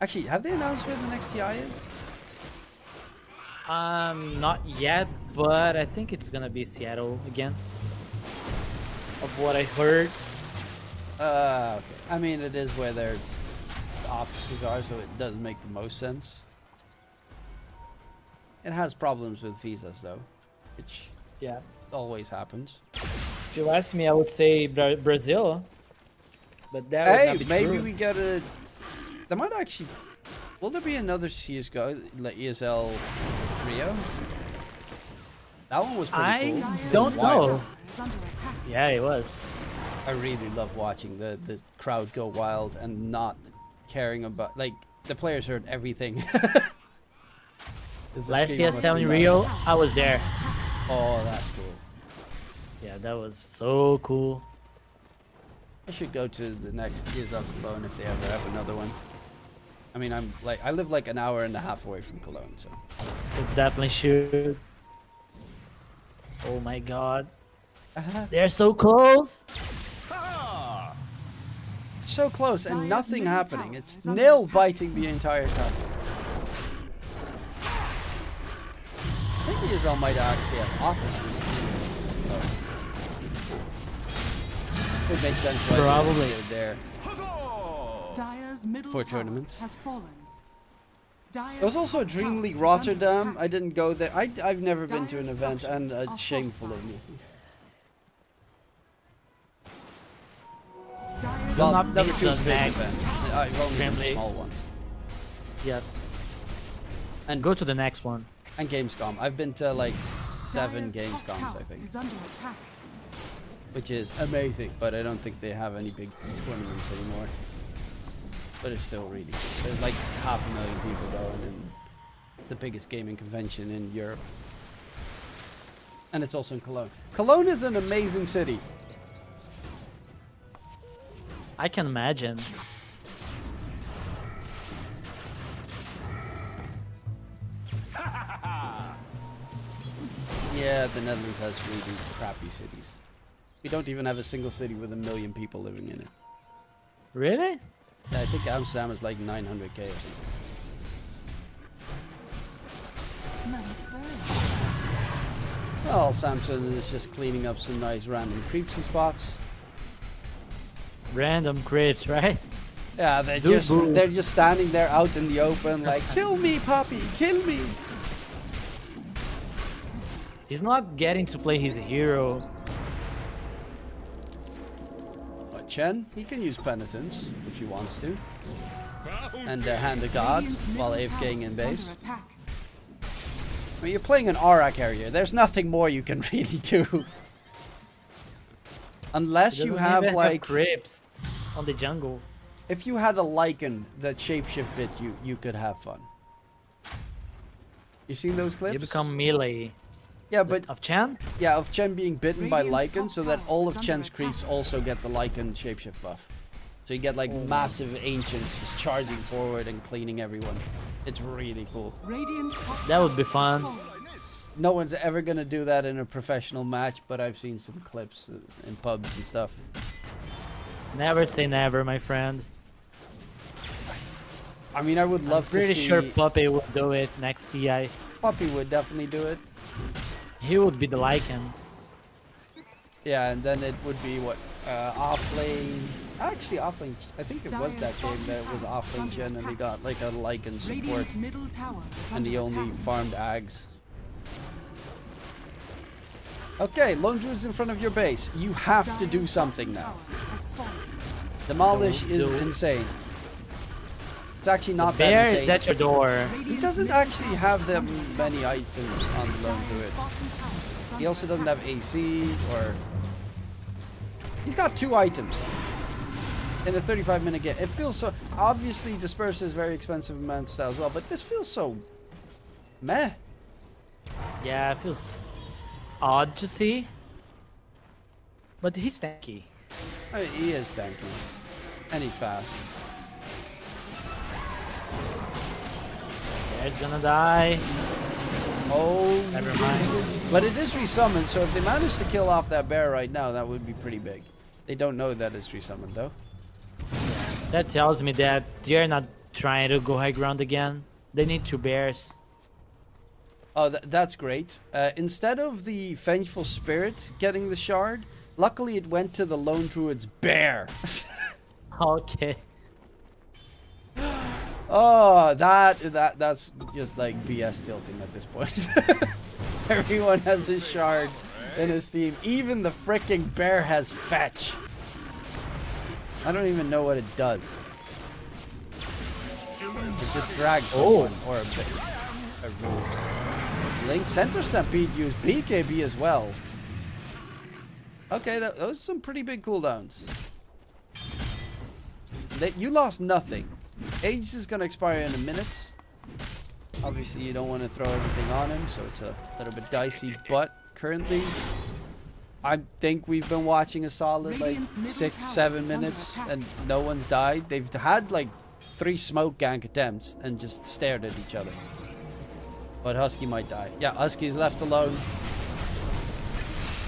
Actually, have they announced where the next TI is? Not yet, but I think it's gonna be Seattle again. Of what I heard. Okay. I mean, it is where their offices are, so it does make the most sense. It has problems with visas, though, which Yeah. always happens. If you ask me, I would say Brazil. But that would Hey, not be maybe true. we get a... There might actually... Will there be another CSGO, like ESL Rio? That one was pretty I cool. don't Wild. know. Is under attack. Yeah, it was. I really love watching the crowd go wild and not caring about... Like, the players heard everything. Last ESL in Rio, I was there. Oh, that's cool. Yeah, that was so cool. I should go to the next ESL Cologne if they ever have another one. I mean, I live like an hour and a half away from Cologne, so... It definitely should. Oh my god. Uh-huh. They're so close. So close and Dire's nothing middle happening. tower It's is under nil attack. biting the entire time. I think ESL might actually have offices in Cologne. It makes sense why Probably. they're there. Dire's middle For tower tournaments. has fallen. Dire's There was also a top tower DreamLeague is under Rotterdam. attack. I didn't go there. I've never been to an Dire's event, and structures it's are shameful of fortified. me. Dire's Well, Well, not never been too to the big next events. I've only been to DreamLeague. small ones. Yeah. And Go to the next one. And Gamescom. I've been to like 7 Dire's top Gamescoms, tower I think, is under attack. which is amazing. But I don't think they have any big tournaments anymore. But it's still really good. There's like 500,000 people going, and it's the biggest gaming convention in Europe. And it's also in Cologne. Cologne is an amazing city. I can imagine. Yeah, the Netherlands has really crappy cities. We don't even have a single city with 1 million people living in it. Really? Yeah, I think Amsterdam is like 900k or something. Nice bird. Well, Samson is just cleaning up some nice random creepsy spots. Random creeps, right? Yeah, they're just standing there out in the open, like, kill me, Poppy, kill me. He's not getting to play his hero. But Chen, he can use penitence if he wants to, and hand of God Radiant's while middle AFKing tower in is base. under attack. I mean, you're playing an aura carrier. There's nothing more you can really do, unless He you doesn't have even like. creeps on the jungle. If you had a Lycan that shapeshift bit you could have fun. You seen those clips? You become melee. Yeah, but Of Chan? yeah, of Chen being bitten by Radiant's Lycan, top so that tower all is of under Chen's attack. creeps also get the Lycan shapeshift buff. So you get like massive ancients just charging forward and cleaning everyone. It's really cool. Radiant's top That would tower be has fun. fallen. No one's ever gonna do that in a professional match, but I've seen some clips in pubs and stuff. Never say never, my friend. I mean, I would love to Pretty see. sure Puppy would do it next TI. Puppy would definitely do it. He would be the Lycan. Yeah, and then it would be what offlane. Actually, offlane. I think it was that game that it was offlane Chen, and they got like a Lycan support, Radiant's middle tower is and under he only attack. farmed Ags. Okay, Lone Druid's in front of your base. You have to do Dire's something bottom now. tower has fallen. Demolish Don't is do it. insane. It's actually not that Bear insane. is at your door. He Radiant's doesn't middle actually tower have is that under attack. many items on the Lone Dire's Druid. bottom tower is He also under doesn't have attack. AC or. He's got 2 items in a 35-minute game. It feels so. Obviously, Disperse is very expensive in Man style as well, but this feels so meh. Yeah, it feels odd to see. But he's tanky. I mean, he is tanky, and he's fast. Bear's gonna die. Oh, Never mind. but it is resummoned, so if they manage to kill off that bear right now, that would be pretty big. They don't know that it's resummoned though. That tells me that they're not trying to go high ground again. They need 2 bears. Oh, that's great. Instead of the Vengeful Spirit getting the shard, luckily it went to the Lone Druid's bear. Okay. Oh, that's just like BS tilting at this point. Everyone has his shard in his team. Even the freaking bear has fetch. I don't even know what it does. It just drags someone or a Link Center Stampede used BKB as well. Okay, those are some pretty big cooldowns. You lost nothing. Age is gonna expire in a minute. Obviously, you don't want to throw everything on him, so it's a little bit dicey. But currently, I think we've been watching a solid like Radiant's middle 6, tower 7 is under minutes, attack. and no one's died. They've had like 3 smoke gank attempts and just stared at each other. But Husky might die. Yeah, Husky's left alone.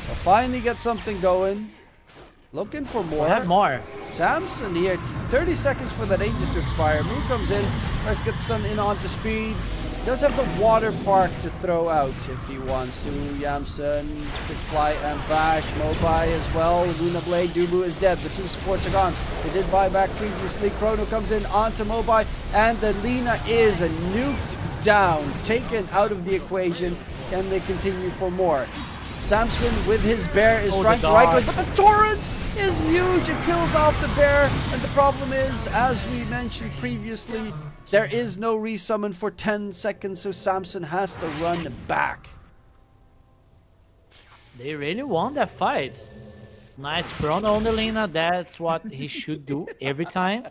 We'll finally get something going. Looking for more. I have more. Samson here, 30 seconds for that Aegis to expire. Moon comes in, tries to get the sun in onto speed. Does have the water park to throw out if he wants to. Yamson, Quick Fly and Bash, Mobai as well. Luna Blade, Dubu is dead. The 2 supports are gone. They did buy back previously. Chrono comes in onto Mobai, and the Lina is nuked down, taken out of the equation. Can they continue for more? Samson with his bear is Oh, trying the to right click, dodge. but the torrent is huge. It kills off the bear, and the problem is, as we mentioned previously, there is no resummon for 10 seconds, so Samson has to run back. They really won that fight. Nice chrono on the Lina. That's what he should do every time.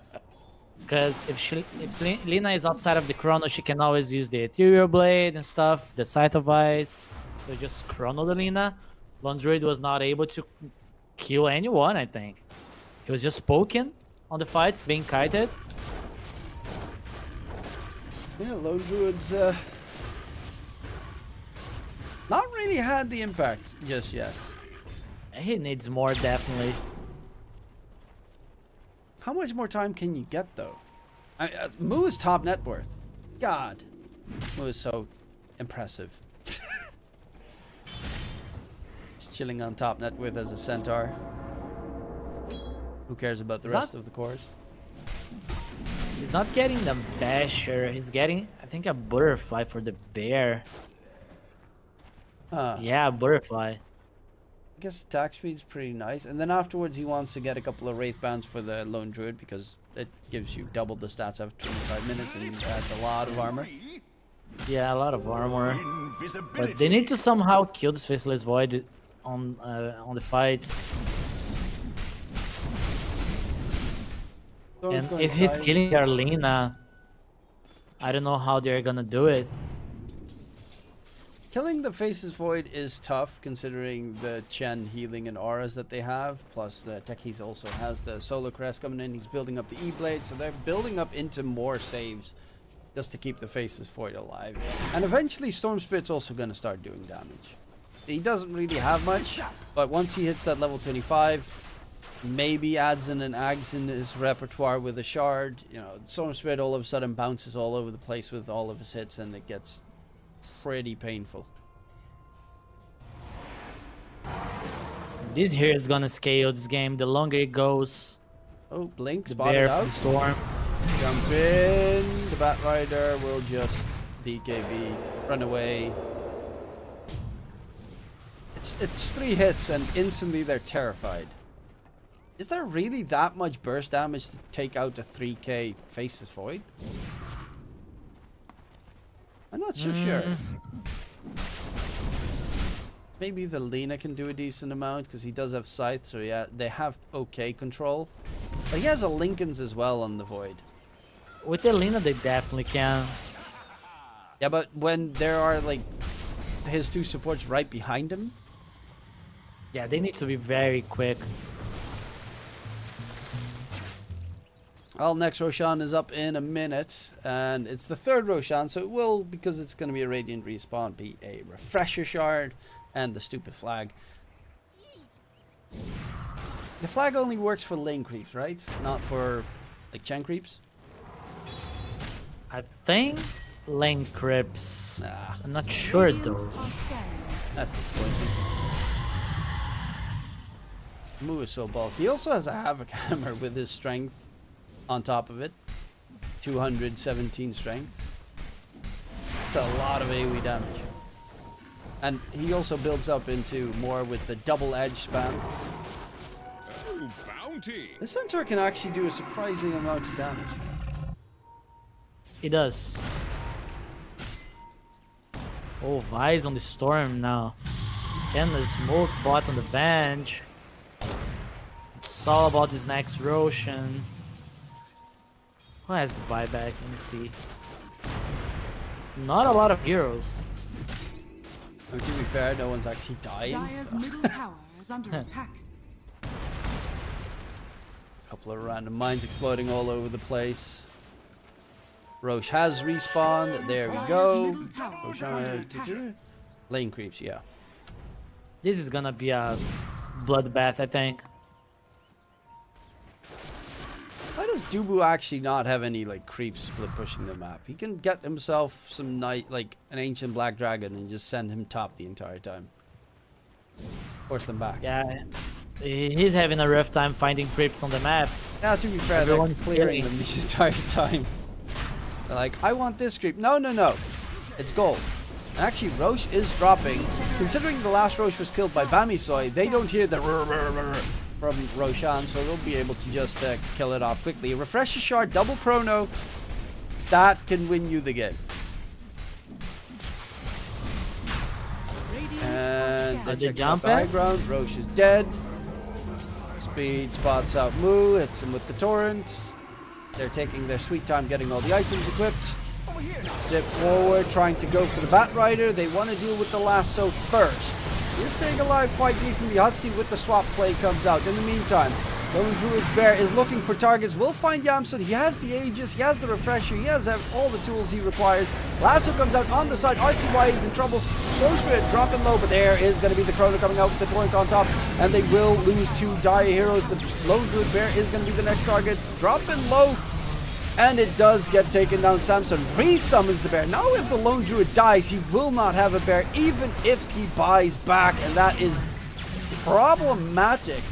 Because if Lina is outside of the chrono, she can always use the Ethereal Blade and stuff, the Scythe of Ice. So just chrono the Lina. Lone Druid was not able to kill anyone, I think. He was just poking on the fights, being kited. Yeah, Lone Druid's not really had the impact just yet. He needs more, definitely. How much more time can you get, though? Moo is top net worth. God. Moo is so impressive. He's chilling on top net worth as a centaur. Who cares about the rest of the cores? He's not getting the basher. He's getting, I think, a butterfly for the bear. Yeah, butterfly. I guess attack speed's pretty nice. And then afterwards he wants to get a couple of Wraith Bands for the Lone Druid because it gives you double the stats after 25 minutes and adds a lot of armor. Yeah, a lot of armor. But they need to somehow kill this Faceless Void on the fights. And if he's killing Arlena, I don't know how they're gonna do it. Killing the Faceless Void is tough considering the Chen healing and auras that they have. Plus the Techies also has the Solar Crest coming in. He's building up the E-Blade, so they're building up into more saves just to keep the Faceless Void alive. And eventually Storm Spirit's also going to start doing damage. He doesn't really have much, but once he hits that level 25, maybe adds in an Ags in his repertoire with a Shard. You know, Storm Spirit all of a sudden bounces all over the place with all of his hits and it gets pretty painful. This here is gonna scale this game. The longer it goes. Oh, Blink The spotted bear out. from Storm. Jump in. The Bat Rider will just BKB, run away. It's 3 hits and instantly they're terrified. Is there really that much burst damage to take out a 3k Faceless Void? I'm not so sure. Maybe the Lena can do a decent amount because he does have Scythe, so yeah, they have okay control. But he has a Lincoln's as well on the Void. With the Lena, they definitely can. Yeah, but when there are like his 2 supports right behind him. Yeah, they need to be very quick. Well, next Roshan is up in a minute, and it's the 3rd Roshan, so it will, because it's going to be a Radiant respawn, be a Refresher Shard and the stupid flag. The flag only works for lane creeps, right? Not for like Chen creeps? I think lane creeps. Nah, I'm not sure though. that's disappointing. Moo is so bulky. He also has a Havoc Hammer with his strength on top of it. 217 strength. It's a lot of AoE damage. And he also builds up into more with the double edge spam. Oh, bounty. The Centaur can actually do a surprising amount of damage. He does. Oh, Vi's on the Storm now. Then the smoke bot on the bench. It's all about this next Roshan. Who has the buyback? Let me see. Not a lot of heroes. And to be fair, no one's actually dying. Dire's So. middle tower is under attack. A couple of random mines exploding all over the place. Roche has respawned. There we Dire's go. middle tower is under attack. Lane creeps, yeah. This is gonna be a bloodbath, I think. Why does Dubu actually not have any like creeps split pushing the map? He can get himself some like an ancient black dragon and just send him top the entire time. Force them back. Yeah, he's having a rough time finding creeps on the map. Yeah, to be fair, Everyone's they're clearing killing. them the entire time. They're like, I want this creep. No, no, no. It's gold. And actually, Roche is dropping. Considering the last Roche was killed by Bamisoy, they don't hear the from Roshan, so they'll be able to just kill it off quickly. Refresher Shard, double chrono. That can win you the game. And Are they they check out the jumping? high ground. Roche is dead. Speed spots out Moo, hits him with the torrent. They're taking their sweet time getting all the items equipped. Zip forward, trying to go for the Bat Rider. They want to deal with the lasso first. He's staying alive quite decently. Husky with the swap play comes out. In the meantime, Lone Druid's bear is looking for targets. Will find Yamsun. He has the Aegis. He has the Refresher. He has all the tools he requires. Lasso comes out on the side. RCY is in trouble. Soul Spirit dropping low, but there is going to be the Chrono coming out with the Torrent on top, and they will lose 2 Dire Heroes. The Lone Druid bear is going to be the next target. Dropping low, and it does get taken down. Samson re-summons the bear. Now if the Lone Druid dies, he will not have a bear, even if he buys back, and that is problematic.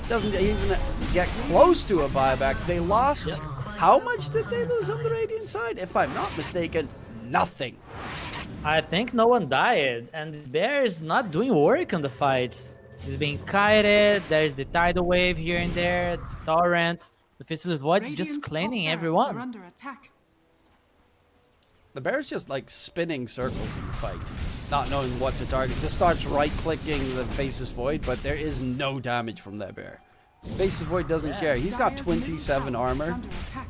Doesn't even get close to a buyback. They lost. How much did they lose on the Radiant side? If I'm not mistaken, nothing. I think no one died, and the bear is not doing work on the fights. He's being kited. There's the tidal wave here and there, the torrent. The Fistulous Void's just Radiant's cleaning top barracks everyone. are under attack. The bear's just like spinning circles in the fight, not knowing what to target. Just starts right-clicking the Faceless Void, but there is no damage from that bear. Faceless Void doesn't care. He's got Dire's middle 27 tower is armor. under attack.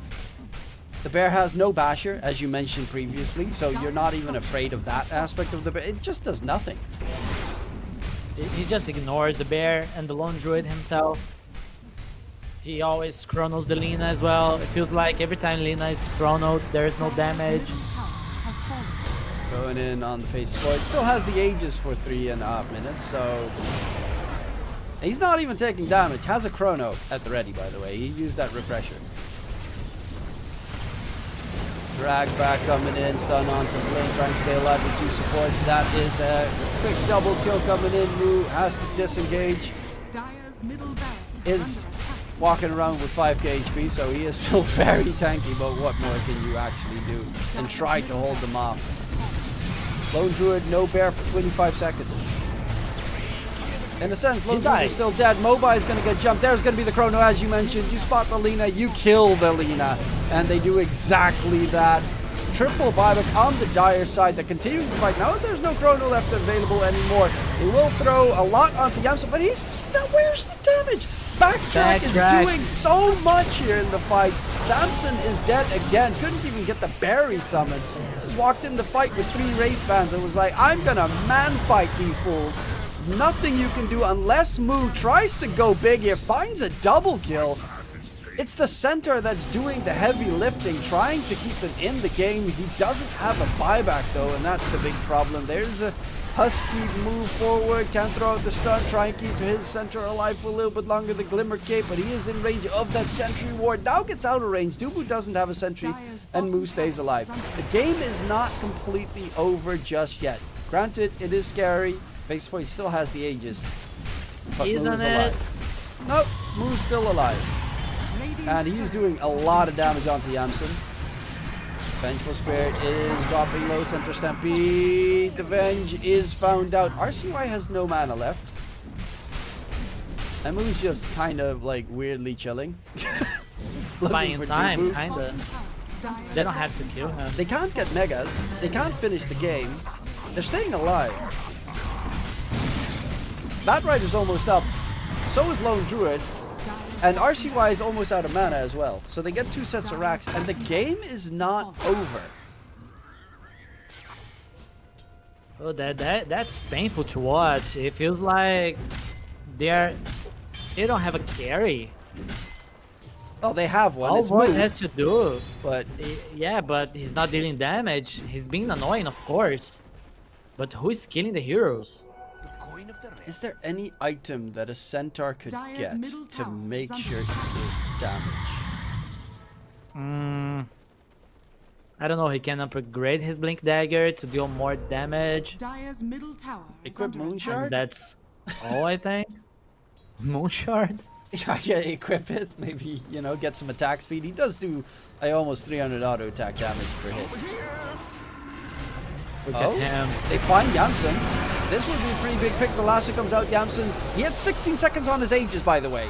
The bear has no basher, as you mentioned previously, so you're not even afraid of that aspect of the bear. It just does nothing. He just ignores the bear and the Lone Druid himself. He always chronos the Lina as well. It feels like every time Lina is chronoed, there is no damage. Middle tower has fallen. Going in on the Faceless Void. Still has the Aegis for 3.5 minutes, so... He's not even taking damage. Has a chrono at the ready, by the way. He used that refresher. Drag back coming in, stun onto Blink, trying to stay alive with 2 supports. That is a quick double kill coming in. Mu has to disengage. Dire's middle barracks are Is under attack. walking around with 5k HP, so he is still very tanky, but what more can you actually do? And try to hold them off. Lone Druid, no bear for 25 seconds. In a sense, Lone Druid is still dead. Mobai is going to get jumped. There's going to be the Chrono, as you mentioned. You spot the Lina, you kill the Lina. And they do exactly that. Triple buyback on the Dire side. They're continuing to fight. Now there's no Chrono left available anymore. They will throw a lot onto Yamsa, but he's still, where's the damage? Backtrack is doing so much here in the fight. Samson is dead again. Couldn't even get the berry summoned. Just walked in the fight with 3 Wraith Bands and was like, I'm gonna man fight these fools. Nothing you can do unless Mu tries to go big here, finds a double kill. It's the center that's doing the heavy lifting, trying to keep them in the game. He doesn't have a buyback though, and that's the big problem. There's a Husky move forward, can throw out the stun, try and keep his center alive for a little bit longer. The Glimmer Cape, but he is in range of that sentry ward. Now gets out of range. Dubu doesn't have a sentry, and Mu stays alive. The game is not completely over just yet. Granted, it is scary. Face Void still has the Aegis, but Mu is alive. Nope, Mu's still alive. And he's doing a lot of damage onto Yamsun. Vengeful Spirit is dropping low. Center Stampede. The Venge is found out. RCY has no mana left. And Mu's just kind of like weirdly chilling. Buying time, kinda. They don't have to kill him. They can't get megas. They can't finish the game. They're staying alive. Bat Rider's almost up. So is Lone Druid. And RCY is almost out of mana as well. So they get 2 sets of racks, and the game is not over. Oh, that's painful to watch. It feels like they don't have a carry. Well, they have one. All It's Void Mu, has to do, but yeah, but he's not dealing damage. He's being annoying, of course. But who is killing the heroes? is there any item that a centaur could Dire's get middle to tower make is under sure he does damage? I don't know. He can upgrade his Blink Dagger to deal more damage. Dire's middle tower is Equip under Moon attack. Shard? That's all, I think. Moonshard? Yeah, equip it. Maybe, you know, get some attack speed. He does do almost 300 auto attack damage per hit. Look at him. They find Yamsun. This would be a pretty big pick. The lasso comes out. Yamsun, he had 16 seconds on his Aegis, by the way.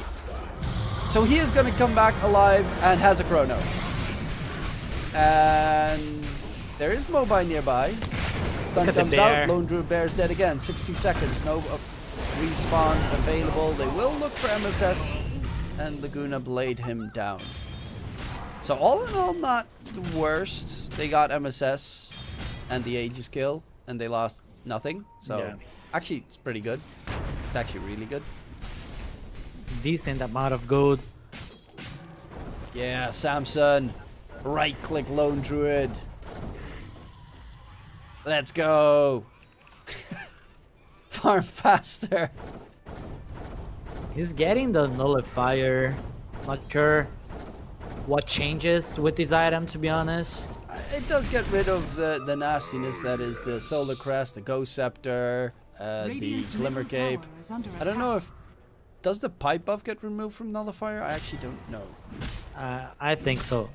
So he is going to come back alive and has a chrono. And there is Mobai nearby. Stun comes out. Lone Druid Bear's dead again. 60 seconds. No respawn available. They will look for MSS. And Laguna Blade him down. So all in all, not the worst. They got MSS and the Aegis kill, and they lost nothing. So yeah. Actually, it's pretty good. It's actually really good. decent amount of gold. Yeah, Samson. Right-click Lone Druid. Let's go. Farm faster. He's getting the nullifier. Not sure what changes with this item, to be honest. It does get rid of the nastiness that is the Solar Crest, the Ghost Scepter, the Radiant's Glimmer middle Cape. tower is under I don't know attack. if... Does the pipe buff get removed from Nullifier? I actually don't know. I think so.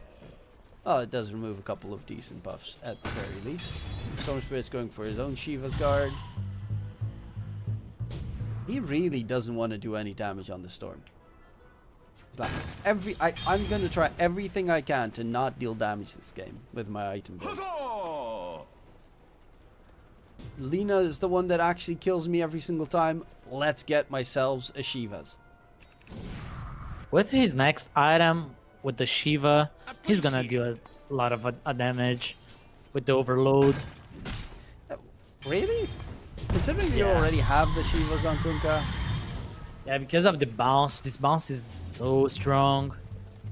Oh, it does remove a couple of decent buffs at the very least. Storm Spirit's going for his own Shiva's Guard. He really doesn't want to do any damage on the Storm. He's like, I'm going to try everything I can to not deal damage this game with my item build. Huzzah! Lina is the one that actually kills me every single time. Let's get myself a Shiva's. With his next item, with the Shiva, he's gonna do a lot of damage with the overload. Really? Considering you Yeah. already have the Shivas on Kunkka. Yeah, because of the bounce. This bounce is so strong.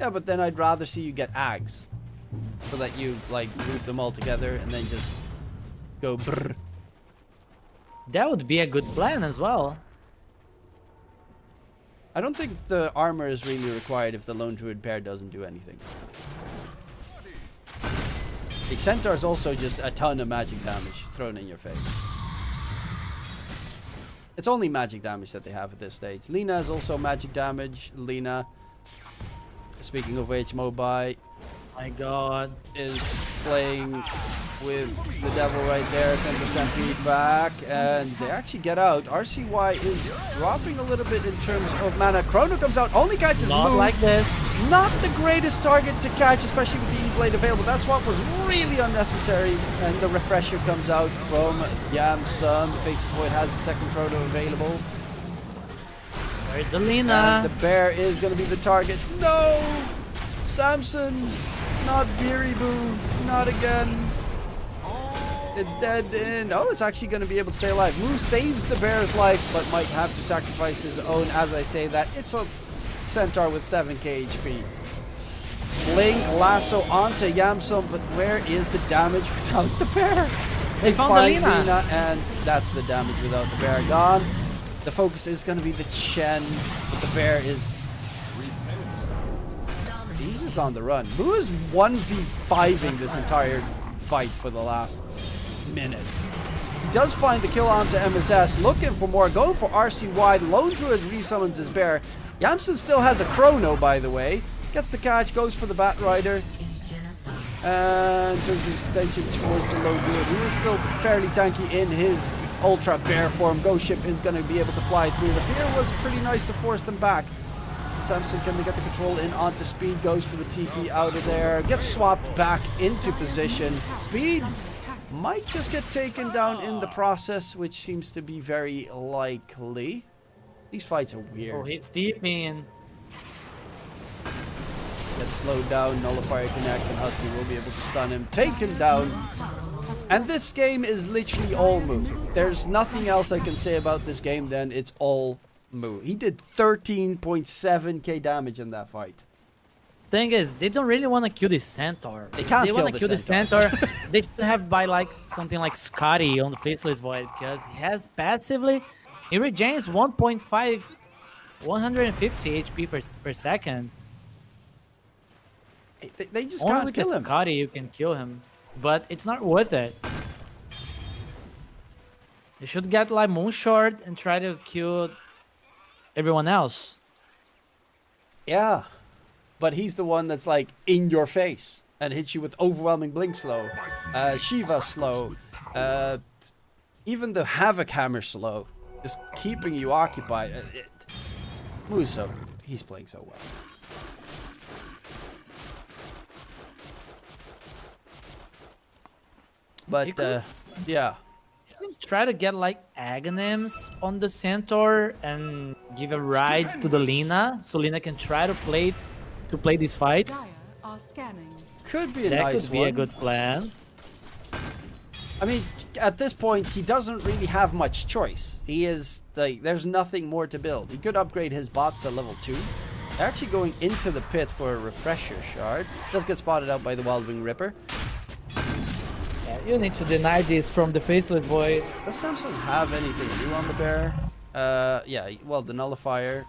Yeah, but then I'd rather see you get Ags. So that you, like, group them all together and then just go brrr. That would be a good plan as well. I don't think the armor is really required if the Lone Druid pair doesn't do anything. The Centaur is also just a ton of magic damage thrown in your face. It's only magic damage that they have at this stage. Lina is also magic damage. Lina, speaking of which, Mobai My god. is playing with the devil right there. Center Stampede back, and they actually get out. RCY is dropping a little bit in terms of mana. Chrono comes out, only catches Not Moon. like this. Not the greatest target to catch, especially with the E-Blade available. That's what was really unnecessary. And the refresher comes out from Yamsun. The Faces Void has the second Chrono available. Where's the And Lina? the bear is going to be the target. No! Samson! Not Biribu! Not again! It's dead, and oh, it's actually going to be able to stay alive. Moo saves the bear's life, but might have to sacrifice his own. As I say that, it's a Centaur with 7k HP. Blink, lasso onto Yamsun, but where is the damage without the bear? They found find the Lina. Lina, and that's the damage without the bear gone. The focus is going to be the Chen, but the bear is... He's just on the run. Moo is 1v5ing this entire fight for the last minute. He does find the kill onto MSS, looking for more, going for RCY. The Lone Druid resummons his bear. Yamsun still has a Chrono, by the way. Gets the catch, goes for the Bat Rider, and turns his attention towards the Lone Druid, who is still fairly tanky in his Ultra Bear form. Ghost Ship is going to be able to fly through. The fear was pretty nice to force them back. Samson, can they get the control in onto Speed? Goes for the TP out of there. Gets swapped back into position. Speed might just get taken down in the process, which seems to be very likely. These fights are weird. Oh, he's deep in. Gets slowed down, Nullifier connects, and Husky will be able to stun him. Take him down. And this game is literally all Moo. There's nothing else I can say about this game then. It's all Moo. He did 13.7k damage in that fight. Thing is, they don't really want to kill the Centaur. They can't They kill want the to kill the Centaur. Centaur. They should have by like something like Scotty on the Faceless Void, because he has passively, he regains 150 HP per second. They just Only can't with kill the him. Scotty you can kill him, but it's not worth it. You should get like Moonshard and try to kill everyone else. Yeah. But he's the one that's like in your face and hits you with overwhelming blink slow, Shiva slow, even the Havoc Hammer slow, just keeping you occupied. Muso, he's playing so well. But yeah. Try to get like Aghanims on the Centaur and give a ride to the Lina, so Lina can try to play these fights. Dire are scanning. Could be a That nice could be one. a good plan. I mean, at this point, he doesn't really have much choice. He is like, there's nothing more to build. He could upgrade his bots to level 2. They're actually going into the pit for a refresher shard. Does get spotted out by the Wild Wing Ripper. Yeah, you need to deny this from the Faceless Void. Does Samson have anything new on the bear? Yeah, well, the Nullifier.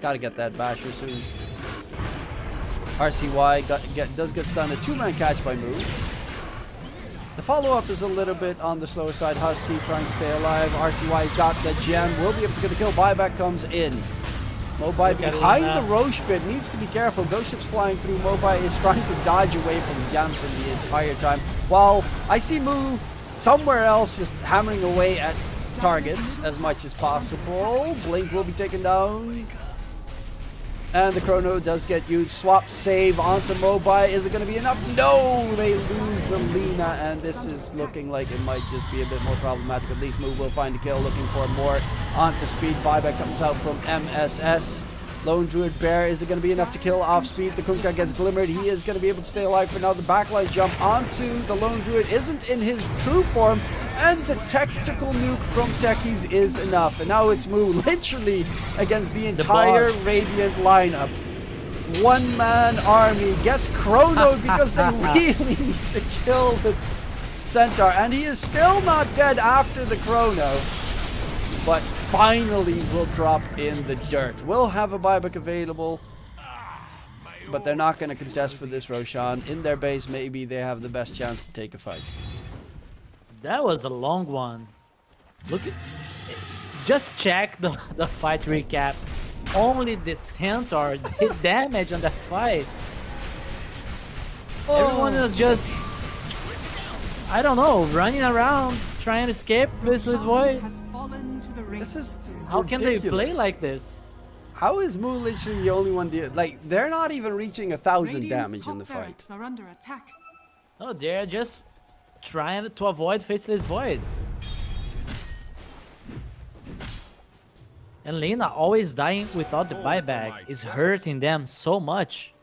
Gotta get that Basher soon. RCY does get stunned. A 2-man catch by Move. The follow-up is a little bit on the slower side. Husky trying to stay alive. RCY got the gem. Will be able to get the kill. Buyback comes in. Mobai behind the Roche pit. Needs to be careful. Ghost ships flying through. Mobai is trying to dodge away from Yamson the entire time. While I see Moo somewhere else just hammering away at targets as much as possible. Blink will be taken down. And the Chrono does get huge. Swap save onto Mobai. Is it going to be enough? No! They lose the Lina, and this is looking like it might just be a bit more problematic. At least Move will find a kill, looking for more onto speed. Buyback comes out from MSS. Lone Druid Bear, is it going to be enough to kill off speed? The Kunkka gets glimmered. He is going to be able to stay alive for now. The backline jump onto the Lone Druid isn't in his true form, and the tactical nuke from Techies is enough. And now it's Moo literally against the entire Radiant lineup. One-man army gets chronoed because they really need to kill the Centaur, and he is still not dead after the chrono, but finally will drop in the dirt. We'll have a buyback available, but they're not going to contest for this Roshan. In their base, maybe they have the best chance to take a fight. That was a long one. Look at, just check the fight recap. Only the Centaur did damage on that fight. Everyone was just, I don't know, running around trying to escape Faceless Void. This is How can they play ridiculous. like this? How is Moo literally the only one? Like, they're not even reaching 1,000 damage in the fight. Are under attack. No, they're just trying to avoid Faceless Void. And Lina always dying without the buyback is hurting them so much.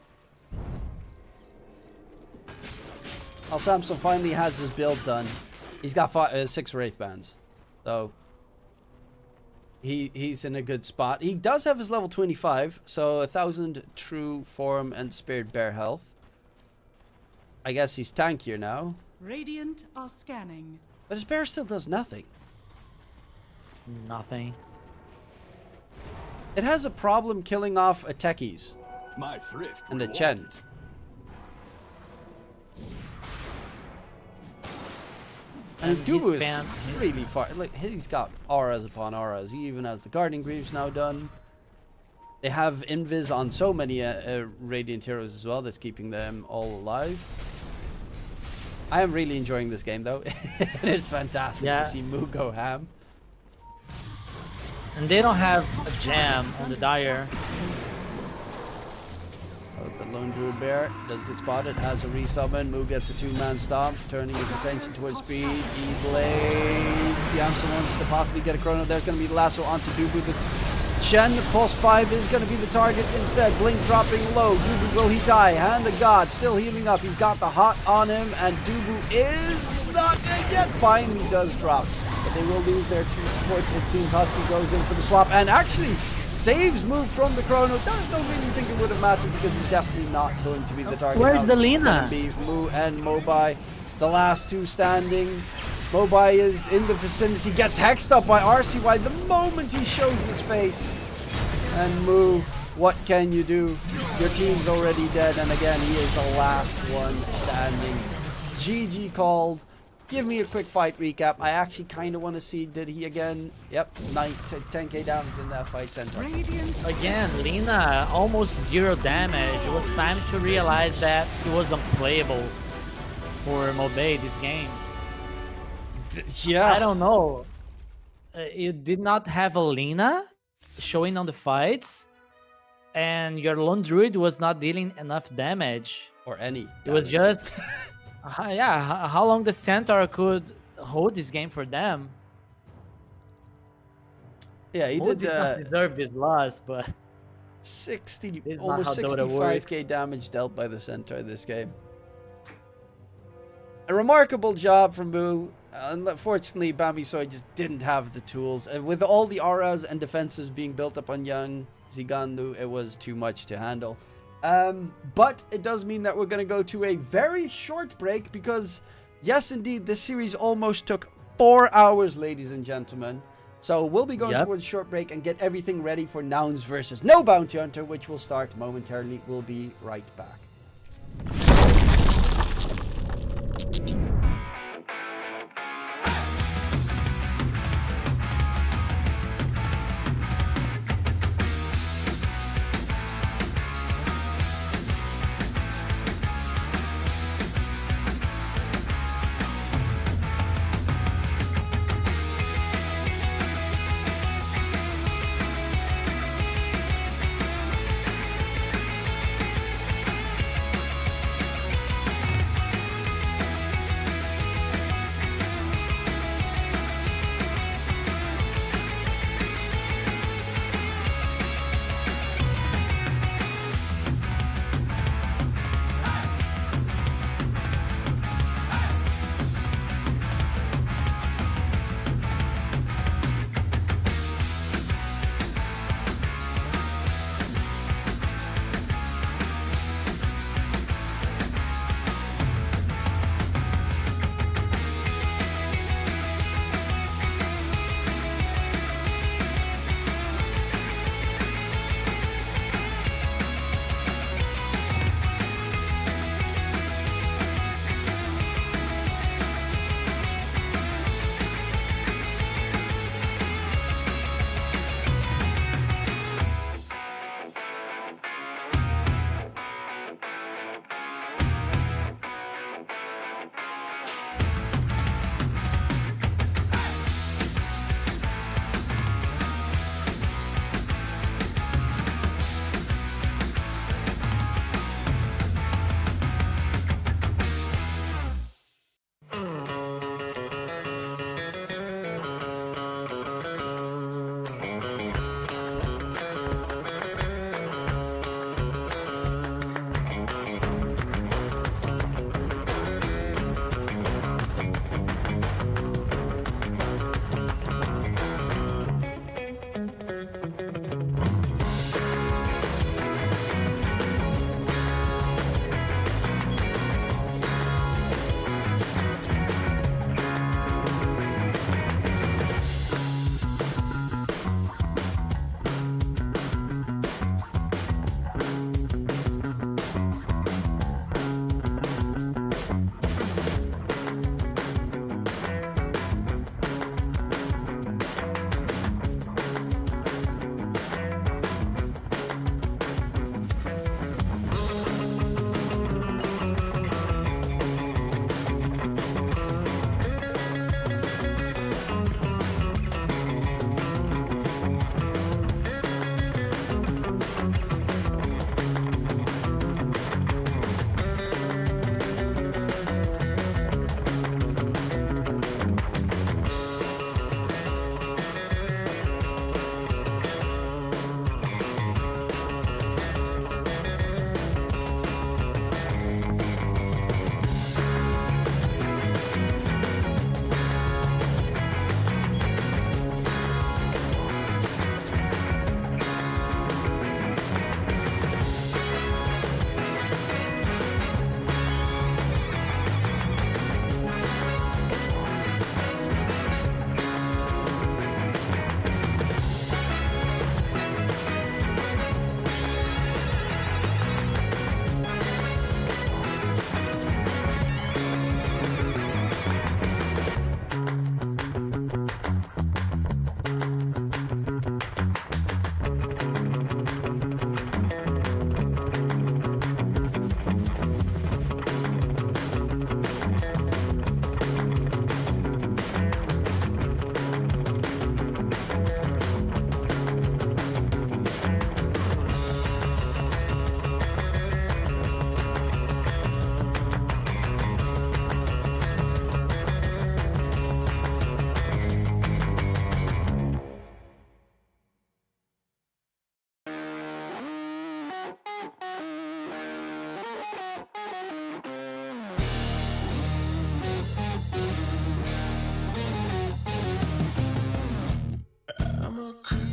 Well, Samson finally has his build done. He's got 6 Wraith Bands, so he's in a good spot. He does have his level 25, so 1,000 true form and spirit bear health. I guess he's tankier now. Radiant are scanning. But his bear still does nothing. Nothing. It has a problem killing off a Techies My thrift and a rewarded. Chen. And And Dubu his is fan- really far. Like, he's got auras upon auras. He even has the Guardian Greaves now done. They have Invis on so many Radiant heroes as well. That's keeping them all alive. I am really enjoying this game, though. It is fantastic Yeah. to see Moo go ham. And they don't have a jam on the Dire. Oh, the Lone Druid Bear does get spotted, has a resummon. Moo gets a 2-man stomp, turning his attention towards speed. E-Blade. Yamson wants to possibly get a chrono. There's going to be the lasso onto Dubu. The Shen, pulse 5 is going to be the target instead. Blink dropping low. Dubu, will he die? Hand of God, still healing up. He's got the hot on him, and Dubu is not dead yet. Finally does drop. But they will lose their 2 supports. It seems Husky goes in for the swap and actually saves Move from the chrono. Don't really think it would have mattered because he's definitely not going to be the target. Where's now. the It's Lina? gonna be Moo and Mobai, the last 2 standing. Mobai is in the vicinity, gets hexed up by RCY the moment he shows his face. And Moo, what can you do? Your team's already dead, and again, he is the last one standing. GG called. Give me a quick fight recap. I actually kind of want to see, did he again? Yep, 10k damage in that fight center. Radiant Again, Lina almost 0 damage. It was time to realize that it was unplayable for Mobay this game. Yeah. I don't know. You did not have a Lina showing on the fights, and your Lone Druid was not dealing enough damage. Or any. It was damage. just, yeah, how long the Centaur could hold this game for them. Yeah, he Who did not deserve this loss, but 60, This is not almost how Dota 65k works. damage dealt by the centaur this game. A remarkable job from Moo. Unfortunately, Bamisoy just didn't have the tools. And with all the auras and defenses being built up on young Zigandu, it was too much to handle. But it does mean that we're going to go to a very short break because, yes, indeed, this series almost took 4 hours, ladies and gentlemen. So we'll be going towards a short break and get everything ready for Nouns versus No Bounty Hunter, which will start momentarily. We'll be right back.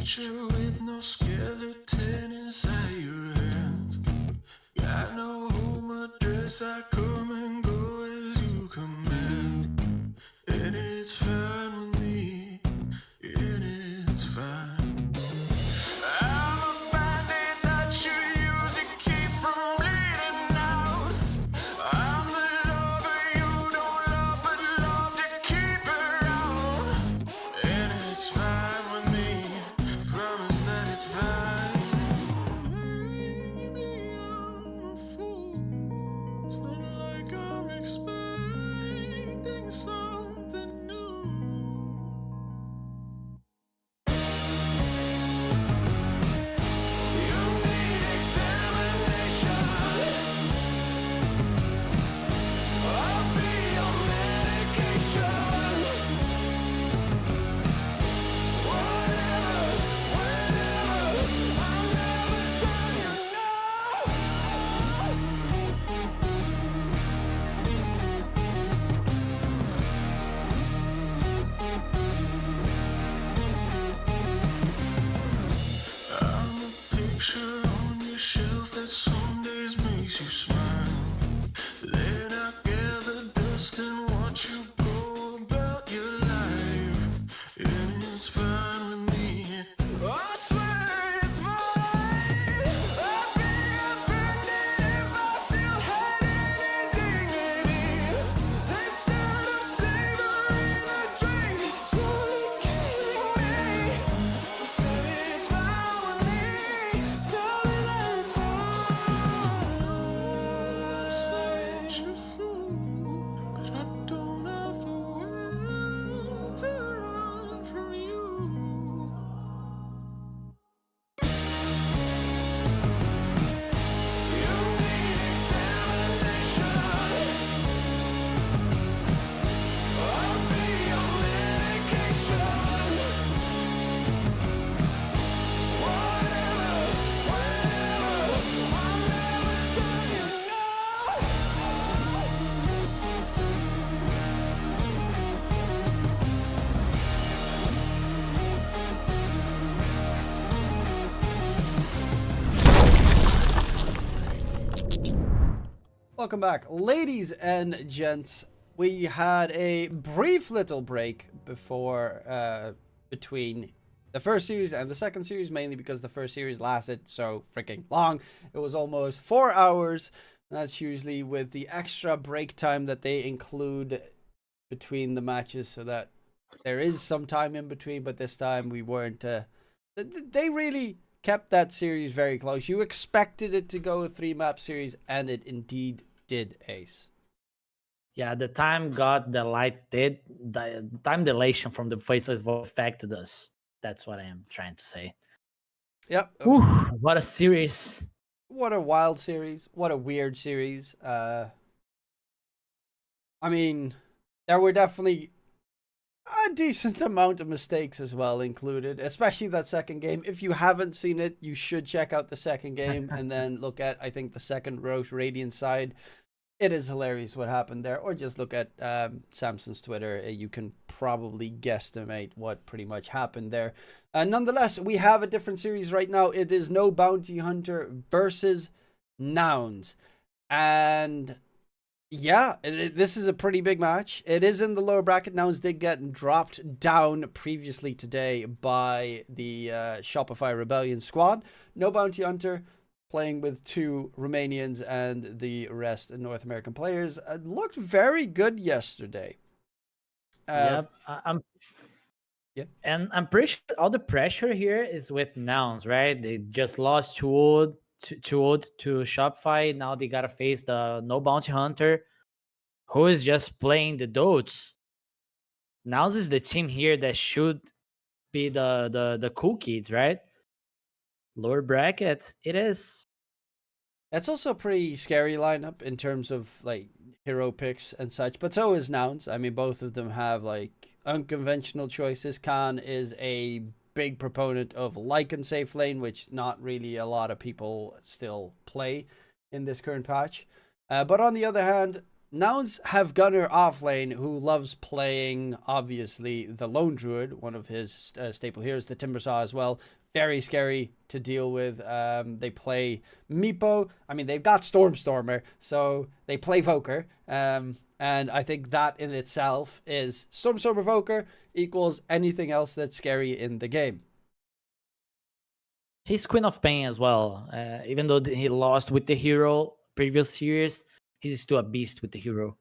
picture with no skeleton inside your hands. Got no home address, I come and go as you command. And it's fine with me, and it's fine. I'm a bandit that you use to keep from bleeding out. I'm the lover you don't love, but love to keep around. And it's fine with me, promise that it's fine. Maybe I'm a fool. It's not like I'm expecting something new. You need examination. I'll be your medication. Whatever, whenever, I'll never tell you no. I'm a picture on your shelf that some days makes you smile. Then I gather dust and watch you go about your life. And it's fine with me. I swear it's fine. I'd be offended if I still had any dignity. Instead of savoring the drink, you're slowly killing me. Say it's fine with me. Tell me that it's fine. Say you're fool, 'cause I don't have the will to run from you. You need examination. I'll be your medication. Whatever, whenever, I'll never tell you no. Welcome back, ladies and gents. We had a brief little break before between the first series and the second series, mainly because the first series lasted so freaking long. It was almost 4 hours. That's usually with the extra break time that they include between the matches, so that there is some time in between. But this time we weren't. They really kept that series very close. You expected it to go a 3-map series, and it indeed did, Ace. Yeah, the time God the light did. The time dilation from the faceless affected us. That's what I am trying to say. Yep. Whew, what a series. What a wild series. What a weird series. I mean, there were definitely a decent amount of mistakes as well included, especially that second game. If you haven't seen it, you should check out the second game and then look at, I think, the second Roche Radiant side. It is hilarious what happened there. Or just look at Samson's Twitter. You can probably guesstimate what pretty much happened there. Nonetheless, we have a different series right now. It is No Bounty Hunter versus Nouns. And yeah, this is a pretty big match. It is in the lower bracket. Nouns did get dropped down previously today by the Shopify Rebellion squad. No Bounty Hunter playing with 2 Romanians and the rest North American players. Looked very good yesterday. Yep. Yeah. And I'm pretty sure all the pressure here is with Nouns, right? They just lost 2-0 to Shopify. Now they gotta face the No Bounty Hunter, who is just playing the Dotes. Nouns is the team here that should be the cool kids, right? Lower bracket, it is. It's also a pretty scary lineup in terms of like hero picks and such, but so is Nouns. I mean, both of them have like unconventional choices. Khan is a big proponent of Lycan safe lane, which not really a lot of people still play in this current patch. But on the other hand, Nouns have Gunner off lane, who loves playing, obviously, the Lone Druid, one of his staple heroes, the Timbersaw as well. Very scary to deal with. They play Meepo. I mean, they've got Stormstormer, so they play Voker. And I think that in itself is Stormstormer Voker equals anything else that's scary in the game. He's Queen of Pain as well. Even though he lost with the hero previous years, he's still a beast with the hero.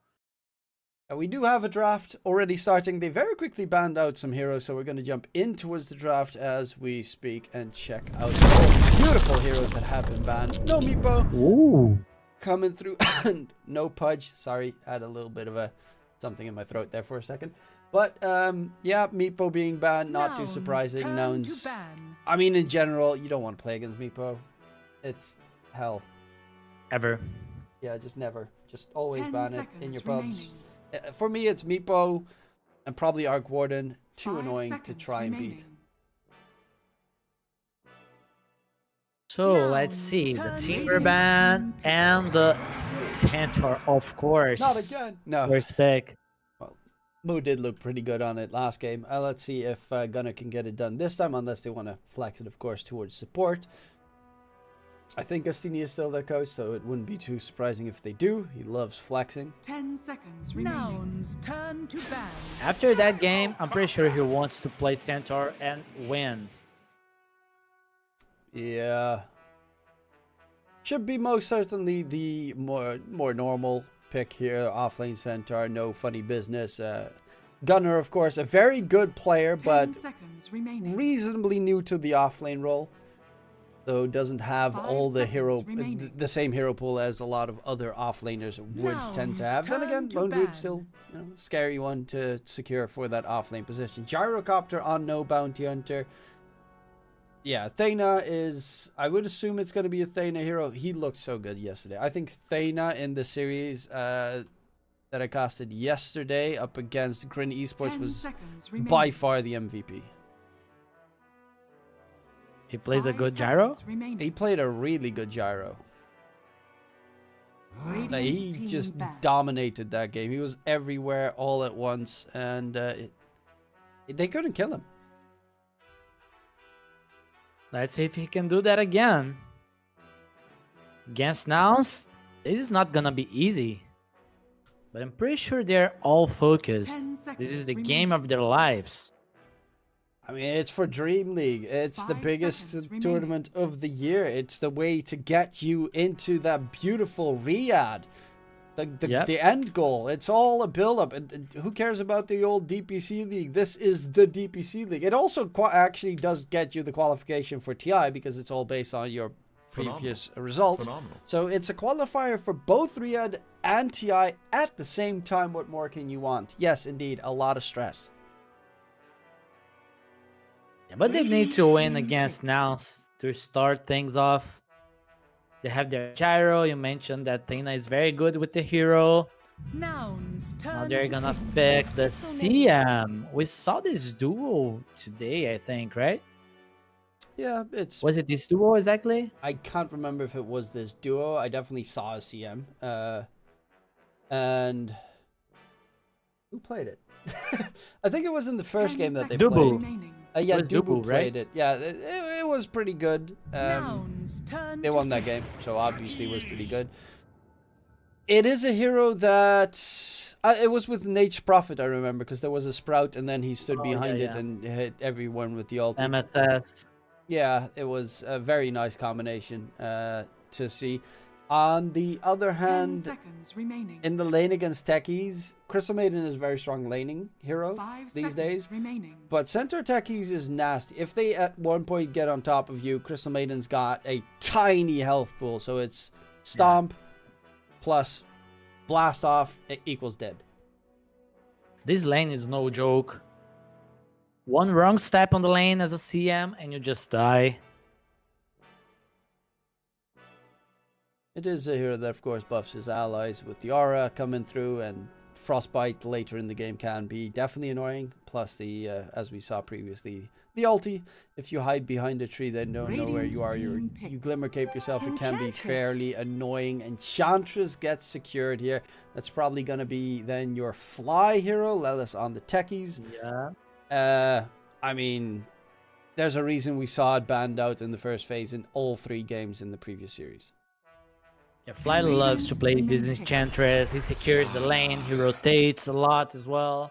We do have a draft already starting. They very quickly banned out some heroes, so we're going to jump in towards the draft as we speak and check out the beautiful heroes that have been banned. No Meepo. Ooh. Coming through. No Pudge. Sorry, I had a little bit of something in my throat there for a second. But yeah, Meepo being banned, not too surprising. Nouns. I mean, in general, you don't want to play against Meepo. It's hell. Ever. Yeah, just never. Just always ban it in your pubs. For me, it's Meepo and probably Arc Warden. Too annoying to try and beat. So let's see. The Timberban and the Centaur, of course. Not again. No. First pick. Well, Moo did look pretty good on it last game. Let's see if Gunner can get it done this time, unless they want to flex it, of course, towards support. I think Gastini is still their coach, so it wouldn't be too surprising if they do. He loves flexing. 10 seconds remaining. Nouns turn to ban. After that game, I'm pretty sure he wants to play Centaur and win. Yeah. Should be most certainly the more normal pick here. Offlane Centaur, no funny business. Gunner, of course, a very good player, but reasonably new to the offlane role. So doesn't have all the the same hero pool as a lot of other offlaners would tend to have. Then again, Lone Druid still, you know, scary one to secure for that offlane position. Gyrocopter on no bounty hunter. Yeah, Thana is, I would assume it's going to be a Thana hero. He looked so good yesterday. I think Thana in the series that I casted yesterday up against Grin Esports was by far the MVP. He plays a good gyro? He played a really good gyro. He just dominated that game. He was everywhere all at once, and they couldn't kill him. Let's see if he can do that again. Against Nouns, this is not gonna be easy. But I'm pretty sure they're all focused. This is the game of their lives. I mean, it's for DreamLeague. It's the biggest tournament of the year. It's the way to get you into that beautiful Riyadh. The end goal. It's all a build-up. And who cares about the old DPC League? This is the DPC League. It also actually does get you the qualification for TI because it's all based on your previous results. So it's a qualifier for both Riyadh and TI at the same time. What more can you want? Yes, indeed, a lot of stress. Yeah, but they need to win against Nouns to start things off. They have their gyro. You mentioned that Thana is very good with the hero. Now they're gonna pick the CM. We saw this duo today, I think, right? Yeah, was it this duo exactly? I can't remember if it was this duo. I definitely saw a CM. And who played it? I think it was in the first game that they played. Yeah, Dubu played it. Yeah, it was pretty good. They won that game, so obviously it was pretty good. It is a hero that... it was with Nate's Prophet, I remember, because there was a Sprout, and then he stood behind it and hit everyone with the ulti. MSS. Yeah, it was a very nice combination to see. On the other hand, in the lane against techies, Crystal Maiden is a very strong laning hero these days. But center techies is nasty. If they at one point get on top of you, Crystal Maiden's got a tiny health pool. So it's Stomp plus Blast Off equals dead. This lane is no joke. One wrong step on the lane as a CM and you just die. It is a hero that, of course, buffs his allies with the aura coming through and Frostbite later in the game can be definitely annoying. Plus the, as we saw previously, the ulti. If you hide behind a tree, they don't know where you are. You glimmer cape yourself. It can be fairly annoying. Enchantress gets secured here. That's probably going to be then your fly hero. Let us on the techies. Yeah. I mean, there's a reason we saw it banned out in the first phase in all 3 games in the previous series. Yeah, Fly loves to play this Enchantress. He secures the lane. He rotates a lot as well.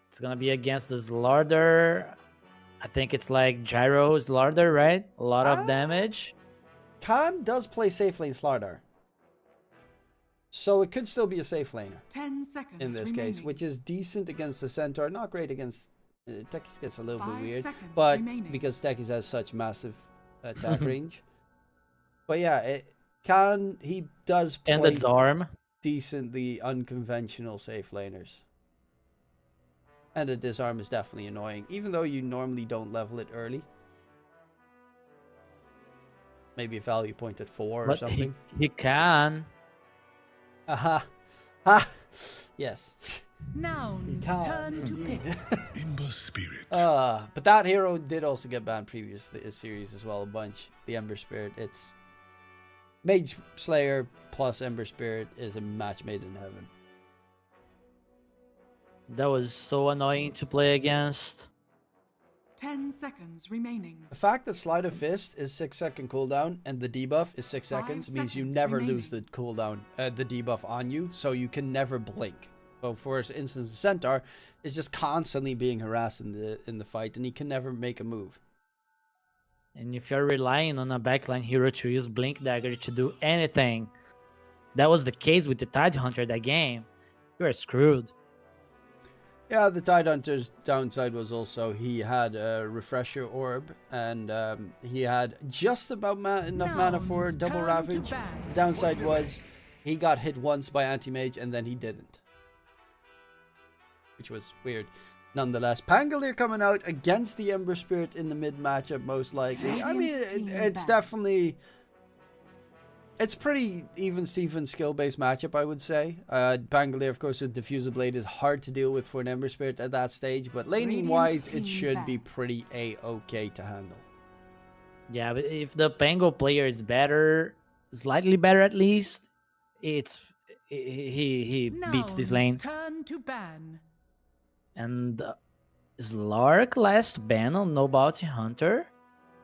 It's gonna be against the Slardar. I think it's like Gyro Slardar, right? A lot of damage. Khan does play safe lane Slardar. So it could still be a safe laner 10 seconds in this case, which is decent against the Centaur. Not great against... Techies gets a little bit weird. But because Techies has such massive attack range. But yeah, he does play And its arm. decently unconventional safe laners. And the disarm is definitely annoying, even though you normally don't level it early. Maybe a value point at 4 or something. He can. Aha. Ha! Yes. Nouns, turn to pick. Ember Spirit. But that hero did also get banned previous this series as well, a bunch. The Ember Spirit. It's Mage Slayer plus Ember Spirit is a match made in heaven. That was so annoying to play against. 10 seconds remaining. The fact that Sleight of Fist is 6-second cooldown and the debuff is 6 seconds means you never lose the cooldown, the debuff on you, so you can never blink. So for instance, the Centaur is just constantly being harassed in the fight, and he can never make a move. And if you're relying on a backline hero to use Blink Dagger to do anything, that was the case with the Tidehunter that game, you are screwed. Yeah, the Tidehunter's downside was also he had a Refresher Orb, and he had just about enough mana for double Ravage. The downside was he got hit once by Anti-Mage, and then he didn't. Which was weird. Nonetheless, Pangolier coming out against the Ember Spirit in the mid matchup, most likely. I mean, it's definitely... It's pretty even-Steven skill-based matchup, I would say. Pangolier, of course, with Diffuser Blade is hard to deal with for an Ember Spirit at that stage, but laning-wise, it should be pretty A-okay to handle. Yeah, but if the Pango player is better, slightly better at least, he beats this lane. Turn to ban. And Slark last ban on No Bounty Hunter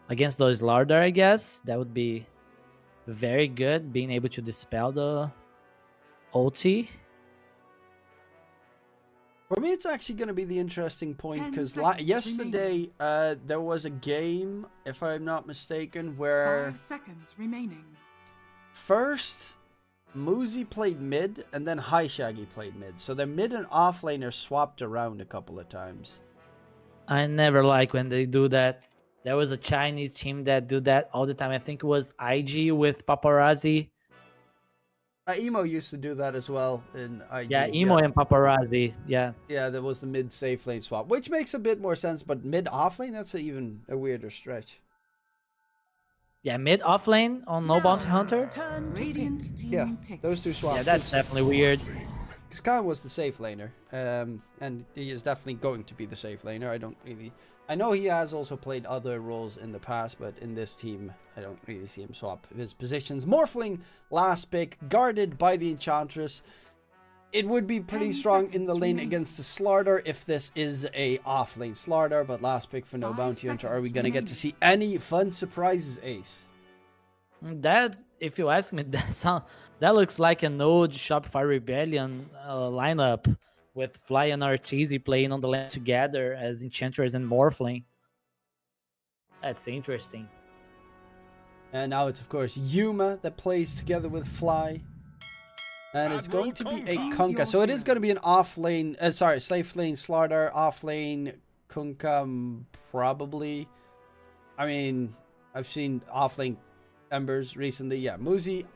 against those Slardar, I guess. That would be very good, being able to dispel the ulti. For me, it's actually going to be the interesting point, because yesterday there was a game, if I'm not mistaken, where 5 seconds remaining. first Muzi played mid, and then High Shaggy played mid. So their mid and off laners swapped around a couple of times. I never like when they do that. There was a Chinese team that do that all the time. I think it was IG with Paparazzi. Emo used to do that as well in IG. Yeah, Emo and Paparazzi. Yeah. Yeah, that was the mid safe lane swap, which makes a bit more sense. But mid off lane, that's even a weirder stretch. Yeah, mid off lane on No Bounty Hunter. Radiant team Yeah, pick. those two swaps. Yeah, that's definitely weird. Because Khan was the safe laner, and he is definitely going to be the safe laner. I know he has also played other roles in the past, but in this team, I don't really see him swap his positions. Morphling, last pick, guarded by the Enchantress. It would be pretty strong in the lane against the Slardar if this is a off-lane Slardar, but last pick for No Bounty Hunter. Are we going to get to see any fun surprises, Ace? That, if you ask me, that looks like an old Shopify Rebellion lineup with Fly and Arteezy playing on the lane together as Enchantress and Morphling. That's interesting. And now it's, of course, Yuma that plays together with Fly. And it's going to be a Kunkka. So it is going to be an off-lane, safe lane Slardar, off-lane Kunkka, probably. I mean, I've seen off-lane Embers recently. Yeah, Muzi,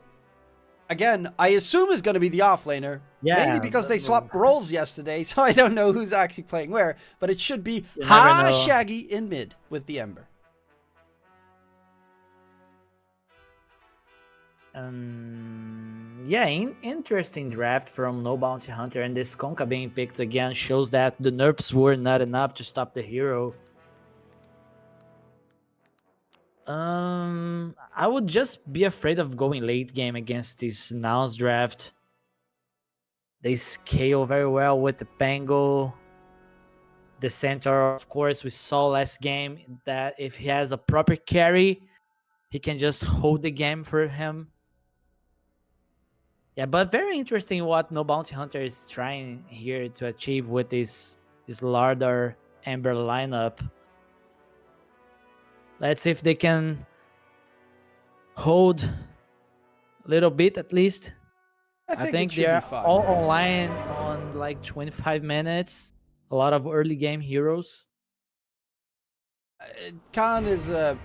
again, I assume is going to be the off-laner. Yeah. Mainly because they swapped roles yesterday, so I don't know who's actually playing where. But it should be Shaggy in mid with the Ember. Yeah, interesting draft from No Bounty Hunter, and this Conca being picked again shows that the nerfs were not enough to stop the hero. I would just be afraid of going late game against this Nouns draft. They scale very well with the Pango. The center, of course, we saw last game that if he has a proper carry, he can just hold the game for him. Yeah, but very interesting what No Bounty Hunter is trying here to achieve with this Lardar Ember lineup. Let's see if they can hold a little bit at least. I think it should be they're fine. all online on like 25 minutes. A lot of early game heroes. Khan is a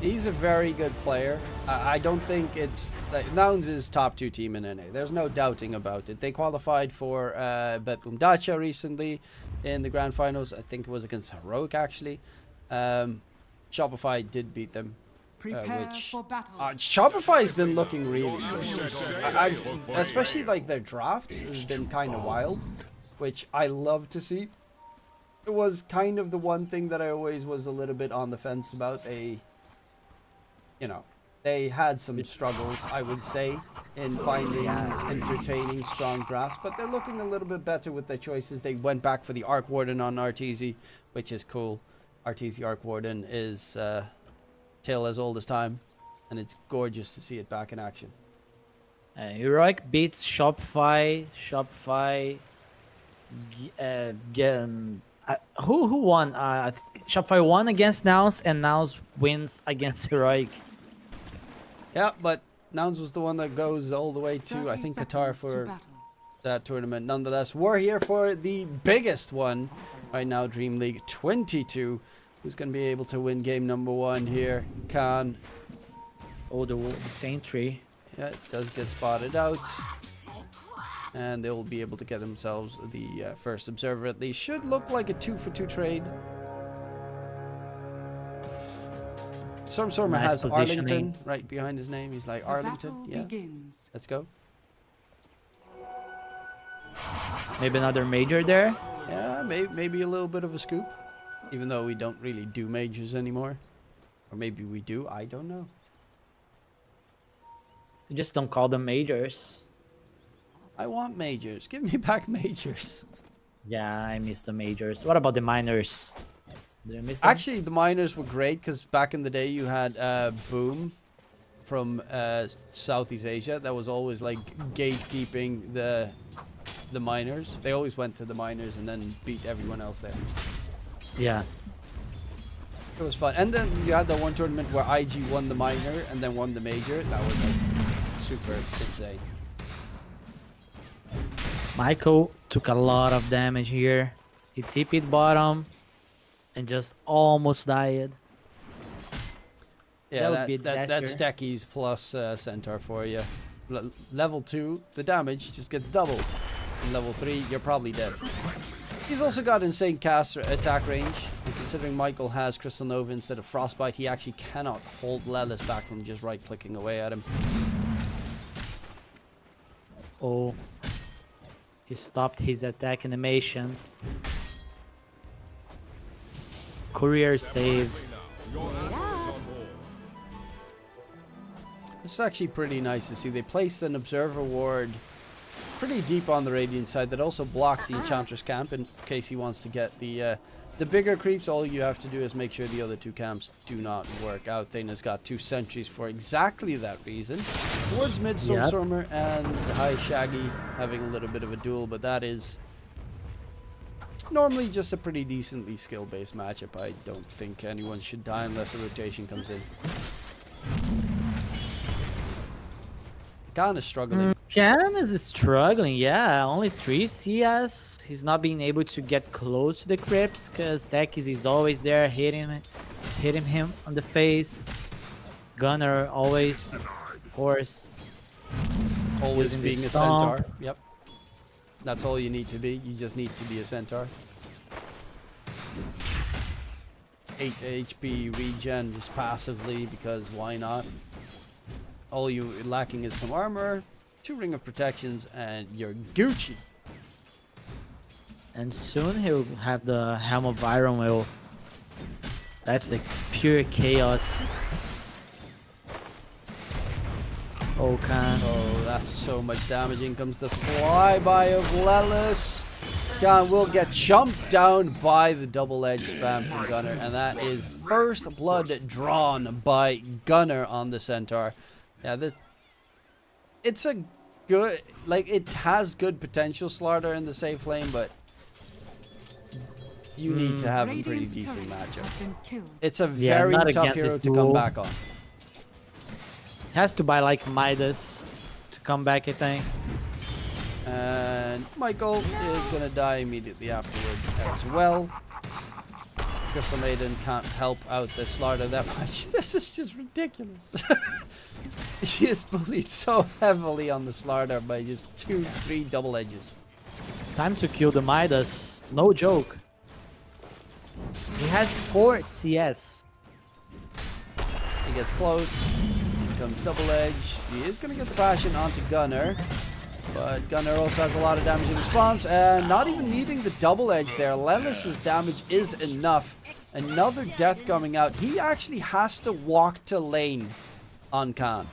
he's a very good player. I don't think it's like Nouns is top 2 team in NA. There's no doubting about it. They qualified for Betboom Dacha recently in the grand finals. I think it was against Heroic actually. Shopify did beat them. Prepare for battle. Shopify has been looking really good. Especially like their drafts has been kind of wild, which I love to see. It was kind of the one thing that I always was a little bit on the fence about. They had some struggles, I would say, in finding entertaining, strong drafts, but they're looking a little bit better with their choices. They went back for the Arc Warden on Arteezy, which is cool. Arteezy Arc Warden is tale as old as time, and it's gorgeous to see it back in action. Heroic beats Shopify. Who won? I think Shopify won against Nouns, and Nouns wins against Heroic. Yeah, but Nouns was the one that goes all the way to, 30 I think, Qatar seconds to for battle. that tournament. Nonetheless, we're here for the biggest one right now, DreamLeague 22. Who's going to be able to win game number 1 here? Khan. Oh, the Sentry. Yeah, it does get spotted out. And they will be able to get themselves the first observer at least. Should look like a 2-for-2 trade. Stormstormer Nice has positioning. Arlington right behind his name. He's like, The Arlington, battle yeah, begins. let's go. Maybe another major there. Yeah, maybe a little bit of a scoop. Even though we don't really do majors anymore. Or maybe we do, I don't know. You just don't call them majors. I want majors. Give me back majors. Yeah, I miss the majors. What about the minors? Did I miss them? Actually, the minors were great because back in the day you had Boom from Southeast Asia that was always like gatekeeping the minors. They always went to the minors and then beat everyone else there. Yeah. It was fun. And then you had that one tournament where IG won the minor and then won the major. That was like super insane. Michael took a lot of damage here. He TP'd bottom and just almost died. Yeah, would be a that's disaster. Steckies plus Centaur for you. Level 2, the damage just gets doubled. And level 3, you're probably dead. He's also got insane cast attack range. And considering Michael has Crystal Nova instead of Frostbite, he actually cannot hold Lelis back from just right-clicking away at him. Oh. He stopped his attack animation. Courier saved. This is actually pretty nice to see. They placed an Observer Ward pretty deep on the Radiant side that also blocks the Enchantress camp in case he wants to get the bigger creeps. All you have to do is make sure the other 2 camps do not work out. Thane's got 2 sentries for exactly that reason. Towards mid Stormstormer and High Shaggy having a little bit of a duel, but that is normally just a pretty decently skill-based matchup. I don't think anyone should die unless a rotation comes in. Khan is struggling. Cannon is struggling, yeah. Only 3 CS. He's not being able to get close to the crypts because Tekis is always there hitting him on the face. Gunner always, of course. Always using the being a stomp. centaur. Yep. That's all you need to be. You just need to be a centaur. 8 HP regen just passively because why not? All you lacking is some armor, 2 ring of protections, and you're Gucci. And soon he'll have the Helm of Iron Will. That's the pure chaos. Oh, Khan. Oh, that's so much damage. In comes the flyby of Lelis. Khan will get jumped down by the double-edged spam from Gunner, and that is first blood drawn by Gunner on the Centaur. Yeah, it's a good, like, it has good potential, Slardar, in the safe lane, but you need to have a pretty Radiant's decent turret matchup. has been killed. It's a Yeah, very not tough against hero this to come duel. back on. Has to buy like Midas to come back, I think. And Michael is going to die immediately afterwards as well. Crystal Maiden can't help out the Slardar that much. This is just ridiculous. He is bullied so heavily on the Slardar by just 2-3 double edges. Time to kill the Midas. No joke. He has 4 CS. He gets close. In comes double edge. He is going to get the passion onto Gunner. But Gunner also has a lot of damage in response. And not even needing the double edge there. Lelis's damage is enough. Another death coming out. He actually has to walk to lane on Khan.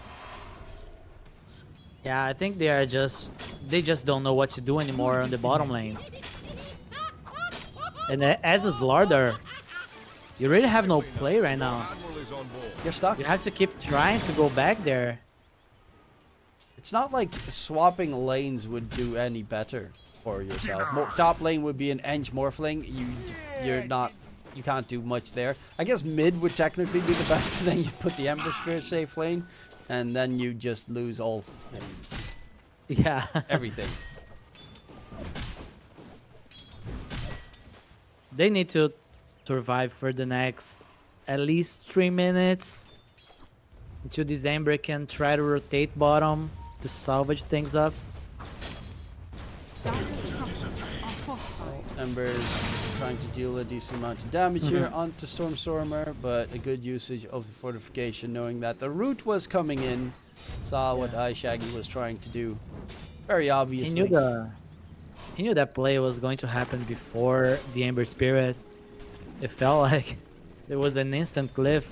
Yeah, I think they just don't know what to do anymore on the bottom lane. And as a Slardar, you really have no play right now. Admiral is on board. You're stuck. You have to keep trying to go back there. It's not like swapping lanes would do any better for yourself. Top lane would be an Eng Morphling. You can't do much there. I guess mid would technically be the best, but then you put the Ember Spirit safe lane, and then you just lose all Yeah. everything. They need to survive for the next at least 3 minutes until this Ember can try to rotate bottom to salvage things up. Dire structures are fortified. Ember's trying to deal a decent amount of damage here onto Stormstormer, but a good usage of the fortification, knowing that the root was coming in. Saw what Shaggy was trying to do. Very He obviously. knew that play was going to happen before the Ember Spirit. It felt like there was an instant cliff.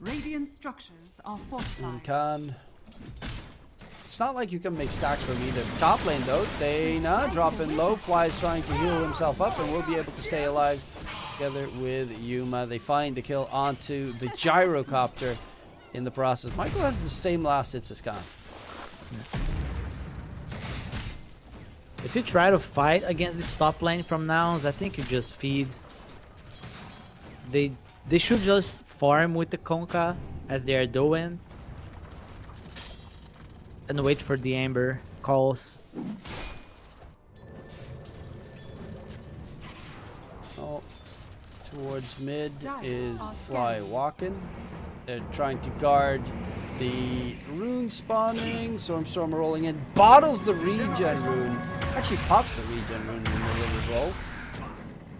Radiant structures are fortified. Khan. It's not like you can make stacks from either. Top lane though, Dana dropping low, Fly's trying to heal himself up and will be able to stay alive together with Yuma. They find the kill onto the gyrocopter in the process. Michael has the same last hits as Khan. If you try to fight against this top lane from now on, I think you just feed. They should just farm with the Conca as they are doing. And wait for the Ember calls. Oh, towards mid Dire is are Fly scanning. walking. They're trying to guard the rune spawning. Stormstormer rolling in, bottles the regen rune. Actually pops the regen rune in the middle of his roll.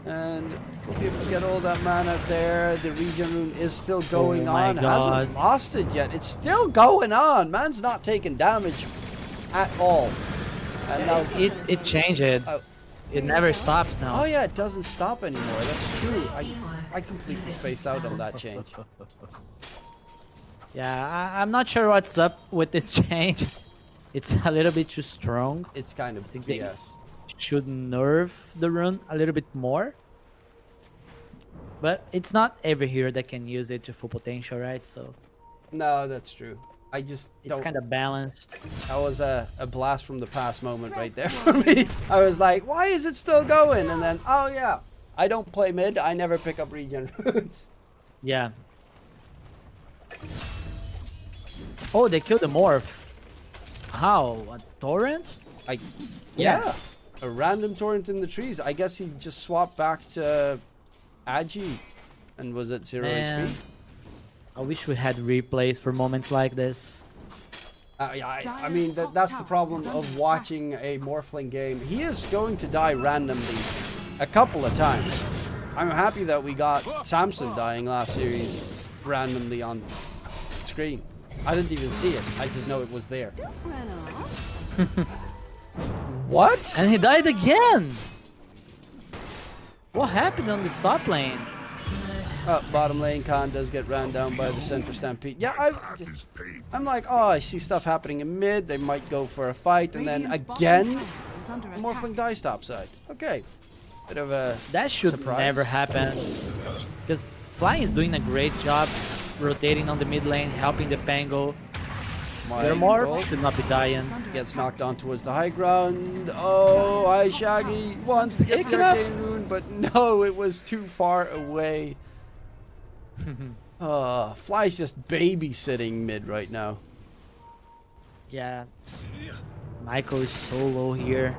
And we'll be able to get all that mana there. The regen rune is still going my on. God. Hasn't lost it yet. It's still going on. Man's not taking damage at all. And now It changed. Oh. It never stops now. Oh yeah, it doesn't stop anymore. That's true. I completely spaced out on that change. Yeah, I'm not sure what's up with this change. It's a little bit too strong. It's kind of they- BS. Should nerf the rune a little bit more. But it's not every hero that can use it to full potential, right? So No, that's true. I just it's don't. kind of balanced. That was a blast from the past moment right there for me. I was like, why is it still going? And then, oh yeah, I don't play mid. I never pick up regen runes. Yeah. Oh, they killed the morph. How? A torrent? Yeah. A random torrent in the trees. I guess he just swapped back to Agi and was at 0 Man. HP. I wish we had replays for moments like this. I mean, that's the problem of watching a Morphling game. He is going to die randomly a couple of times. I'm happy that we got Samson dying last series randomly on screen. I didn't even see it. I just know it was there. What? And he died again! What happened on the top lane? Bottom lane, Khan does get ran down by the center stampede. Yeah, I'm like, oh, I see stuff happening in mid. They might go for a fight, and then again, Morphling dies topside. Okay, bit of a That should surprise. never happen. Because Fly is doing a great job rotating on the mid lane, helping the Pango. Their morph should not be dying. Gets knocked on towards the high ground. Oh, Shaggy wants to get Pick the it up. arcane rune, but no, it was too far away. Fly's just babysitting mid right now. Yeah. Michael is so low here.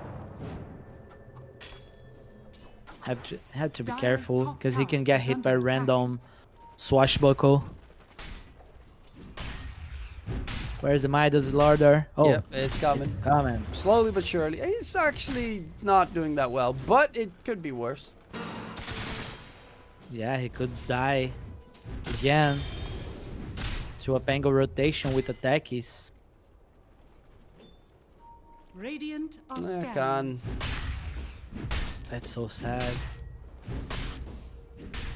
Have to be careful because he can get hit by random swashbuckle. Where's the Midas Larder? Oh, Yep, it's coming. coming. Slowly but surely. He's actually not doing that well, but it could be worse. Yeah, he could die again to a Pango rotation with attackies. Radiant are Eh, scanning. Khan. That's so sad.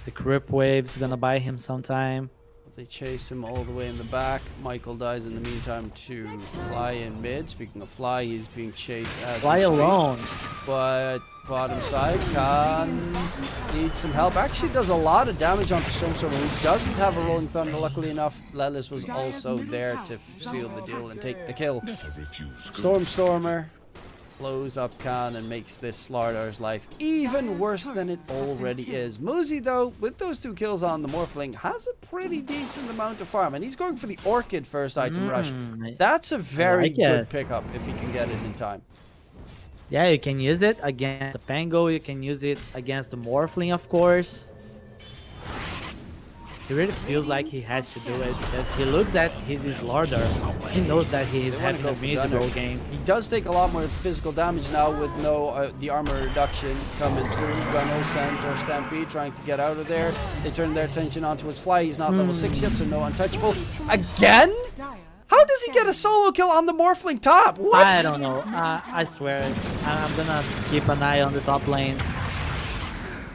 The Crip Wave's gonna buy him sometime. They chase him all the way in the back. Michael dies in the meantime to Fly in mid. Speaking of Fly, he's being chased as Fly we speak. alone. But bottom side, Khan needs some help. Actually does a lot of damage onto Stormstormer, who doesn't have a Rolling Thunder. Luckily enough, Lelis was also there to seal the deal and take the kill. Stormstormer blows up Khan and makes this Slardar's life even worse than it already is. Muzi, though, with those 2 kills on the Morphling, has a pretty decent amount of farm, and he's going for the Orchid first item rush. That's a very like good it. pickup if he can get it in time. Yeah, you can use it against the Pango. You can use it against the Morphling, of course. He really feels like he has to do it because he looks at his Larder. He knows that he is They wanna having go a for miserable Gunner. game. He does take a lot more physical damage now with no the armor reduction coming through. Gunno, Scent, or Stampede trying to get out of there. They turn their attention onto his Fly. He's not level 6 yet, so no untouchable. Again? Dire How does he get a solo kill on the Morphling top? What? I don't know. I swear. I'm gonna keep an eye on the top lane.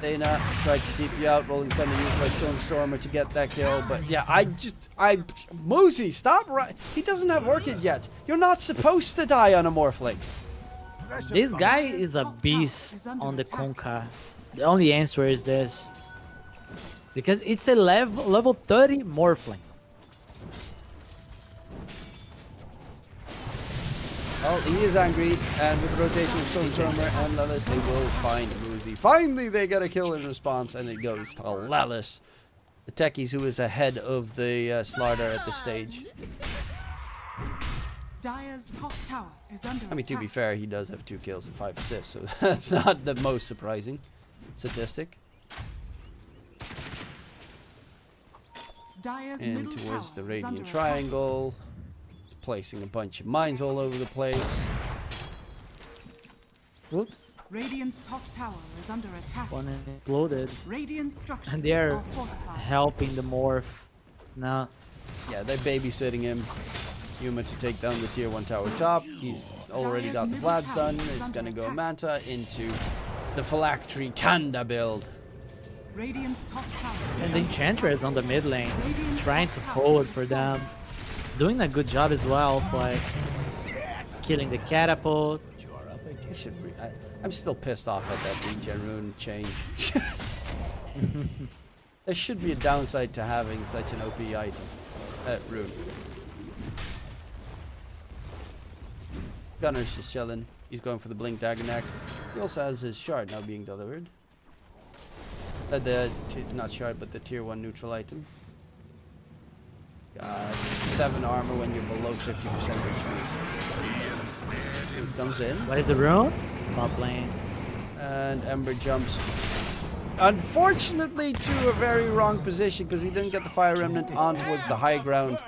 Dana tried to TP out, Rolling Thunder used by Stormstormer to get that kill, but yeah, Muzi, stop he doesn't have Orchid yet. You're not supposed to die on a Morphling. This guy is a beast on the Conca. The only answer is this. Because it's a level 30 Morphling. Well, he is angry, and with the rotation of Stormstormer and Lelis, they will find Muzi. Finally, they get a kill in response, and it goes to Lelis, the techies who is ahead of the Slardar at this stage. Dire's top tower is under I mean, to be attack. fair, he does have 2 kills and 5 assists, so that's not the most surprising statistic. Dire's In middle towards the tower is under Radiant attack. Triangle. Placing a bunch of mines all over the place. Whoops. Radiant's top tower is under attack. One exploded. Radiant structures And they're are fortified. helping the Morph. Now, Yeah, they're babysitting him. Yuma to take down the tier 1 tower top. He's already got the Vlad's done. It's gonna go Manta into the Phylactery Kanda build. Radiant's top tower is and the under Enchantress on the mid lane, trying to hold for them. Doing a good job as well, of like killing the catapult. I should I'm still pissed off at that regen rune change. There should be a downside to having such an OP item. Rune. Gunner's just chilling. He's going for the Blink Dagger next. He also has his shard now being delivered. Not shard, but the tier 1 neutral item. 7 armor when you're below 50% HP. He comes in. What is the rune? Top lane. And Ember jumps, unfortunately, to a very wrong position because he didn't get the Fire Remnant on towards the high ground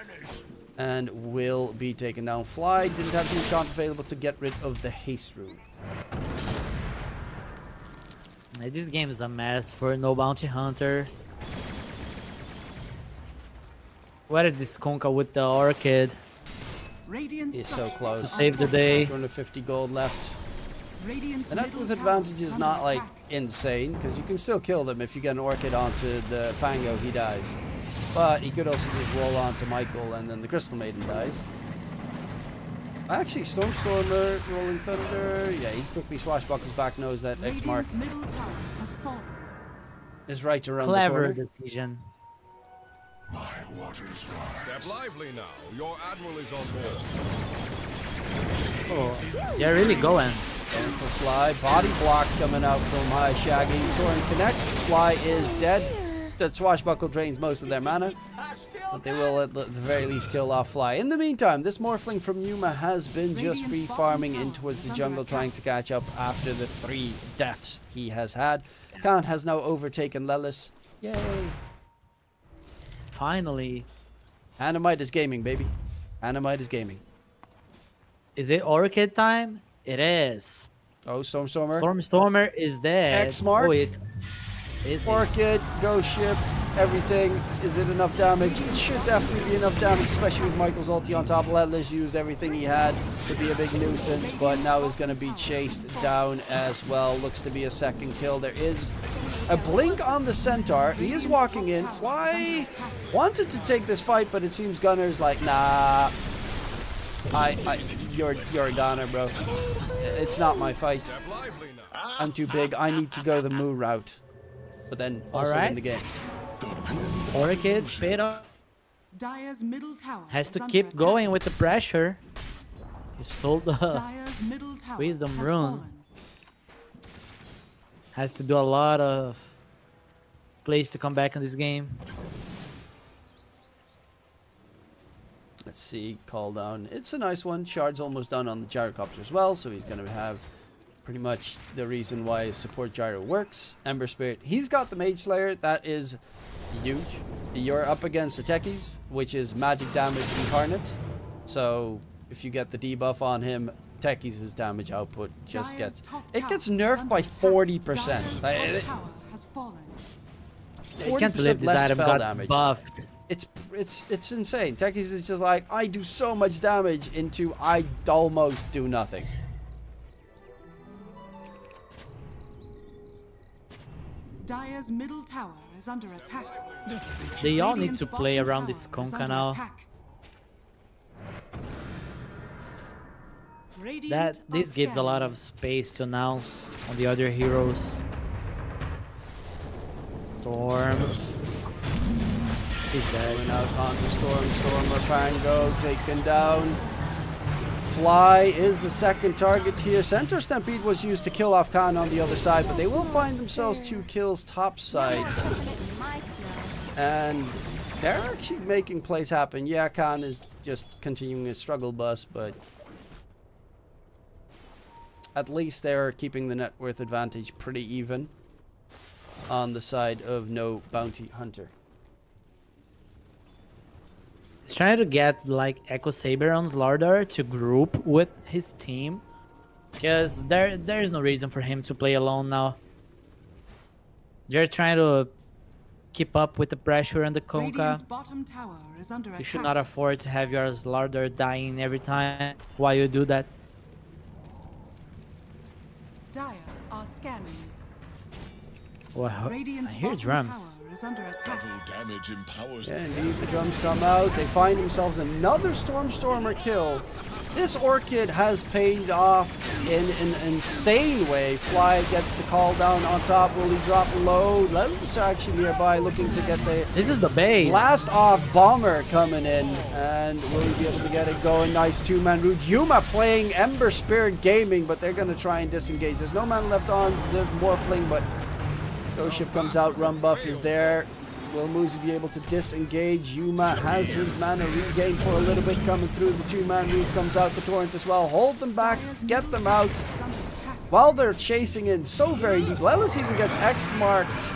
and will be taken down. Fly didn't have the enchant available to get rid of the haste rune. This game is a mess for no bounty hunter. What is this Conka with the Orchid? Radiant's He's so structures close. are Save the under day. attack. 250 gold left. Radiant's The net middle with tower advantage is under not like attack. insane because you can still kill them if you get an Orchid onto the Pango, he dies. But he could also just roll onto Michael and then the Crystal Maiden dies. Actually, Stormstormer, Rolling Thunder. Yeah, he quickly swashbuckles back, knows that X mark Radiant's middle tower has fallen. is right around the Clever corner. decision. Step lively now. Your admiral is on board. Oh, they're really going. Going for Fly. Body blocks coming out from Shaggy. Torrent connects. Fly is dead. The swashbuckle drains most of their mana. But they will at the very least kill off Fly. In the meantime, this Morphling from Yuma has been just free farming in towards the jungle, trying to catch up after the 3 deaths he has had. Khan has now overtaken Lelis. Yay. Finally. Animite is gaming, baby. Animite is gaming. Is it Orchid time? It is. Oh, Stormstormer. Stormstormer is dead. X mark. Oh, it's... Is it? Orchid, Ghost Ship, everything. Is it enough damage? It should definitely be enough damage, especially with Michael's ulti on top. Lelis used everything he had to be a big nuisance, but now is going to be chased down as well. Looks to be a second kill. There is a blink on the Centaur. He is walking in. Fly wanted to take this fight, but it seems Gunner's like, nah. You're a goner, bro. It's not my fight. Step lively now. I'm too big. I need to go the Moo route. But then also Alright. win the game. Orchid paid off. Dire's middle tower Has is to under keep attack. going with the pressure. He stole the... Dire's middle tower Wisdom has rune. fallen. Has to do a lot of plays to come back in this game. Let's see, call down. It's a nice one. Shard's almost done on the gyrocopter as well, so he's going to have pretty much the reason why his support gyro works. Ember Spirit, he's got the Mage Slayer. That is huge. You're up against the techies, which is magic damage incarnate. So if you get the debuff on him, techies' damage output just Dire's gets... top It tower gets is nerfed under by attack. 40%. Dire's Like, top tower has fallen. I can't 40% believe this less item spell got damage. buffed. It's insane. Techies is just like, I do so much damage into I almost do nothing. Dire's middle tower is under attack. They all need Radiant's to play bottom around this tower is Conka under now. attack. Radiant That this are gives a lot scanning. of space to announce on the other heroes. Storm. He's dead. Going out onto Stormer Pango, taken down. Fly is the second target here. Centaur Stampede was used to kill off Khan on the other side, but they will find themselves 2 kills top side. And they're actually making plays happen. Yeah, Khan is just continuing his struggle bus, but at least they're keeping the net worth advantage pretty even on the side of no bounty hunter. He's trying to get like Echo Saber on Slardar to group with his team, because there is no reason for him to play alone now. They're trying to keep up with the pressure and the Radiant's Conka. bottom tower is under You attack. should not afford to have your Slardar dying every time while you do that. Dire are scanning. Wow, I Radiant's hear bottom drums. tower is under attack. Double damage empowers. Yeah, indeed, the drums come out. They find themselves another Stormstormer kill. This Orchid has paid off in an insane way. Fly gets the call down on top. Will he drop low? Len's actually nearby looking to get the This is the base. blast off Bomber coming in. And will he be able to get it going? Nice 2-man route. Yuma playing Ember Spirit Gaming, but they're going to try and disengage. There's no man left on. There's Morphling, but Ghost Ship comes out. Run buff is there. Will Muzi be able to disengage? Yuma has his mana regained for a little bit coming through. The 2-man route comes out. The Torrent as well. Hold them back. Get them out. Is under attack. While they're chasing in so very deep. Lelis even gets X marked.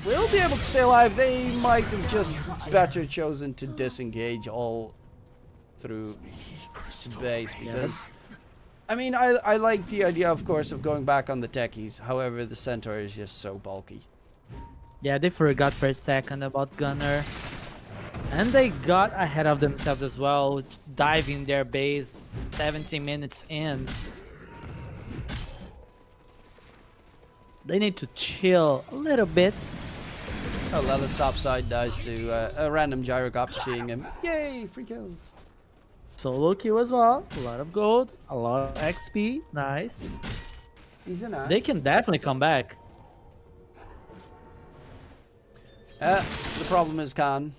Will be able to stay alive. They might have just better chosen to disengage all through to base because... I mean, I like the idea, of course, of going back on the techies. However, the Centaur is just so bulky. Yeah, they forgot for a second about Gunner. And they got ahead of themselves as well, diving their base 17 minutes in. They need to chill a little bit. Oh, Lelis topside dies to a random gyrocopter seeing him. Yay, free kills. Solo kill as well. A lot of gold, a lot of XP. Nice. He's an ass. They can definitely come back. The problem is Khan.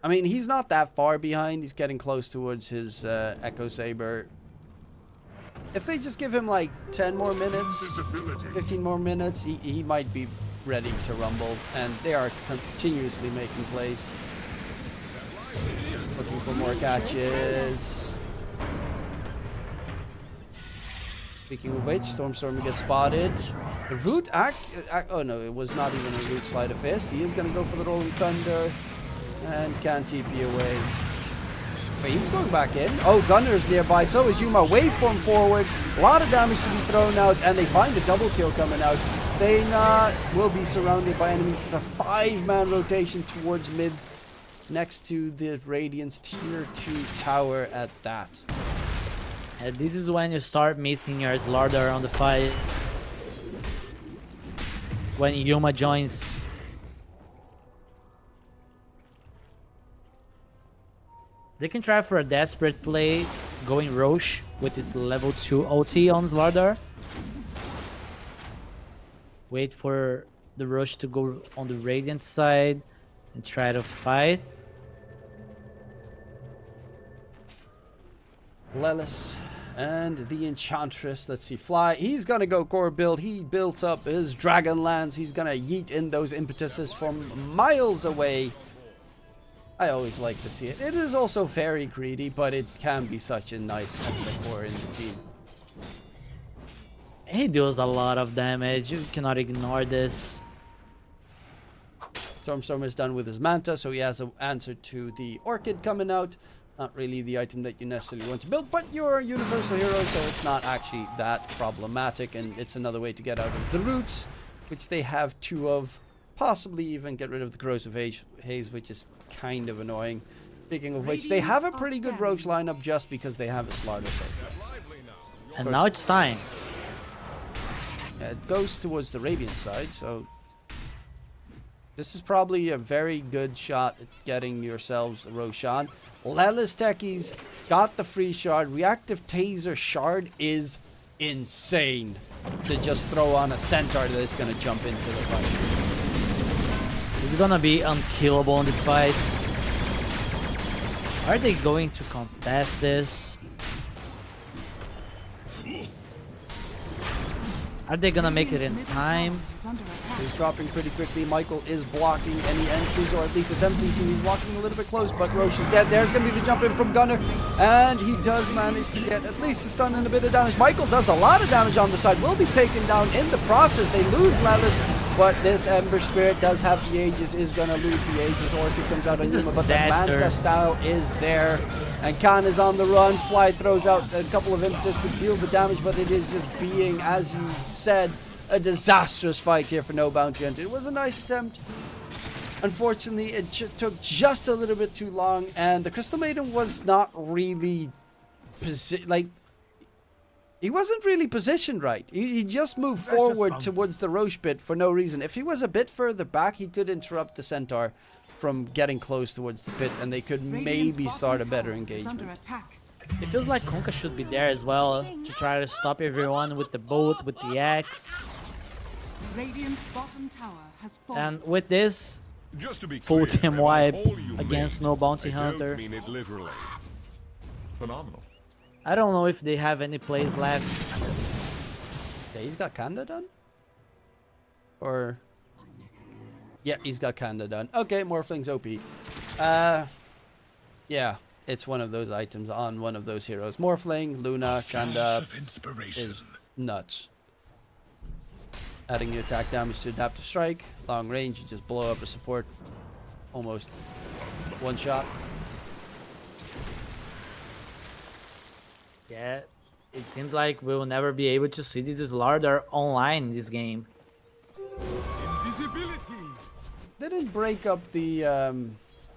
I mean, he's not that far behind. He's getting close towards his Echo Saber. If they just give him like 10 more minutes, 15 more minutes, he might be ready to rumble. And they are continuously making plays. Looking for more catches. Speaking of which, Stormstormer gets spotted. The root oh no, it was not even a root sleight of fist. He is going to go for the Rolling Thunder. And can't TP away. Wait, he's going back in. Oh, Gunner's nearby. So is Yuma. Waveform forward. A lot of damage to be thrown out. And they find a double kill coming out. They will be surrounded by enemies. It's a 5-man rotation towards mid. Next to the Radiant's tier 2 tower at that. And this is when you start missing your Slardar on the fights. When Yuma joins. They can try for a desperate play, going Roche with his level 2 OT on Slardar. Wait for the Roche to go on the Radiant side and try to fight. Lelis and the Enchantress. Let's see. Fly. He's going to go core build. He built up his Dragonlance. He's going to yeet in those impetuses from miles away. I always like to see it. It is also very greedy, but it can be such a nice extra core in the team. He deals a lot of damage. You cannot ignore this. Stormstormer is done with his Manta, so he has an answer to the Orchid coming out. Not really the item that you necessarily want to build, but you're a universal hero, so it's not actually that problematic, and it's another way to get out of the roots, which they have 2 of. Possibly even get rid of the Corrosive Haze, which is kind of annoying. Speaking of which, they have a pretty good Roach lineup just because they have a Slardar safe. And now it's time. It goes towards the Radiant side, so this is probably a very good shot at getting yourselves a Roshan. Lelis techies got the free shard. Reactive Taser shard is insane to just throw on a Centaur that's going to jump into the fight. He's gonna be unkillable in this fight. Are they going to contest this? Are they gonna make it in time? He's dropping pretty quickly. Michael is blocking any entries, or at least attempting to. He's walking a little bit close, but Roche is dead. There's going to be the jump in from Gunner, and he does manage to get at least a stun and a bit of damage. Michael does a lot of damage on the side, will be taken down in the process. They lose Lelis, but this Ember Spirit does have the Aegis, is going to lose the Aegis. Orchid comes out on Yuma, but the Manta style is there. And Khan is on the run. Fly throws out a couple of impetus to deal the damage, but it is just being, as you said, a disastrous fight here for no bounty hunter. It was a nice attempt. Unfortunately, it took just a little bit too long, and the Crystal Maiden was not really he wasn't really positioned right. He just moved forward towards the Roche bit for no reason. If he was a bit further back, he could interrupt the Centaur from getting close towards the pit, and they could maybe start a better engagement. It feels like Kunkka should be there as well to try to stop everyone with the boat, with the axe. Radiant's bottom tower has fallen. And with this Just to be full clear, team every wipe hole you against make, no bounty I hunter. don't mean it literally. Phenomenal. I don't know if they have any plays left. Yeah, he's got Kanda done? Or... yeah, he's got Kanda done. Okay, Morphling's OP. Yeah, it's one of those items on one of those heroes. Morphling, Luna, Kanda is nuts. Adding your attack damage to adaptive strike. Long range, you just blow up a support. Almost one shot. Yeah, it seems like we'll never be able to see this Slardar online in this game. Invisibility. They didn't break up the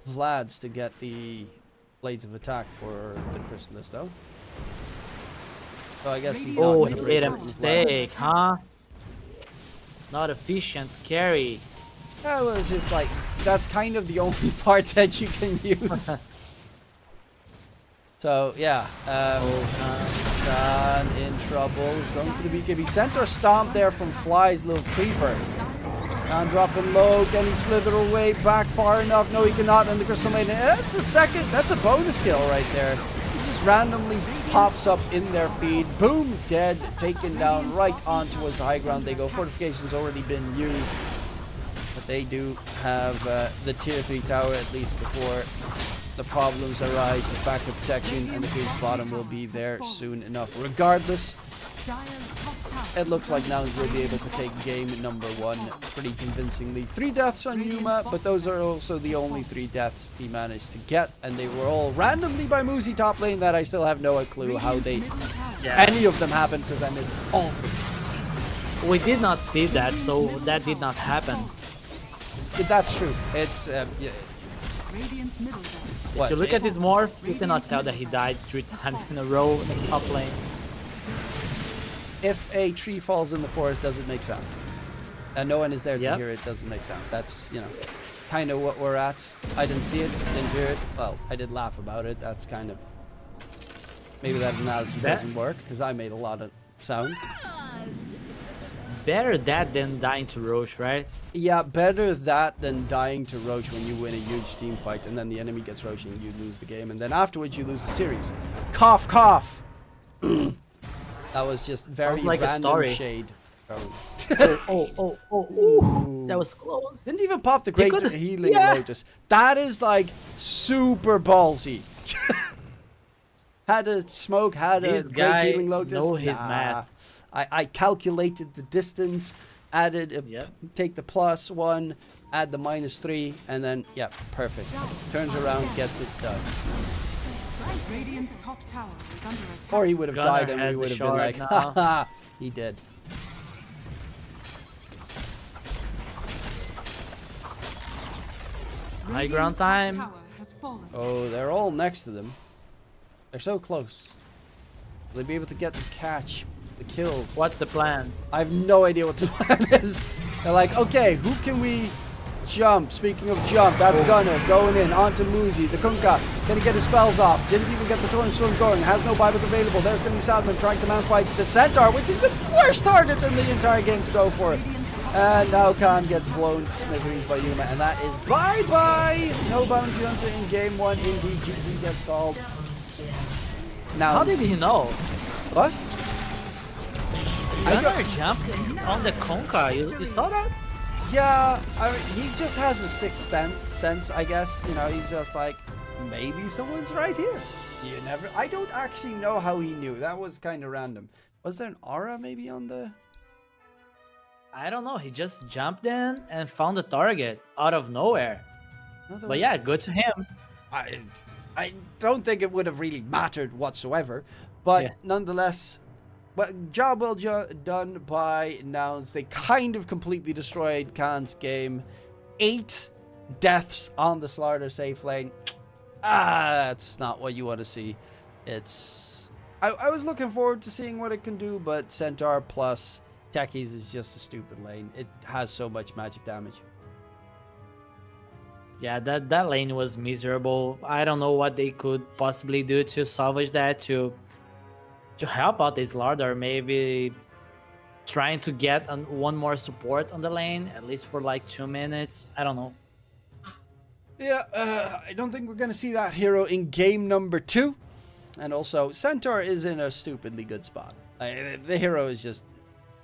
Vlad's to get the Blades of Attack for the Chrysalis, though. So I guess he's not Oh, gonna he bring made a it with Vlad's. mistake, huh? Not efficient carry. Yeah, well, it's just like, that's kind of the only part that you can use. So, yeah. Khan in trouble. He's going for the BKB. Center stomp there from Fly's little creeper. Khan dropping low. Can he slither away back far enough? No, he cannot. And the Crystal Maiden. That's a second. That's a bonus kill right there. He just randomly pops up in their feed. Boom. Dead. Taken down right on towards the high ground they go. Fortification's already been used. But they do have the tier 3 tower at least before the problems arise with backup protection, and the Queen's bottom will be there soon enough. Regardless, it looks like Nouns will be able to take game number 1 pretty convincingly. 3 deaths on Yuma, but those are also the only 3 deaths he managed to get, and they were all randomly by Muzi top lane that I still have no clue how they any of them happened, because I missed all of them. We did not see that, so that did not happen. That's true. It's yeah. Radiant's middle tower. What? If you look at this morph, you cannot tell that he died 3 times in a row in the top lane. If a tree falls in the forest, does it make sound? And no one is there to Yep. hear it, doesn't make sound. That's, you know, kind of what we're at. I didn't see it, didn't hear it. Well, I did laugh about it. That's kind of... Maybe that analogy doesn't work, because I made a lot of sound. Better that than dying to Roche, right? Yeah, better that than dying to Roche when you win a huge team fight, and then the enemy gets Roche and you lose the game, and then afterwards you lose the series. Cough, cough! That was just very Sounds like a random story. shade. Ooh, that was close. Didn't even pop the great could've- healing yeah. Lotus. That is like super ballsy. Had a smoke, had This a great guy healing Lotus. know his math. I calculated the distance, added a, Yep. take the +1, add the -3, and then yeah, perfect. Turns around, gets it done. Radiant's top tower is under attack. Or he would have Gunnar died and had we the would have been shard like, now. haha, he did. High ground Radiant's top time. tower has fallen. Oh, they're all next to them. They're so close. Will they be able to get the catch, the kills? What's the plan? I have no idea what the plan is. They're like, okay, who can we jump? Speaking of jump, that's Gunnar going in onto Muzi. The Kunkka, can he get his spells off? Didn't even get the Torrent Storm going. Has no Bibles available. There's going to be Salmon trying to mount fight the Centaur, which is the worst target in the entire game to go for. And now Khan gets blown to smithereens by Yuma, and that is bye-bye. No bounty hunter in game 1. Indeed, GG gets called. Now, How did he know? what? Gunnar jumped on the Conca. You saw that? Yeah, I mean, he just has a sixth sense, I guess. You know, he's just like, maybe someone's right here. You never. I don't actually know how he knew. That was kind of random. Was there an aura maybe on the? I don't know. He just jumped in and found the target out of nowhere. No, that But was- yeah, good to him. I don't think it would have really mattered whatsoever, but Yeah. nonetheless, well, job well done by Nouns. They kind of completely destroyed Khan's game. 8 deaths on the Slaughter safe lane. That's not what you want to see. It's I was looking forward to seeing what it can do, but Centaur plus Techies is just a stupid lane. It has so much magic damage. Yeah, that lane was miserable. I don't know what they could possibly do to salvage that, to help out this Lardar. Maybe trying to get one more support on the lane, at least for like 2 minutes. I don't know. Yeah, I don't think we're going to see that hero in game number 2. And also, Centaur is in a stupidly good spot. The hero is just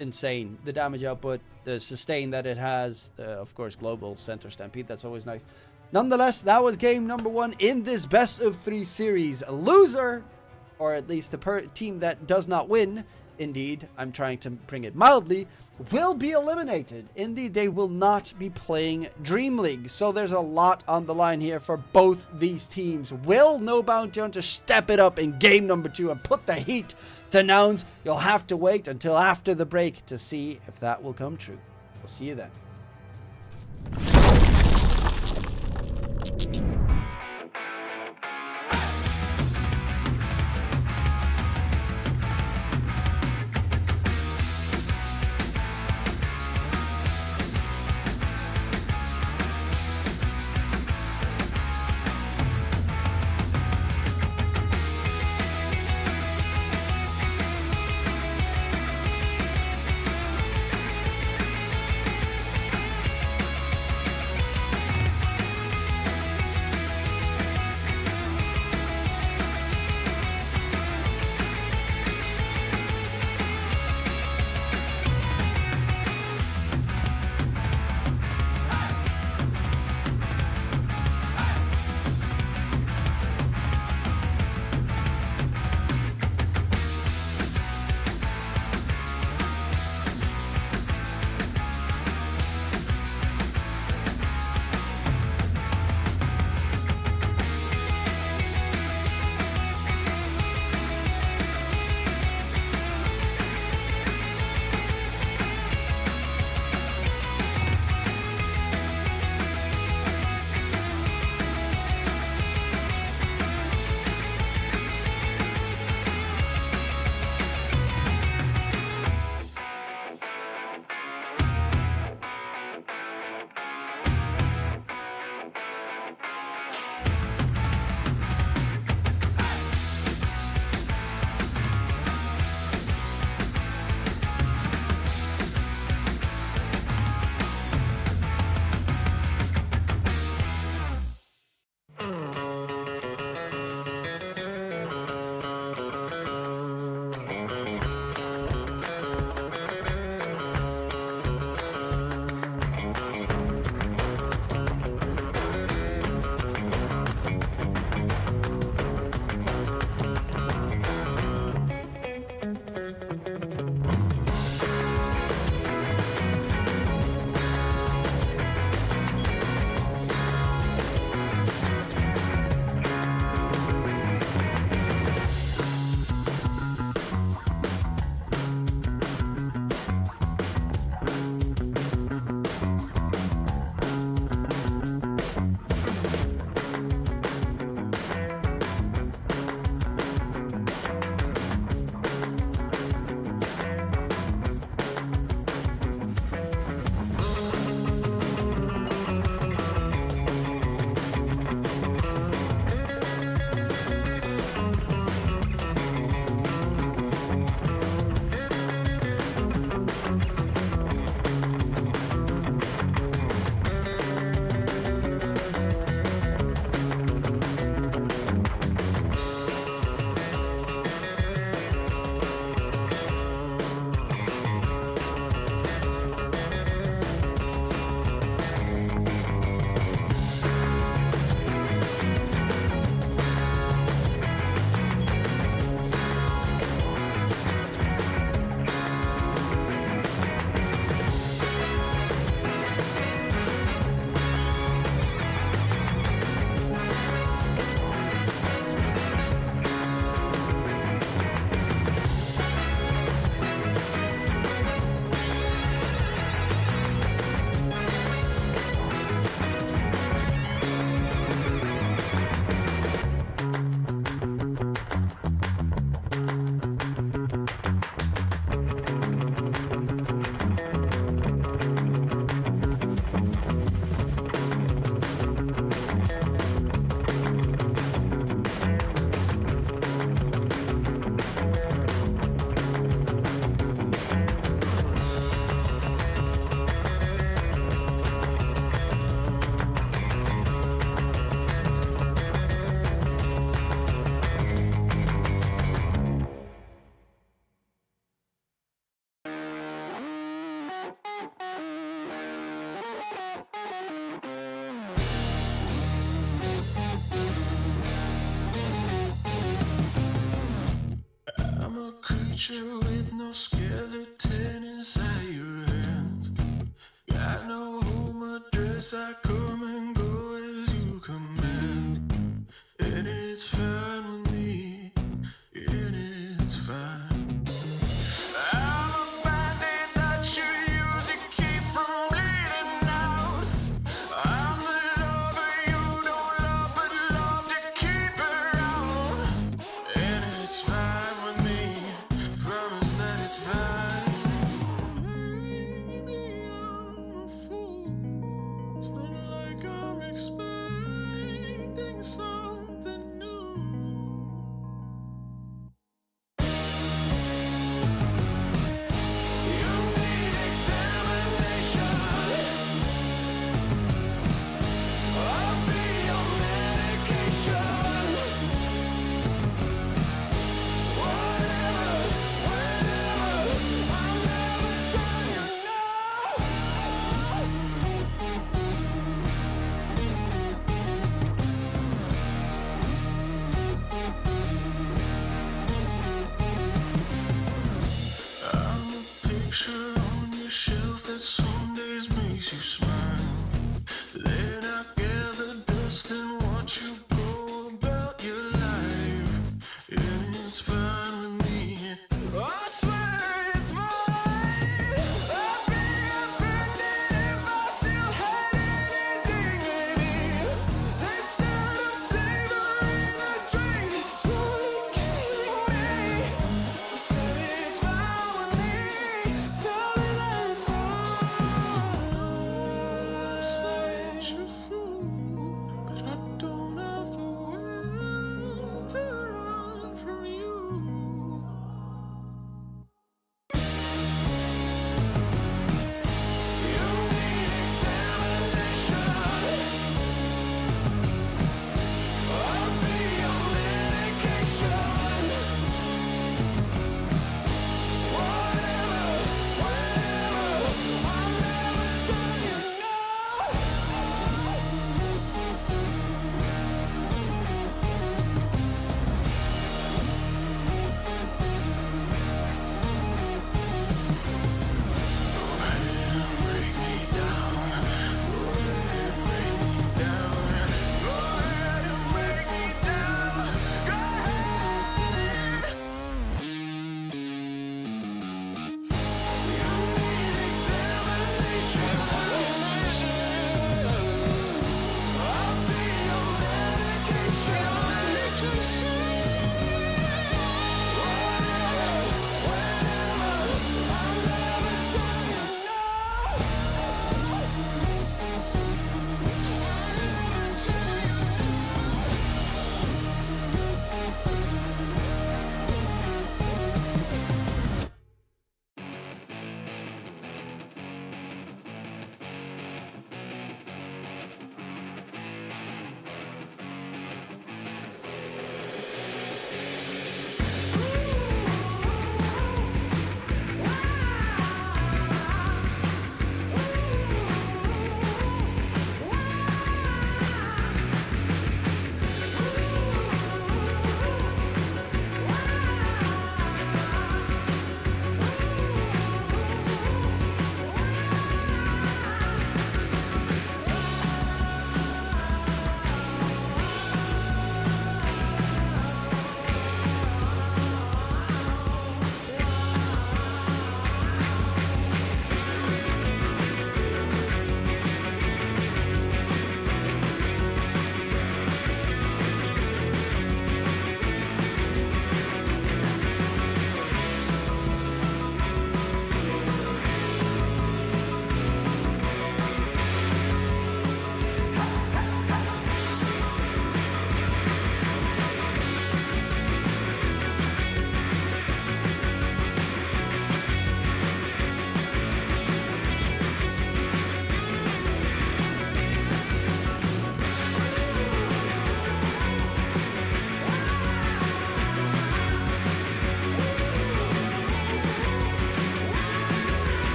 insane. The damage output, the sustain that it has, of course, global Centaur Stampede, that's always nice. Nonetheless, that was game number 1 in this best of 3 series. A loser, or at least the team that does not win, indeed, I'm trying to bring it mildly, will be eliminated. Indeed, they will not be playing DreamLeague. So there's a lot on the line here for both these teams. Will No Bounty Hunter step it up in game number 2 and put the heat to Nouns? You'll have to wait until after the break to see if that will come true. We'll see you then. picture with no skeleton inside your hands. Got no home address, I come and go as you command. And it's fine with me, and it's fine. I'm a bandit that you use to keep from bleeding out. I'm the lover you don't love, but love to keep around. And it's fine with me, promise that it's fine. Maybe I'm a fool,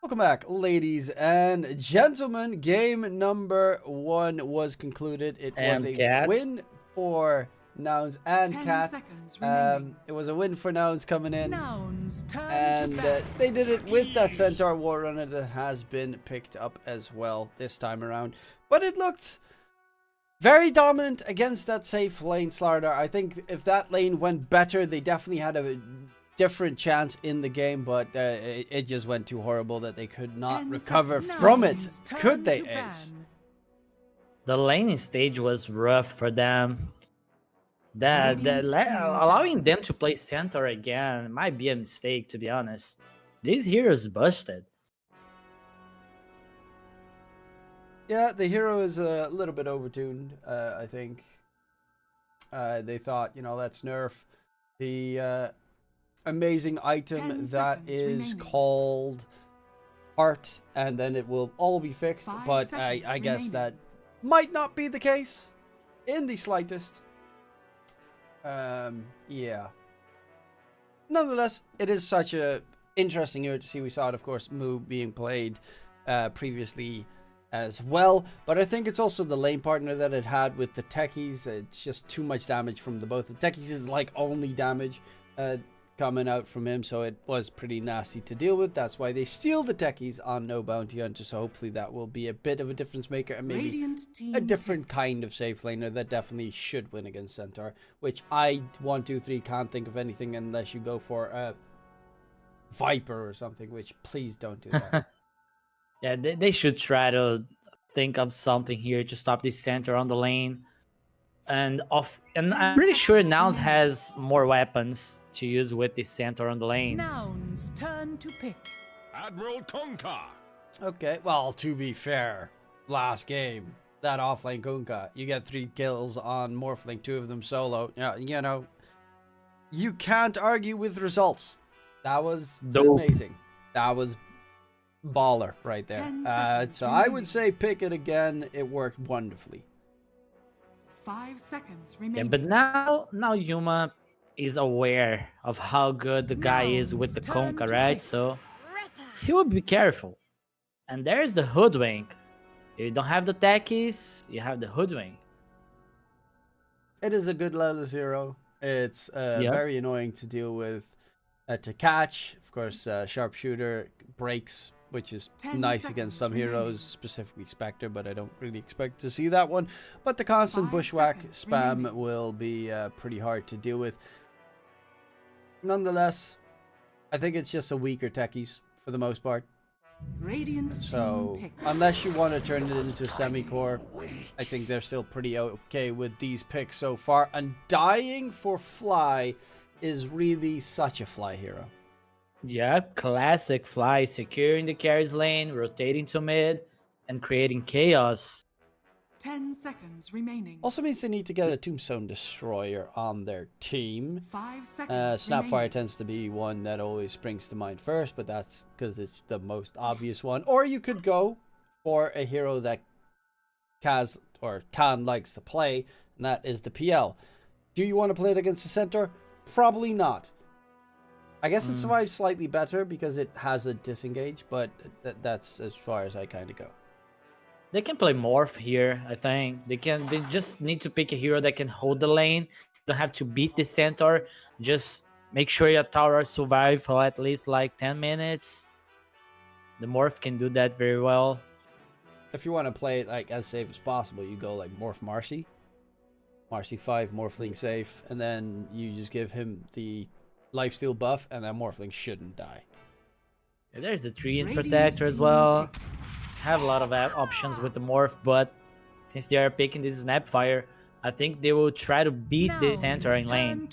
Welcome back, ladies and gentlemen. Game number 1 was concluded. It was And a Cat. win for Nouns and 10 Cat. seconds remaining. It was a win for Nouns coming in. Nouns turn And to bat. they did it with that Centaur War Runner that has been picked up as well this time around. But it looked very dominant against that safe lane Slardar. I think if that lane went better, they definitely had a different chance in the game, but it just went too horrible that they could not 10 recover seconds. from it. Nouns turn Could they, to Ace? ban. The laning stage was rough for them. Radiant team Allowing them to play center again might be a mistake, to be honest. These heroes busted. Yeah, the hero is a little bit overtuned, I think. They thought, let's nerf the amazing 10 item that seconds is remaining. called Heart, and then it will all be fixed. 5 But seconds I guess remaining. that might not be the case in the slightest. Yeah. Nonetheless, it is such a interesting hero to see. We saw it, of course, Moo being played previously as well, but I think it's also the lane partner that it had with the techies. It's just too much damage from the both. The techies is like only damage coming out from him, so it was pretty nasty to deal with. That's why they steal the techies on No Bounty Hunter, so hopefully that will be a bit of a difference maker and maybe Radiant team a different kind of safe laner that definitely should win against Centaur, which I 1, 2, 3 can't think of anything unless you go for a Viper or something, which please don't do that. Yeah, they should try to think of something here to stop this center on the lane. And I'm pretty sure Nouns has more weapons to use with this center on the lane. Nouns turn to pick. Admiral Kunkka. Okay, well, to be fair, last game, that offlane Kunkka, you get 3 kills on Morphling, 2 of them solo. Yeah, you can't argue with results. That was Dope. amazing. That was baller right there. 10 seconds So I would remaining. say pick it again. It worked wonderfully. 5 seconds Yeah, remaining. but now Yuma is aware of how good the guy is with the Nouns turn Conca, to right? pick. So he will be careful. And there's the Hoodwink. You don't have the techies, you have the Hoodwink. It is a good level 0. It's Yep. very annoying to deal with, to catch. Of course, sharpshooter breaks which is 10 nice against some seconds heroes, remaining. specifically Spectre, but I don't really expect to see that one. But the constant 5 bushwhack seconds spam remaining. will be pretty hard to deal with. Nonetheless, I think it's just a weaker techies for the most part. Radiant So, team pick. unless you want to turn it into a semi-core, I think they're still pretty okay with these picks so far. And dying for Fly is really such a Fly hero. Yeah, classic Fly, securing the carries lane, rotating to mid, and creating chaos. 10 seconds remaining. Also means they need to get a Tombstone Destroyer on their team. 5 seconds Snapfire remaining. tends to be one that always springs to mind first, but that's because it's the most obvious one. Or you could go for a hero that Kaz or Khan likes to play, and that is the PL. Do you want to play it against the center? Probably not. I guess it survives slightly better because it has a disengage, but that's as far as I kind of go. They can play Morph here, I think. They just need to pick a hero that can hold the lane. You don't have to beat the centaur. Just make sure your tower survive for at least like 10 minutes. The Morph can do that very well. If you want to play it like as safe as possible, you go like Morph Marcy. Marcy 5, Morphling safe, and then you just give him the lifesteal buff, and then Morphling shouldn't die. There's the Treant Radiant Protector as team well. pick. Have a lot of options with the Morph, but since they are picking this Snapfire, I think they will try to beat the centaur in lane.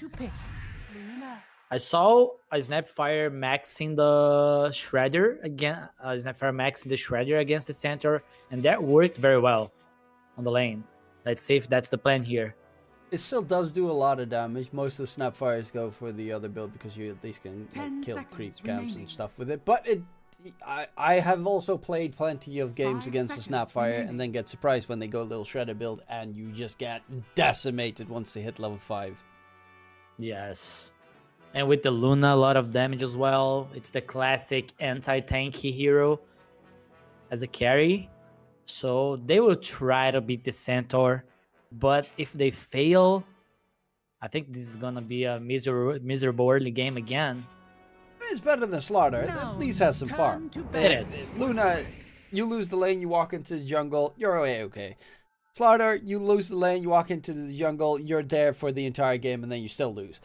I saw a Snapfire maxing the Shredder again, Snapfire maxing the Shredder against the centaur, and that worked very well on the lane. Let's see if that's the plan here. It still does do a lot of damage. Most of the Snapfires go for the other build because you at least can 10 kill seconds creep camps remaining. and stuff with it. But I have also played plenty of games 5 against the seconds Snapfire remaining. and then get surprised when they go a little Shredder build and you just get decimated once they hit level 5. Yes. And with the Luna, a lot of damage as well. It's the classic anti-tanky hero as a carry. So they will try to beat the centaur. But if they fail, I think this is gonna be a miserable early game again. It's better than Slaughter. It at least has some farm. It is. Luna, you lose the lane, you walk into the jungle, you're okay. Slaughter, you lose the lane, you walk into the jungle, you're there for the entire game, and then you still lose.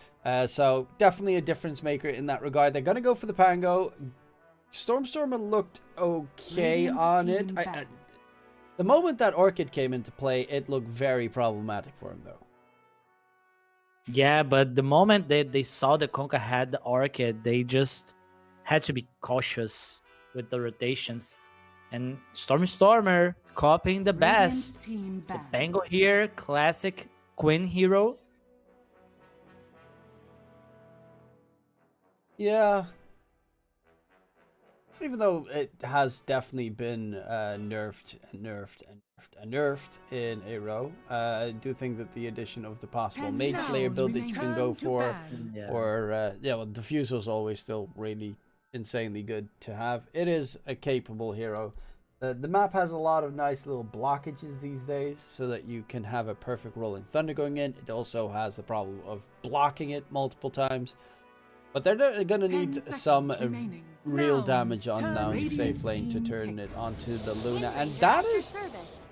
So definitely a difference maker in that regard. They're gonna go for the Pango. Stormstormer looked okay Radiant on it. team back. The moment that Orchid came into play, it looked very problematic for him, though. Yeah, but the moment that they saw the Conca had the Orchid, they just had to be cautious with the rotations. And Stormer copying the Radiant best. team The back. Pango here, classic Queen hero. Yeah. Even though it has definitely been nerfed in a row, I do think that the addition of the possible 10 Mage Slayer seconds build that you can go remaining. for, Yeah. or Diffuser's always still really insanely good to have. It is a capable hero. The map has a lot of nice little blockages these days, so that you can have a perfect Rolling Thunder going in. It also has the problem of blocking it multiple times. But they're going to 10 need seconds some remaining. real Rounds damage on turn. now the safe Radiant lane to team turn pick. it onto the Luna. And Ranger that at your is service.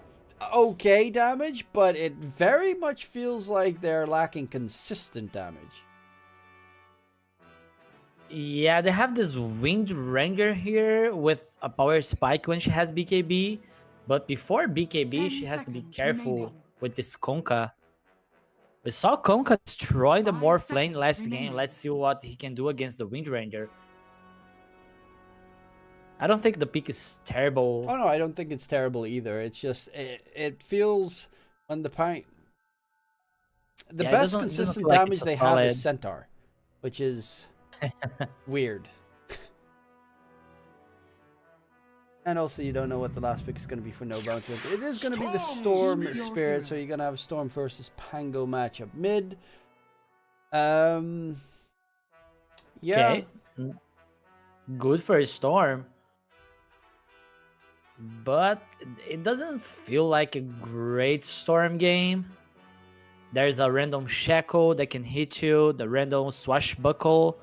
okay damage, but it very much feels like they're lacking consistent damage. Yeah, they have this Wind Ranger here with a power spike when she has BKB. But before BKB, 10 she has to be seconds careful remaining. with this Conca. We saw Conca destroy the 5 Morph lane seconds last remaining. game. Let's see what he can do against the Wind Ranger. I don't think the pick is terrible. Oh no, I don't think it's terrible either. It's just it feels when the Yeah, it best doesn't consistent feel like damage it's a they have is solid- Centaur, which is weird. And also, you don't know what the last pick is going to be for no bounty. It is going to be the Storm Choose your Spirit, hero. so you're going to have Storm versus Pango matchup mid. Yeah. Okay. Good for a Storm. But it doesn't feel like a great Storm game. There's a random Shackle that can hit you, the random Swashbuckle.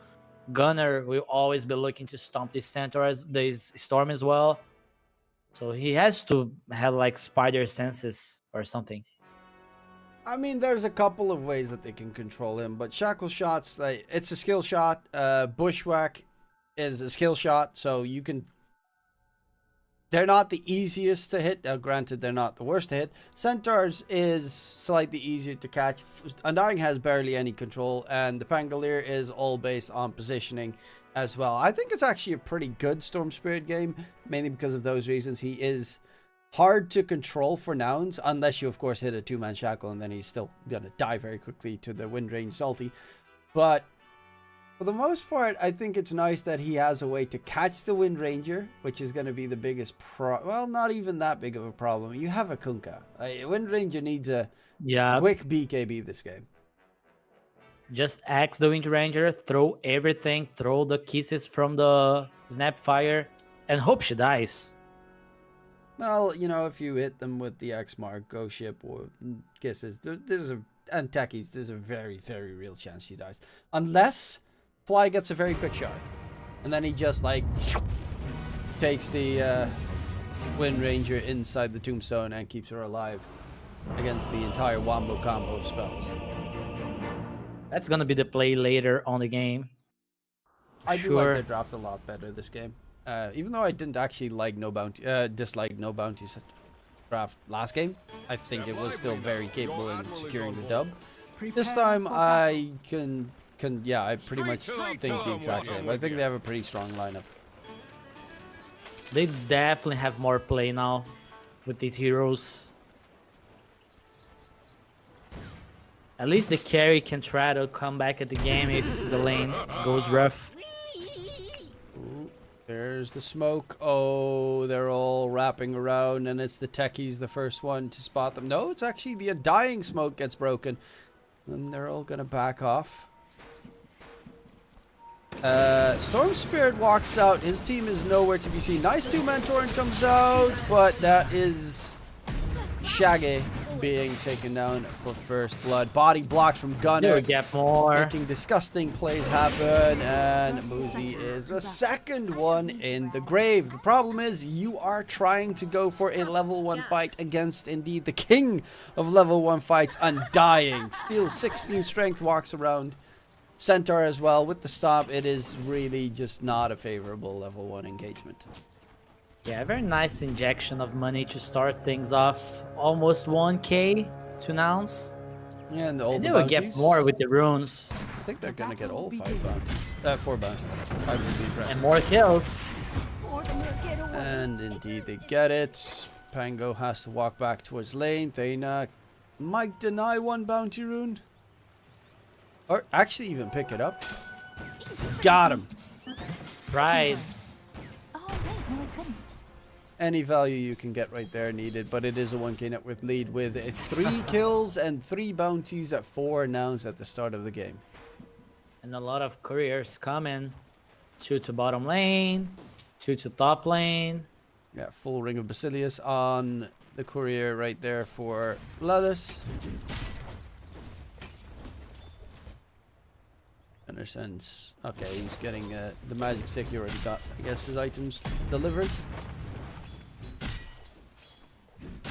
Gunner will always be looking to stomp this centaur as this storm as well. So he has to have like spider senses or something. I mean, there's a couple of ways that they can control him, but shackle shots, it's a skill shot. Bushwhack is a skill shot, so you can. They're not the easiest to hit. Granted, they're not the worst to hit. Centaurs is slightly easier to catch. Undying has barely any control, and the Pangolier is all based on positioning as well. I think it's actually a pretty good Storm Spirit game, mainly because of those reasons. He is hard to control for nouns, unless you, of course, hit a 2-man shackle, and then he's still going to die very quickly to the wind range salty. But for the most part, I think it's nice that he has a way to catch the Wind Ranger, which is going to be the biggest well, not even that big of a problem. You have a Kunkka. Wind Ranger needs a quick BKB this game. Just axe the Wind Ranger, throw everything, throw the kisses from the Snapfire, and hope she dies. Well, you know, if you hit them with the X mark, go ship, or kisses, and techies, there's a very, very real chance she dies. Unless Fly gets a very quick shot, and then he just like takes the Wind Ranger inside the tombstone and keeps her alive against the entire wombo combo of spells. That's gonna be the play later on the game. I do like their draft a lot better this game. Even though I didn't actually like dislike no bounties draft last game, I think it was still very capable in securing the dub. This time I I pretty much think the exact same. I think they have a pretty strong lineup. They definitely have more play now with these heroes. At least the carry can try to come back at the game if the lane goes rough. Ooh, there's the smoke. Oh, they're all wrapping around, and it's the techies the first one to spot them. No, it's actually the Undying smoke gets broken, and they're all gonna back off. Storm Spirit walks out. His team is nowhere to be seen. Nice 2-man torrent comes out, but that is Shaggy being taken down for first blood. Body blocked from Gunner. Get more. Making disgusting plays happen, and Muzi is the second one in the grave. The problem is you are trying to go for a level 1 fight against indeed the king of level 1 fights, Undying. Steals 16 strength, walks around. Centaur as well with the stop. It is really just not a favorable level 1 engagement. Yeah, very nice injection of money to start things off. Almost 1k to nouns. Yeah, and all the they will get more with the runes. I think they're gonna get all 5 bounties. 4 bounties. 5 would be impressive. And more kills. And indeed they get it. Pango has to walk back towards lane. Thana might deny 1 bounty rune. Or actually even pick it up. Got him. Right. Oh, wait, no, I couldn't. Any value you can get right there needed, but it is a 1k net worth lead with 3 kills and 3 bounties at 4 nouns at the start of the game. And a lot of couriers coming. 2 to bottom lane, 2 to top lane. Yeah, full ring of Basilius on the courier right there for Lelis. Anderson's okay, he's getting the magic stick. He already got, I guess, his items delivered.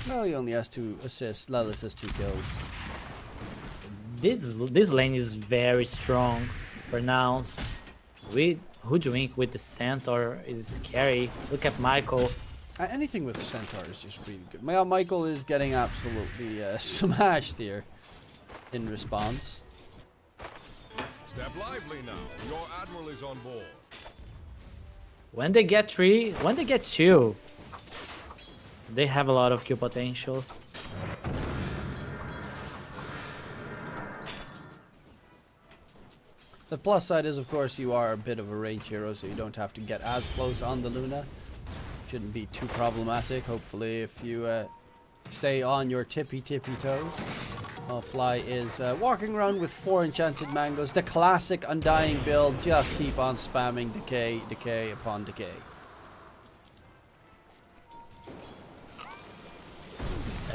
Well, he only has 2 assists. Lelis has 2 kills. This lane is very strong for nouns. Hoodwink with the Centaur is scary. Look at Michael. Anything with Centaur is just really good. Michael is getting absolutely smashed here in response. Step lively now. Your admiral is on board. When they get 3, when they get 2, they have a lot of kill potential. The plus side is, of course, you are a bit of a range hero, so you don't have to get as close on the Luna. Shouldn't be too problematic, hopefully, if you stay on your tippy toes. While Fly is walking around with 4 enchanted mangoes. The classic Undying build, just keep on spamming decay upon decay.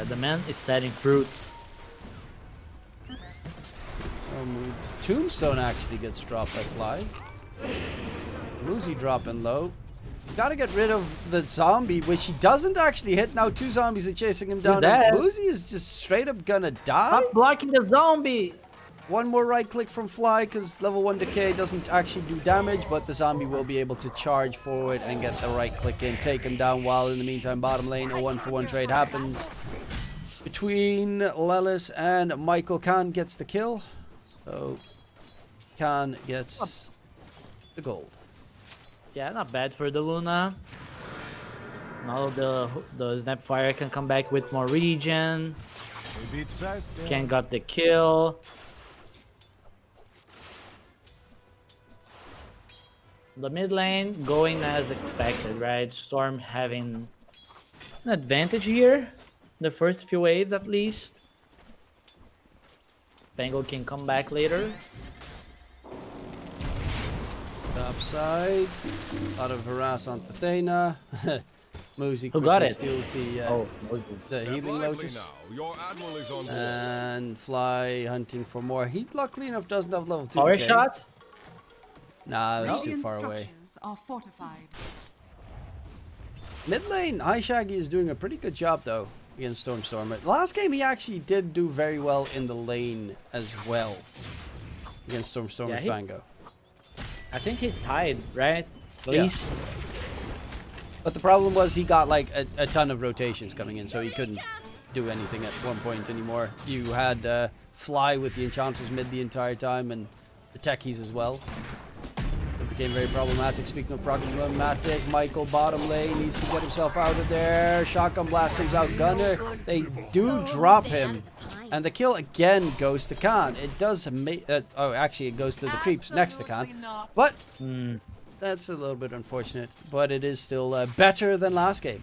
The man is setting fruits. Tombstone actually gets dropped by Fly. Muzi dropping low. He's got to get rid of the zombie, which he doesn't actually hit. Now 2 zombies are chasing him down. dead. Muzi is just straight up gonna die. Stop blocking the zombie. One more right click from Fly, because level 1 decay doesn't actually do damage, but the zombie will be able to charge forward and get the right click in, take him down, while in the meantime bottom lane a 1-for-1 trade happens between Lelis and Michael. Khan gets the kill, so Khan gets the gold. Yeah, not bad for the Luna. Now the Snapfire can come back with more regen. We beat fast. Ken got the kill. The mid lane going as expected, right? Storm having an advantage here. The first few waves at least. Bengal can come back later. Top side, a lot of harass on Thena. Muzi Who got quickly it? steals the Step healing lively Lotus. now. Your admiral is on board. And Fly hunting for more. He luckily enough doesn't have level 2 Power decay. shot. Nah, that's too Radiant far away. structures are fortified. Mid lane, Shaggy is doing a pretty good job though against Stormer. Last game he actually did do very well in the lane as well against Stormer's Yeah, he- Bango. I think he tied, right? At Yeah. least. But the problem was he got like a ton of rotations coming in, so he couldn't do anything at one point anymore. You had Fly with the Enchanters mid the entire time, and the techies as well. It became very problematic. Speaking of problematic, Michael bottom lane needs to get himself out of there. Shotgun blast comes out. Gunner, they do drop him. And the kill again goes to Khan. It does oh, actually it goes to the creeps next to Khan. But that's a little bit unfortunate. But it is still better than last game.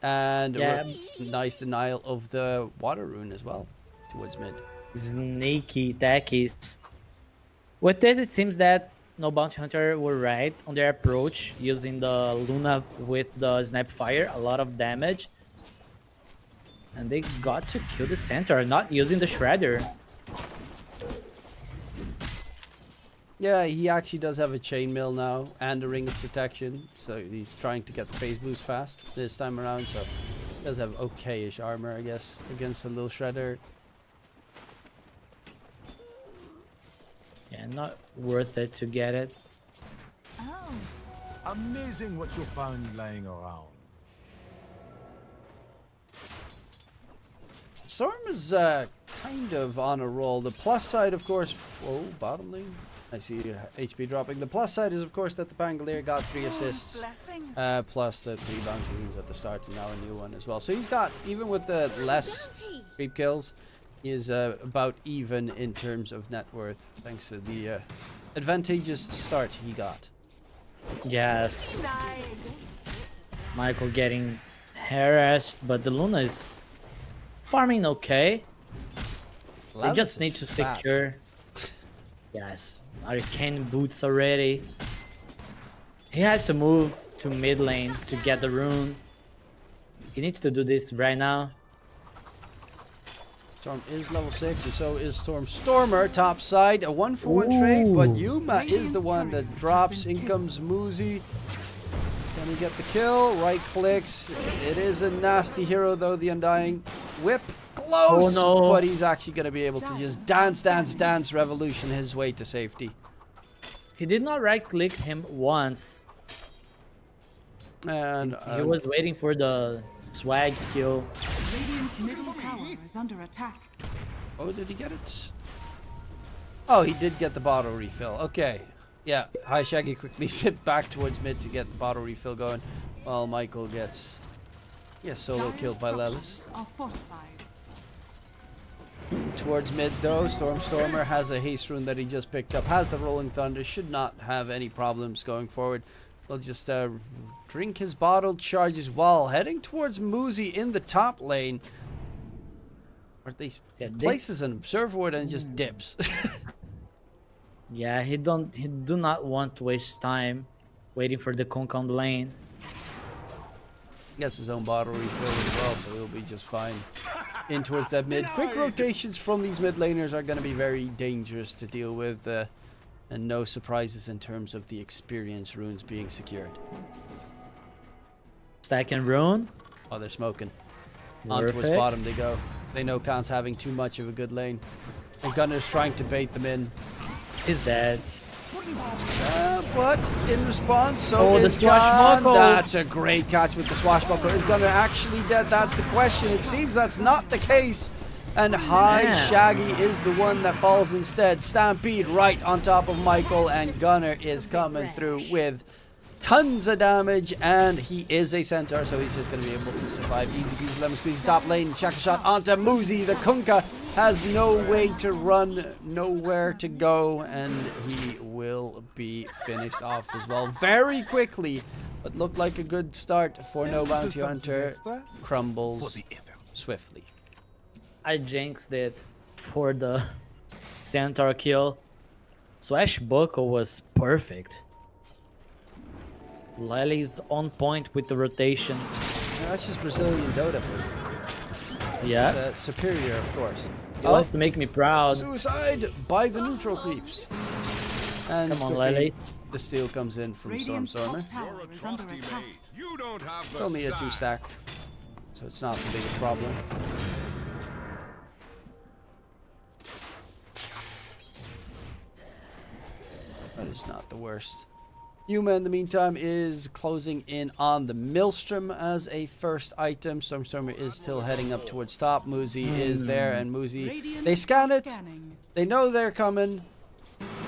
And Yeah. nice denial of the water rune as well towards mid. Sneaky techies. With this, it seems that No Bounty Hunter were right on their approach, using the Luna with the Snapfire, a lot of damage. And they got to kill the center, not using the Shredder. Yeah, he actually does have a chainmail now and a ring of protection, so he's trying to get the phase boost fast this time around. So he does have okay-ish armor, I guess, against the little shredder. Yeah, not worth it to get it. Oh, Amazing what you found lying around. Storm is kind of on a roll. The plus side, of course, oh, bottom lane. I see HP dropping. The plus side is, of course, that the Pangolier got 3 assists, Blessings. plus the 3 bounty runes at the start, and now a new one as well. So he's got, even with the less creep kills, he is about even in terms of net worth, thanks to the advantageous start he got. Yes. Michael getting harassed, but the Luna is farming okay. They Lallis just is need to fat. secure. Yes, arcane boots already. He has to move to mid lane to get the rune. He needs to do this right now. Storm is level 6, and so is Stormer. Top side, a 1-for-1 trade, but Yuma is the one that drops. In comes Muzi. Can he get the kill? Right clicks. It is a nasty hero, though, the Undying. Whip. Close! Oh, no. But he's actually going to be able to just dance, revolution his way to safety. He did not right click him once. And He was waiting for the swag kill. Radiant's middle tower is under attack. oh, did he get it? Oh, he did get the bottle refill. Okay. Yeah, Shaggy quickly sit back towards mid to get the bottle refill going, while Michael gets solo Dire killed by Lelis. structures are fortified. Towards mid though, Stormer has a haste rune that he just picked up, has the Rolling Thunder, should not have any problems going forward. He'll just drink his bottle, charges while heading towards Muzi in the top lane. Or they places an observer ward and just dips. Yeah, he do not want to waste time waiting for the conk on the lane. Gets his own bottle refill as well, so he'll be just fine. In towards that mid. Quick rotations from these mid laners are going to be very dangerous to deal with. And no surprises in terms of the experience runes being secured. Second rune. Oh, they're smoking. On towards Perfect. bottom they go. They know Khan's having too much of a good lane. And Gunner's trying to bait them in. He's dead. But in response, so Oh, the is Khan. swashbuckle. That's a great catch with the swashbuckle. Is Gunner actually dead? That's the question. It seems that's not the case. And High Man. Shaggy is the one that falls instead. Stampede right on top of Michael, and Gunner is coming through with tons of damage, and he is a centaur, so he's just going to be able to survive. Easy peasy lemon squeezy, top lane, Shaka shot onto Muzi. The Kunkka has no way to run, nowhere to go, and he will be finished off as well very quickly. But looked like a good start for No Bounty Hunter. Crumbles swiftly. I jinxed it for the Centaur kill. Swashbuckle was perfect. Lely's on point with the rotations. Yeah, that's just Brazilian Dota for you. Yeah, Superior, of course. you have to make me proud. Suicide by the neutral creeps. And Come on, Cookie, Lely. the steal comes in from Radiant's top Stormstormer. tower You're a is under trusty attack. mate. You don't have It's the only a sack. 2-stack, so it's not the biggest problem. But it's not the worst. Yuma, in the meantime, is closing in on the Maelstrom as a first item. Stormstormer is still heading up towards top. Muzi is there, and Muzi, Radiant they scan it. scanning. They know they're coming,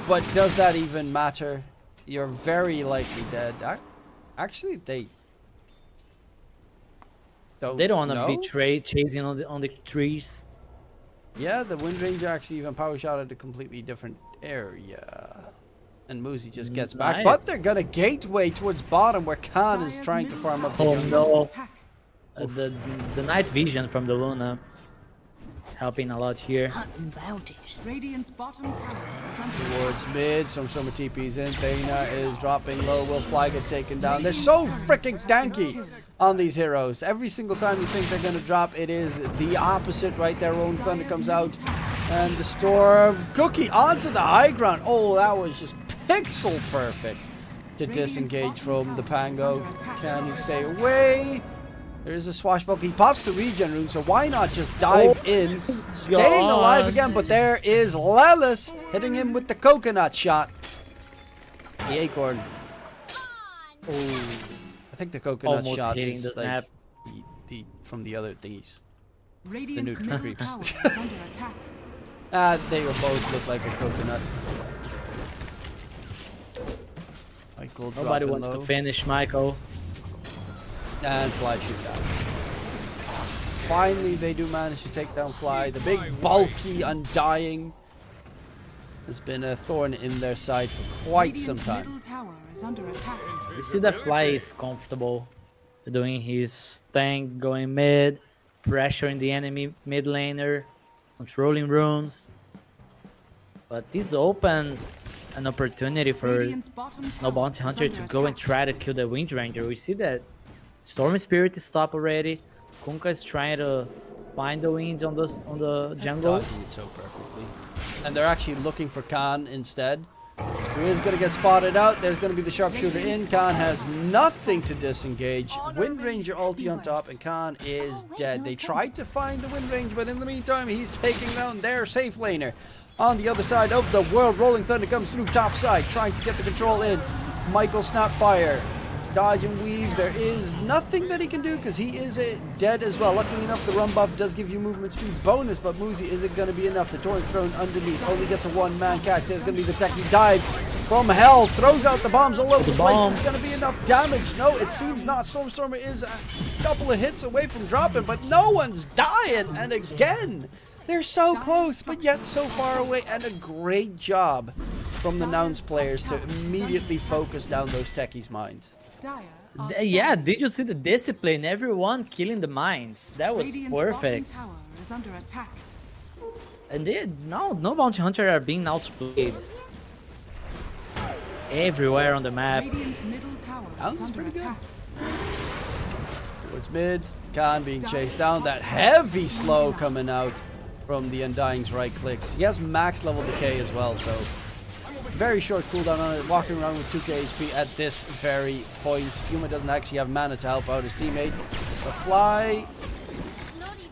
but does that even matter? You're very likely dead. Actually, they don't. They don't want know? to be chasing on the trees. Yeah, the Wind Ranger actually even power shot at a completely different area. And Muzi just gets back. Nice. But they're going to gateway towards bottom where Khan is Dire's trying to middle farm up tower Oh, the is no. under attack. The night vision from the Luna helping a lot here. Hunting bounties. Radiant's bottom tower is under towards mid. Some TP's in. Thana is dropping low. Will Fly get taken down? They're so freaking tanky on these heroes. Every single time you think they're going to drop, it is the opposite right there. Rolling Thunder comes out. And the Storm. Cookie onto the high ground. Oh, that was just pixel perfect to disengage from the Pango. Can he stay away? There is a swashbuckle. He pops the regen rune, so why not just dive in, staying alive again? But there is Lelis hitting him with the coconut shot. The acorn. Oh, I think the coconut Almost shot hitting is the snap. like the from the other thingies. Radiant's neutral middle creeps. tower is under attack. They will both look like a coconut. Michael Nobody dropping wants low. to finish Michael. And Fly shoot down. Finally, they do manage to take down Fly. The big, bulky, undying has been a thorn in their side for quite some Radiant's time. middle tower is under attack. You see that Fly is comfortable doing his thing, going mid, pressuring the enemy mid laner, controlling runes. But this opens an opportunity for Radiant's bottom No tower Bounty is Hunter under to go and attack. try to kill the Wind Ranger. We see that Storm Spirit is stopped already. Kunkka is trying to find the winds on the jungle. Dodging it so perfectly. And they're actually looking for Khan instead. Who is going to get spotted out. There's going to be the sharpshooter in. Khan has nothing to disengage. Wind Ranger ulti on top, and Khan is dead. They tried to find the Wind Ranger, but in the meantime, he's taking down their safe laner. On the other side of the world, Rolling Thunder comes through top side, trying to get the control in. Michael Snapfire. Dodge and weave. There is nothing that he can do because he is dead as well. Luckily enough, the run buff does give you movement speed bonus, but Muzi isn't going to be enough. The Torrent Throne underneath only gets a one-man catch. There's going to be the techie dive from hell. Throws out the bombs all over the place. bomb. It's going to be enough damage. No, it seems not. Stormstormer is a couple of hits away from dropping, but no one's dying. And again, they're so close, but yet so far away. And a great job from the Nouns players to immediately focus down those techies' minds. Dire are Yeah, scanning. did you see the discipline? Everyone killing the mines. That was Radiant's perfect. bottom tower is under attack. And no Bounty Hunter are being outplayed. Everywhere on the map. Radiant's middle tower Sounds is under pretty good. attack. Towards mid, Khan being chased down. That heavy slow coming out from the Undying's right clicks. He has max level decay as well, so very short cooldown on it, walking around with 2k HP at this very point. Yuma doesn't actually have mana to help out his teammate. The Fly,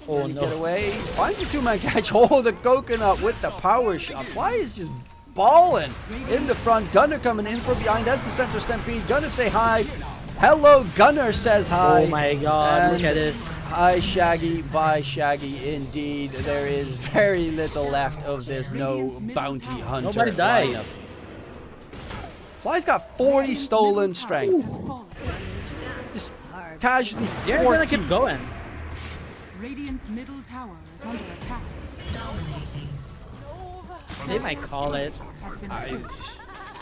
Oh can he no. get away? Finds a two-man catch. Oh, the coconut with the power shot. Fly is just balling in the front. Gunner coming in from behind. That's the center stampede. Gunner say hi. Hello, Gunner says hi. Oh my god, look at this. Hi, Shaggy. Bye, Shaggy. Indeed, there is very little left of this no bounty hunter. Nobody dies. lineup. Fly's got 40 stolen strength. Just casually They're 14. gonna keep going. Radiant's middle tower is under attack. They might call it. Has been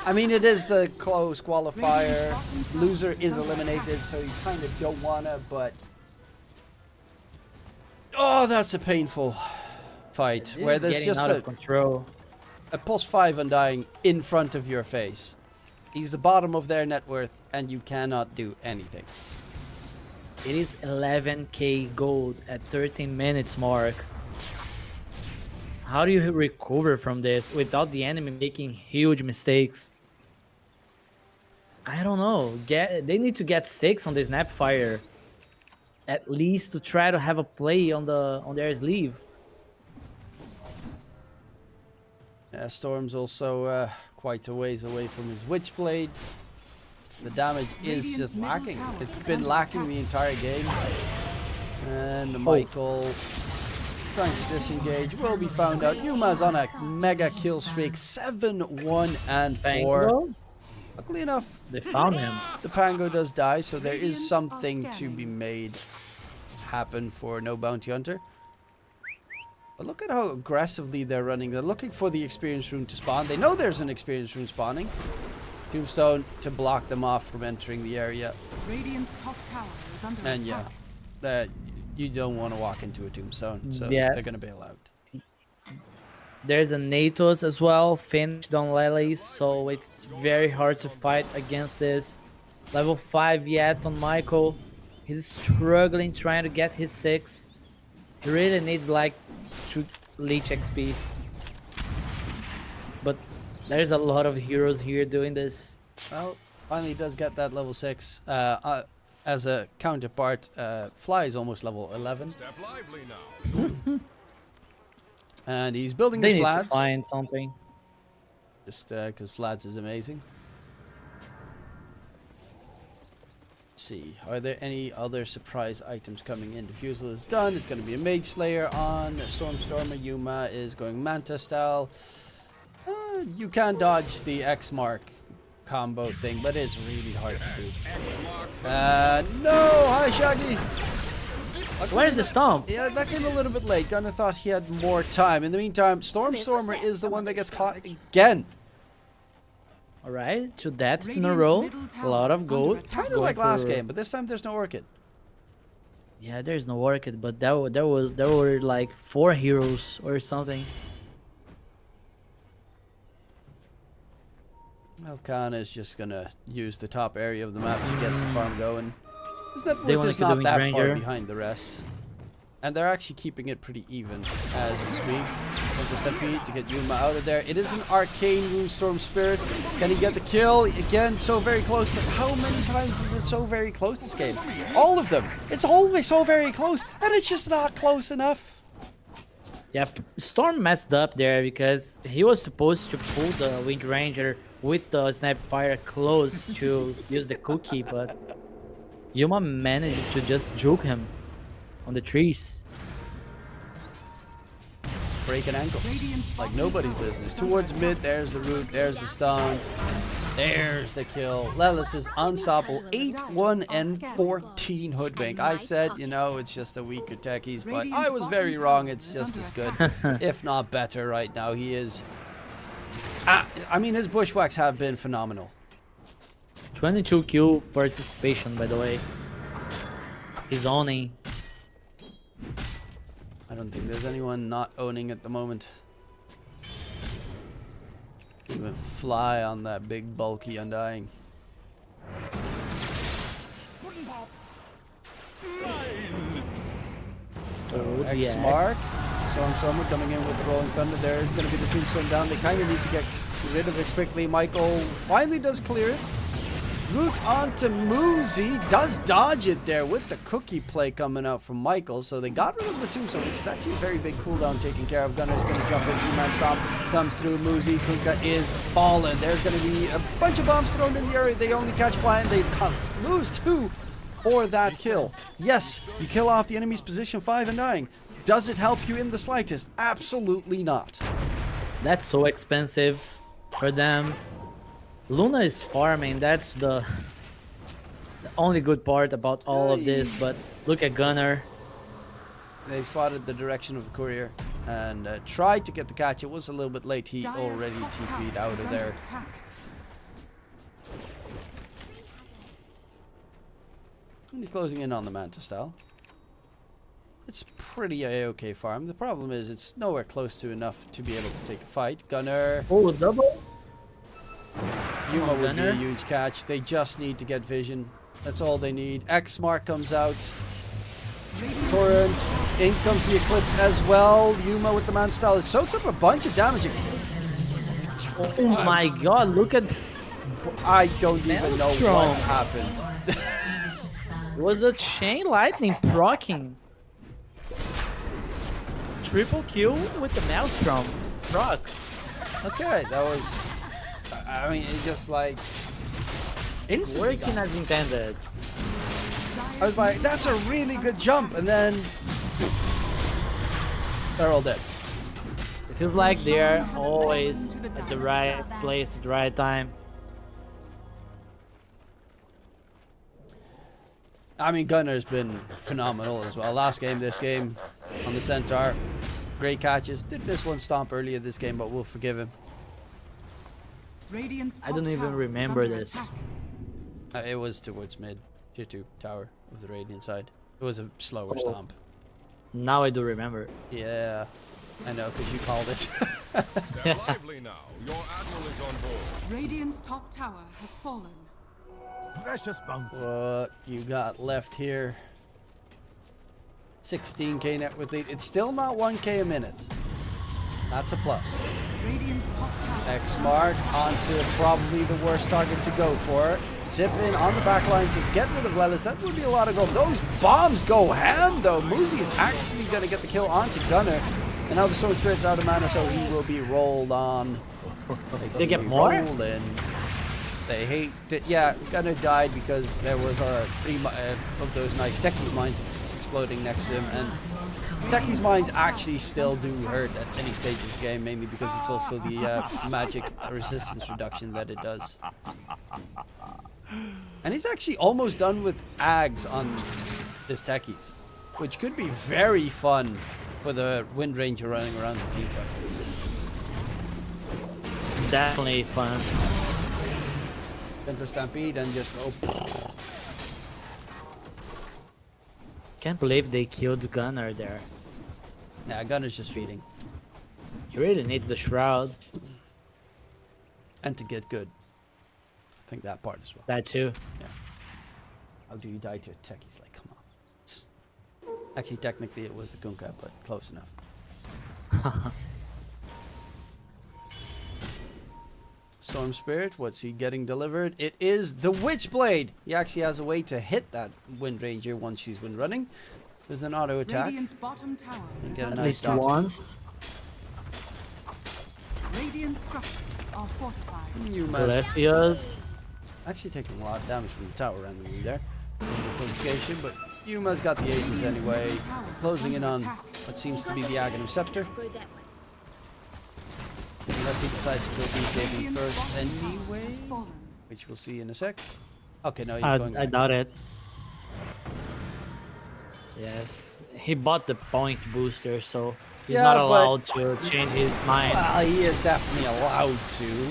I mean, it is the close qualifier. Loser is eliminated, so you kind of don't wanna, but... Oh, that's a painful fight. This Where is there's getting just out of control. a +5 Undying in front of your face. He's the bottom of their net worth, and you cannot do anything. It is 11k gold at 13 minutes mark. How do you recover from this without the enemy making huge mistakes? I don't know. They need to get 6 on the Snapfire. At least to try to have a play on their sleeve. Storm's also quite a ways away from his Witchblade. The damage is just lacking. It's been lacking the entire game. And Michael trying to disengage will be found out. Yuma's on a mega kill streak, 7, 1, and 4. Pango? Luckily enough, They found him. the Pango does die, so there is something to be made happen for no bounty hunter. But look at how aggressively they're running. They're looking for the experience rune to spawn. They know there's an experience rune spawning. Tombstone to block them off from entering the area. Radiant's top tower is under And yeah, attack. that you don't want to walk into a tombstone, so Yeah. they're gonna bail out. There's a Natos as well, finished on Lele's, so it's very hard to fight against this. Level 5 yet on Michael. He's struggling trying to get his 6. He really needs like to leech XP. But there's a lot of heroes here doing this. Well, finally does get that level 6. As a counterpart, Fly is almost level 11. Step lively now. And he's building They the need to flats. find something. Just because flats is amazing. Let's see, are there any other surprise items coming in? Diffusal is done. It's going to be a Mage Slayer on Stormstormer. Yuma is going Manta style. You can dodge the X mark combo thing, but it's really hard to do. No! Hi, Shaggy! Where's the stomp? Yeah, that came a little bit late. Gunnar thought he had more time. In the meantime, Stormstormer is the one that gets caught again. Alright, 2 deaths in a Radiant's row. middle A tower lot of is under gold. attack. Kind of Going like last for- game, but this time there's no Orchid. Yeah, there's no Orchid, but there were like 4 heroes or something. Khan is just gonna use the top area of the map to get some farm going. His net They worth wanna is keep not doing that far Ranger. behind the rest. And they're actually keeping it pretty even as we speak. Center Stampede to get Yuma out of there. It is an Arcane Runestorm Spirit. Can he get the kill? Again, so very close, but how many times is it so very close this game? All of them. It's always so very close, and it's just not close enough. Yeah, Storm messed up there because he was supposed to pull the Wind Ranger with the Snapfire close to use the cookie, but Yuma managed to just juke him on the trees. Break an ankle. Radiant's Like bottom nobody's tower business. is under Towards attack. mid, there's the root, there's the stun. There's the kill. Lelis is unstoppable. 8, 1, and 14 hoodwink. I said, you know, it's just a weaker techies, but I was very wrong. It's just as good, if not better right now. He is... I mean, his bushwhacks have been phenomenal. 22 kill participation, by the way. He's owning. I don't think there's anyone not owning at the moment. Even Fly on that big, bulky Undying. Oh, X Mark. Stormstormer coming in with the Rolling Thunder. There's going to be the Tombstone down. They kind of need to get rid of it quickly. Michael finally does clear it. Root onto Muzi, does dodge it there with the cookie play coming out from Michael. So they got rid of the tombstone, which is actually a very big cooldown taken care of. Gunner's going to jump in, two-man stomp, comes through. Muzi, Kunkka is fallen. There's going to be a bunch of bombs thrown in the area. They only catch fly and they lose 2 for that kill. Yes, you kill off the enemy's position 5 and 9. Does it help you in the slightest? Absolutely not. That's so expensive for them. Luna is farming. That's the only good part about all of this. But look at Gunner. They spotted the direction of the courier and tried to get the catch. It was a little bit late. He already TP'd out of there. And he's closing in on the Manta style. It's pretty a-okay farm. The problem is it's nowhere close to enough to be able to take a fight. Gunner. Oh, double. Yuma would be a Gunner. huge catch. They just need to get vision. That's all they need. X-Mark comes out. Torrent. In comes the Eclipse as well. Yuma with the man style. It soaks up a bunch of damage. Oh my god, look at... I don't even know what Maelstrom. happened. It was a chain lightning proccing. Triple kill with the Maelstrom. Proc. Okay, that was... I mean, it's just like... instantly Working gone. as intended. I was like, that's a really good jump. And then... they're all dead. It feels like they're always at the right place at the right time. I mean, Gunner's been phenomenal as well. Last game, this game, on the Centaur. Great catches. Did miss one stomp earlier this game, but we'll forgive him. I don't even remember this. It was towards mid. Tier 2 tower of the Radiant side. It was a slower Oh. stomp. Now I do remember. Yeah, I know, because you called it. Step lively now. Your admiral is on board. Radiant's top tower has fallen. Precious bounty. What you got left here? 16k net with lead. It's still not 1k a minute. That's a plus. Radiant's top tower. X-Mark onto probably the worst target to go for. Zip in on the back line to get rid of Lelis. That would be a lot of gold. Those bombs go ham though. Muzi is actually going to get the kill onto Gunner. And now the Sword Spirit's out of mana, so he will be rolled on. They get more? Rolling. They hate it. Yeah, Gunner died because there was a 3 of those nice Techie's mines exploding next to him. And Techie's mines actually still do hurt at any stage of the game, mainly because it's also the magic resistance reduction that it does. And he's actually almost done with Ags on this Techies, which could be very fun for the Wind Ranger running around the team fight. Definitely fun. Enter Stampede and just go. Can't believe they killed Gunner there. Nah, Gunner's just feeding. He really needs the shroud. And to get good. I think that part as well. That too. How do you die to a tech? He's like, come on. Actually, technically it was the Kunkka, but close enough. Storm Spirit, what's he getting delivered? It is the Witchblade. He actually has a way to hit that Wind Ranger once she's wind running with an auto attack. Radiant's bottom tower And is get a under At nice least dot. once. Radiant structures are fortified. Yuma's Left field. actually taking a lot of damage from the tower randomly there. Fortification, but Yuma's got the Aegis anyway. Closing in on what seems to be the Aghanim Scepter. Unless he decides to go beat Gaby Radiant's first bottom tower anyway, has fallen. which we'll see in a sec. Okay, no, he's going I Axe. doubt it. Yes, he bought the point booster, so he's Yeah, not but- allowed to change his mind. Well, he is definitely allowed to.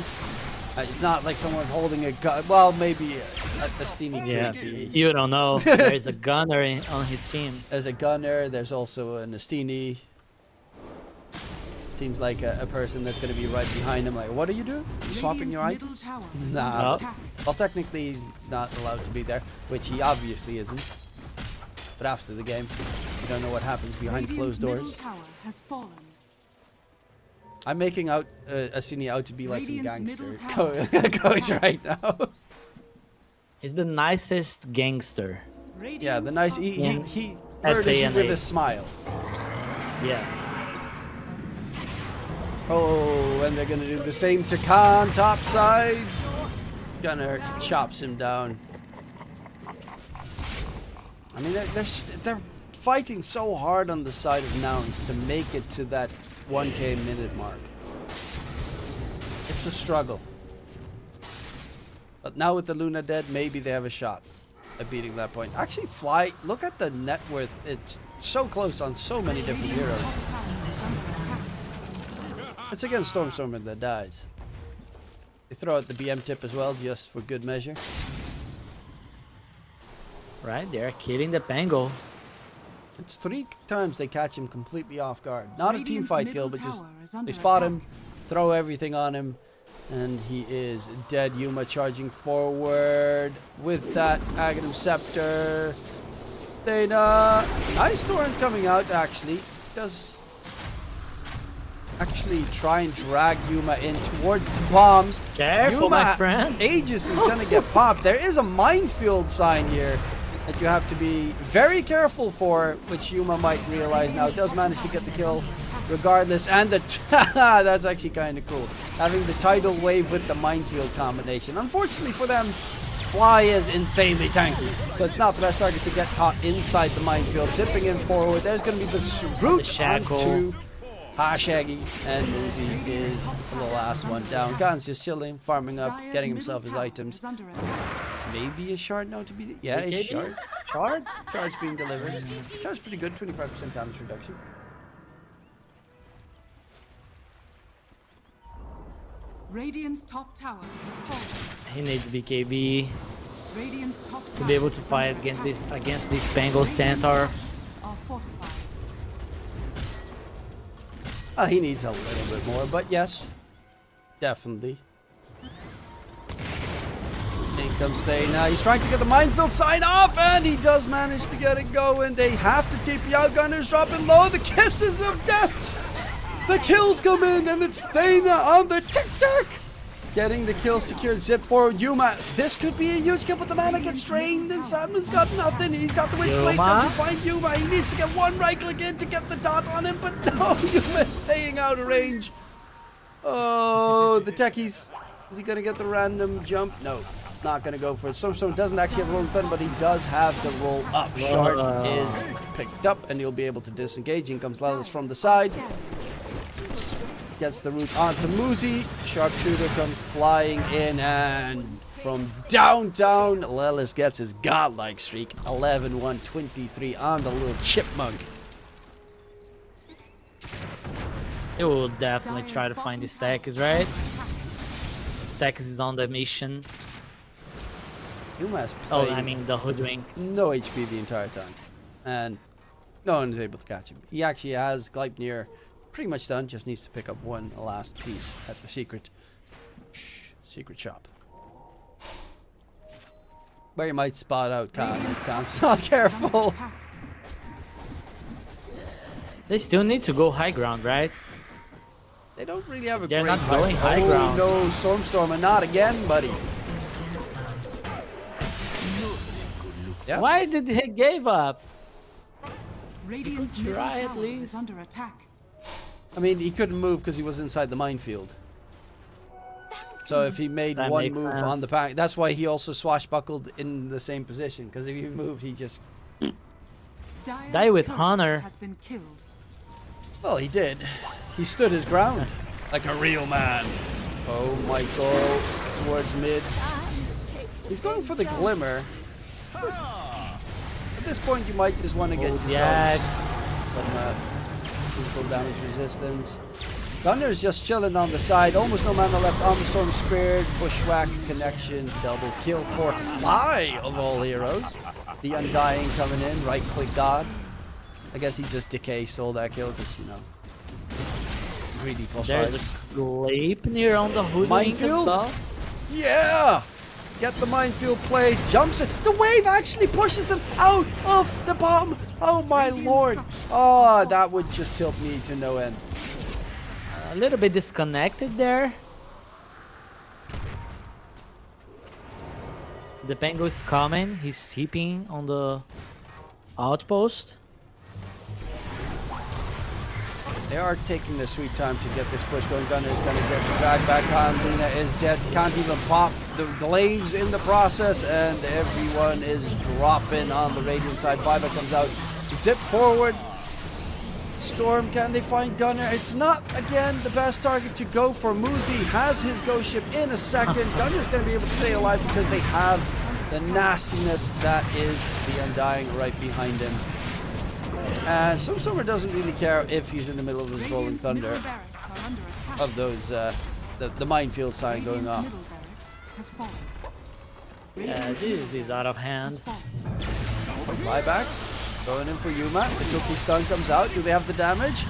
It's not like someone's holding a gun. Well, maybe a steamy Yeah, could be. you don't know. There's a Gunner on his team. There's a gunner. There's also a Nastini. Seems like a person that's going to be right behind him. Like, what are you doing? You swapping your Radiant's items? middle tower is Nah. under Oh. attack. Well, technically he's not allowed to be there, which he obviously isn't. But after the game, you don't know what happens behind Radiant's closed middle doors. tower has fallen. I'm making out Asini out to be like some Radiant's gangster middle tower coach right now. He's the nicest gangster. Yeah, the nice he murders you S-A-N-A. with a smile. Yeah. Oh, and they're gonna do the same to Khan top side. Gunner chops him down. I mean, they're fighting so hard on the side of Nouns to make it to that 1K minute mark. It's a struggle. But now with the Luna dead, maybe they have a shot at beating that point. Actually, Fly, look at the net worth. It's so close on so many different heroes. It's against Stormstormer that dies. They throw out the BM tip as well, just for good measure. Right, they're killing the Pango. It's 3 times they catch him completely off guard. Not a team Radiant's fight middle kill, but just tower is under they spot attack. him, throw everything on him, and he is dead. Yuma charging forward with that Aghanim Scepter. Dana, nice torrent coming out actually. Does actually try and drag Yuma in towards the bombs. Careful, Yuma, my friend. Aegis is gonna get popped. There is a minefield sign here that you have to be very careful for, which Yuma might realize now. Does manage to get the kill regardless, and the that's actually kind of cool. Having the tidal wave with the minefield combination. Unfortunately for them, Fly is insanely tanky, so it's not the best target to get caught inside the minefield. Zipping in forward, there's going to be this route onto Shaggy, and Uzi is the last one down. Khan's just chilling, farming up, Dire's getting middle himself his tower items. is under attack. Maybe a shard now to be... Yeah, a shard. Shard? Shard's being delivered. Shard's pretty good, 25% damage reduction. Radiant's top tower is falling. He needs BKB Radiant's top tower to be able to is fight under attack. against this Pango Centaur. Structures are fortified. He needs a little bit more, but yes, definitely. In comes Thayna. He's trying to get the minefield sign off, and he does manage to get it going. They have to TP out. Gunner's dropping low. The kisses of death. The kills come in, and it's Thayna on the tic-tac. Getting the kill secured. Zip forward. Yuma. This could be a huge kill, but the mana gets drained, and Salmon's got nothing. He's got the Witchblade. Doesn't find Yuma. He needs to get one right click in to get the dot on him, but no, Yuma's staying out of range. Oh, the techies. Is he going to get the random jump? No, not going to go for it. Stormstone doesn't actually have a roll stun, but he does have the roll up. Shard is picked up, and he'll be able to disengage. In comes Lelis from the side. Gets the route onto Muzi. Sharpshooter comes flying in, and from downtown, Lelis gets his godlike streak. 11-1-23 on the little chipmunk. He will definitely try to find his Stackers, right? Stackers is on the mission. Yuma's Oh, playing I mean the Hoodwink. no HP the entire time, and no one is able to catch him. He actually has Gleipnir pretty much done, just needs to pick up one last piece at the secret shop. Where you might spot out Khan if Khan's not careful. They still need to go high ground, right? They don't really have a They're great not going high ground. No, Stormstormer, not again, buddy. Yeah. Why did he give up? Radiant's could middle try at tower least. is under attack. I mean, he couldn't move because he was inside the minefield. So if he made That one makes move on sense. the pack, that's why he also swashbuckled in the same position. Because if he moved, he just... Dire's Die with turret honor. has been killed. Well, he did. He stood his ground. Like a real man. Oh, Michael. Towards mid. He's going for the Glimmer. At this point, you might just want to get yourself some physical damage resistance. Gunner's just chilling on the side. Almost no mana left on the Storm Spirit. Bushwhack connection. Double kill for Fly of all heroes. The Undying coming in. Right click God. I guess he just Decay stole that kill because, you know, greedy There's a +5. Gleipnir on the Hoodwink as Minefield? well. Yeah! Get the minefield placed. Jumps it. The wave actually pushes them out of the bomb. Oh my lord. Oh, that would just tilt me to no end. A little bit disconnected there. The Penguin's coming. He's sleeping on the outpost. They are taking their sweet time to get this push going. Gunner is going to get dragged back on. Luna is dead. Can't even pop the glaives in the process. And everyone is dropping on the Radiant side. Viva comes out. Zip forward. Storm, can they find Gunner? It's not, again, the best target to go for. Muzi has his ghost ship in a second. Gunner's going to be able to stay alive because they have the nastiness that is the Undying right behind him. And Stormer doesn't really care if he's in the middle of this rolling Radiant's thunder middle barracks are under attack. of those, the minefield sign going Radiant's off. middle barracks has fallen. Yeah, this is out of hand. Buyback. Going in for Yuma. The cookie stun comes out. Do they have the damage?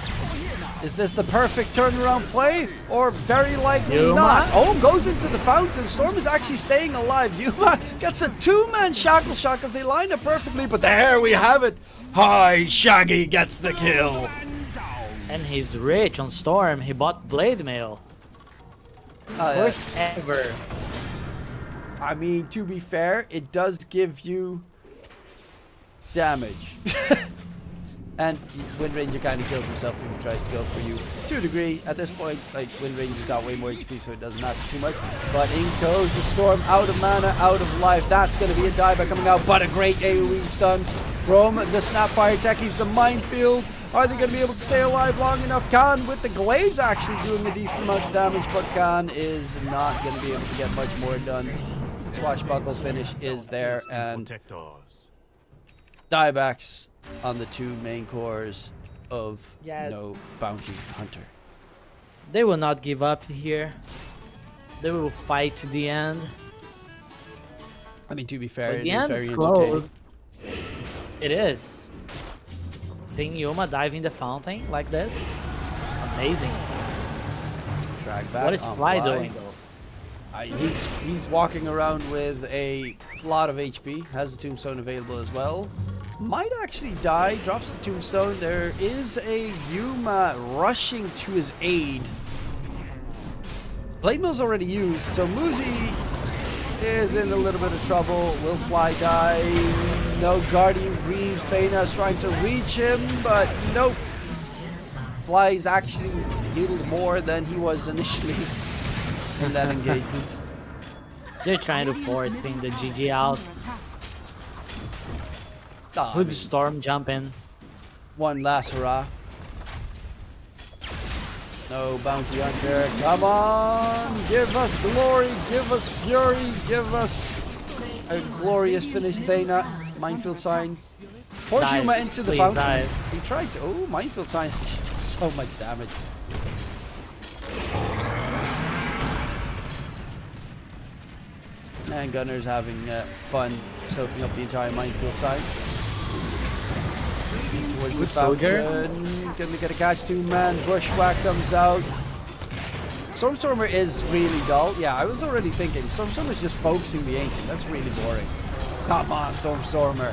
Is this the perfect turnaround play? Or very likely Yuma? not? Oh, goes into the fountain. Storm is actually staying alive. Yuma gets a two-man shackle shot because they lined up perfectly. But there we have it. Hi, Shaggy gets the kill. And he's rich on Storm. He bought Blade Mail. First ever. I mean, to be fair, it does give you damage. And Wind Ranger kind of kills himself if he tries to go for you to a degree. At this point, like, Wind Ranger's got way more HP, so it doesn't matter too much. But in goes the Storm, out of mana, out of life. That's going to be a dive coming out, but a great AoE stun from the Snapfire techies. The minefield. Are they going to be able to stay alive long enough? Khan with the glaives actually doing a decent amount of damage, but Khan is not going to be able to get much more done. Swashbuckle finish is there, and Protectors. diebacks on the two main cores of Yeah. No Bounty Hunter. They will not give up here. They will fight to the end. I mean, to be fair, But it the is end very is entertaining. close. It is. Seeing Yuma diving the fountain like this, amazing. Drag back What is on Fly doing though? He's walking around with a lot of HP. Has the tombstone available as well. Might actually die. Drops the tombstone. There is a Yuma rushing to his aid. Blade Mill's already used, so Muzi is in a little bit of trouble. Will Fly die? No. Guardian Reeves. Thanos trying to reach him, but nope. Fly's actually healed more than he was initially in that engagement. They're trying to force in the GG out. Ah, I Who's mean, Storm jumping? one last hurrah. No Bounty Hunter. Come on! Give us glory, give us fury, give us a glorious finish. Thana, Minefield Sign. Force Dive, Yuma into the please fountain. dive. He tried to. Oh, Minefield Sign actually does so much damage. And Gunner's having fun soaking up the entire Minefield Sign. Towards the Good soldier. fountain. Gonna get a catch, two-man. Bushwhack comes out. Stormstormer is really dull. Yeah, I was already thinking. Stormstormer's just focusing the Ancient. That's really boring. Come on, Stormstormer.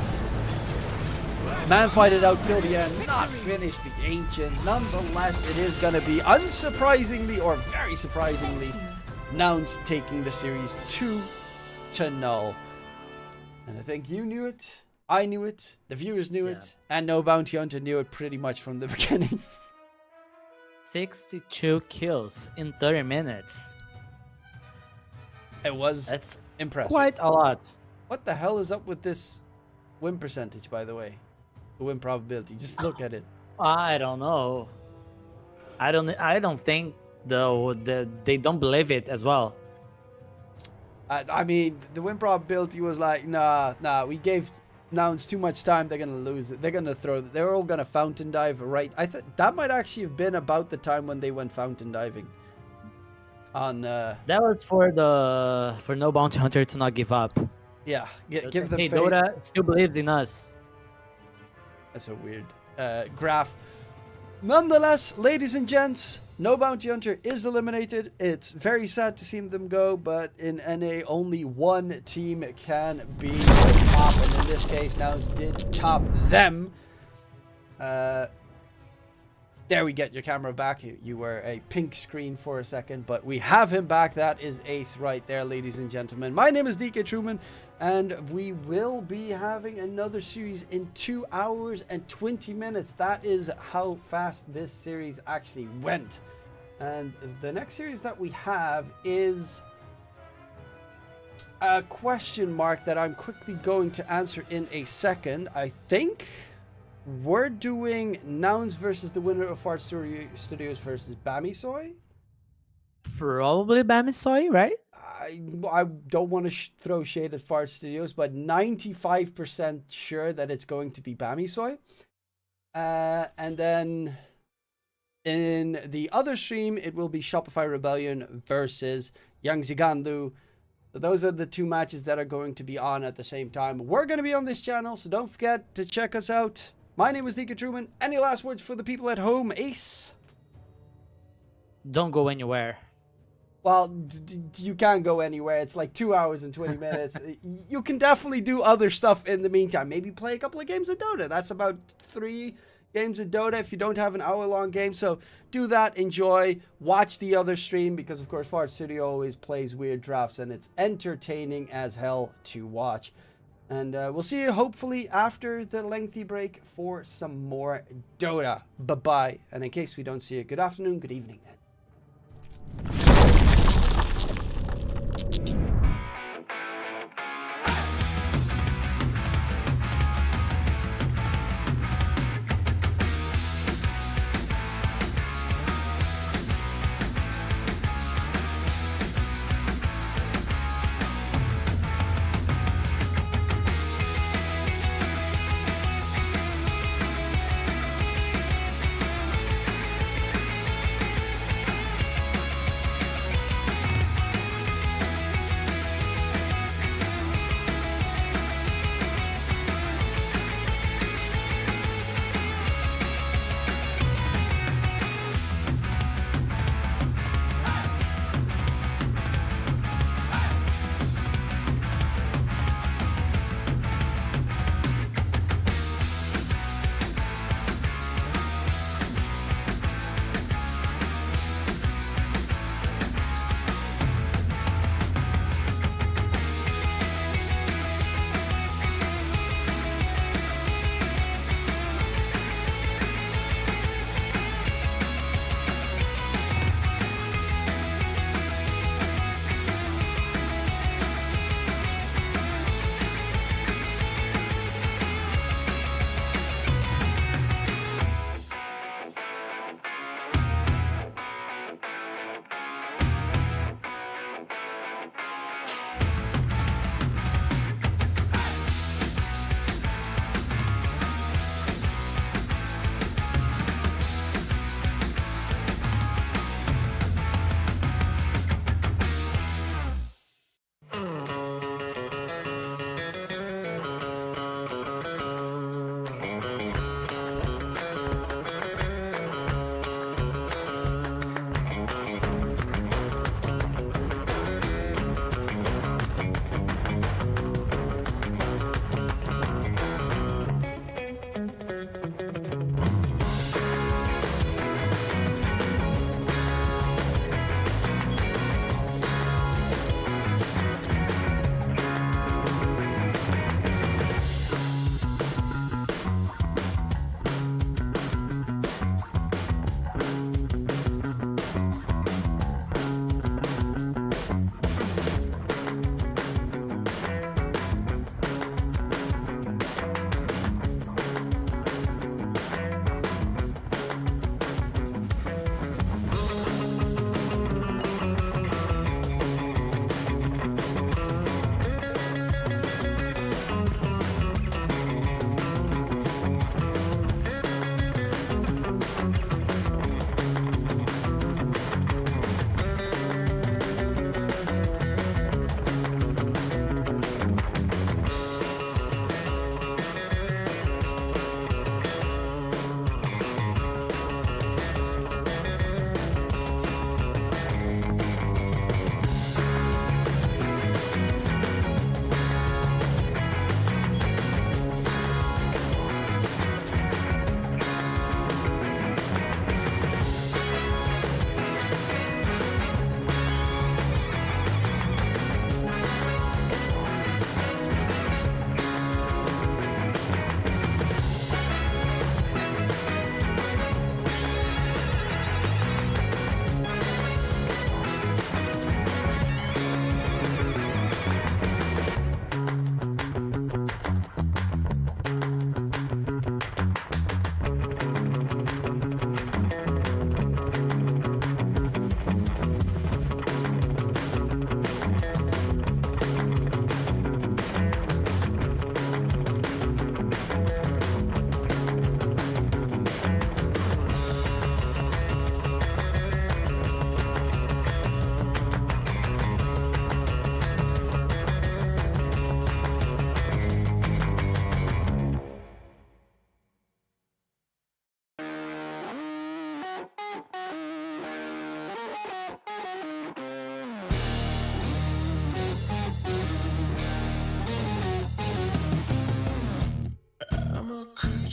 Man fight it out till the end. Not finish the Ancient. Nonetheless, it is going to be, unsurprisingly or very surprisingly, Nouns taking the series 2-0. And I think you knew it. I knew it. The viewers knew it. And No Bounty Hunter knew it pretty much from the beginning. 62 kills in 30 minutes. It was That's impressive. quite a lot. What the hell is up with this win percentage, by the way? The win probability. Just look at it. I don't know. I don't think though that they don't believe it as well. I mean, the win probability was like, nah. We gave Nouns too much time. They're gonna lose it. They're gonna throw. They're all gonna fountain dive right. I thought that might actually have been about the time when they went fountain diving. On That was for No Bounty Hunter to not give up. yeah, It's give like, them hey, faith. Dota still believes in us. That's a weird graph. Nonetheless, ladies and gents, No Bounty Hunter is eliminated. It's very sad to see them go, but in NA, only one team can be the top, and in this case, Nouns did top them. There we get your camera back. You were a pink screen for a second, but we have him back. That is Ace right there, ladies and gentlemen. My name is DK Truman, and we will be having another series in 2 hours and 20 minutes. That is how fast this series actually went. And the next series that we have is a question mark that I'm quickly going to answer in a second. I think we're doing Nouns versus the winner of Fart Studios versus Bamisoy. Probably Bamisoy, right? I don't want to throw shade at Fart Studios, but 95% sure that it's going to be Bamisoy. And then in the other stream, it will be Shopify Rebellion versus Young Zigandu. So those are the two matches that are going to be on at the same time. We're going to be on this channel, so don't forget to check us out. My name is DK Truman. Any last words for the people at home, Ace? Don't go anywhere. Well, you can't go anywhere. It's like 2 hours and 20 minutes. You can definitely do other stuff in the meantime. Maybe play a couple of games of Dota. That's about 3 games of Dota if you don't have an hour-long game. So do that, enjoy, watch the other stream, because of course Fart Studio always plays weird drafts and it's entertaining as hell to watch. And we'll see you hopefully after the lengthy break for some more Dota. Bye-bye. And in case we don't see you, good afternoon, good evening.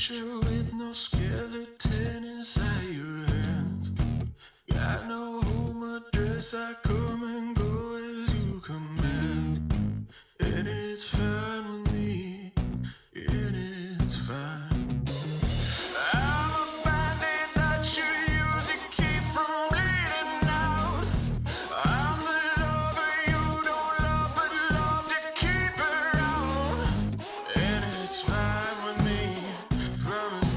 creature with no skeleton inside your hands. Got no home address, I come and go as you command. And it's fine with me, and it's fine. I'm a bandit that you use to keep from bleeding out. I'm the lover you don't love, but love to keep around. And it's fine with me, promise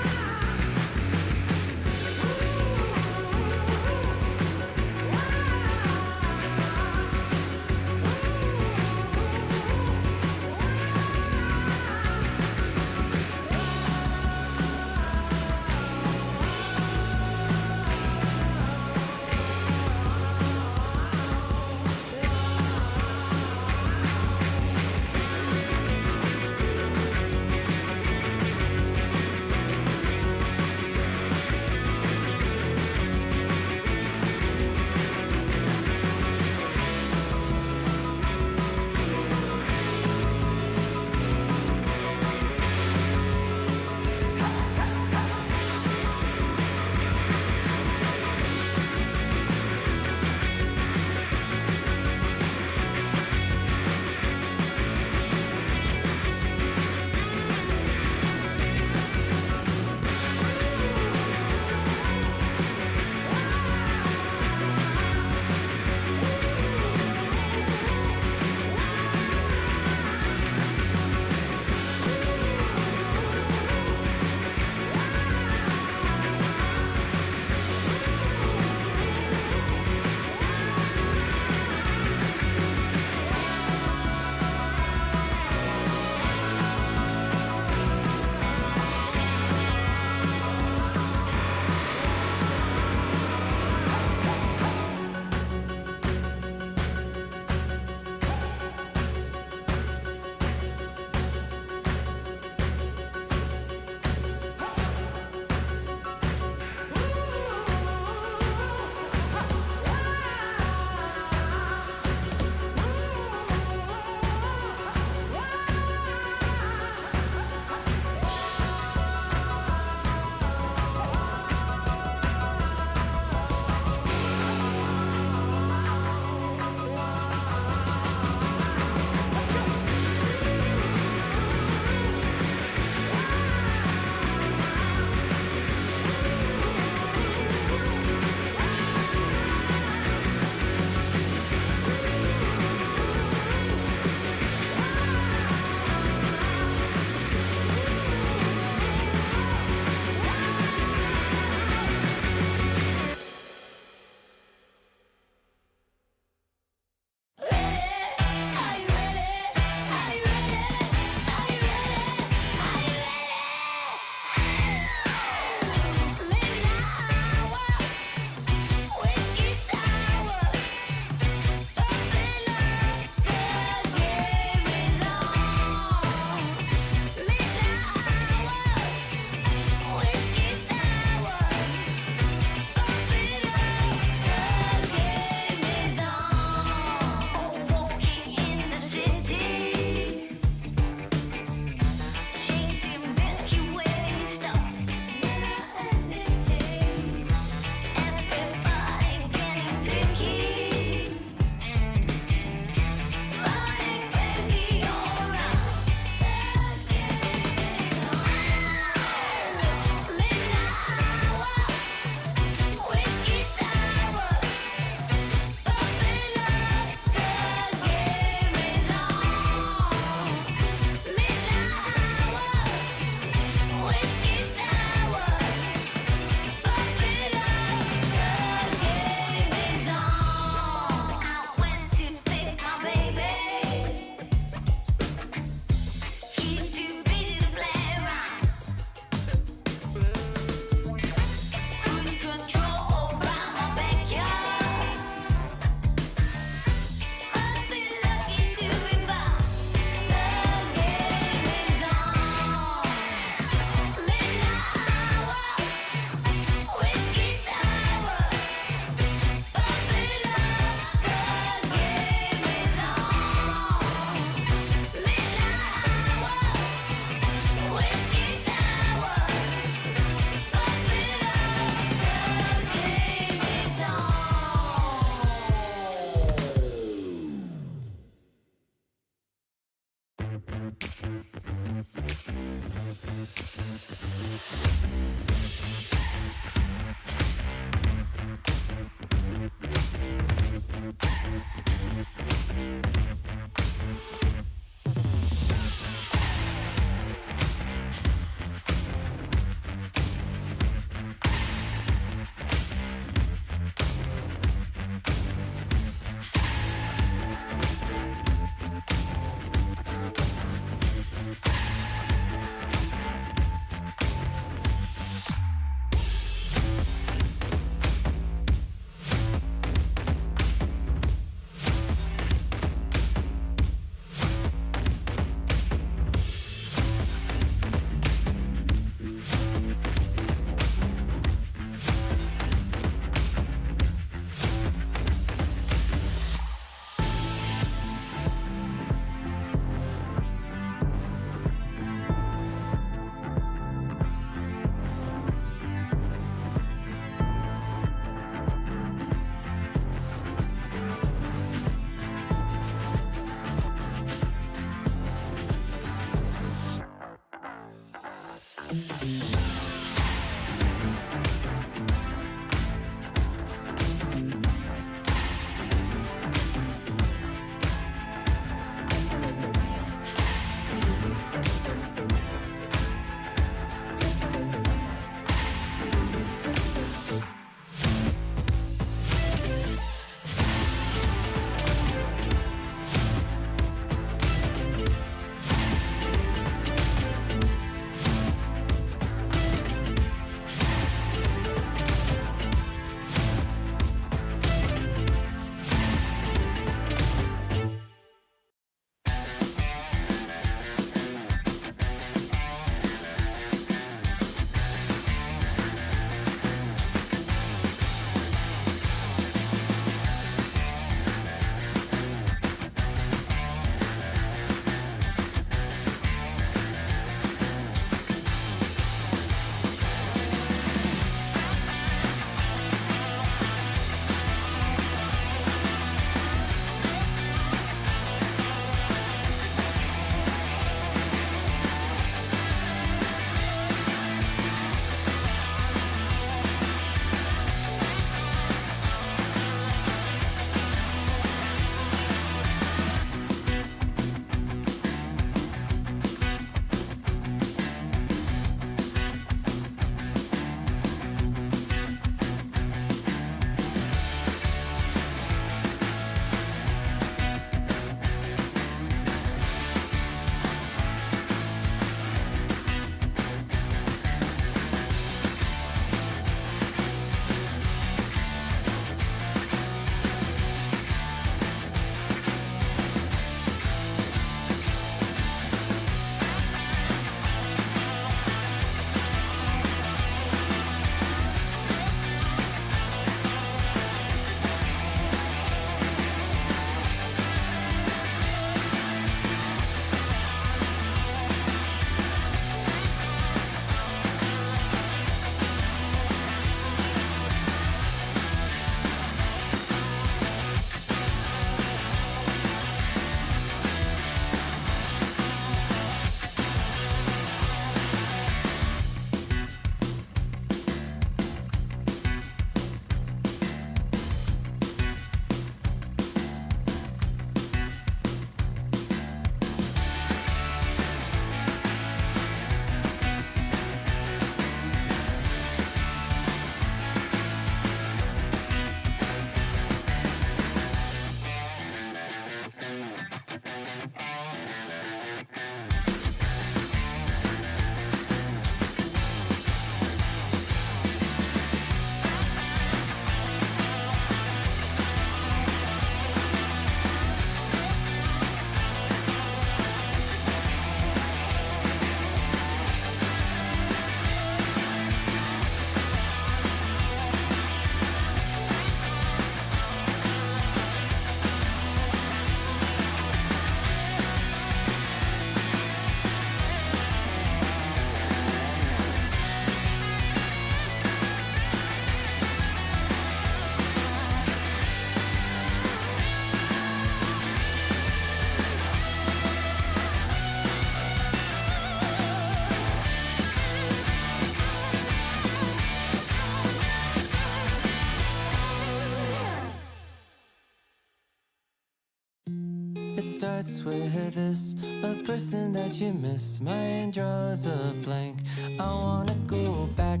starts with this, a person that you miss. Mine draws a blank. I wanna go back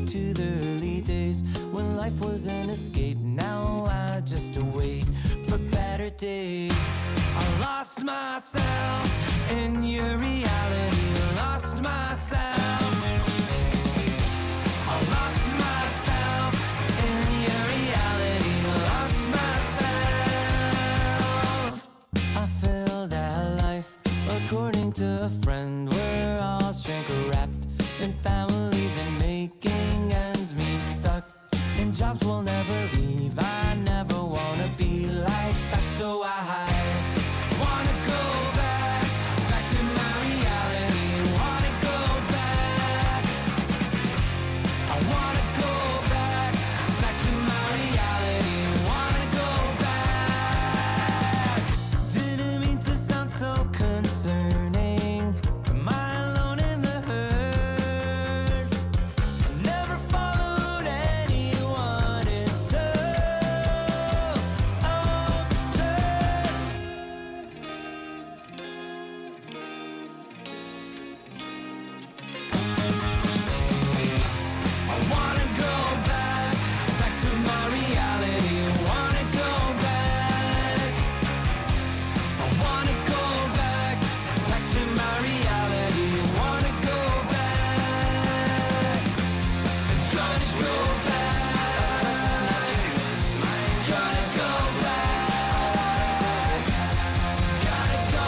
to the early days when life was an escape. Now I just wait for better days. I lost myself in your reality. Lost myself. I lost myself in your reality. Lost myself. I feel that life, according to a friend, we're all shrink wrapped in families and making ends meet, stuck in jobs we'll never leave. I never wanna be like that, so I wanna go back to my reality. Wanna go back. I wanna go back to my reality. Wanna go back. Didn't mean to sound so concerning. Am I alone in the hurt? I never followed anyone. It's so absurd. I wanna go back to my reality. Wanna go back. I wanna go back to my reality. Wanna go back. Trying to go back. Gotta go back. Gotta go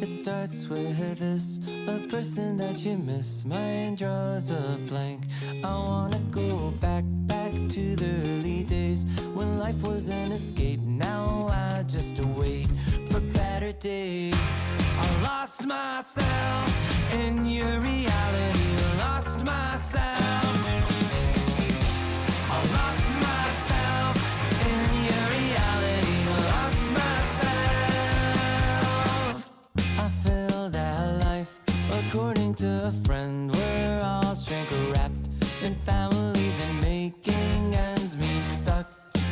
It starts with this, a person that you miss. Mine draws a blank. I wanna go back to the early days when life was an escape. Now I just wait for better days. I lost myself in your reality. Lost myself. I lost myself in your reality. Lost myself. I feel that life, according to a friend, we're all shrink wrapped in families and making ends meet, stuck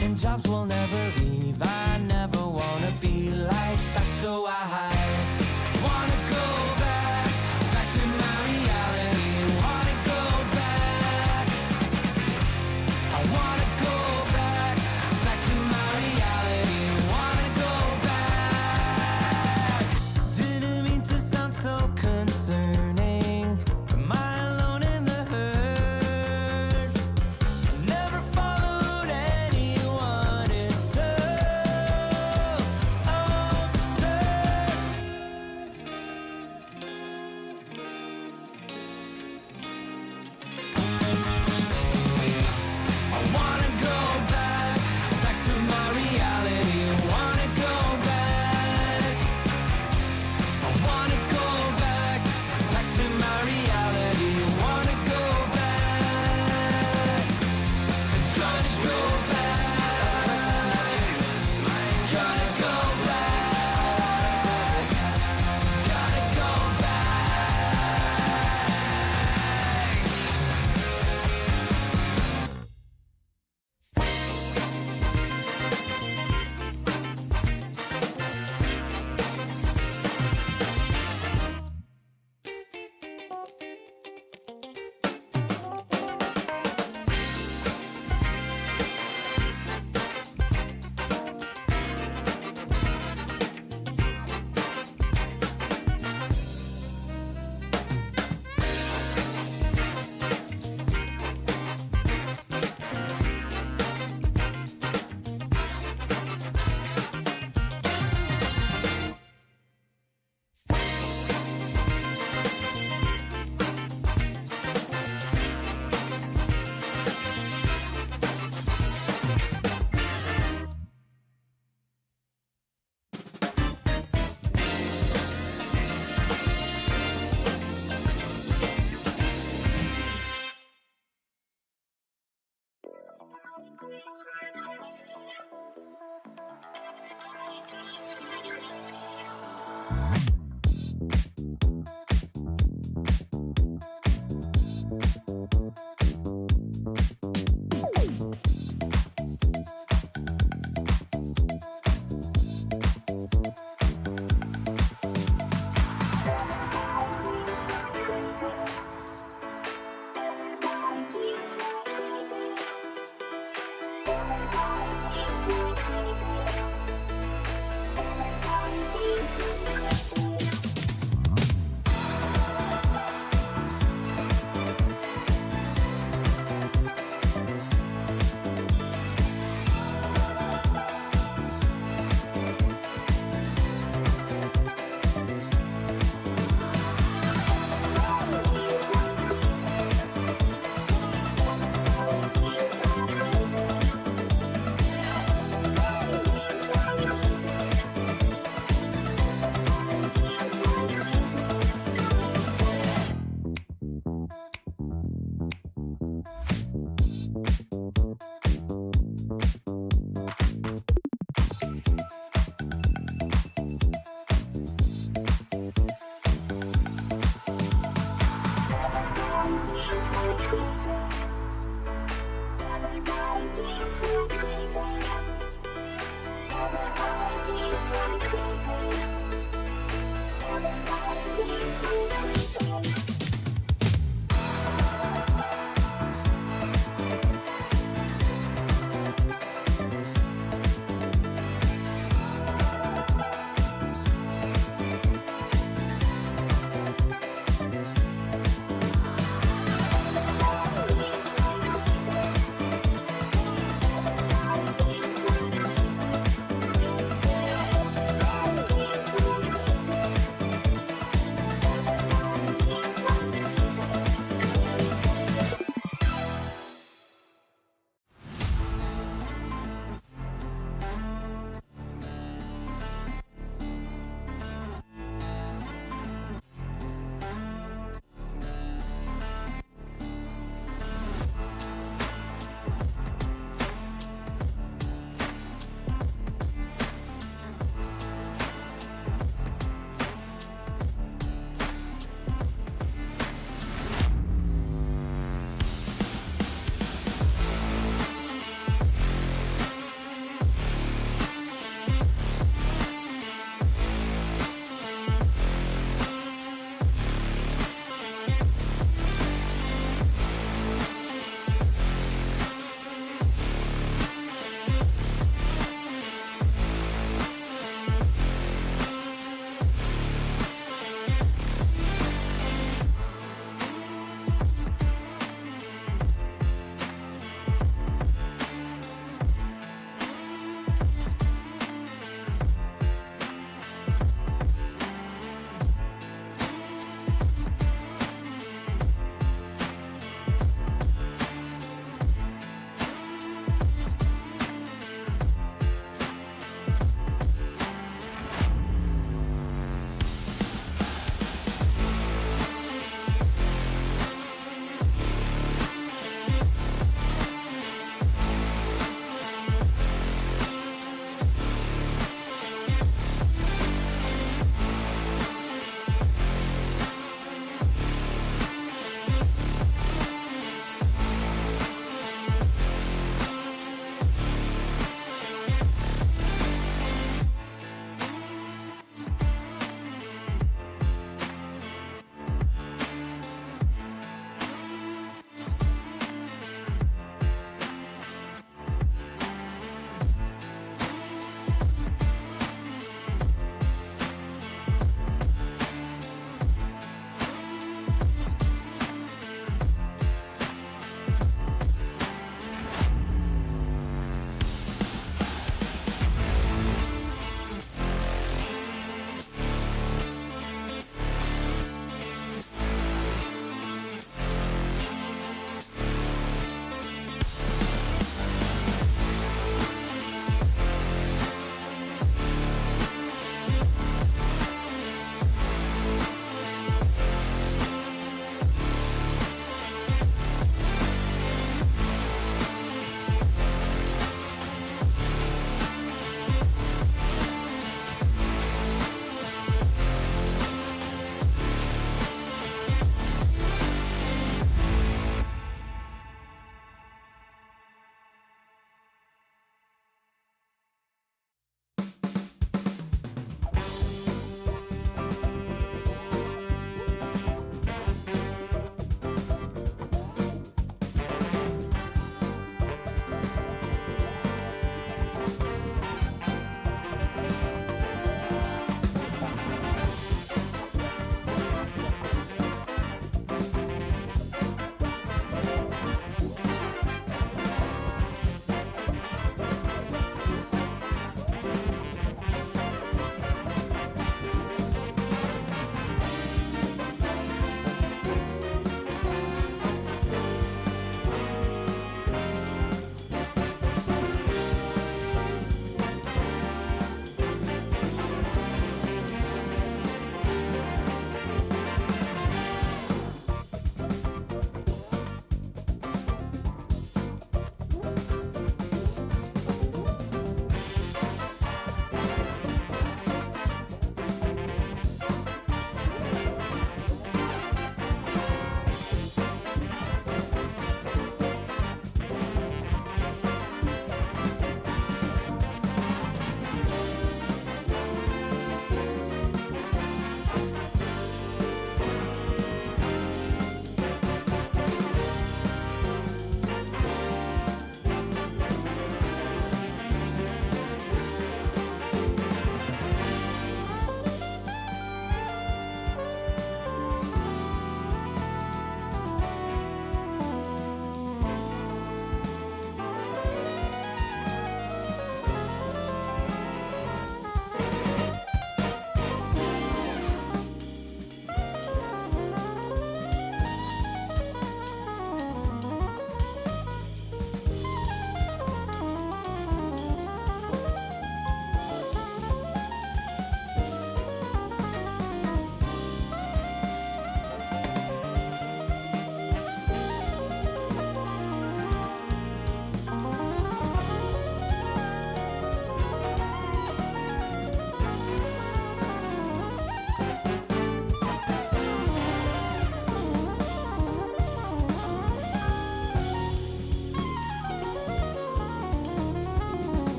in jobs we'll never leave. I never wanna be like that, so I wanna go back to my reality. Wanna go back. I wanna go back to my reality. Wanna go back. Didn't mean to sound so concerning. Am I alone in the hurt? Never followed anyone. It's so absurd. I wanna go back to my reality. Wanna go back. I wanna go back to my reality. Wanna go back. Trying to go back. Gotta go back. Gotta go back.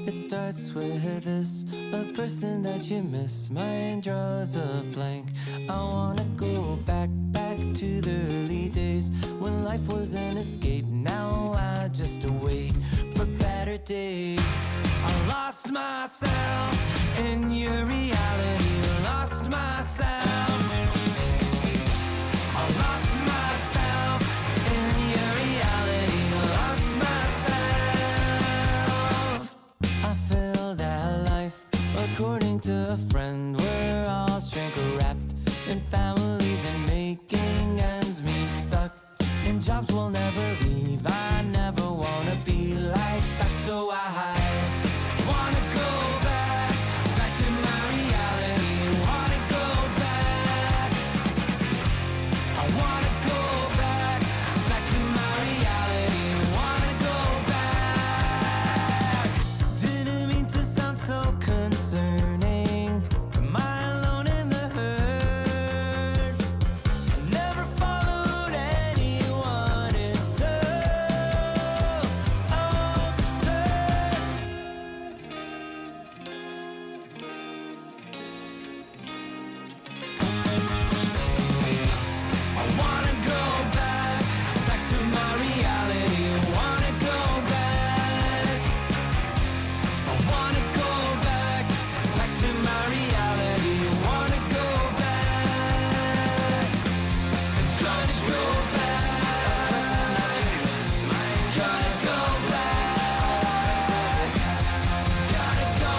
It starts with this, a person that you miss. Mind draws a blank. I wanna go back to the early days when life was an escape. Now I just wait for better days. I lost myself in your reality. Lost myself. I lost myself in your reality. Lost myself. I feel that life, according to a friend, we're all shrink wrapped in families and making ends meet. Stuck in jobs we'll never leave. I never wanna be like that, so I wanna go back to my reality. Wanna go back. I wanna go back to my reality. Wanna go back. Didn't mean to sound so concerning. Am I alone in the hurt? I never followed anyone. It's so absurd. I wanna go back to my reality. Wanna go back. I wanna go back to my reality. Wanna go back. Trying to go back. Gotta go back. Gotta go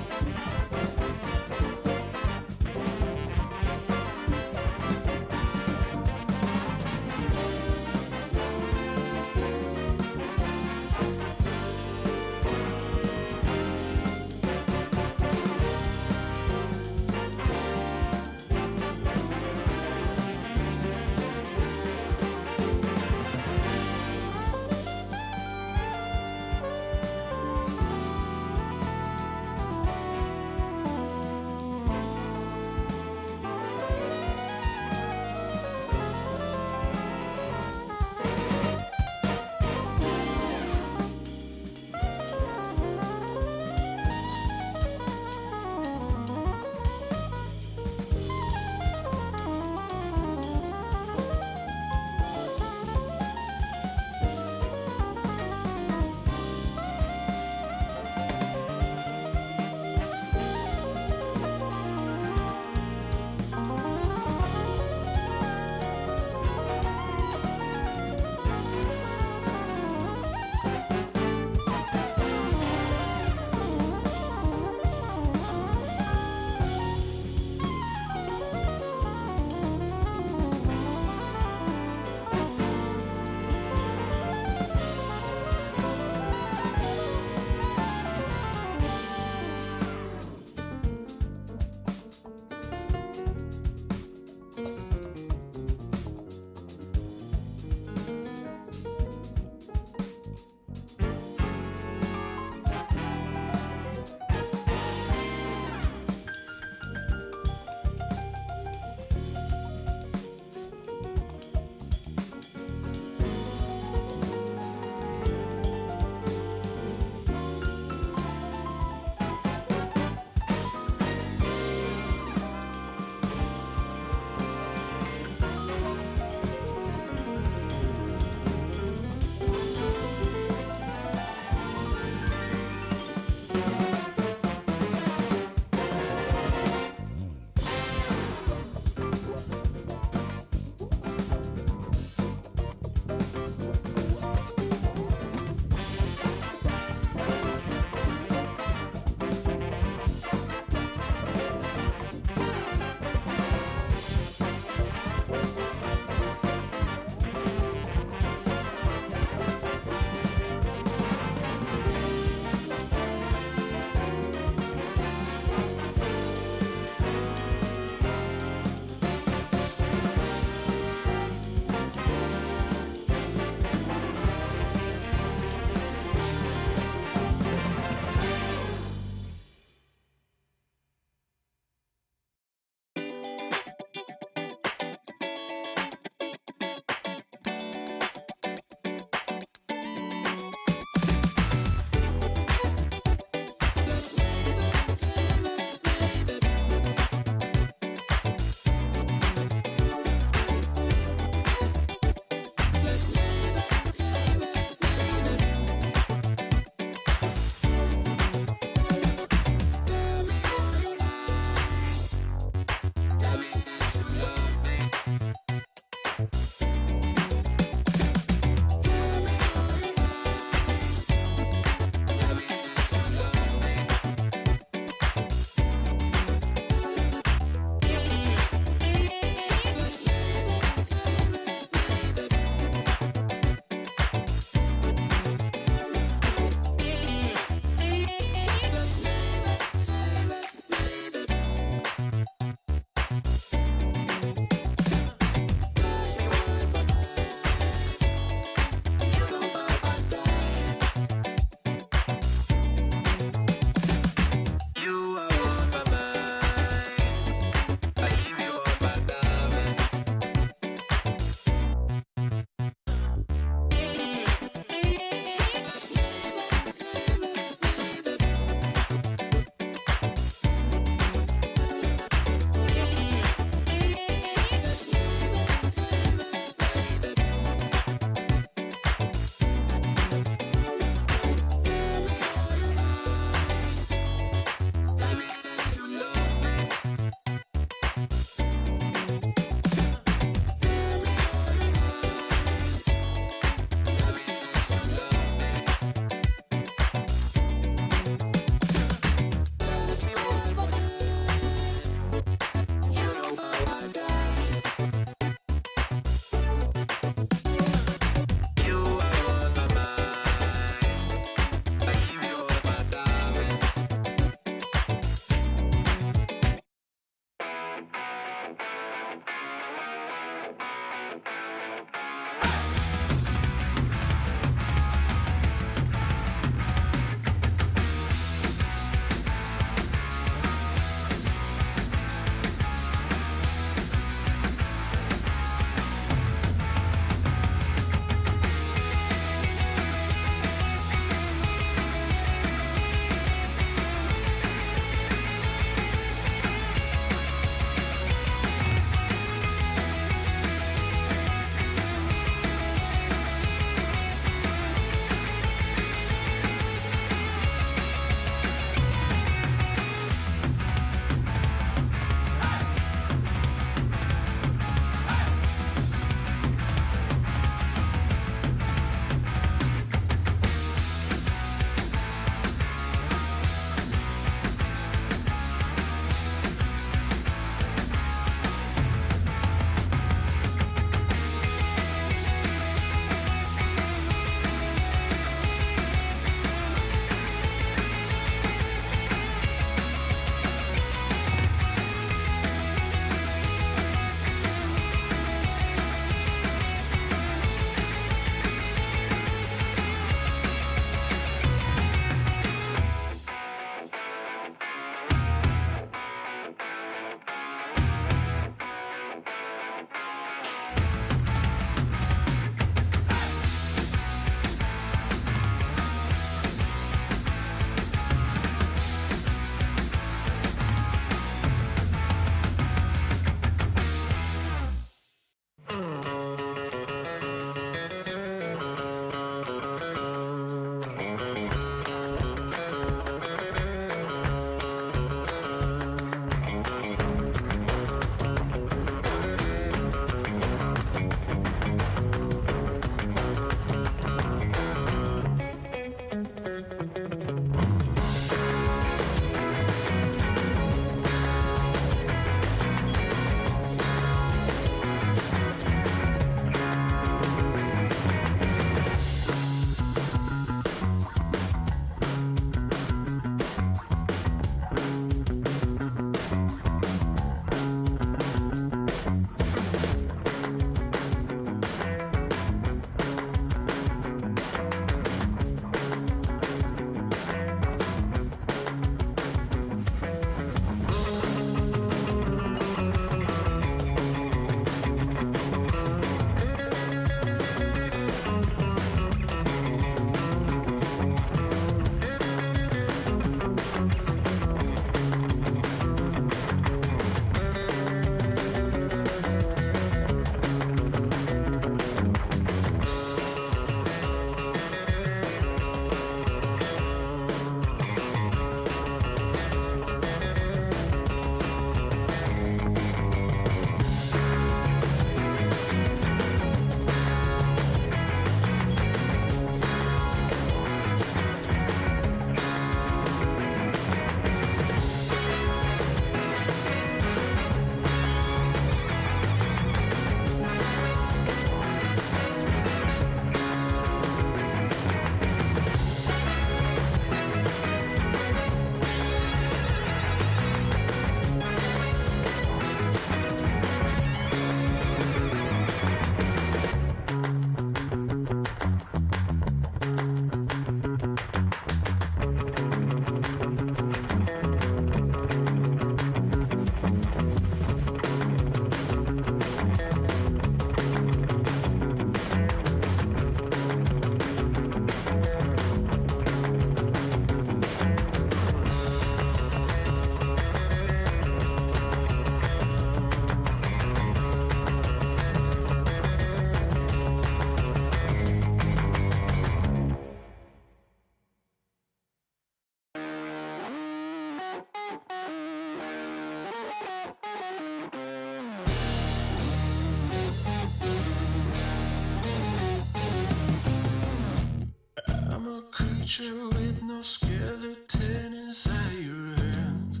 future with no skeleton inside your hands.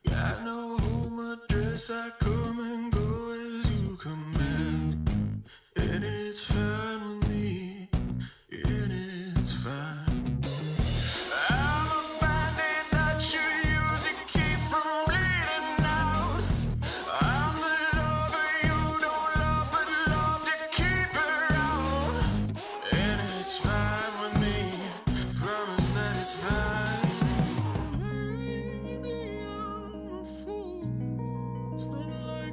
Got no home address, I come and go as you command. And it's fine with me, and it's fine. I'm a bandit that you use to keep from bleeding out. I'm the lover you don't love, but love to keep around. And it's fine with me, promise that it's fine. Maybe I'm a fool, it's not like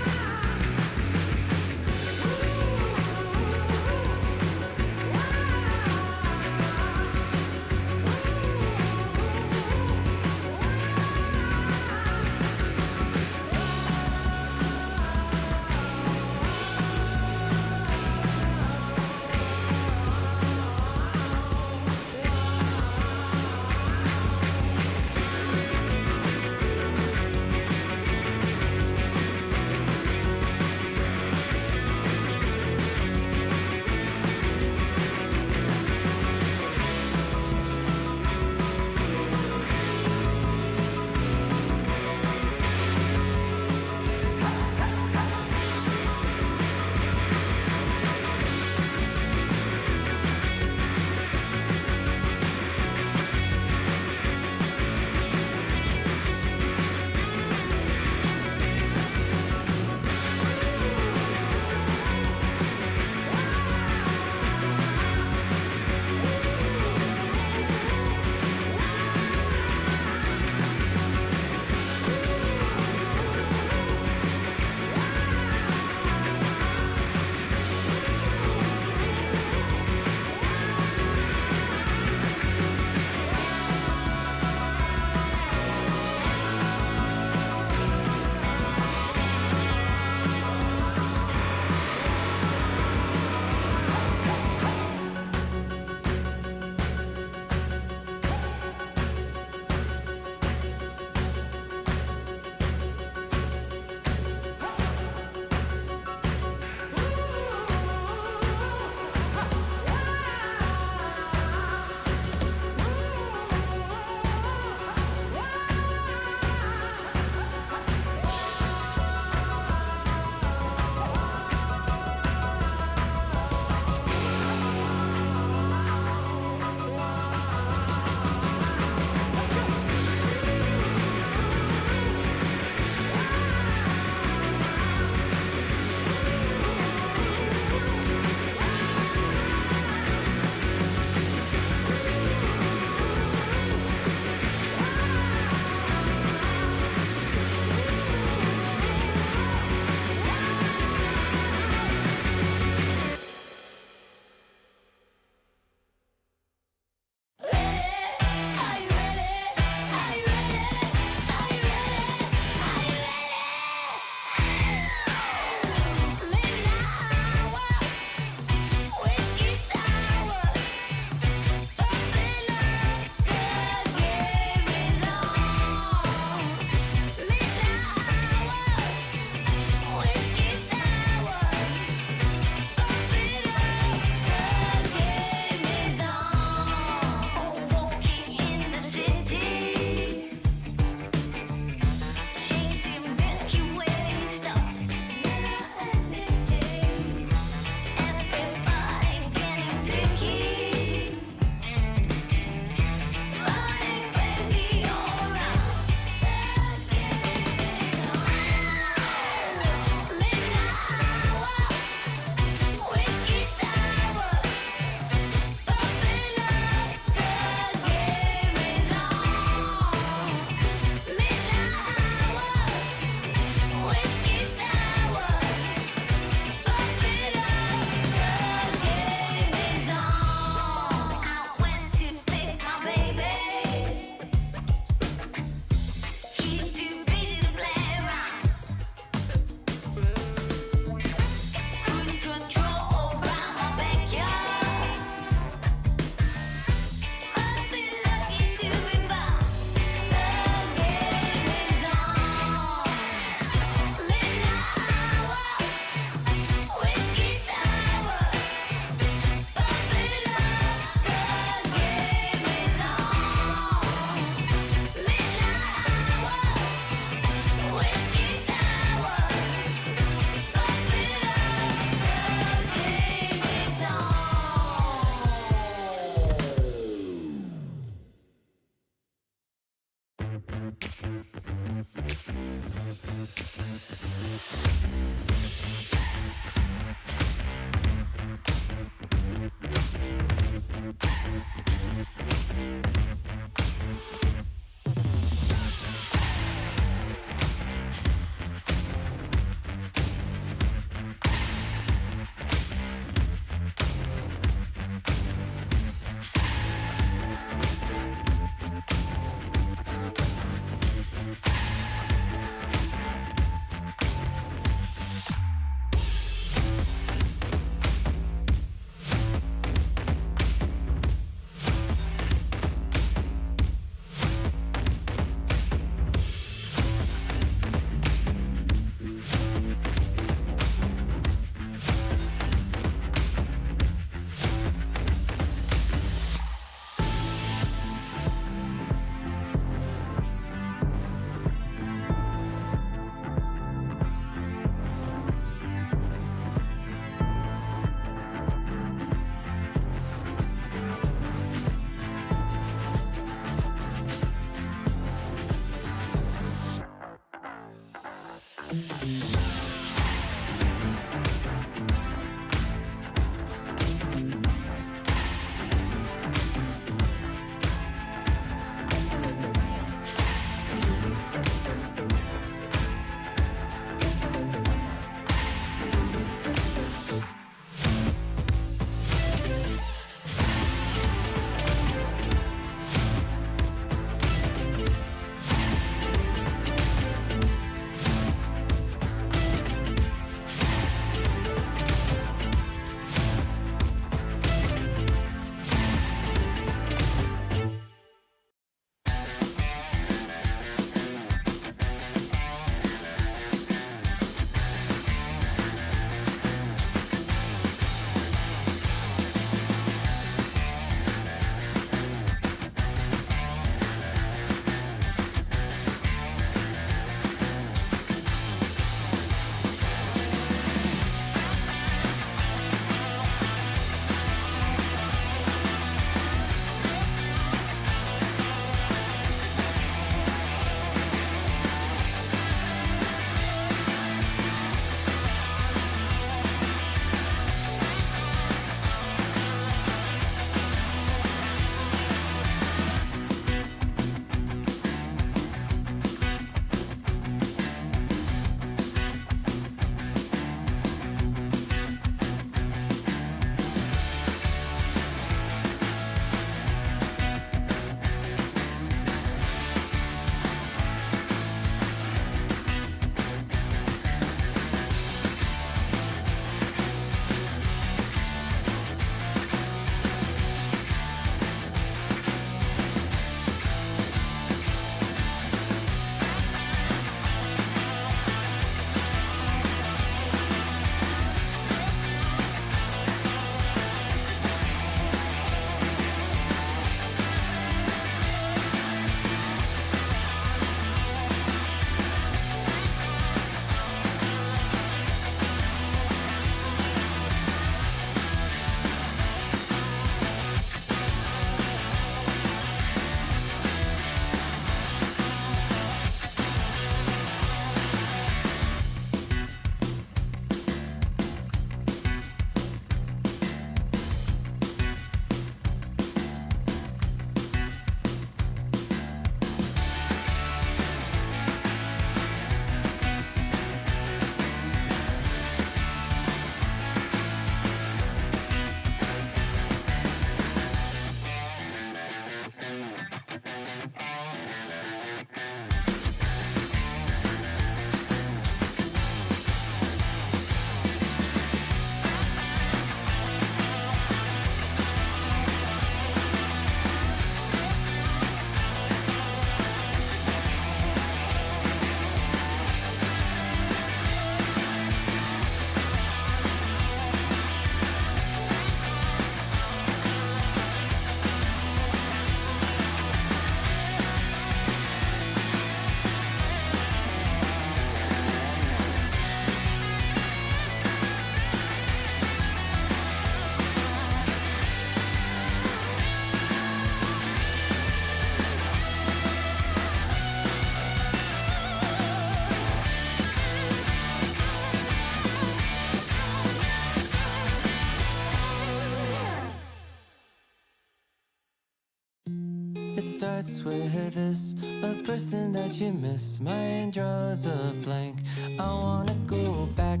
It starts with this, a person that you miss. Mine draws a blank. I wanna go back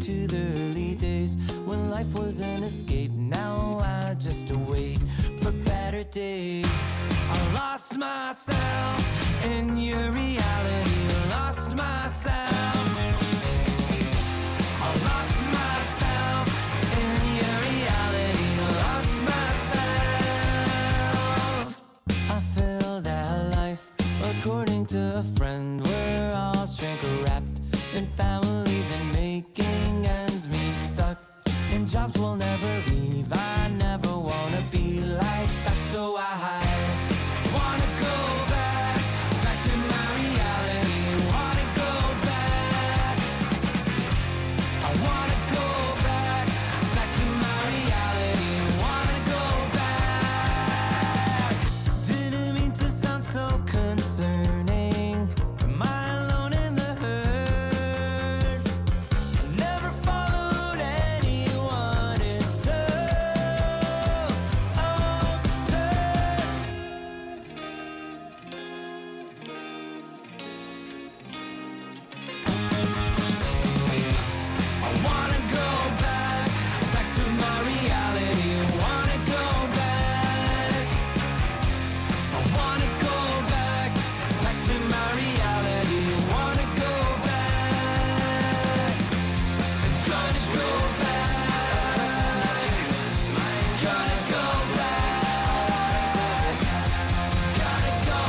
to the early days when life was an escape. Now I just wait for better days. I lost myself in your reality. Lost myself. I lost myself in your reality. Lost myself. I feel that life, according to a friend, we're all shrink wrapped in families and making ends meet, stuck in jobs we'll never leave. I never wanna be like that, so I wanna go back to my reality. Wanna go back. I wanna go back to my reality. Wanna go back. Didn't mean to sound so concerning. Am I alone in the hurt? I never followed anyone. It's so absurd. I wanna go back to my reality. Wanna go back. I wanna go back to my reality. Wanna go back. It's gonna go back. Gonna go back. Gotta go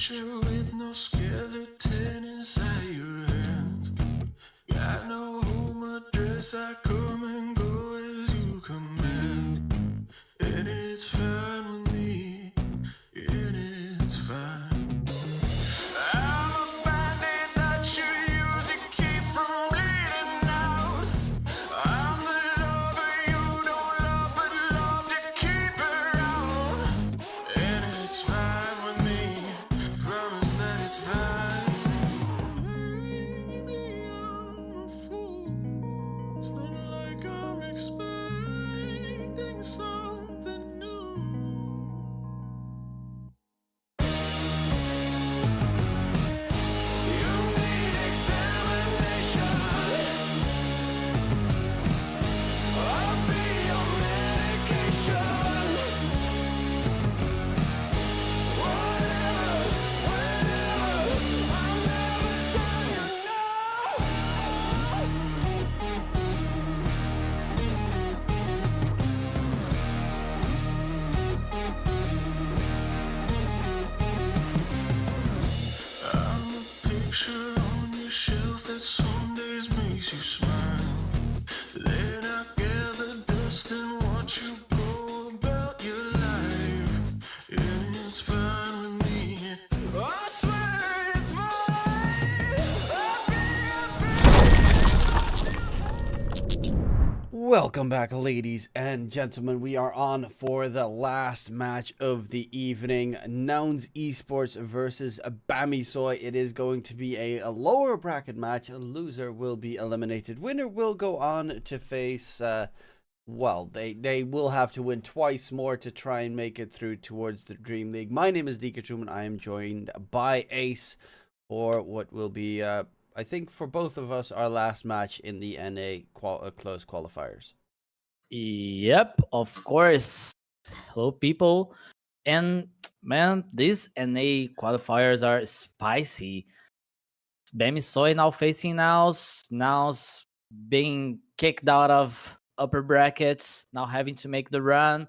picture with no skeleton inside your hands. Got no home address, I come and go as you command. And it's fine with me, and it's fine. I'm a bandit that you use to keep from bleeding out. I'm the lover you don't love, but love to keep around. And it's fine with me, promise that it's fine. Maybe I'm a fool. It's not like I'm expecting something new. You need examination. I'll be your medication. Whatever, whenever, I'll never tell you I'm a picture on your shelf that some days makes you smile. Then I gather dust and watch you go about your life. And it's fine with me. I swear it's fine. I'll be Welcome back, ladies and gentlemen. We are on for the last match of the evening. Nouns Esports versus Bamisoy. It is going to be a lower bracket match. A loser will be eliminated. Winner will go on to face, well, they will have to win twice more to try and make it through towards the Dream League. My name is Decisive, and I am joined by Ace for what will be, I think for both of us, our last match in the NA close qualifiers. Yep, of course. Hello, people. And man, these NA qualifiers are spicy. Bamisoy now facing Nows. Nows being kicked out of upper brackets, now having to make the run.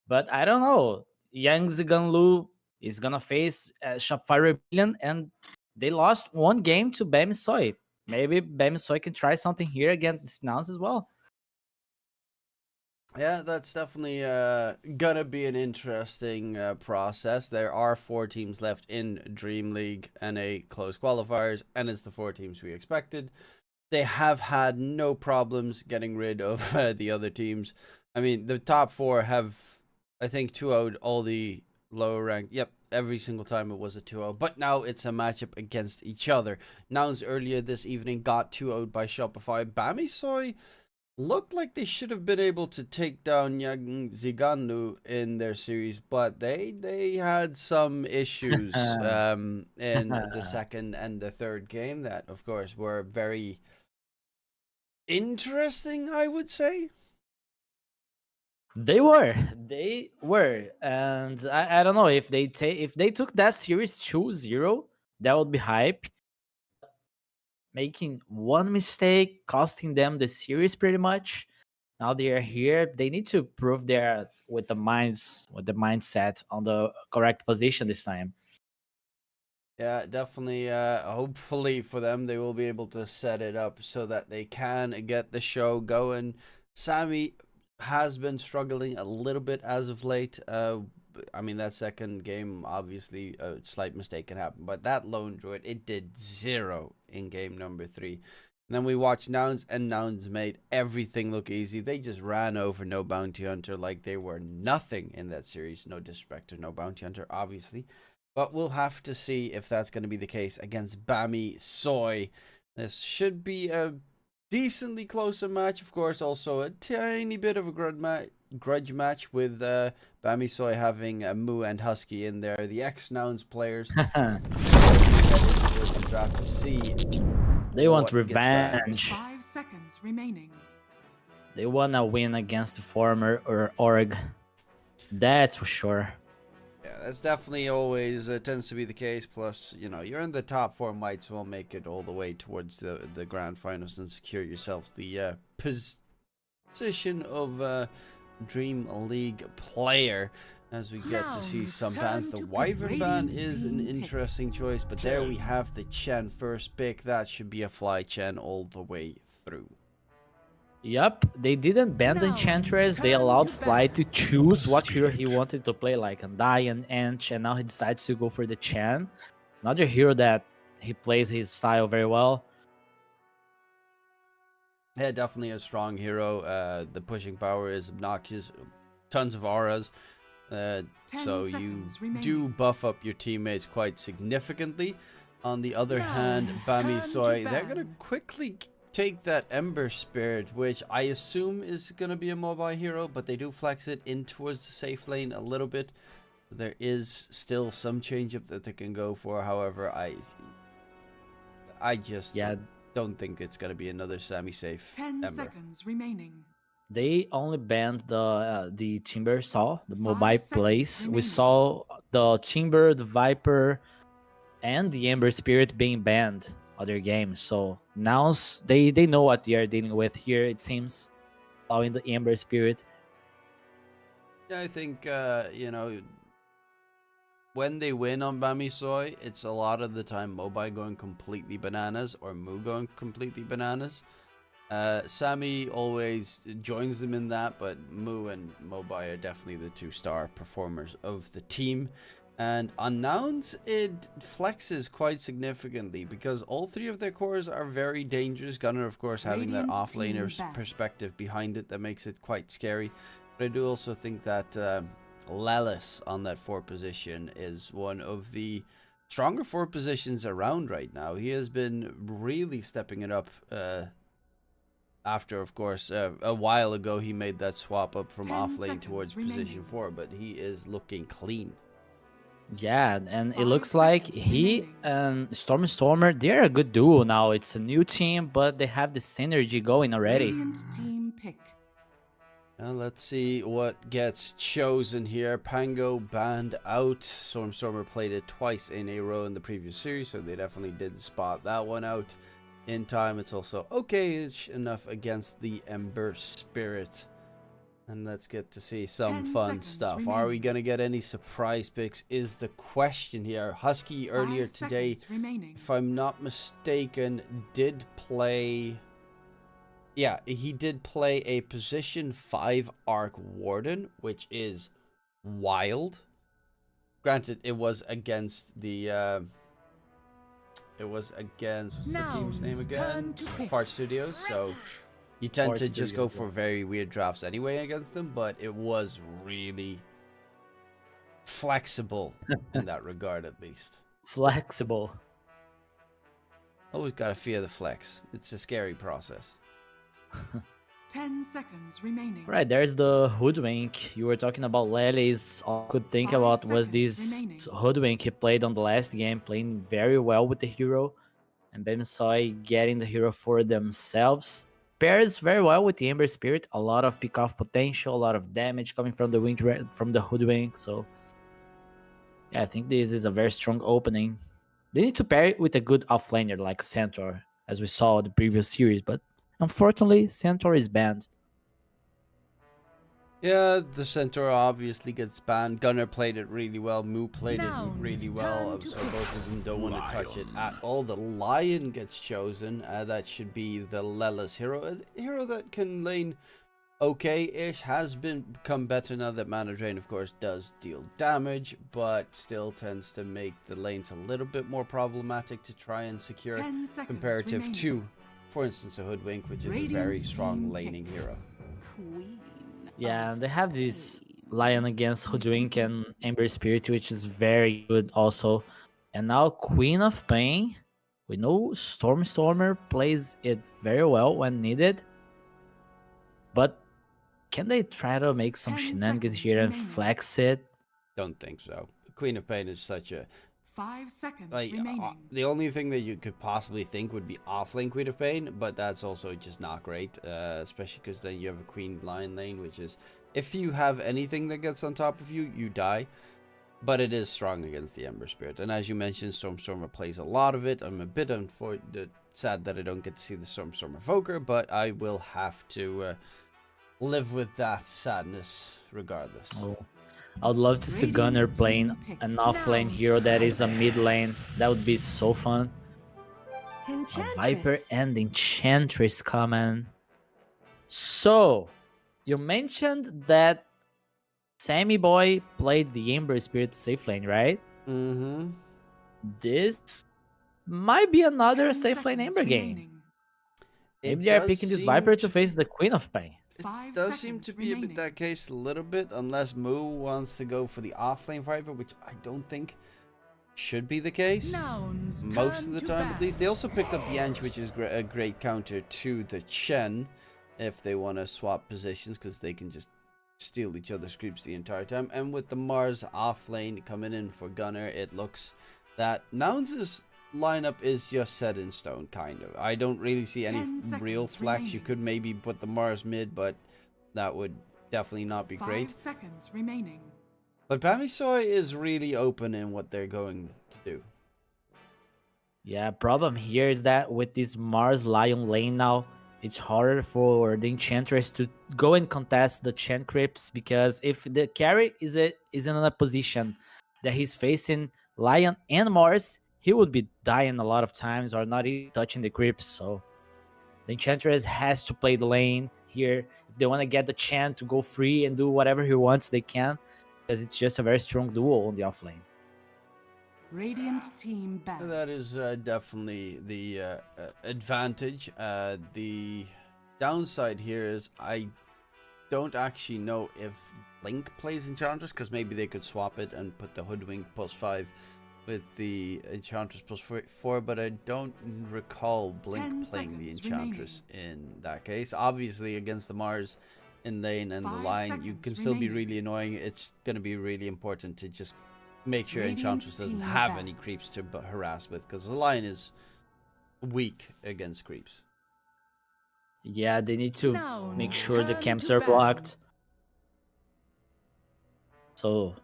But I don't know. Yang Ziganlu is gonna face Shopify Rebellion, and they lost one game to Bamisoy. Maybe Bamisoy can try something here against Nouns as well. Yeah, that's definitely gonna be an interesting process. There are 4 teams left in Dream League and a close qualifiers, and it's the 4 teams we expected. They have had no problems getting rid of the other teams. I mean, the top 4 have, I think, 2-0'd all the lower ranked. Yep, every single time it was a 2-0. But now it's a matchup against each other. Nouns earlier this evening got 2-0'd by Shopify. Bamisoy looked like they should have been able to take down Yang Ziganu in their series, but they had some issues in the second and the third game that, of course, were very interesting, I would say. They were, and I don't know if they took that series 2-0, that would be hype. Making one mistake, costing them the series pretty much. Now they are here. They need to prove they're with the mindset on the correct position this time. Yeah, definitely. Hopefully for them, they will be able to set it up so that they can get the show going. Sammy has been struggling a little bit as of late. I mean, that second game, obviously, a slight mistake can happen. But that lone druid, it did 0 in game number 3. And then we watched Nouns, and Nouns made everything look easy. They just ran over No Bounty Hunter like they were nothing in that series. No disrespect to No Bounty Hunter, obviously. But we'll have to see if that's going to be the case against Bamisoy. This should be a decently closer match. Of course, also a tiny bit of a grudge match with Bamisoy having Moo and Husky in there, the ex-Nouns players. Draft to see. They want revenge. 5 seconds remaining. They want to win against the former org. That's for sure. Yeah, that's definitely always tends to be the case. Plus, you know, you're in the top 4, might as well make it all the way towards the grand finals and secure yourselves the position of Dream League player. As we get to see Now some it's bans, time the to pick Wyvern ban Radiant is an team pick. interesting choice, but there we have the Chen first pick. That should be a fly Chen all the way through. Yup, they didn't ban the Now Enchantress, it's they time allowed to Fly to ban. choose what hero he wanted to play, like Undyne, Ench, and now he decides to go for the Chen. Another hero that he plays his style very well. Yeah, definitely a strong hero. The pushing power is obnoxious. Tons of auras. So you seconds remaining. do buff up your teammates quite significantly. On the other Now hand, it's Bami time to Soy, they're going to ban. quickly take that Ember Spirit, which I assume is going to be a mobile hero, but they do flex it in towards the safe lane a little bit. There is still some change up that they can go for. However, I just don't think it's going to be another semi-safe 10 Ember. seconds remaining. They only banned the Timber Saw, the 5 mobile seconds plays. We remaining. saw the Timber, the Viper, and the Ember Spirit being banned other games. So now they know what they are dealing with here, it seems, allowing the Ember Spirit. Yeah, I think, you know, when they win on Bami Soy, it's a lot of the time Mobile going completely bananas or Mu going completely bananas. Sammy always joins them in that, but Mu and Mobile are definitely the 2-star performers of the team. And on Nouns, it flexes quite significantly because all 3 of their cores are very dangerous. Gunner, of course, having that Radiant team offlaner's back. perspective behind it that makes it quite scary. But I do also think that Lelis on that 4 position is one of the stronger 4 positions around right now. He has been really stepping it up after, of course, a while ago he made that swap up from 10 off lane seconds towards position remaining. 4, but he is looking clean. Yeah, and it 5 looks like seconds he remaining. and Stormer, they're a good duo now. It's a new team, but they have the synergy going already. Radiant team pick. Now let's see what gets chosen here. Pango banned out. Stormer played it twice in a row in the previous series, so they definitely did spot that one out in time. It's also okay-ish enough against the Ember Spirit. And let's get to see some 10 fun seconds stuff. Are we remaining. going to get any surprise picks is the question here. Husky earlier 5 today, seconds remaining. if I'm not mistaken, did play... Yeah, he did play a position 5 Arc Warden, which is wild. Granted, it was against the... what's the team's name Nouns, again? turn to pick. Fart Studios, so... You tend Fart to just go Studios, for yeah. very weird drafts anyway against them, but it was really flexible in that regard, at least. Flexible. Always gotta fear the flex. It's a scary process. 10 seconds remaining. Right, there's the Hoodwink. You were talking about Lelis. All I could think 5 about was seconds this remaining. Hoodwink he played on the last game, playing very well with the hero. And Bamsoy getting the hero for themselves. Pairs very well with the Ember Spirit. A lot of pick-off potential, a lot of damage coming from the Hoodwink. So, yeah, I think this is a very strong opening. They need to pair it with a good offlaner like Centaur, as we saw in the previous series. But unfortunately, Centaur is banned. Yeah, the Centaur obviously gets banned. Gunner played it really well. Mu played Now it really it's well. time to So pick. both of them don't want to touch it at all. The Lion gets chosen. That should be the Lelis hero. A hero that can lane okay-ish. Has become better now that Mana Drain, of course, does deal damage. But still tends to make the lanes a little bit more problematic to try and secure. 10 seconds Comparative remaining. to, for instance, a Hoodwink, which is a Radiant very strong team laning pick. hero. Queen. Yeah, of and they have this Queen. Lion against Hoodwink and Ember Spirit, which is very good also. And now Queen of Pain. We know Stormer plays it very well when needed. But can they try to make some 10 shenanigans seconds here and remaining. flex it? Don't think so. Queen of Pain is such a... 5 seconds Like, remaining. the only thing that you could possibly think would be offlane Queen of Pain, but that's also just not great, especially because then you have a Queen Lion lane, which is, if you have anything that gets on top of you, you die. But it is strong against the Ember Spirit, and as you mentioned, Stormer plays a lot of it. I'm a bit sad that I don't get to see the Stormer Evoker, but I will have to live with that sadness regardless. Oh. I would love to see Gunner playing an offlane hero that is a mid lane. That would be so fun. A Viper and Enchantress coming. So, you mentioned that Sammy Boy played the Ember Spirit safe lane, right? Mm-hmm. This might be another 10 safe lane seconds Ember game. remaining. Maybe they are picking this Viper to face the Queen of Pain. It 5 does seem seconds to be a bit remaining. that case a little bit, unless Moo wants to go for the offlane Viper, which I don't think should be the case. Nouns Most turn of the to time, at bad. least. They also picked up the Ench, which is a great counter to the Chen, if they want to swap positions, because they can just steal each other's creeps the entire time. And with the Mars offlane coming in for Gunner, it looks that Nouns' lineup is just set in stone, kind of. I don't really see any 10 real seconds flex. You remaining. could maybe put the Mars mid, but that would definitely not be 5 great. seconds remaining. But Pamisoy is really open in what they're going to do. Yeah, problem here is that with this Mars Lion lane now, it's harder for the Enchantress to go and contest the Chen creeps, because if the carry is in a position that he's facing Lion and Mars, he would be dying a lot of times or not even touching the creeps. So the Enchantress has to play the lane here. If they want to get the Chen to go free and do whatever he wants, they can, because it's just a very strong duo on the offlane. Radiant team back. That is definitely the advantage. The downside here is I don't actually know if Blink plays Enchantress, because maybe they could swap it and put the Hoodwink +5 with the Enchantress +4, but I don't recall 10 Blink playing the seconds Enchantress in that case. Obviously, against the Mars in lane and the 5 line, you seconds can still be remaining. really annoying. It's going to be really important to just make sure Radiant Enchantress doesn't team have back. any creeps to harass with, because the line is weak against creeps. Yeah, they need to Nouns make sure the turn camps to are ban. blocked. So,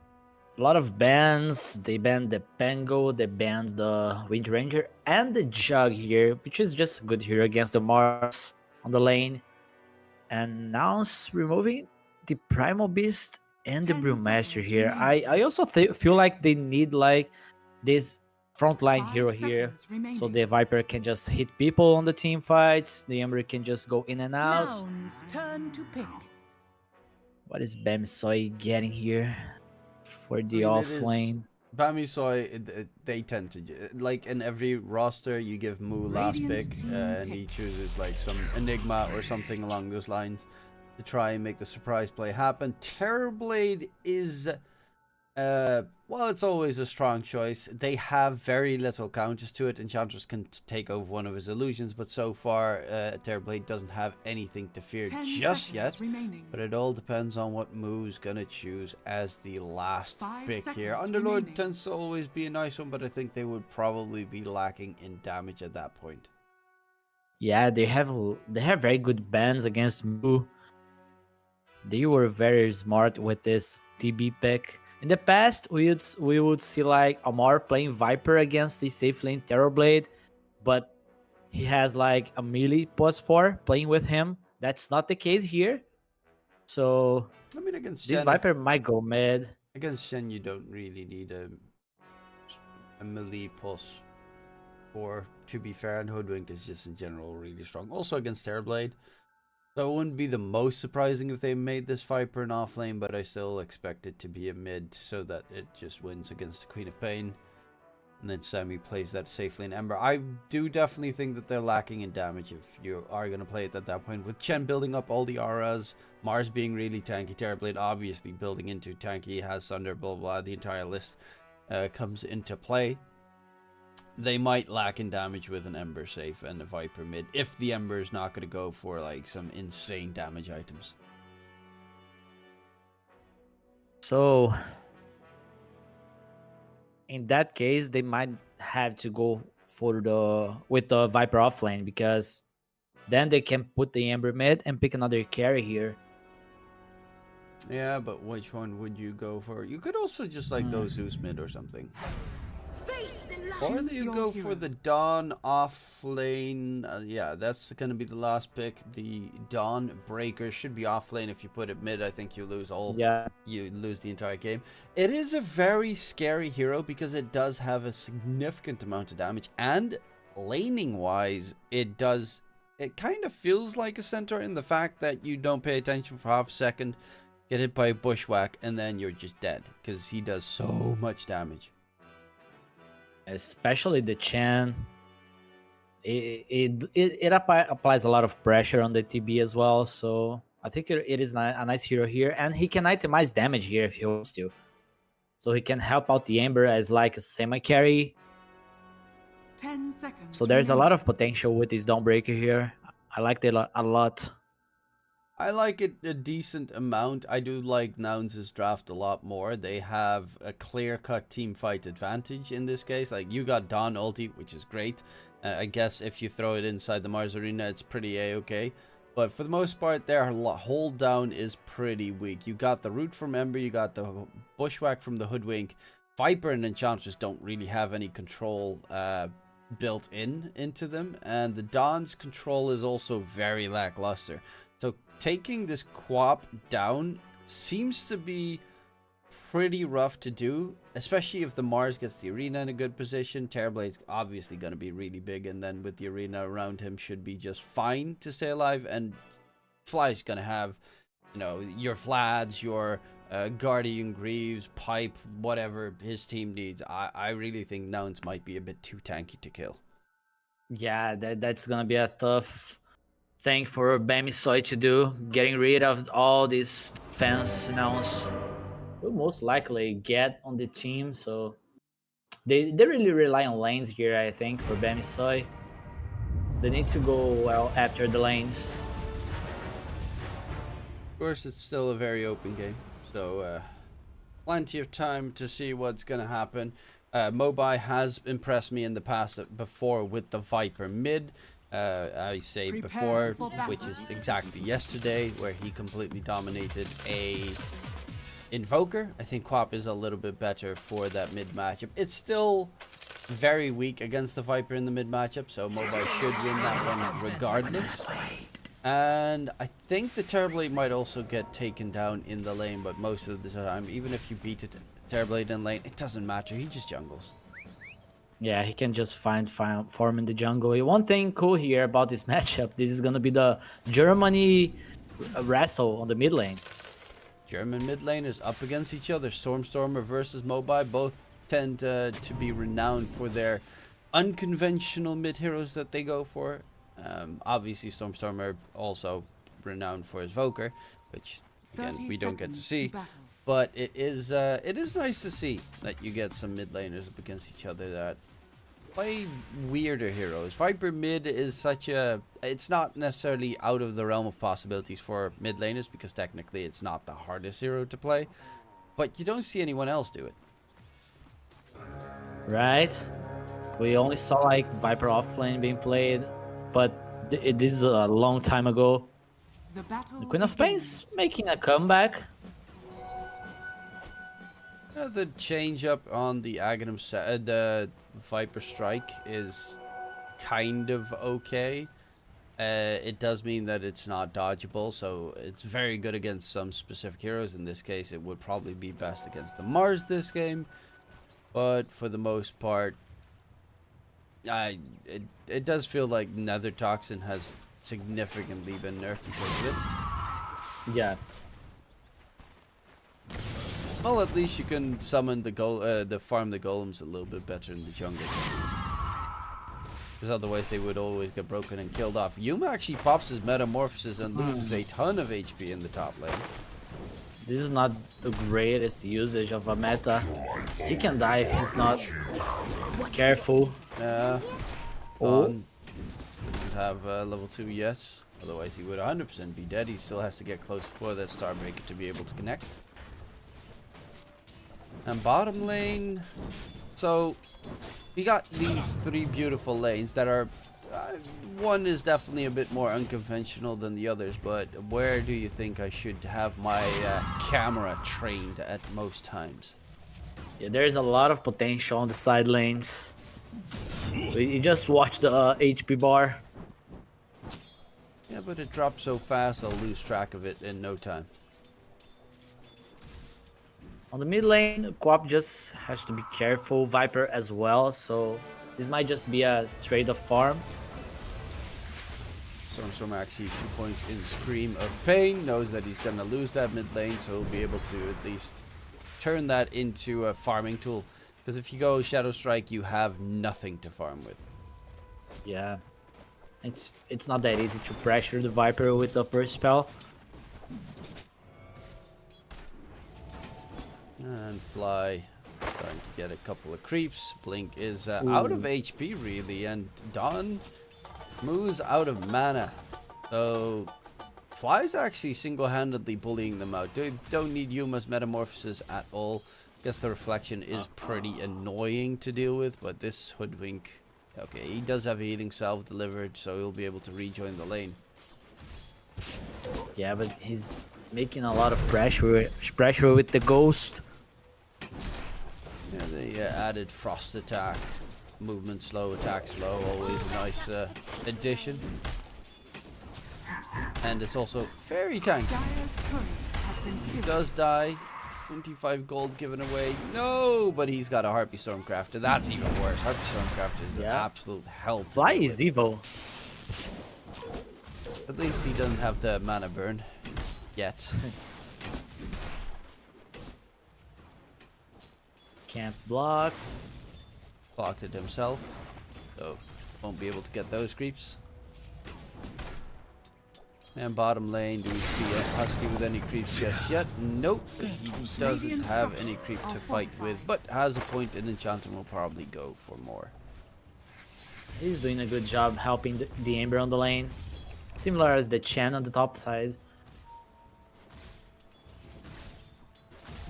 a lot of bans. They banned the Pango, they banned the Wind Ranger, and the Jug here, which is just good here against the Mars on the lane. And now it's removing the Primal Beast and the 10 Brewmaster seconds here. remaining. I also feel like they need like this frontline 5 hero here, seconds remaining. so the Viper can just hit people on the team fights. The Ember can just go in and out. Nouns turn to pick. What is Bamsoy getting here for the I mean, it is- offlane? Bamisoy, they tend to like in every roster you give Moo last Radiant pick, team and he pick. chooses like some Enigma or something along those lines to try and make the surprise play happen. Terrorblade is well, it's always a strong choice. They have very little counters to it. Enchantress can take over one of his illusions, but so far Terrorblade doesn't have anything to fear 10 just seconds yet. remaining. But it all depends on what Moo's gonna choose as the last 5 pick here. seconds Underlord remaining. tends to always be a nice one, but I think they would probably be lacking in damage at that point. Yeah, they have very good bans against Moo. They were very smart with this TB pick. In the past, we would see like Amar playing Viper against the safe lane Terrorblade, but he has like a melee +4 playing with him. That's not the case here. So I mean, against this Shen, Viper might go mid. against Shen, you don't really need a melee +4. To be fair, and Hoodwink is just in general really strong. Also against Terrorblade. So it wouldn't be the most surprising if they made this Viper an offlane, but I still expect it to be a mid so that it just wins against the Queen of Pain. And then Sammy plays that safe lane Ember. I do definitely think that they're lacking in damage if you are going to play it at that point. With Chen building up all the auras, Mars being really tanky, Terrorblade obviously building into tanky, has Thunder, blah, blah, the entire list comes into play. They might lack in damage with an Ember safe and a Viper mid if the Ember is not going to go for like some insane damage items. So in that case, they might have to go for with the Viper offlane, because then they can put the Ember mid and pick another carry here. Yeah, but which one would you go for? You could also just like go Zeus mid or something. Face the Or Choose they your go hero. for the Dawn off lane. Yeah, that's going to be the last pick. The Dawn Breaker should be off lane. If you put it mid, I think you lose all. Yeah. You lose the entire game. It is a very scary hero because it does have a significant amount of damage, and laning wise, it does. It kind of feels like a centaur in the fact that you don't pay attention for half a second, get hit by a bushwhack, and then you're just dead because he does so much damage. Especially the Chen. It applies a lot of pressure on the TB as well, so I think it is a nice hero here, and he can itemize damage here if he wants to. So he can help out the Ember as like a semi-carry. 10 seconds. So there's a lot remaining. of potential with this Dawnbreaker here. I liked it a lot. I like it a decent amount. I do like Nouns' draft a lot more. They have a clear-cut team fight advantage in this case. Like, you got Dawn ulti, which is great. I guess if you throw it inside the Mars arena, it's pretty a-okay. But for the most part, their hold down is pretty weak. You got the root from Ember, you got the bushwhack from the Hoodwink. Viper and Enchantress don't really have any control built into them. And the Dawn's control is also very lackluster. So taking this Quap down seems to be pretty rough to do, especially if the Mars gets the arena in a good position. Terrorblade's obviously going to be really big, and then with the arena around him should be just fine to stay alive. And Fly's going to have, you know, your Vlads, your Guardian Greaves, Pipe, whatever his team needs. I really think Nouns might be a bit too tanky to kill. Yeah, that's gonna be a tough thing for Bamisoy to do, getting rid of all these fans Nouns will most likely get on the team, so they really rely on lanes here, I think, for Bamisoy. They need to go well after the lanes. Of course, it's still a very open game, so plenty of time to see what's going to happen. Mobai has impressed me in the past before with the Viper mid. I say Prepare before, for battle. which is exactly yesterday, where he completely dominated a Invoker. I think Quap is a little bit better for that mid matchup. It's still very weak against the Viper in the mid matchup, so Mobai should win that one regardless. And I think the Terrorblade might also get taken down in the lane, but most of the time, even if you beat it, Terrorblade in lane, it doesn't matter. He just jungles. Yeah, he can just find form in the jungle. One thing cool here about this matchup, this is gonna be the Germany wrestle on the mid lane. German mid laners up against each other. Stormstormer versus Mobai. Both tend to be renowned for their unconventional mid heroes that they go for. Obviously, Stormstormer also renowned for his Voker, which again we don't get to see. But it is nice to see that you get some mid laners up against each other that play weirder heroes. Viper mid is such a... It's not necessarily out of the realm of possibilities for mid laners, because technically it's not the hardest hero to play. But you don't see anyone else do it. Right? We only saw like Viper offlane being played, but this is a long time ago. The The Queen of Pain's making a comeback. The change up on the Aghanim the Viper Strike is kind of okay. It does mean that it's not dodgeable, so it's very good against some specific heroes. In this case, it would probably be best against the Mars this game, but for the most part, it does feel like Nether Toxin has significantly been nerfed because of it. Yeah. Well, at least you can summon the farm the golems a little bit better in the jungle. Because otherwise they would always get broken and killed off. Yuma actually pops his metamorphosis and loses a ton of HP in the top lane. This is not the greatest usage of a meta. He can die if he's not careful. Doesn't have level 2 yet. Otherwise he would 100% be dead. He still has to get close for that Starbreaker to be able to connect. And bottom lane, so we got these 3 beautiful lanes that are, one is definitely a bit more unconventional than the others, but where do you think I should have my camera trained at most times? Yeah, there's a lot of potential on the side lanes. So you just watch the HP bar. Yeah, but it drops so fast I'll lose track of it in no time. On the mid lane, Quap just has to be careful. Viper as well, so this might just be a trade of farm. Stormstorm actually 2 points in Scream of Pain, knows that he's going to lose that mid lane, so he'll be able to at least turn that into a farming tool. Because if you go Shadow Strike, you have nothing to farm with. Yeah, it's not that easy to pressure the Viper with the first spell. And Fly starting to get a couple of creeps. Blink is out of HP really, and Dawn moves out of mana. So Fly's actually single-handedly bullying them out. They don't need Yuma's Metamorphosis at all. Guess the reflection is pretty annoying to deal with, but this Hoodwink, okay, he does have a healing salve delivered, so he'll be able to rejoin the lane. Yeah, but he's making a lot of pressure with the Ghost. Yeah, they added Frost Attack. Movement slow, attack slow, always a nice addition. And it's also very tanky. Dire's turret has been He killed. does die. 25 gold given away. No, but he's got a Harpy Stormcrafter. That's even worse. Harpy Stormcrafter is an Yeah. absolute hell to Fly deal is with. evil. At least he doesn't have the mana burn yet. Can't block. Blocked it himself, so won't be able to get those creeps. And bottom lane, do we see a Husky with any creeps just yet? Nope, he doesn't have any creep to fight with, but has a point in enchantment, will probably go for more. He's doing a good job helping the Ember on the lane. Similar as the Chen on the top side.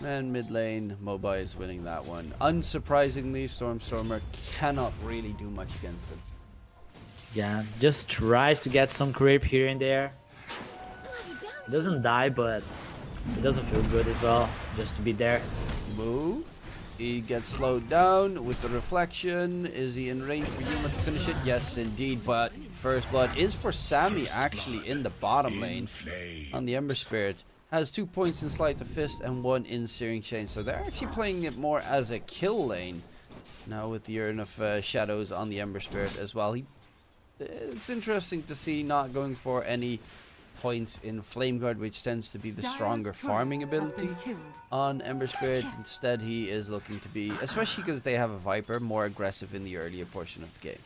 And mid lane, Moba is winning that one. Unsurprisingly, Stormstormer cannot really do much against him. Yeah, just tries to get some creep here and there. Doesn't die, but it doesn't feel good as well, just to be there. Moo. He gets slowed down with the reflection. Is he in range for Yuma to finish it? Yes, indeed. But first blood is for Sammy, actually, in the bottom lane on the Ember Spirit. Has 2 points in Sleight of Fist and 1 in Searing Chain. So they're actually playing it more as a kill lane. Now with the Urn of Shadows on the Ember Spirit as well. It's interesting to see not going for any points in Flame Guard, which tends to be the stronger farming ability on Ember Spirit. Instead, he is looking to be, especially because they have a Viper, more aggressive in the earlier portion of the game.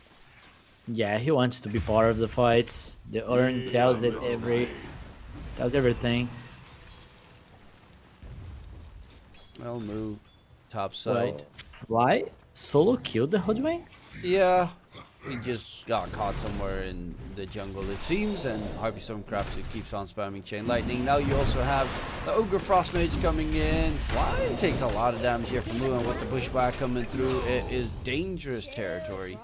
Yeah, he wants to be part of the fights. The Urn tells everything. Well, Moo, top side. Fly solo killed the Hoodwink? Yeah, he just got caught somewhere in the jungle, it seems, and Harpy Stormcrafter keeps on spamming Chain Lightning. Now you also have the Ogre Frost Mage coming in. Fly takes a lot of damage here from Moo, and with the Bushwhack coming through, it is dangerous territory.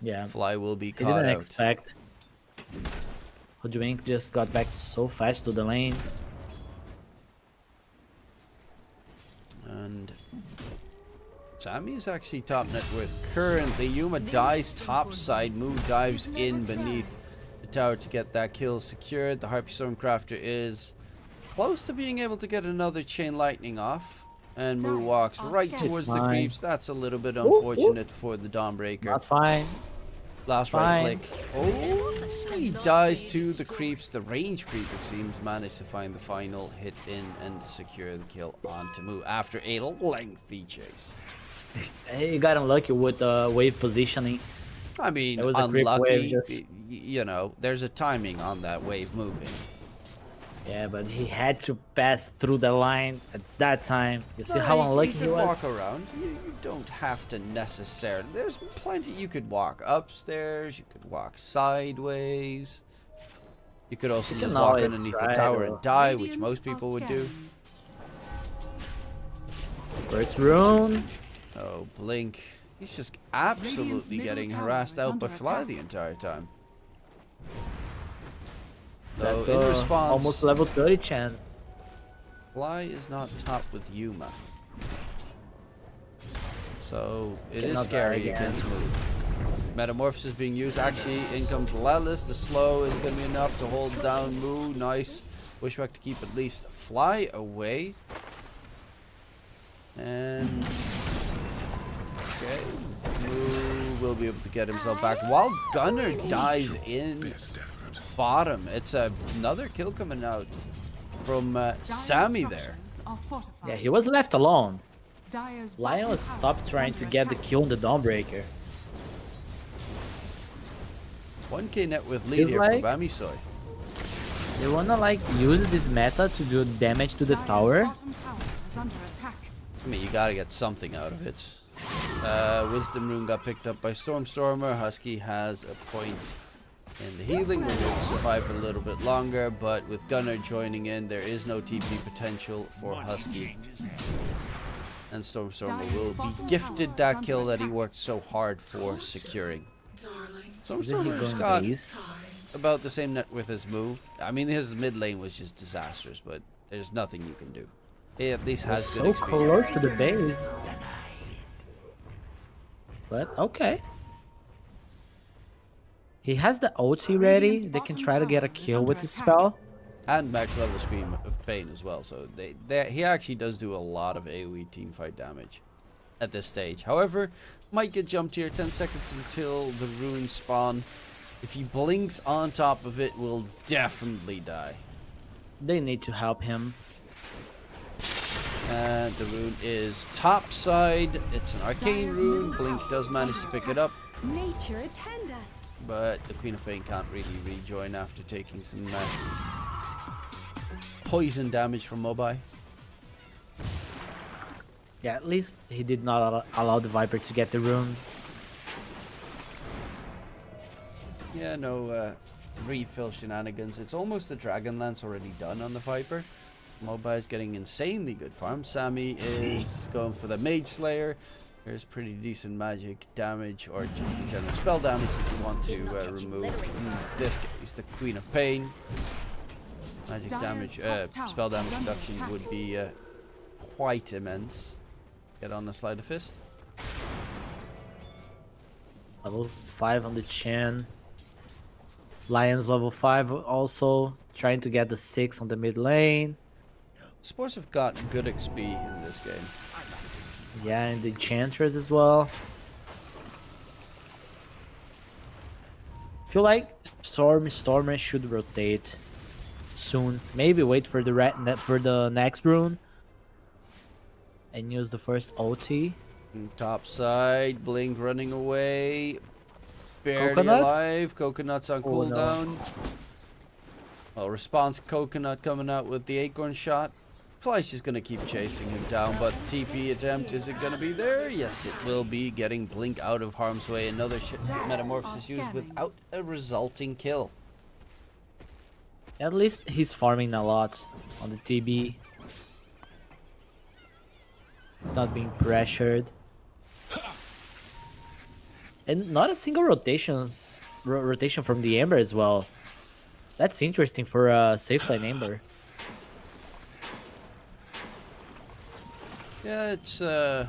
Yeah, Fly will be he caught didn't out. expect. Hoodwink just got back so fast to the lane. And Sammy is actually top net worth currently. Yuma dies top side. Moo dives in beneath the tower to get that kill secured. The Harpy Stormcrafter is close to being able to get another Chain Lightning off. And Moo walks right towards the Fine. creeps. That's a little bit unfortunate for the Dawnbreaker. Not fine. Last Fine. right click. Oh, he dies to the creeps. The range creep, it seems, managed to find the final hit in and secure the kill onto Moo after a lengthy chase. He got unlucky with the wave positioning. I mean, It was a quick wave, unlucky. just- You know, there's a timing on that wave moving. Yeah, but he had to pass through the line at that time. You see how unlucky you he could was? walk around. You don't have to necessarily. There's plenty. You could walk upstairs. You could walk sideways. You could also You just can walk always underneath the try tower to- and die, which Radiant most people are would do. scanning. First rune. Oh, Blink. He's just absolutely Radiant's middle getting tower harassed is out by under Fly attack. the entire time. That's So in the response, almost level 30 Chen. Fly is not top with Yuma. So it is Cannot die scary again. against move. Metamorphosis being used. Actually, in comes Lelis. The slow is going to be enough to hold down Moo. Nice. Wishback to keep at least Fly away. And okay, Moo will be able to get himself back while Gunner dies in bottom. It's another kill coming out from Sammy there. Yeah, he was left alone. Dire's Lion was bottom tower stopped is trying to under get the attack. kill on the Dawnbreaker. 1k net with lead Feels here like- for Bamisoy. They wanna like use this meta to do damage to the Dire's tower. bottom tower is under attack. I mean, you gotta get something out of it. Wisdom Rune got picked up by Stormstormer. Husky has a point in the healing. We'll survive for a little bit longer, but with Gunner joining in, there is no TP potential for Husky. And Stormstormer will be gifted that kill that he worked so hard for securing. Isn't he Stormstormer's going got base? about the same net with his move. I mean, his mid lane was just disastrous, but there's nothing you can do. He at least has good So experience. close to the base. But okay. He has the OT ready. They can try to get a kill with his spell. And max level Scream of Pain as well. So he actually does do a lot of AoE teamfight damage at this stage. However, might get jumped here. 10 seconds until the rune spawn. If he blinks on top of it, will definitely die. They need to help him. And the rune is top side. It's an arcane rune. Blink does manage to pick it up, Nature attend us. but the Queen of Pain can't really rejoin after taking some poison damage from Mobai. Yeah, at least he did not allow the Viper to get the rune. Yeah, no refill shenanigans. It's almost the Dragon Lance already done on the Viper. Mobai is getting insanely good farm. Sammy is going for the Mage Slayer. There's pretty decent magic damage, or just the general spell damage that you want to remove. In this case, the Queen of Pain. Magic damage, spell damage reduction would be quite immense. Get on the Sleight of Fist. Level 5 on the Chen. Lions level 5 also. Trying to get the 6 on the mid lane. Spores have got good XP in this game. Yeah, and the Enchantress as well. Feel like Stormer should rotate soon. Maybe wait for the next rune and use the first OT. Top side, Blink running away. Barely Coconut? alive. Coconut's on Oh, no. cooldown. Well, response Coconut coming out with the Acorn shot. Fly's just going to keep chasing him down, but TP attempt, is it going to be there? Yes, it will be. Getting Blink out of harm's way. Another Metamorphosis used without a resulting kill. At least he's farming a lot on the TB. He's not being pressured. And not a single rotation from the Ember as well. That's interesting for a safe lane Ember. Yeah, it's looking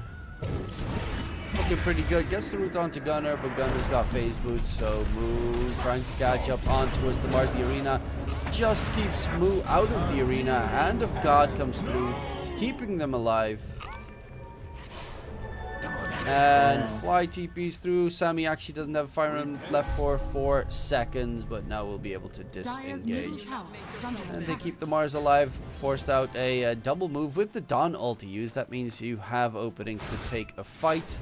pretty good. Gets the route onto Gunner, but Gunner's got phase boots, so Moo trying to catch up on towards the Mars. The arena just keeps Moo out of the arena. Hand of God comes through, keeping them alive. And Fly TPs through. Sammy actually doesn't have fire on left for 4 seconds, but now we'll be able to Dire's middle disengage. tower is under And they attack. keep the Mars alive, forced out a double move with the Dawn ulti used. That means you have openings to take a fight.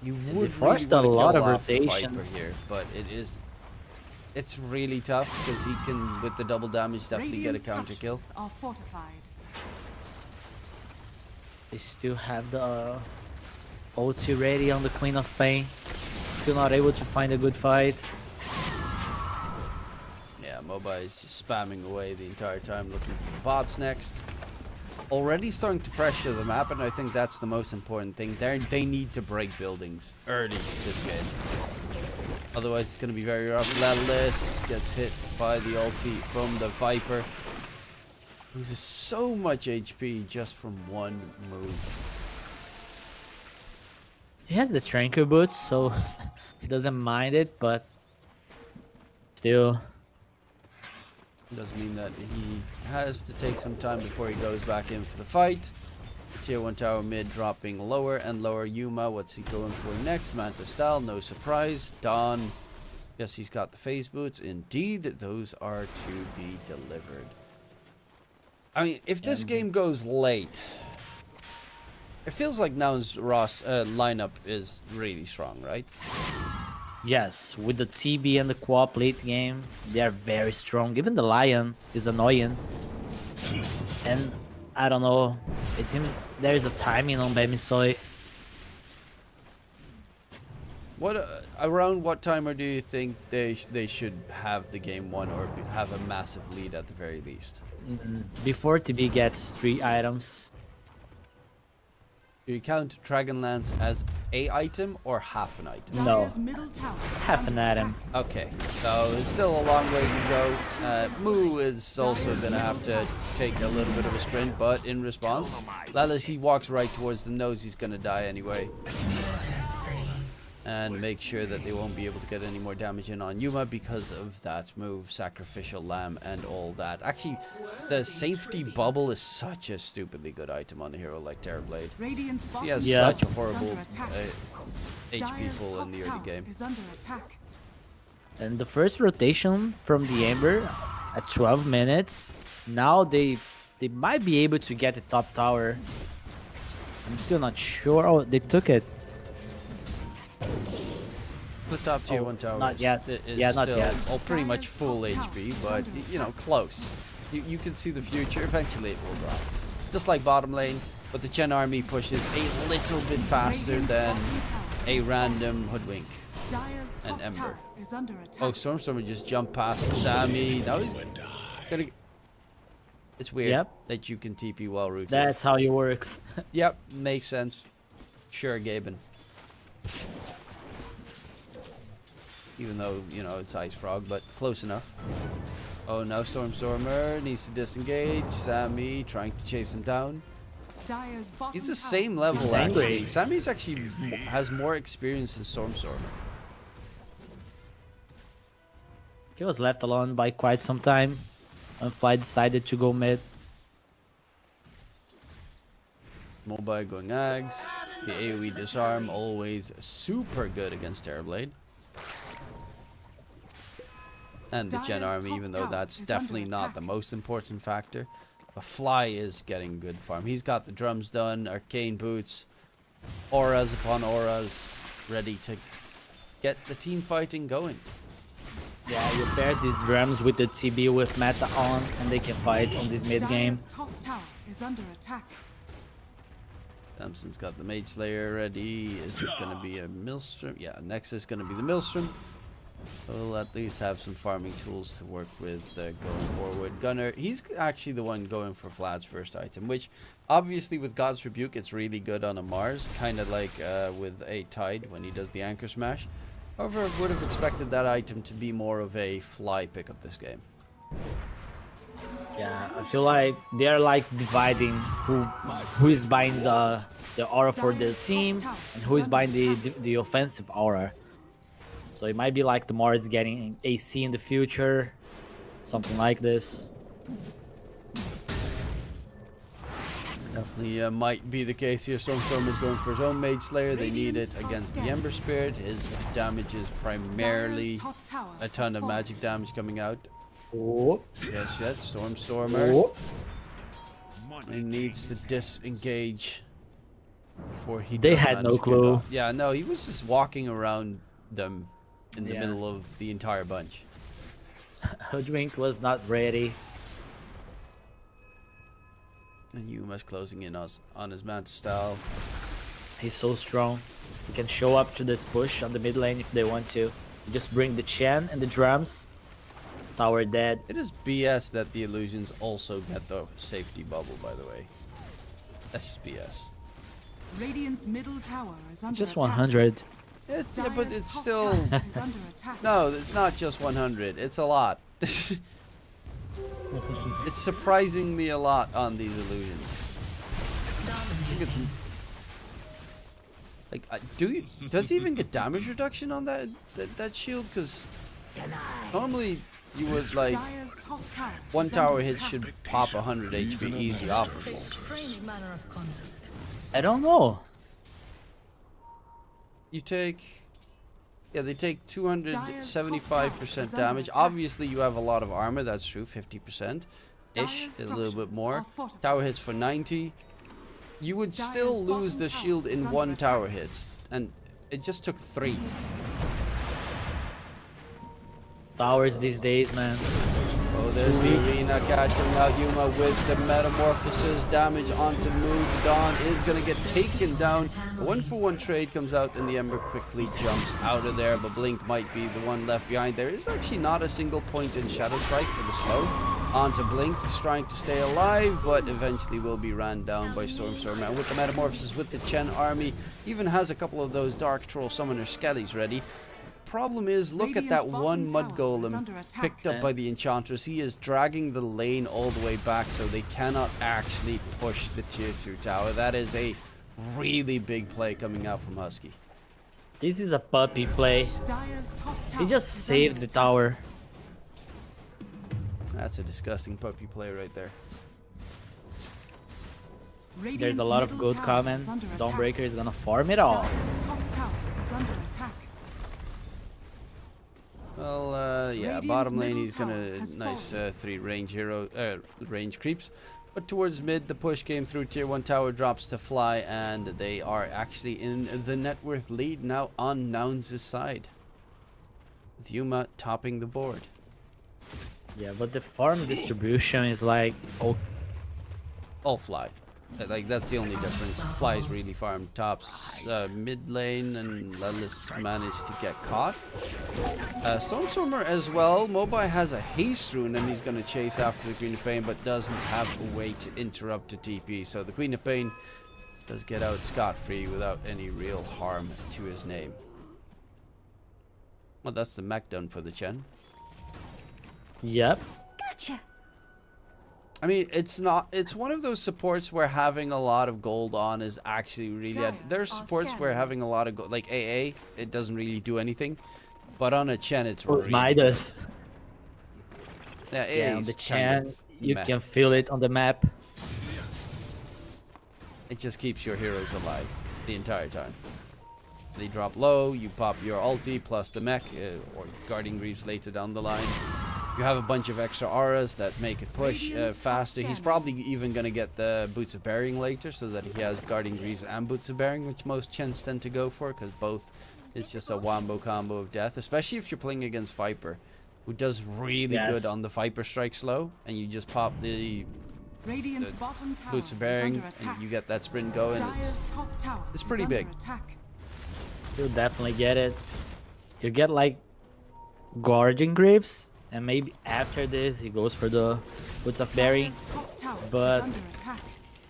You they would forced really a wanna lot kill of off the Viper rotations. here, but it's really tough because he can, with the double damage, definitely get a Radiant counter kill. structures are fortified. They still have the OT ready on the Queen of Pain. Still not able to find a good fight. Yeah, Mobai is just spamming away the entire time looking for the bots next. Already starting to pressure the map, and I think that's the most important thing. They need to break buildings early this game. Otherwise, it's going to be very rough. Lelis gets hit by the ulti from the Viper. Loses so much HP just from one move. He has the Tranquil boots, so he doesn't mind it, but still. Does mean that he has to take some time before he goes back in for the fight. The tier 1 tower mid dropping lower and lower. Yuma, what's he going for next? Manta style, no surprise. Dawn, yes, he's got the phase boots. Indeed, those are to be delivered. I mean, if this game goes late, it feels like Noun's lineup is really strong, right? Yes, with the TB and the co-op late game, they are very strong. Even the Lion is annoying. And I don't know, it seems there is a timing on Bemisoy. What around what timer do you think they should have the game won or have a massive lead at the very least? Before TB gets 3 items. Do you count Dragonlance as a item or half an item? No, Dire's middle tower half an item. Okay, so it's still a long way to go. Moo is also going to have to take a little bit of a sprint, but in response, as he walks right towards the nose, he's going to die anyway. And make sure that they won't be able to get any more damage in on Yuma because of that move, Sacrificial Lamb and all that. Actually, the safety bubble is such a stupidly good item on a hero like Terrorblade. Radiant's He bottom has Yeah. such a is horrible under attack. HP Dire's pull top in the early tower game. is under attack. And the first rotation from the Ember at 12 minutes. Now they might be able to get the top tower. I'm still not sure. Oh, they took it. The top tier Oh, 1 tower not yet. is Yeah, not still yet. pretty much Dire's full top tower HP, is but under you know, attack. close. You can see the future. Eventually it will drop. Just like bottom lane, but the Chen army pushes a little bit faster Radiant's than bottom tower a is random hoodwink. Dire's top Ember. tower is under attack. Oh, Stormstormer just jumped past Sammy. Now he's gonna. It's weird Yep. that you can TP while rooted. That's how it works. Yep, makes sense. Sure, Gaben. Even though, you know, it's Ice Frog, but close enough. Oh, now Stormstormer needs to disengage. Sammy trying to chase him down. Dire's bottom He's the tower same is level, under angry. actually. Sammy's actually has more experience than Stormstormer. He was left alone by quite some time. And Fly decided to go mid. Mobile going Ags. The AoE disarm, always super good against Terrorblade. And the Gen Dire's army, top even though tower that's is definitely under not the attack. most important factor. But Fly is getting good farm. He's got the drums done, arcane boots, auras upon auras, ready to get the team fighting going. Yeah, you pair these drums with the TB with meta on, and they can fight on this mid game. Dire's top tower is under attack. Samson's got the Mage Slayer ready. Is it going to be a Maelstrom? Yeah, next is going to be the Maelstrom. We'll at least have some farming tools to work with going forward. Gunner, he's actually the one going for Vlad's first item, which obviously with God's Rebuke, it's really good on a Mars, kind of like with a Tide when he does the Anchor Smash. However, I would have expected that item to be more of a Fly pickup this game. Yeah, I feel like they're like dividing who is buying the aura for the team and who is buying the offensive aura. So it might be like the Mars getting AC in the future, something like this. Definitely might be the case here. Stormstorm is going for his own Mage Slayer. They need it against the Ember Spirit. His damage is primarily Dire's top tower a ton has of fallen. magic damage coming out. Oh, Yes, Stormstormer. oh. He needs to disengage before he They does had no manage to get clue. off. Yeah, no, he was just walking around them in the Yeah. middle of the entire bunch. Hoodwink was not ready. And Yuma's closing in on his Manta style. He's so strong. He can show up to this push on the mid lane if they want to. You just bring the Chen and the drums. Tower dead. It is BS that the illusions also get the safety bubble, by the way. That's just BS. Radiant's middle tower is under Just attack. 100. Yeah, but Dire's it's top still... tower is under attack. No, it's not just 100. It's a lot. It's surprisingly a lot on these illusions. I think it's Like, does he even get damage reduction on that shield? Because normally you would like Dire's top tower one is tower under hit attack. should pop 100 HP easy off of it. Strange manner of conduct. I don't know. You take, yeah, they take 275% damage. attack. Obviously, you have a lot of armor. That's true, 50% ish, Dire's a little bit structures more. are fortified. Tower hits for 90. You would Dire's still lose bottom the tower shield is in under one attack. tower hit, and it just took 3. Towers these days, man. Oh, there's the arena catch coming out. Yuma with the metamorphosis damage onto Mood. Dawn is going to get taken down. A 1-for-1 trade comes out, and the Ember quickly jumps out of there. But Blink might be the one left behind. There is actually not a single point in Shadow Strike for the slow. Onto Blink. He's trying to stay alive, but eventually will be ran down by Stormstormer. And with the metamorphosis with the Chen army, even has a couple of those Dark Troll Summoner Skellies ready. Problem is, look at that Radiant's one bottom Mud tower is Golem under attack. picked up by the Enchantress. He is dragging the lane all the way back, so they cannot actually push the tier 2 tower. That is a really big play coming out from Husky. This is a puppy play. Dire's top He tower just is saved under the attack. tower. That's a disgusting puppy play right there. There's a Radiant's lot of middle good tower comments. is under attack. Dawnbreaker is gonna farm it all. Dire's top tower is under attack. Well, yeah, Radiant's bottom lane middle he's tower gonna has nice fallen. 3 range creeps. But towards mid, the push came through. Tier 1 tower drops to fly, and they are actually in the net worth lead now on Nouns' side. With Yuma topping the board. Yeah, but the farm distribution is like, oh, All fly. Like, that's the only difference. Fly's really farmed tops mid lane, and Lelis managed to get caught. Stormstormer as well. Mobai has a haste rune, and he's going to chase after the Queen of Pain, but doesn't have a way to interrupt a TP. So the Queen of Pain does get out scot-free without any real harm to his name. Well, that's the mech done for the Chen. yep. Gotcha. I mean, it's one of those supports where having a lot of gold on is actually really... There's supports where having a lot of gold, like AA, it doesn't really do anything. But on a Chen, it's It was really Midas. good. Yeah, AA Yeah, on is the kind Chan, of you meh. can feel it on the map. It just keeps your heroes alive the entire time. They drop low, you pop your ulti plus the mech, or Guardian Greaves later down the line. You have a bunch of extra auras that make it push faster. He's probably even going to get the Boots of Bearing later, so that he has Guardian Greaves and Boots of Bearing, which most Chens tend to go for, because both is just a wombo combo of death, especially if you're playing against Viper, who does really good on the Viper strike slow, and you just pop the Radiant's bottom tower Boots of is Bearing, under attack. and you get that sprint going. Dire's top tower it's is pretty under big. attack. You'll definitely get it. You get like Guardian Greaves, and maybe after this he goes for the Boots of Bearing. Dire's top tower but- is under attack.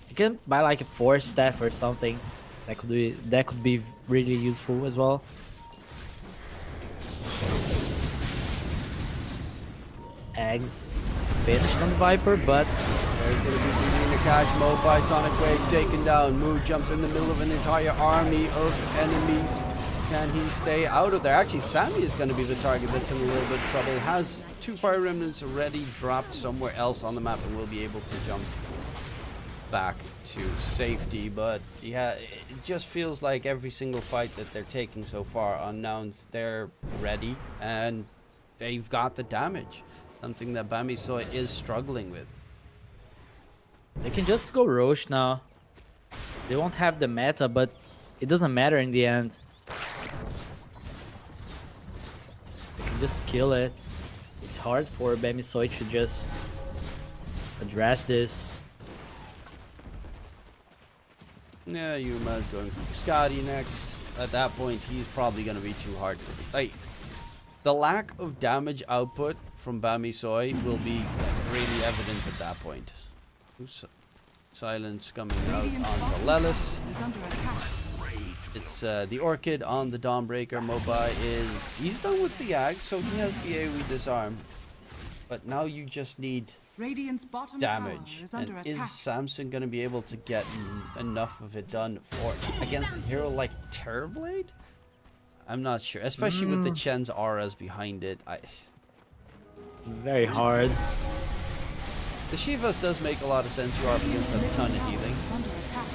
You can buy like a Force Staff or something. That could be really useful as well. Eggs finished on Viper, but There's going to be the catch mode by Sonic Wave taken down. Mood jumps in the middle of an entire army of enemies. Can he stay out of there? Actually, Sammy is going to be the target that's in a little bit of trouble. Has 2 Fire Remnants already dropped somewhere else on the map and will be able to jump back to safety. But yeah, it just feels like every single fight that they're taking so far on Nouns, they're ready and they've got the damage. Something that Bamisoi is struggling with. they can just go Roche now. They won't have the meta, but it doesn't matter in the end. They can just kill it. It's hard for Bamisoi to just address this. Yeah, Yuma's going for Scotty next. At that point, he's probably going to be too hard to... Like, the lack of damage output from Bamisoi will be really evident at that point. Oops. Silence coming out Radiant's onto bottom Lelis. tower is under attack. It's the Orchid on the Dawnbreaker. Mobai is... He's done with the Ag, so he has the AoE disarm. But now you just need Radiant's bottom damage. tower is And under is attack. Samson going to be able to get enough of it done for against a hero like Terrorblade? I'm not sure, especially with the Chen's auras behind it. Very hard. The Shivas does make a lot of sense. You are up against a ton of healing, Is under attack.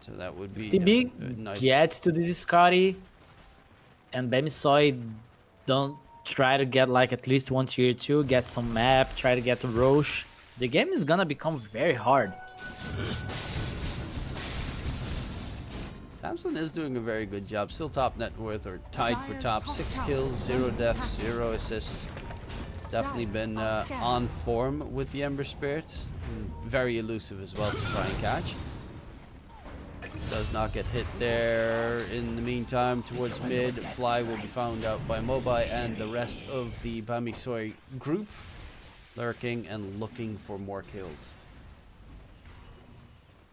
so that would be TB nice. gets to this Scotty, and Bemisoy don't try to get like at least 1 tier 2, get some map, try to get to Roche. The game is gonna become very hard. Samson is doing a very good job. Still top net worth or tied for top. 6 kills, 0 deaths, 0 assists. Definitely been on form with the Ember Spirit. Very elusive as well to try and catch. Does not get hit there. In the meantime, towards mid, Fly will be found out by Mobai and the rest of the Bamisoy group, lurking and looking for more kills.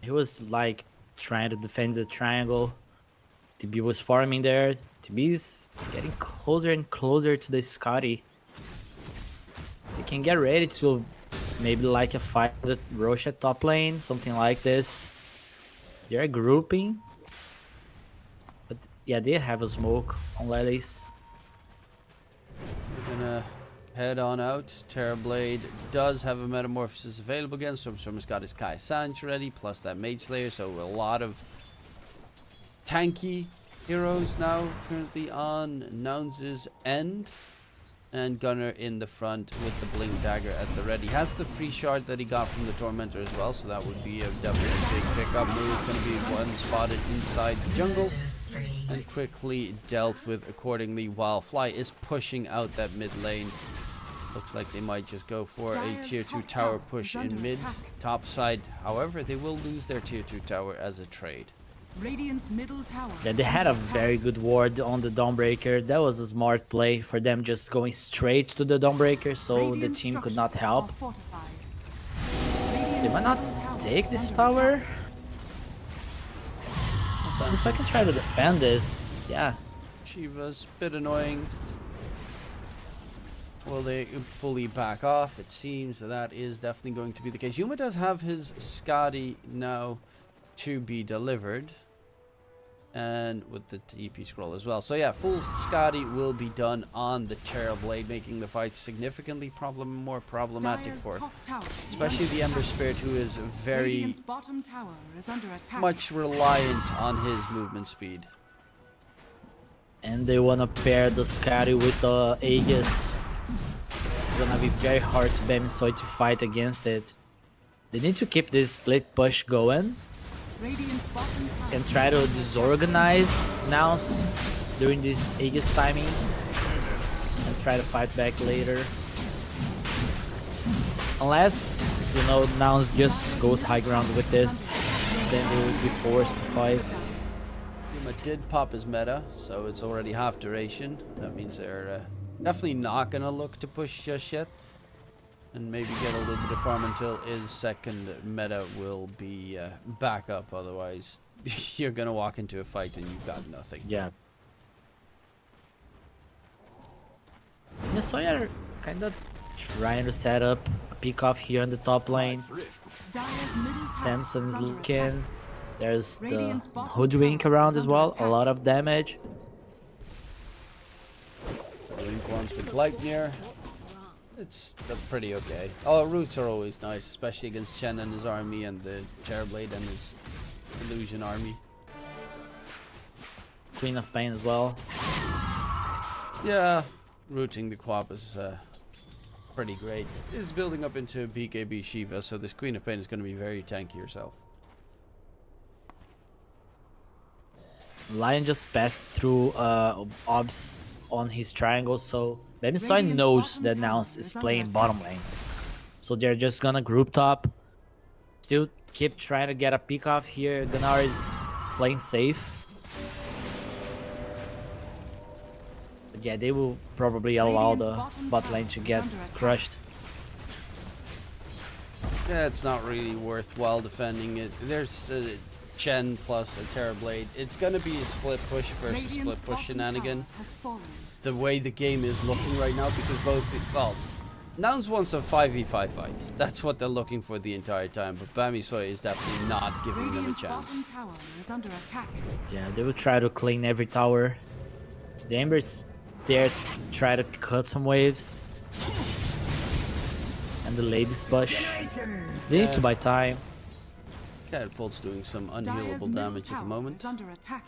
He was like trying to defend the triangle. TB was farming there. TB's getting closer and closer to the Scotty. We can get ready to maybe like a fight with Roche at top lane, something like this. They're grouping. But yeah, they have a smoke on Lilies. We're gonna head on out. Terrorblade does have a metamorphosis available again. Storm's got his Kai Sanch ready, plus that Mage Slayer, so a lot of tanky heroes now currently on Nouns' end. And Gunner in the front with the Blink Dagger at the ready. Has the free shard that he got from the Tormentor as well, so that would be a definitely big pickup move. It's going to be one spotted inside the jungle and quickly dealt with accordingly, while Fly is pushing out that mid lane. Looks like they might just go for a tier 2 tower push in mid. Top side, however, they will lose their tier 2 tower as a trade. Radiant's middle tower. Yeah, they had a very good ward on the Dawnbreaker. That was a smart play for them, just going straight to the Dawnbreaker so the team could not help. They might not take this tower. So I can try to defend this. Yeah. Shiva's a bit annoying. Will they fully back off? It seems that is definitely going to be the case. Yuma does have his Skadi now to be delivered. And with the TP scroll as well. So yeah, full Skadi will be done on the Terrorblade, making the fight significantly more problematic for especially the Ember Spirit, who is very much reliant on his movement speed. And they want to pair the Skadi with the Aegis. It's gonna be very hard to Bemisoy to fight against it. They need to keep this split push going and try to disorganize Nouns during this Aegis timing and try to fight back later. Unless, you know, Nouns just goes high ground with this, then they would be forced to fight. Yuma did pop his meta, so it's already half duration. That means they're definitely not gonna look to push just yet. And maybe get a little bit of farm until his second meta will be back up. Otherwise, you're gonna walk into a fight and you've got nothing. Yeah. Bemisoy are kind of trying to set up a pick off here on the top lane. Samson's looking. There's the Hoodwink around as well. A lot of damage. Link wants the Gleipnir. It's pretty okay. Oh, roots are always nice, especially against Chen and his army and the Terrorblade and his Illusion army. Queen of Pain as well. Yeah, rooting the Quap is pretty great. It's building up into BKB Shiva, so this Queen of Pain is going to be very tanky herself. Lion just passed through obs on his triangle, so Bemisoy knows that Nouns is playing bottom lane. So they're just gonna group top. Still keep trying to get a pick off here. Gunnar is playing safe. But yeah, they will probably allow the bot lane to get crushed. Yeah, it's not really worthwhile defending it. There's Chen plus a Terrorblade. It's gonna be a split push versus split push shenanigan. The way the game is looking right now, because both, well, Nouns wants a 5v5 fight. That's what they're looking for the entire time, but Bamisoy is definitely not giving them a Radiant's chance. bottom tower is under attack. Yeah, they will try to clean every tower. The Ember's there to try to cut some waves. And the Ladies Bush. They need to buy time. Catapult's doing some Dire's unhealable middle damage at the tower moment. is under attack.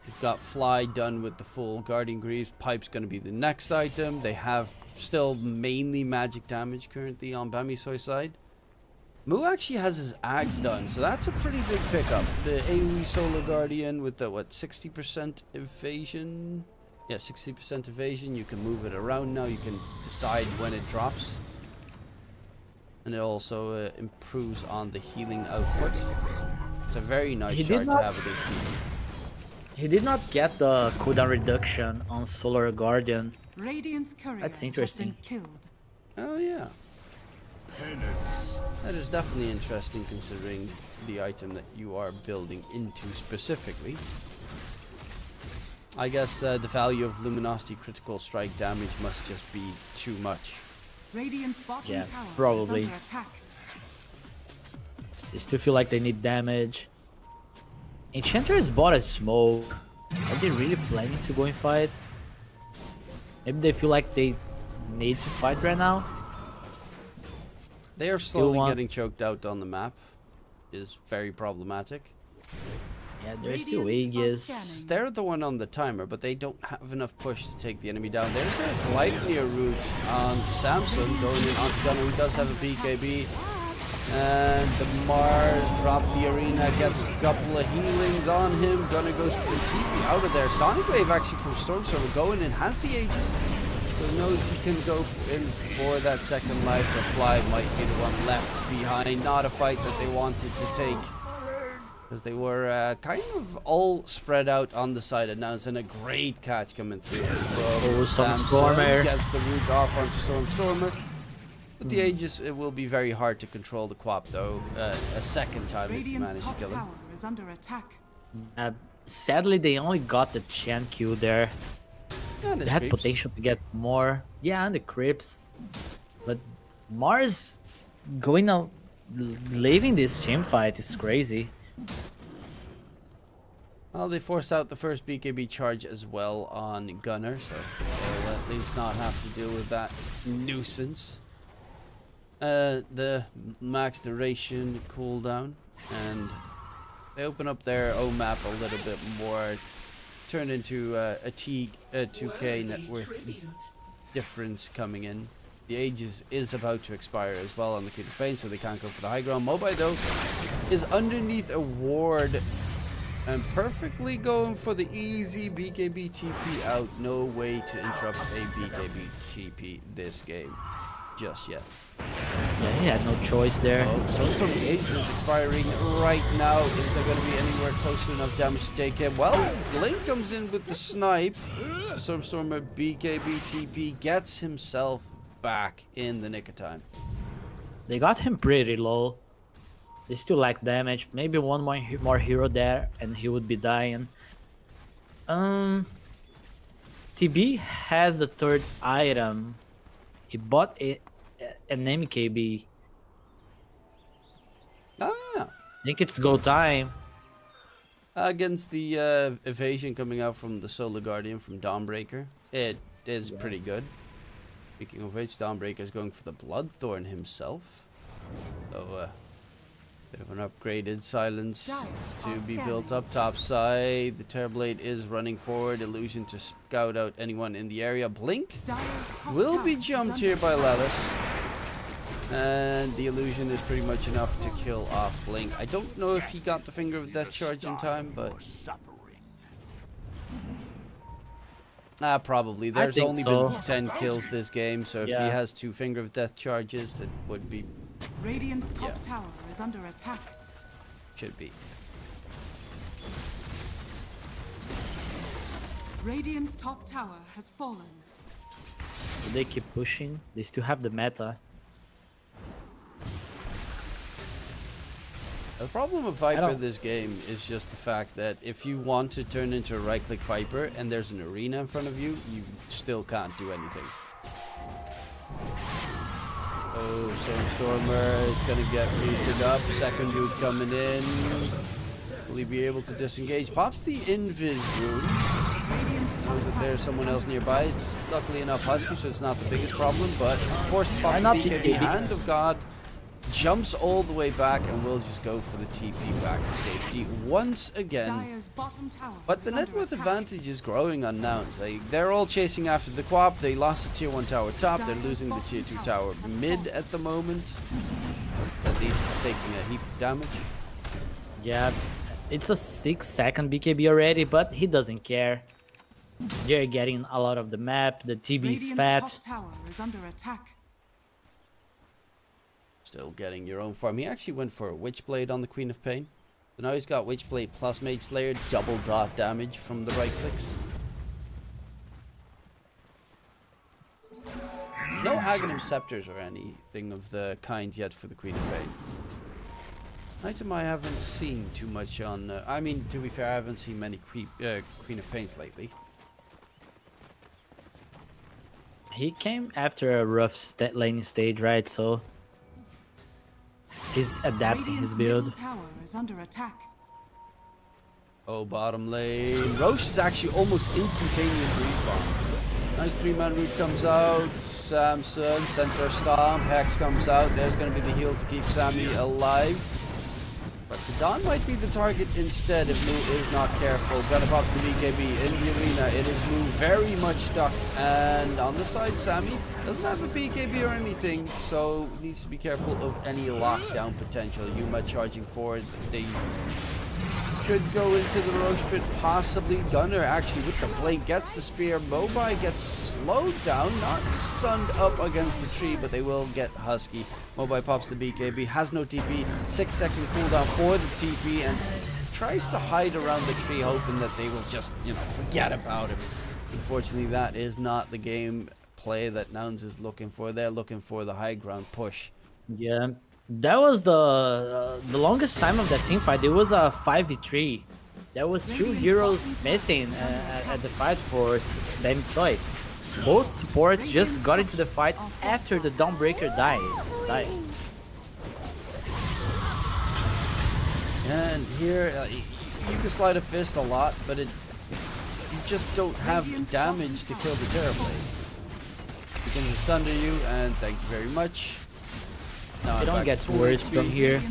We've got Fly done with the full Guardian Greaves. Pipe's going to be the next item. They have still mainly magic damage currently on Bamisoy's side. Mu actually has his Axe done, so that's a pretty big pickup. The AoE Solar Guardian with the, what, 60% evasion? Yeah, 60% evasion. You can move it around now. You can decide when it drops. And it also improves on the healing output. It's a very nice chart to have against team. He did not get the cooldown reduction on Solar Guardian. Radiant's courier That's has interesting. been killed. Oh yeah. That is definitely interesting considering the item that you are building into specifically. I guess the value of Luminosity critical strike damage must just be too much. Radiant's bottom Yeah, tower probably. is under attack. They still feel like they need damage. Enchantress bought a smoke. Are they really planning to go and fight? Maybe they feel like they need to fight right now. They are slowly want- getting choked out on the map. Is very problematic. Yeah, there's still Radiant are Aegis. scanning. They're the one on the timer, but they don't have enough push to take the enemy down. There's a Gleipnir route on Samson going in onto Gunner, who does have a BKB. And the Mars dropped the arena, gets a couple of healings on him. Gunner goes for the TP out of there. Sonic Wave actually from Stormstormer going in, has the Aegis. So he knows he can go in for that second life. The Fly might be the one left behind. Not a fight that they wanted to take. Because they were kind of all spread out on the side of Nouns, and a great catch coming through. Oh, Samson Stormstormer. gets the route off onto Stormstormer. With the Aegis, it will be very hard to control the Quap though, a second time if you Radiant's manage to top kill him. tower is under attack. Sadly, they only got the Chan Q there. And They his had creeps. potential to get more. Yeah, and the Crips. But Mars going out, leaving this team fight is crazy. Well, they forced out the first BKB charge as well on Gunner, so they'll at least not have to deal with that nuisance. The max duration cooldown, and they open up their own map a little bit more, turn into a 2k net worth difference coming in. The Aegis is about to expire as well on the King of Pain, so they can't go for the high ground. Mobai though is underneath a ward and perfectly going for the easy BKB TP out. No way to interrupt a BKB TP this game just yet. Yeah, he had no choice there. Oh, Stormstorm's Aegis is expiring right now. Is there going to be anywhere close to enough damage to take him? Well, Blink comes in with the snipe. Stormstormer BKB TP gets himself back in the nick of time. They got him pretty low. They still lack damage. Maybe one more hero there, and he would be dying. TB has the third item. He bought an MKB. Ah, I think it's go time. against the evasion coming out from the Solar Guardian from Dawnbreaker, it is pretty good. Speaking of which, Dawnbreaker is going for the Bloodthorn himself. So, bit of an upgraded silence to be built up top side. The Terrorblade is running forward. Illusion to scout out anyone in the area. Blink Dire's top will tower be is jumped under here by attack. Lelis. And the illusion is pretty much enough to kill off Blink. I don't know if he got the Finger of Death charge in time, but probably. There's think only so. been 10 kills this game, so if Yeah. he has 2 Finger of Death charges, it would be, Radiant's top Yeah. tower is under attack. should be. Radiant's top tower has fallen. They keep pushing. They still have the meta. The problem with Viper don't- this game is just the fact that if you want to turn into a right-click Viper and there's an arena in front of you, you still can't do anything. Stormer is going to get rooted up. Second root coming in. Will he be able to disengage? Pops the invis rune. Knows that there's someone else nearby. It's luckily enough Husky, so it's not the biggest problem. But forced to pop the BKB. Hand of God jumps all the way back and will just go for the TP back to safety once again. But the net worth advantage is growing on Nouns. They're all chasing after the Quap. They lost the tier 1 tower top. They're losing the tier 2 tower mid at the moment. At least it's taking a heap of damage. Yeah, it's a 6-second BKB already, but he doesn't care. They're getting a lot of the map. The TB is fat. Tower is under attack. Still getting your own farm. He actually went for a Witchblade on the Queen of Pain. So now he's got Witchblade plus Mage Slayer, double dot damage from the right clicks. No Aghanim Scepters or anything of the kind yet for the Queen of Pain. Item I haven't seen too much on. I mean, to be fair, I haven't seen many Queen of Pains lately. He came after a rough laning stage, right? So he's adapting his build. Tower is under attack. Oh, bottom lane. Roche is actually almost instantaneous respawn. Nice 3-man root comes out. Samson, Centaur Stomp. Hex comes out. There's going to be the heal to keep Sammy alive. But Don might be the target instead if Mu is not careful. Gonna pops the BKB in the arena. It is Mu very much stuck. And on the side, Sammy doesn't have a BKB or anything, so needs to be careful of any lockdown potential. Yuma charging forward. They could go into the Roche pit, possibly. Gunner actually with the blink gets the spear. Mobai gets slowed down, not stunned up against the tree, but they will get Husky. Mobai pops the BKB, has no TP, 6-second cooldown for the TP, and tries to hide around the tree, hoping that they will just, forget about him. Unfortunately, that is not the game play that Nouns is looking for. They're looking for the high ground push. Yeah. That was the longest time of that team fight. It was a 5v3. There was 2 heroes missing at the fight for Soy. Both supports just got into the fight after the Dawnbreaker died. And here, you can slide a fist a lot, but you just don't have damage to kill the Terrorblade. Begins to sunder you, and thank you very much. It don't get worse from here.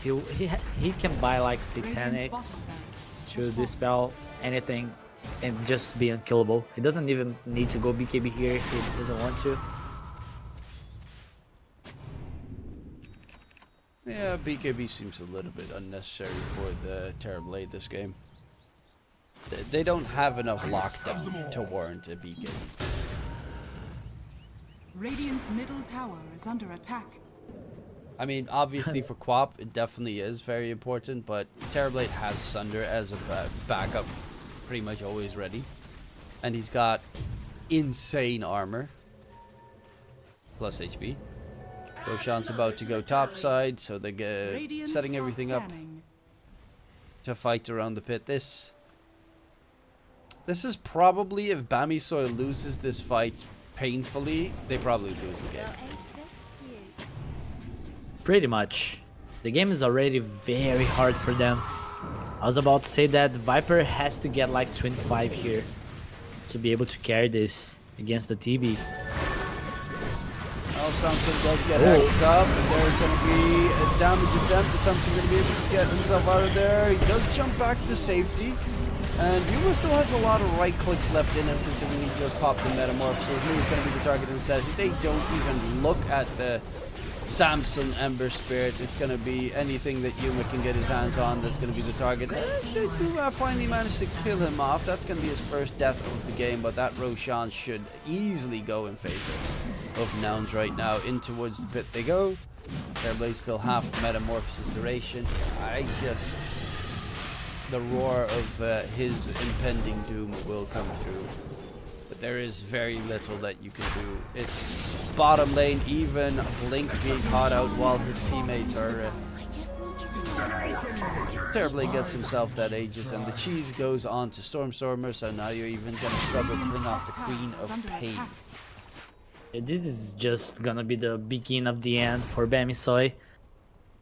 He can buy like Satanic to dispel anything and just be unkillable. He doesn't even need to go BKB here if he doesn't want to. Yeah, BKB seems a little bit unnecessary for the Terrorblade this game. They don't have enough lockdown to warrant a BKB. Radiant's middle tower is under attack. I mean, obviously for Quap, it definitely is very important, but Terrorblade has Sunder as a backup, pretty much always ready. And he's got insane armor, plus HP. Roshan's about to go topside, so they're setting everything up to fight around the pit. This is probably, if Bamisoy loses this fight painfully, they probably lose the game. Pretty much. The game is already very hard for them. I was about to say that Viper has to get like 25 here to be able to carry this against the TB. Well, Samson does get hexed up, and there's going to be a damage attempt. Samson going to be able to get himself out of there. He does jump back to safety. And Yuma still has a lot of right clicks left in him, considering he just popped the Metamorphosis. Mu's going to be the target instead. They don't even look at the Samson Ember Spirit. It's going to be anything that Yuma can get his hands on that's going to be the target. They do finally manage to kill him off. That's going to be his first death of the game, but that Roshan should easily go in favor of Nouns right now. In towards the pit they go. Terrorblade still half Metamorphosis duration. The roar of his impending doom will come through. But there is very little that you can do. It's bottom lane, even Blink being caught out while his teammates are... Terrorblade gets himself that Aegis, and the cheese goes on to Stormstormer, so now you're even going to struggle to bring off the Queen of Pain. This is just gonna be the beginning of the end for Bamisoy.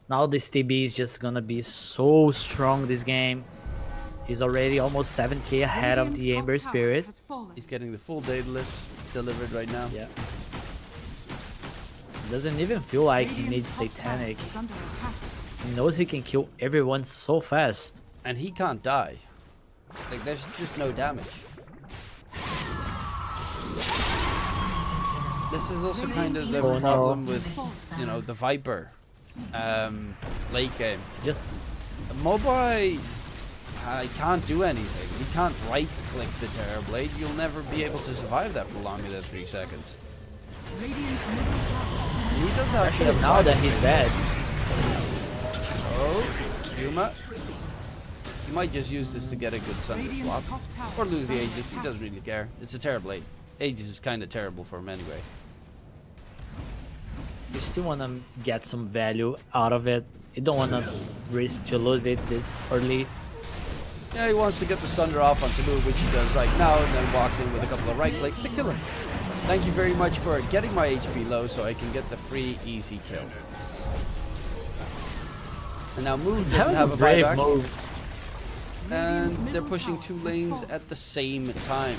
Now this TB is just gonna be so strong this game. He's already almost 7k ahead of the Ember Spirit. He's getting the full Daedalus delivered right now. Yeah. Doesn't even feel like he needs Satanic. He knows he can kill everyone so fast. And he can't die. Like, there's just no damage. This is also kind of the problem with, you know, the Viper late game. Just Mobai can't do anything. He can't right-click the Terror Blade. You'll never be able to survive that for longer than 3 seconds. And he doesn't actually have now that he's dead. Oh, Yuma. He might just use this to get a good Sunder swap. Or lose the Aegis. He doesn't really care. It's a Terror Blade. Aegis is kind of terrible for him anyway. You still want to get some value out of it. You don't want to risk to lose it this early. Yeah, he wants to get the Sunder off on Taboo, which he does right now, and then walks in with a couple of right clicks to kill him. Thank you very much for getting my HP low so I can get the free, easy kill. And now Moon doesn't have a brave buyback. move. And they're pushing 2 lanes at the same time.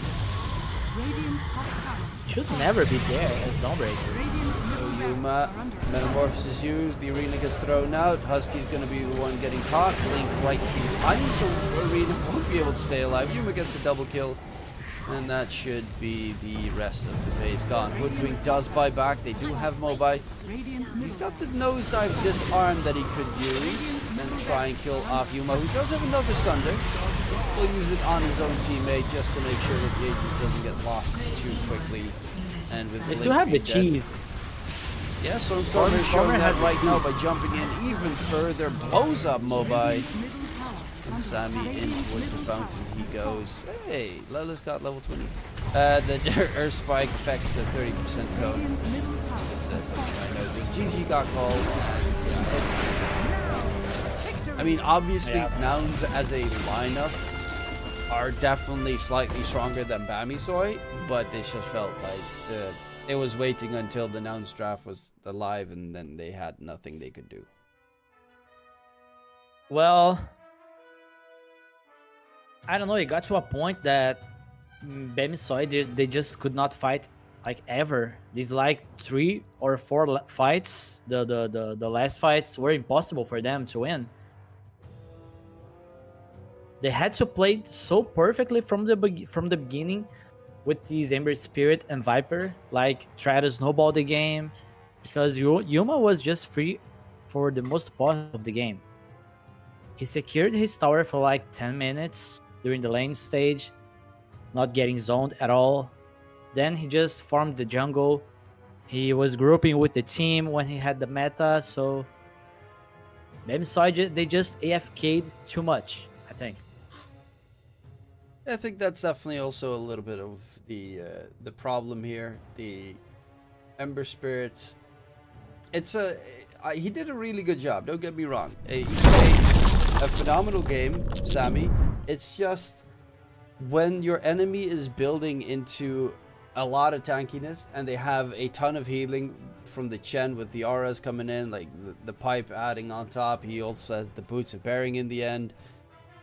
Should never be there as Dawnbreaker. So Yuma, Metamorphosis used, the arena gets thrown out, Husky's gonna be the one getting caught, Link right behind the arena, won't be able to stay alive. Yuma gets a double kill, and that should be the rest of the base gone. Hoodwink does buy back, they do have Mobai. He's got the nosedive disarm that he could use and try and kill off Yuma, who does have another Sunder. He'll use it on his own teammate just to make sure that the Aegis doesn't get lost too quickly. And with They still have the cheese. Yeah, so Stormer is showing that right now by jumping in even further, blows up Mobai. And Sammy in towards the fountain he goes. Hey, Lela's got level 20. The Earth Spike affects a 30% cone. Just says something I noticed. GG got called. I mean, obviously, Nouns as a lineup are definitely slightly stronger than Bamisoy, but this just felt like it was waiting until the Nouns draft was alive, and then they had nothing they could do. Well, I don't know. It got to a point that Bamisoy they just could not fight like ever. These like 3 or 4 fights, the last fights were impossible for them to win. They had to play so perfectly from the beginning with these Ember Spirit and Viper, like try to snowball the game, because Yuma was just free for the most part of the game. He secured his tower for like 10 minutes during the lane stage, not getting zoned at all. Then he just farmed the jungle. He was grouping with the team when he had the meta, so Bamisoy, they just AFK'd too much, I think. I think that's definitely also a little bit of the problem here. The Ember Spirits. He did a really good job. Don't get me wrong. He played a phenomenal game, Sammy. It's just when your enemy is building into a lot of tankiness and they have a ton of healing from the Chen with the auras coming in, like the pipe adding on top. He also has the boots of bearing in the end.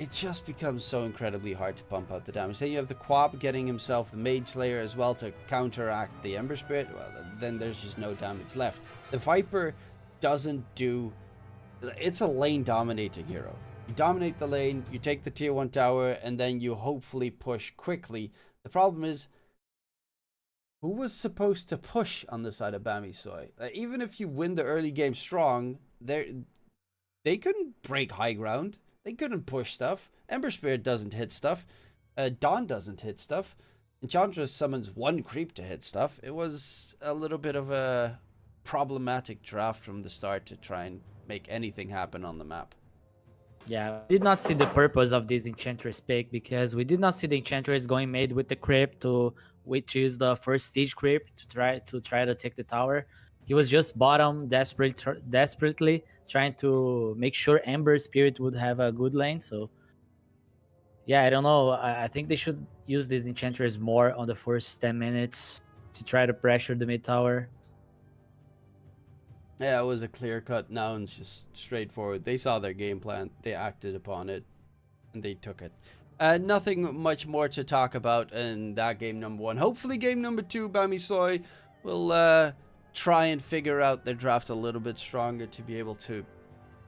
It just becomes so incredibly hard to pump out the damage. Then you have the Quab getting himself the Mage Slayer as well to counteract the Ember Spirit. Well, then there's just no damage left. The Viper doesn't do... It's a lane dominating hero. You dominate the lane, you take the tier 1 tower, and then you hopefully push quickly. The problem is, who was supposed to push on the side of Bamisoy? Even if you win the early game strong, they couldn't break high ground. They couldn't push stuff. Ember Spirit doesn't hit stuff. Dawn doesn't hit stuff. Enchantress summons 1 creep to hit stuff. It was a little bit of a problematic draft from the start to try and make anything happen on the map. Yeah, we did not see the purpose of this Enchantress pick because we did not see the Enchantress going made with the creep which is the first stage creep to try to take the tower. He was just bottom desperately trying to make sure Ember Spirit would have a good lane. So yeah, I don't know. I think they should use these Enchantress more on the first 10 minutes to try to pressure the mid tower. Yeah, it was a clear cut now, and it's just straightforward. They saw their game plan, they acted upon it, and they took it. Nothing much more to talk about in that game number 1. Hopefully game number 2, Bami Soy will try and figure out their draft a little bit stronger to be able to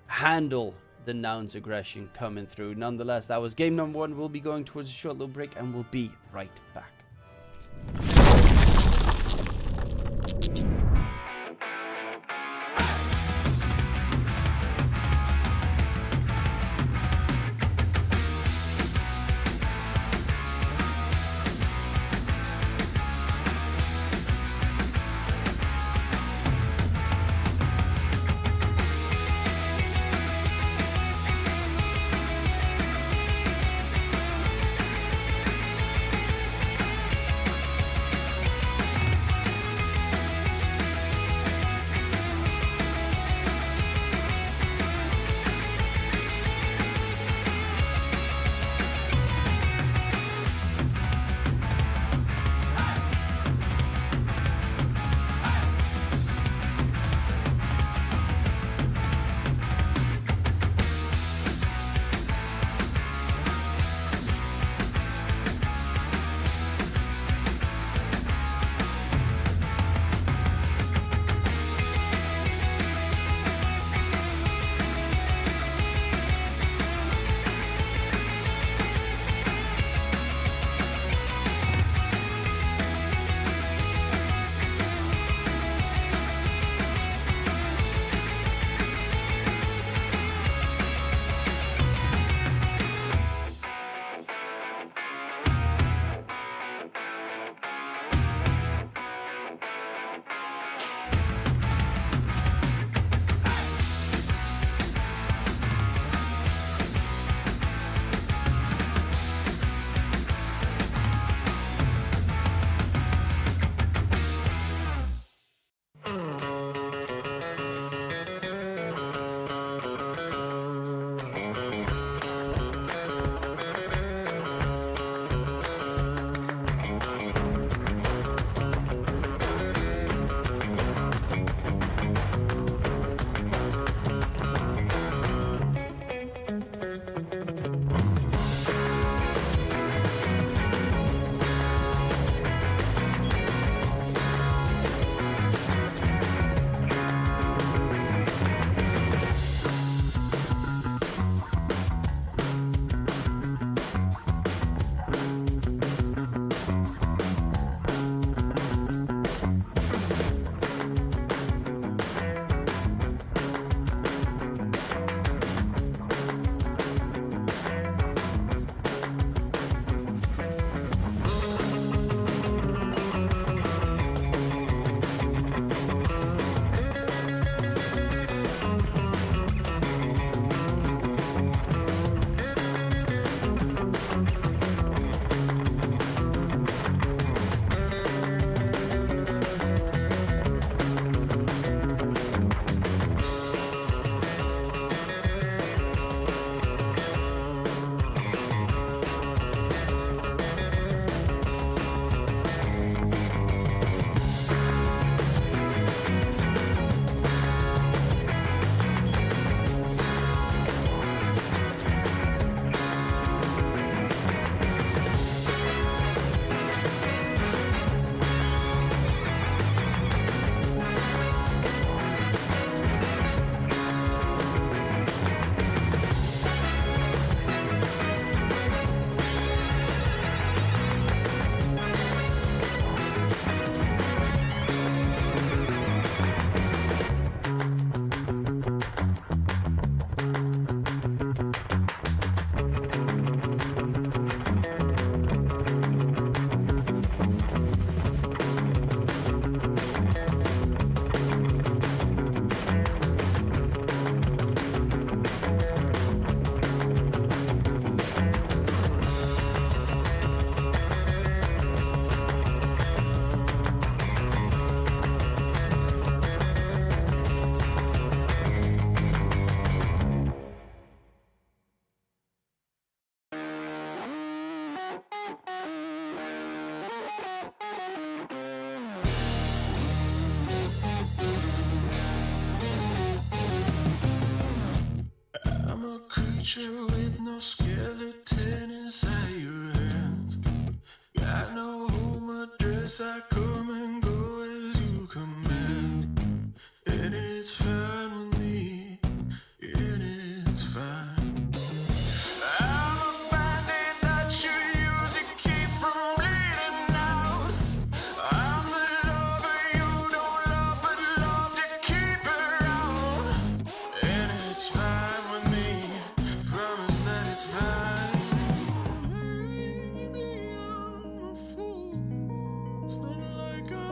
handle the Nouns aggression coming through. Nonetheless, that was game number 1. We'll be going towards a short little break, and we'll be right back. creature with no skeleton inside your hands. Got no home address, I come and go as you command. And it's fine with me, and it's fine. I'm a bandit that you use to keep from bleeding out. I'm the lover you don't love, but love to keep around. And it's fine with me, promise that it's fine. Maybe I'm a fool, it's not like I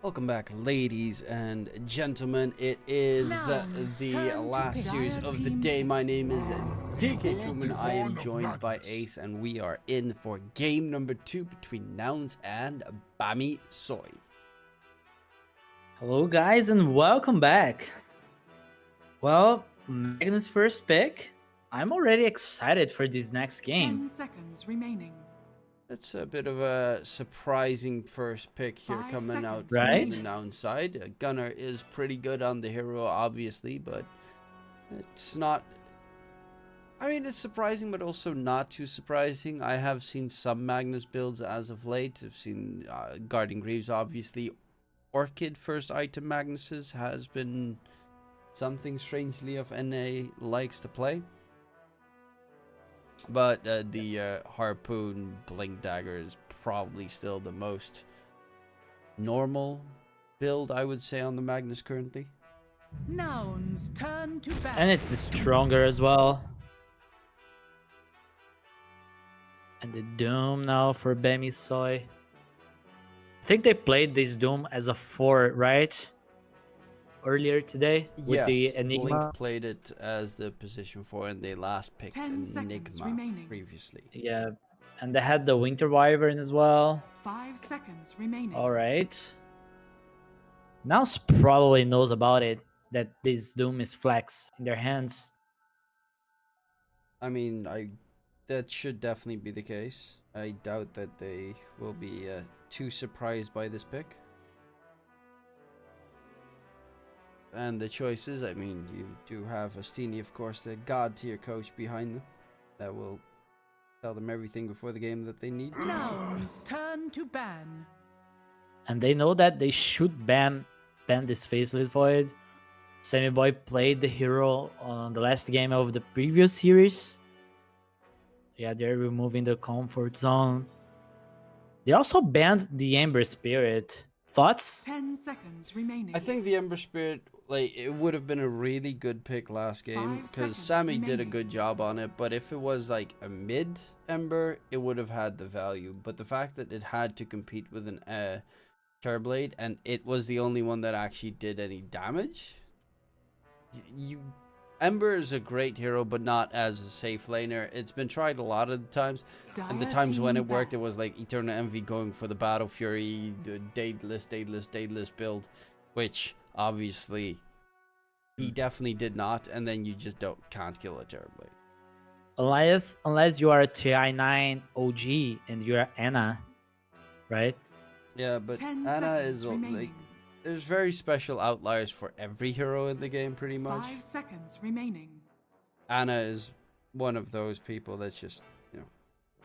Welcome back, ladies and gentlemen. It is the last series of the day. My name is DK Truman. I am joined by Ace, and we are in for game number 2 between Nouns and Bami Soy. Hello guys and welcome back. Well, Magnus' first pick. I'm already excited for this next 10 game. seconds remaining. It's a bit of a surprising first pick here 5 coming out seconds from Right? the Noun side. Gunner is pretty good on the hero, obviously, but it's not... I mean, it's surprising, but also not too surprising. I have seen some Magnus builds as of late. I've seen Guarding Greaves, obviously. Orchid first item Magnus's has been something strangely of NA likes to play. But the Harpoon Blink Dagger is probably still the most normal build, I would say, on the Magnus currently. Nouns turn to battle. And it's stronger as well. And the Doom now for Bami Soy. I think they played this Doom as a 4, right? Earlier today with the Enigma. Blink played it as the position 4, and they last picked 10 seconds Enigma remaining. previously. Yeah, and they had the Winter Wyvern as well. 5 seconds remaining. All right. Nouse probably knows about it, that this Doom is flex in their hands. I mean, that should definitely be the case. I doubt that they will be too surprised by this pick. And the choices, I mean, you do have Astini, of course, the god tier coach behind them that will tell them everything before the game that they need. Nouns turn to ban. And they know that they should ban this Faceless Void. Sammy Boy played the hero on the last game of the previous series. Yeah, they're removing the comfort zone. They also banned the Ember Spirit. Thoughts? 10 seconds remaining. I think the Ember Spirit, like, it would have been a really good pick last game 5 because seconds Sammy did a remaining. good job on it. But if it was like a mid Ember, it would have had the value. But the fact that it had to compete with an Terrorblade and it was the only one that actually did any damage, Ember is a great hero, but not as a safe laner. It's been tried a lot of the times, and the Dire times when team it worked, it back. was like Eternal Envy going for the Battle Fury, the Daedalus build, which obviously he definitely did not, and then you just can't kill a Terrorblade. Unless you are a TI9 OG and you're Anna, right? Yeah, but 10 Anna seconds is like, remaining. there's very special outliers for every hero in the game, pretty much. 5 seconds remaining. Anna is one of those people that's just, you know,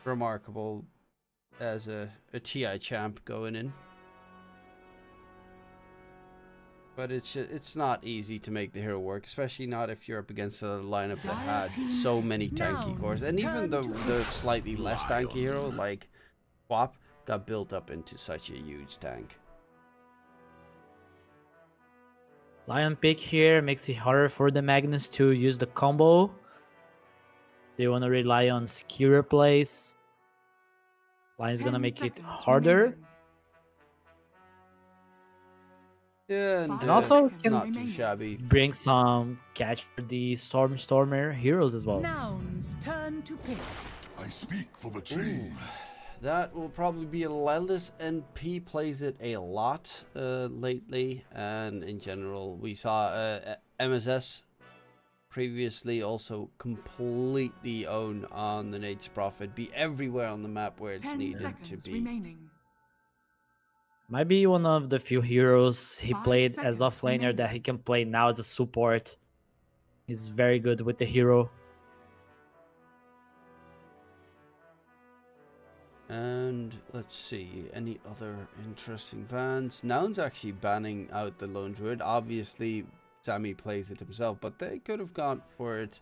remarkable as a TI champ going in. But it's not easy to make the hero work, especially not if you're up against a lineup that had so many tanky cores. And even the slightly less tanky hero like Wap got built up into such a huge tank. Lion pick here makes it harder for the Magnus to use the combo. They want to rely on Skewer plays. Lion's gonna 10 make it seconds harder. remaining. Yeah, and, And also seconds can- not too remaining. shabby. Bring some catch for the Stormer heroes as well. Nouns turn to pick. I speak for the trees. That will probably be a Lelis NP plays it a lot lately, and in general we saw MSS previously also completely own on the Nate's Prophet, be everywhere on the map where it's 10 needed to seconds be. remaining. Might be one of the few heroes he 5 played as seconds offlaner remaining. that he can play now as a support. He's very good with the hero. And let's see, any other interesting bans? Noun's actually banning out the Lone Druid. Obviously, Sammy plays it himself, but they could have gone for it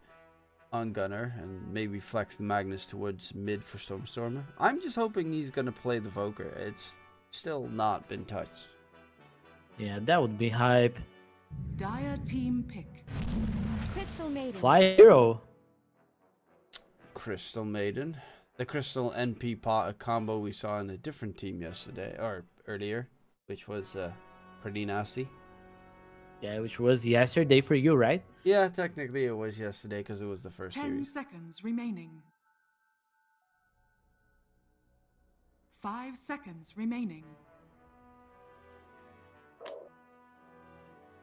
on Gunner and maybe flex the Magnus towards mid for Stormer. I'm just hoping he's going to play the Voker. It's still not been touched. Yeah, that would be hype. Dire team pick. Crystal Maiden. Fly hero. Crystal Maiden. The Crystal NP combo we saw in a different team yesterday, or earlier, which was pretty nasty. Yeah, which was yesterday for you, right? Yeah, technically it was yesterday because it was the first 10 series. seconds remaining. 5 seconds remaining.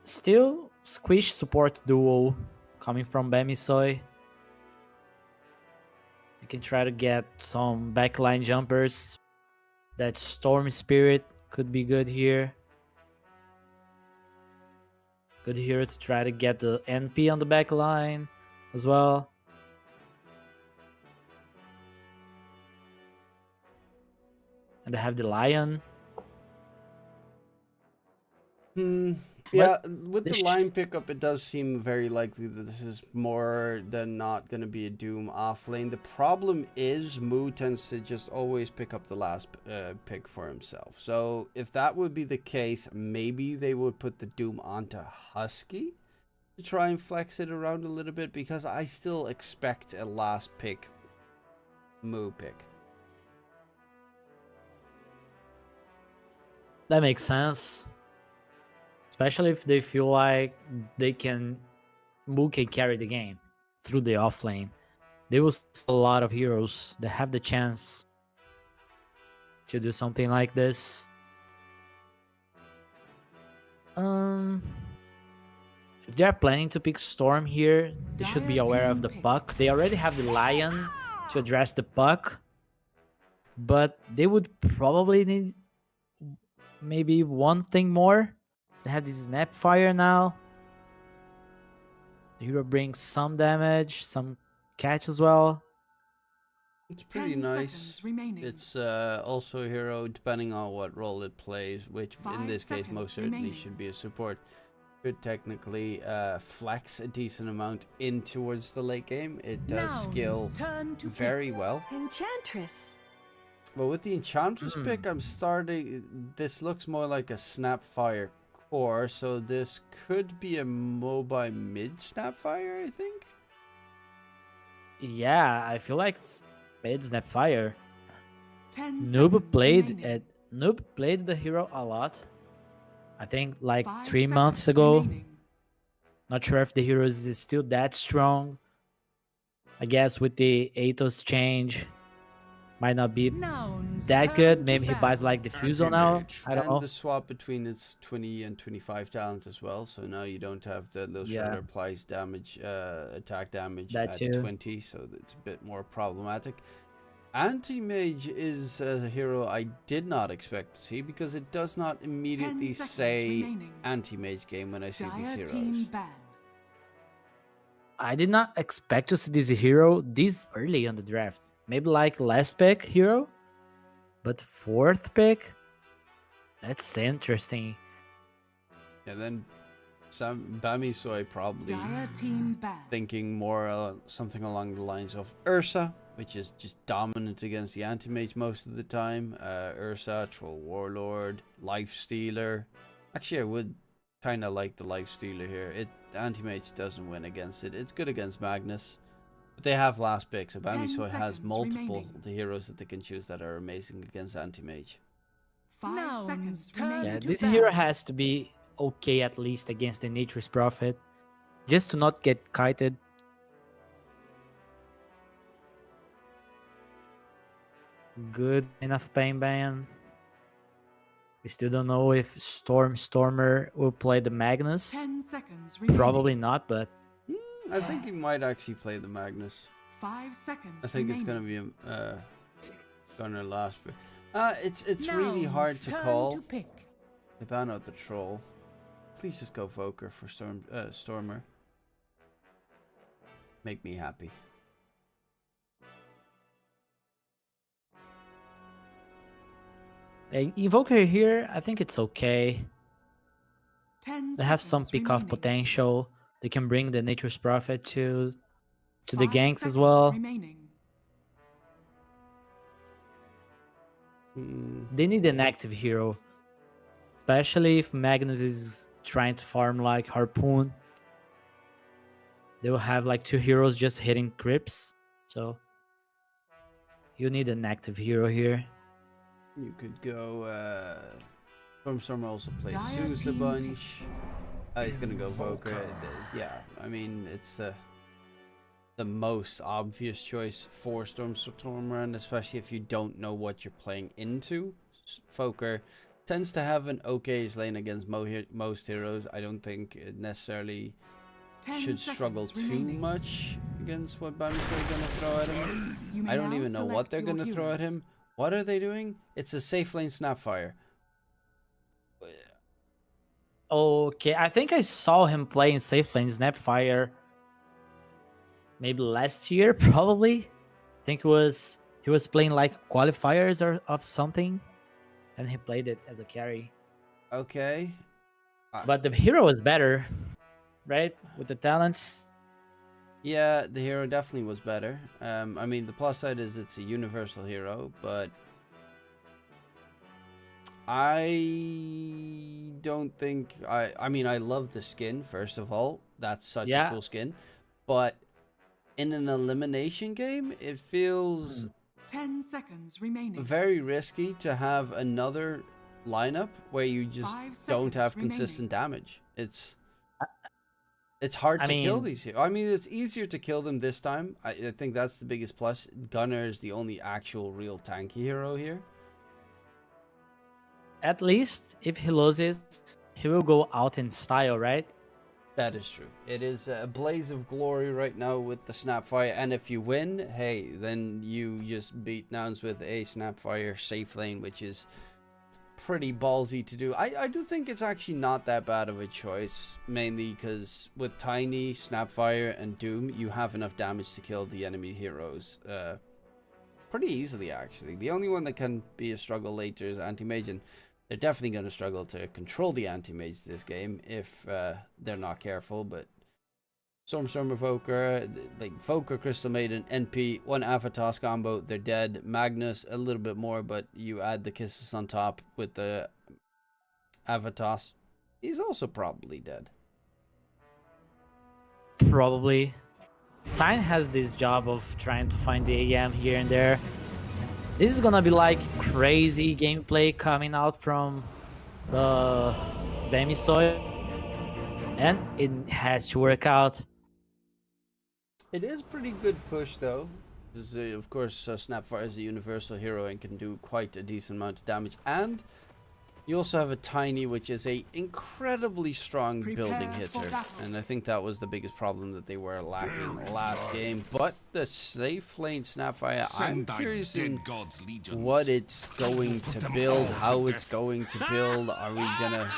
Still squish support duo coming from Bamisoy. You can try to get some backline jumpers. That Storm Spirit could be good here. Good here to try to get the NP on the back line as well. And they have the Lion. Yeah, with the this line pickup, it does seem very likely that this is more than not going to be a Doom off lane. The problem is Moo tends to just always pick up the last pick for himself. So if that would be the case, maybe they would put the Doom onto Husky to try and flex it around a little bit, because I still expect a last pick Moo pick. That makes sense. Especially if they feel like Moo can carry the game through the offlane. There was a lot of heroes that have the chance to do something like this. If they're planning to pick Storm here, they should be aware of the puck. They already have the Lion to address the puck, but they would probably need maybe one thing more. They have this Snapfire now. The hero brings some damage, some catch as well. It's pretty 10 nice. seconds remaining. It's also a hero depending on what role it plays, which in 5 this case most seconds certainly remaining. should be a support. Could technically flex a decent amount in towards the late game. It does skill very well. Enchantress. But with the Enchantress pick, I'm starting... This looks more like a Snapfire core, so this could be a mobile mid Snapfire, I think? Yeah, I feel like it's mid Snapfire. 10 Noob seconds played remaining. it. Noob played the hero a lot. I think like 5 3 months seconds ago. remaining. Not sure if the hero is still that strong. I guess with the Athos change, might not be that good. Maybe he buys like Diffusal now. I don't And know. the swap between its 20 and 25 talent as well, so now you don't have the low Yeah. shredder applies damage, attack damage That at too. 20, so it's a bit more problematic. Anti-Mage is a hero I did not expect to see, because it does not immediately 10 seconds say remaining. anti-Mage game when I see these Dire heroes. team ban. I did not expect to see this hero this early on the draft. Maybe like last pick hero, but fourth pick? That's interesting. And then Bamisoy probably Dire team ban. thinking more something along the lines of Ursa, which is just dominant against the anti-mage most of the time. Ursa, Troll Warlord, Life Stealer. Actually, I would kind of like the Life Stealer here. Anti-mage doesn't win against it. It's good against Magnus. But they have last pick, so 10 Bamisoy has seconds multiple remaining. the heroes that they can choose that are amazing against anti-mage. 5 seconds turn remaining. Yeah, to this ban. hero has to be okay at least against the Nature's Prophet. Just to not get kited. Good enough pain ban. We still don't know if Stormer will play the Magnus. 10 seconds remaining. Probably not, but I think he might actually play the Magnus. 5 seconds I think remaining. it's gonna be gonna last. It's really hard to call. They ban out the troll. Please just go Voker for Stormer. Make me happy. Invoker here, I think it's okay. 10 They have some seconds pick-off remaining. potential. They can bring the Nature's Prophet to the 5 ganks as seconds well. remaining. They need an active hero. Especially if Magnus is trying to farm like Harpoon. They will have like 2 heroes just hitting creeps. So you need an active hero here. You could go Stormstormer also plays Dire Zeus a team bunch. He's gonna go Voker. Yeah, I mean it's the most obvious choice for Stormstormer, and especially if you don't know what you're playing into. Foker tends to have an okay lane against most heroes. I don't think it necessarily 10 should struggle seconds too remaining. much against what Bami's going to throw at him. You may I don't now even know what select they're your going to throw at heroes. him. What are they doing? It's a safe lane Snapfire. Okay, I think I saw him play in safe lane Snapfire maybe last year, probably. I think he was playing like qualifiers or of something, and he played it as a carry. Okay. But the hero was better, right? With the talents. Yeah, the hero definitely was better. I mean, the plus side is it's a universal hero, but I don't think I mean, I love the skin, first of all. That's such a cool skin. But in an elimination game, it feels 10 seconds remaining. very risky to have another lineup where you just 5 don't have seconds consistent damage. It's hard to kill mean- these heroes. I mean, it's easier to kill them this time. I think that's the biggest plus. Gunner is the only actual real tanky hero here. At least if he loses, he will go out in style, right? That is true. It is a blaze of glory right now with the Snapfire, and if you win, hey, then you just beat Nouns with a Snapfire safe lane, which is pretty ballsy to do. I do think it's actually not that bad of a choice, mainly because with Tiny, Snapfire, and Doom, you have enough damage to kill the enemy heroes pretty easily, actually. The only one that can be a struggle later is Anti-Mage, and they're definitely going to struggle to control the Anti-Mage this game if they're not careful, but Stormstormer, Voker, like Voker, Crystal Maiden, NP, one Avatos combo, they're dead. Magnus, a little bit more, but you add the kisses on top with the Avatos. He's also probably dead. Probably. Tyne has this job of trying to find the AM here and there. This is gonna be like crazy gameplay coming out from the Bami soil, and it has to work out. It is pretty good push, though. Because, of course, Snapfire is a universal hero and can do quite a decent amount of damage. And you also have a Tiny, which is a incredibly strong building Prepare for hitter. battle. And I think that was the biggest problem that they were lacking last game. But the safe lane Snapfire, I'm curious in what it's going to build, how it's going to build. Are we going to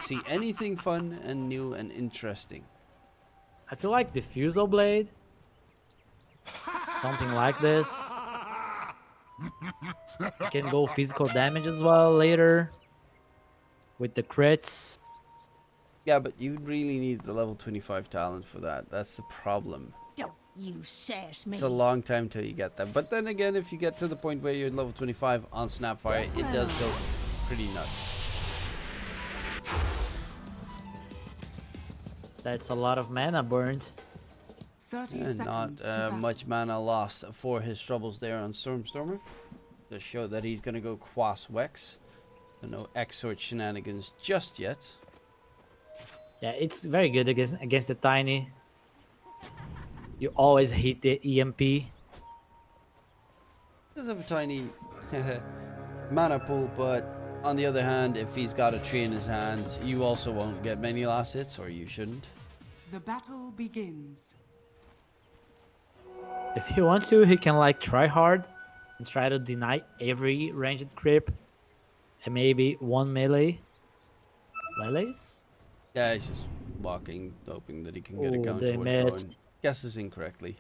see anything fun and new and interesting? I feel like Diffusal Blade, something like this. You can go physical damage as well later with the crits. Yeah, but you really need the level 25 talent for that. That's the problem. Don't you sass me. It's a long time till you get that. But then again, if you get to the point where you're level 25 on Snapfire, it does go pretty nuts. That's a lot of mana burned. 30 And seconds not to battle. much mana lost for his troubles there on Stormstormer. To show that he's going to go Quas Wex. So no X-Sword shenanigans just yet. Yeah, it's very good against the Tiny. You always hit the EMP. Does have a tiny mana pool, but on the other hand, if he's got a tree in his hands, you also won't get many last hits, or you shouldn't. The battle begins. If he wants to, he can like try hard and try to deny every ranged creep and maybe one melee. Melees? Yeah, he's just walking, hoping that he can get a Oh, counter. they missed. Guesses incorrectly.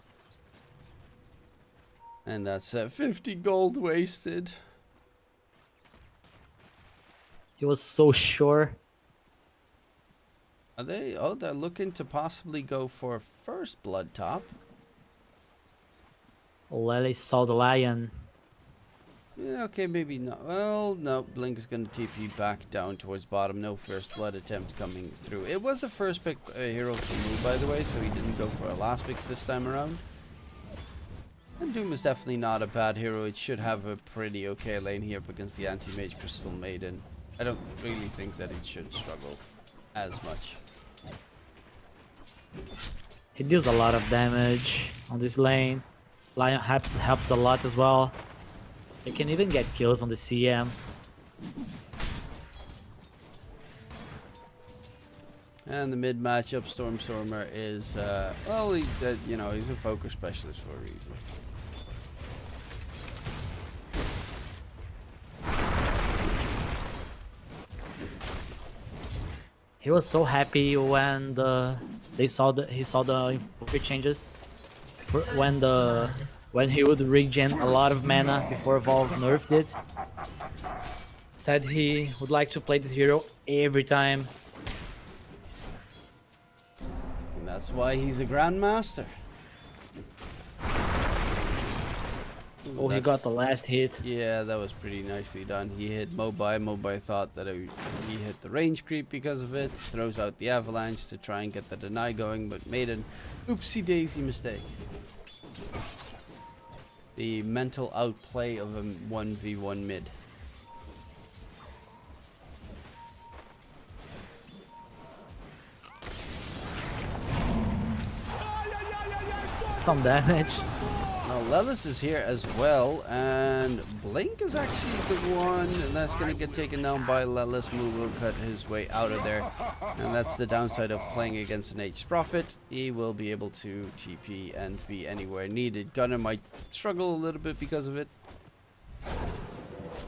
And that's 50 gold wasted. He was so sure. Are they? Oh, they're looking to possibly go for first blood top. Lele saw the lion. Yeah, okay, maybe not. Well, no, Blink is going to TP back down towards bottom. No first blood attempt coming through. It was a first pick hero for Moo, by the way, so he didn't go for a last pick this time around. And Doom is definitely not a bad hero. It should have a pretty okay lane here up against the Anti-Mage Crystal Maiden. I don't really think that it should struggle as much. He deals a lot of damage on this lane. Lion helps a lot as well. They can even get kills on the CM. And the mid matchup, Stormer is well, you know, he's a focus specialist for a reason. He was so happy when he saw the invoker changes. When he would regen a lot of mana before Valve nerfed it. Said he would like to play this hero every time. And that's why he's a grandmaster. Oh, he got the last hit. Yeah, that was pretty nicely done. He hit Mobai. Mobai thought that he hit the range creep because of it. Throws out the avalanche to try and get the deny going, but made an oopsie daisy mistake. The mental outplay of a 1v1 mid. Some damage. Now Lelis is here as well, and Blink is actually the one that's going to get taken down by Lelis. Moo will cut his way out of there, and that's the downside of playing against an H Prophet. He will be able to TP and be anywhere needed. Gunner might struggle a little bit because of it,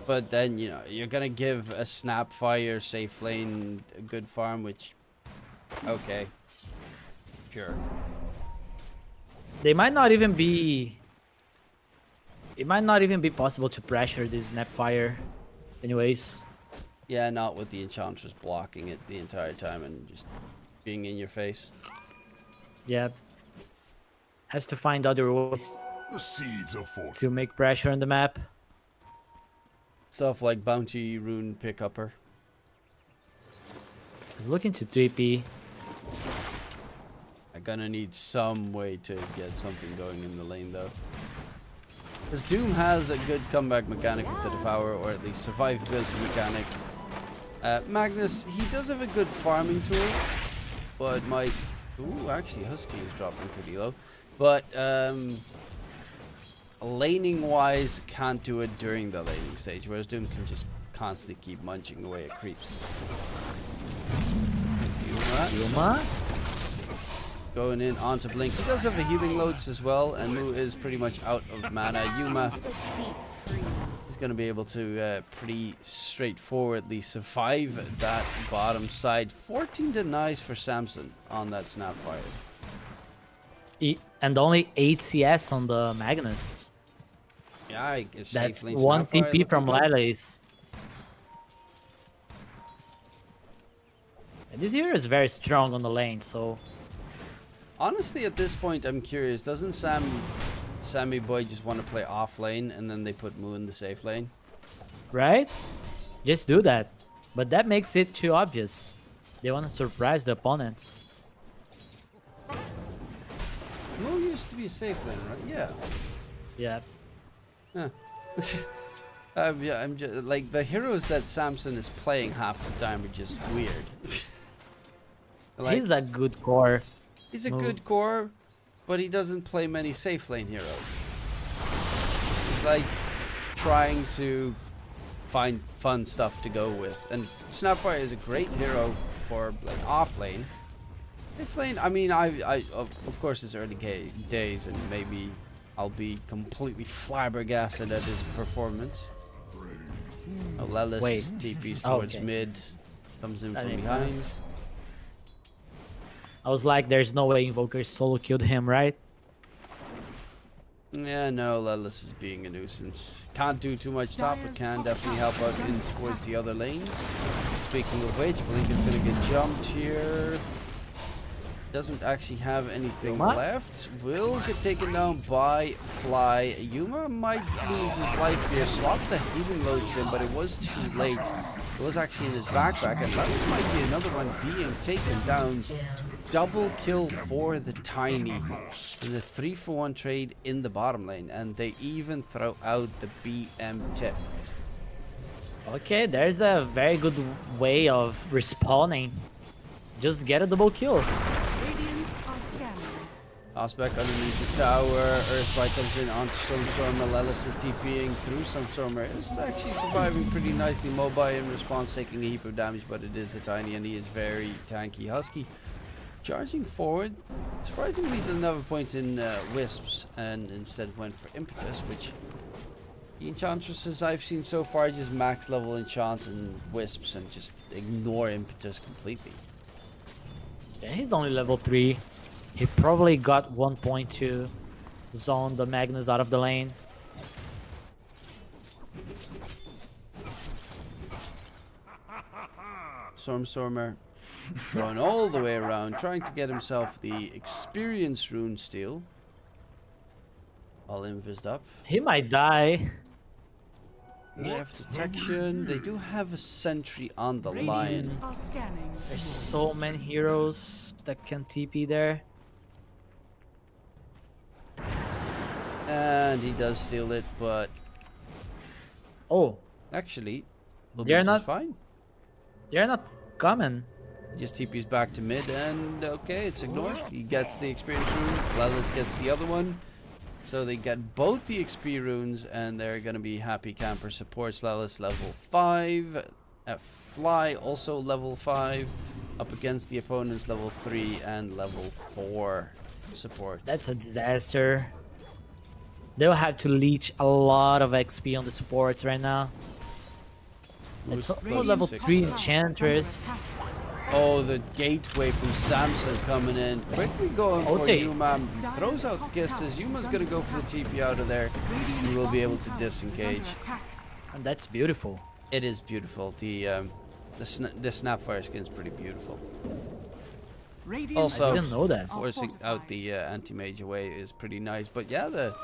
but then, you know, you're going to give a Snapfire safe lane a good farm, which, okay, sure. They might not even be. It might not even be possible to pressure this Snapfire. Anyways. Yeah, not with the Enchantress blocking it the entire time and just being in your face. Yeah. Has to find other ways The seeds of force. to make pressure on the map. Stuff like Bounty, Rune, Pick-Upper. He's looking to 3P. I'm gonna need some way to get something going in the lane though. Because Doom has a good comeback mechanic with the Devour, or at least survivability mechanic. Magnus, he does have a good farming tool, but might... Ooh, actually Husky is dropping pretty low. But laning-wise, can't do it during the laning stage, whereas Doom can just constantly keep munching away at creeps. Yuma? Going in onto Blink. He does have a healing loads as well, and Moo is pretty much out of mana. Yuma is going to be able to pretty straightforwardly survive that bottom side. 14 denies for Samson on that Snapfire. And only 8 CS on the Magnus. Yeah, I guess That's safe lane one Snapfire TP from looking good. Lelis. And this hero is very strong on the lane, so... Honestly, at this point, I'm curious. Doesn't Sammy Boy just want to play off lane and then they put Moo in the safe lane? Right? Just do that. But that makes it too obvious. They want to surprise the opponent. Moo used to be a safe lane, right? Yeah. Yeah. Huh. Yeah, I'm just like the heroes that Samson is playing half the time are just weird. Like, He's a good core. he's a Moo. good core, but he doesn't play many safe lane heroes. It's like trying to find fun stuff to go with. And Snapfire is a great hero for like off lane. Safe lane, I mean, I of course it's early days, and maybe I'll be completely flabbergasted at his performance. Oh, Lelis Wait. TPs Oh, towards okay. mid, comes in That from makes behind. sense. I was like, there's no way Invoker solo killed him, right? Yeah, no, Lelis is being a nuisance. Can't do too much top, but can definitely help out in towards the other lanes. Speaking of which, Blink is going to get jumped here. Doesn't actually have anything Yuma? left. Will get taken down by Fly. Yuma might lose his life here. Swap the healing loads in, but it was too late. It was actually in his backpack, and Lelis might be another one being taken down. Double kill for the Tiny in the 3-for-1 trade in the bottom lane, and they even throw out the BM tip. Okay, there's a very good way of respawning. Just get a double kill. Radiant are scanning. Aspect underneath the tower. Earthbite comes in onto Stormstormer. Lelis is TPing through Stormstormer. Is actually surviving pretty nicely. Mobile in response, taking a heap of damage, but it is a tiny and he is very tanky. Husky charging forward. Surprisingly, doesn't have a point in Wisps and instead went for Impetus, which the Enchantresses I've seen so far just max level Enchant and Wisps and just ignore Impetus completely. Yeah, he's only level 3. He probably got 1 point to zone the Magnus out of the lane. Stormstormer going all the way around, trying to get himself the experience rune steal. All invised up. He might die. They have detection. They do have a sentry on the Radiant lion. are scanning. There's so many heroes that can TP there. And he does steal it, but Oh, actually, They're Lumine's not- fine. they're not coming. He just TP's back to mid, and okay, it's ignored. He gets the experience rune. Lelis gets the other one. So they get both the XP runes, and they're going to be happy camper. Supports Lelis level 5. At Fly also level 5. Up against the opponents level 3 and level 4 support. That's a disaster. They'll have to leech a lot of XP on the supports right now. It's Radiant's level top 3 tower is under Enchantress. attack. Oh, the gateway from Samson coming in. Quickly going for Oti. Yuma. Throws out kisses. Yuma's going to go for the TP out of there. Radiant's He will be bottom able to tower is under disengage. attack. And that's beautiful. It is beautiful. The Snapfire skin's pretty beautiful. Radiant Also, I didn't know that. forcing out the anti-mage away is pretty nice. But yeah, the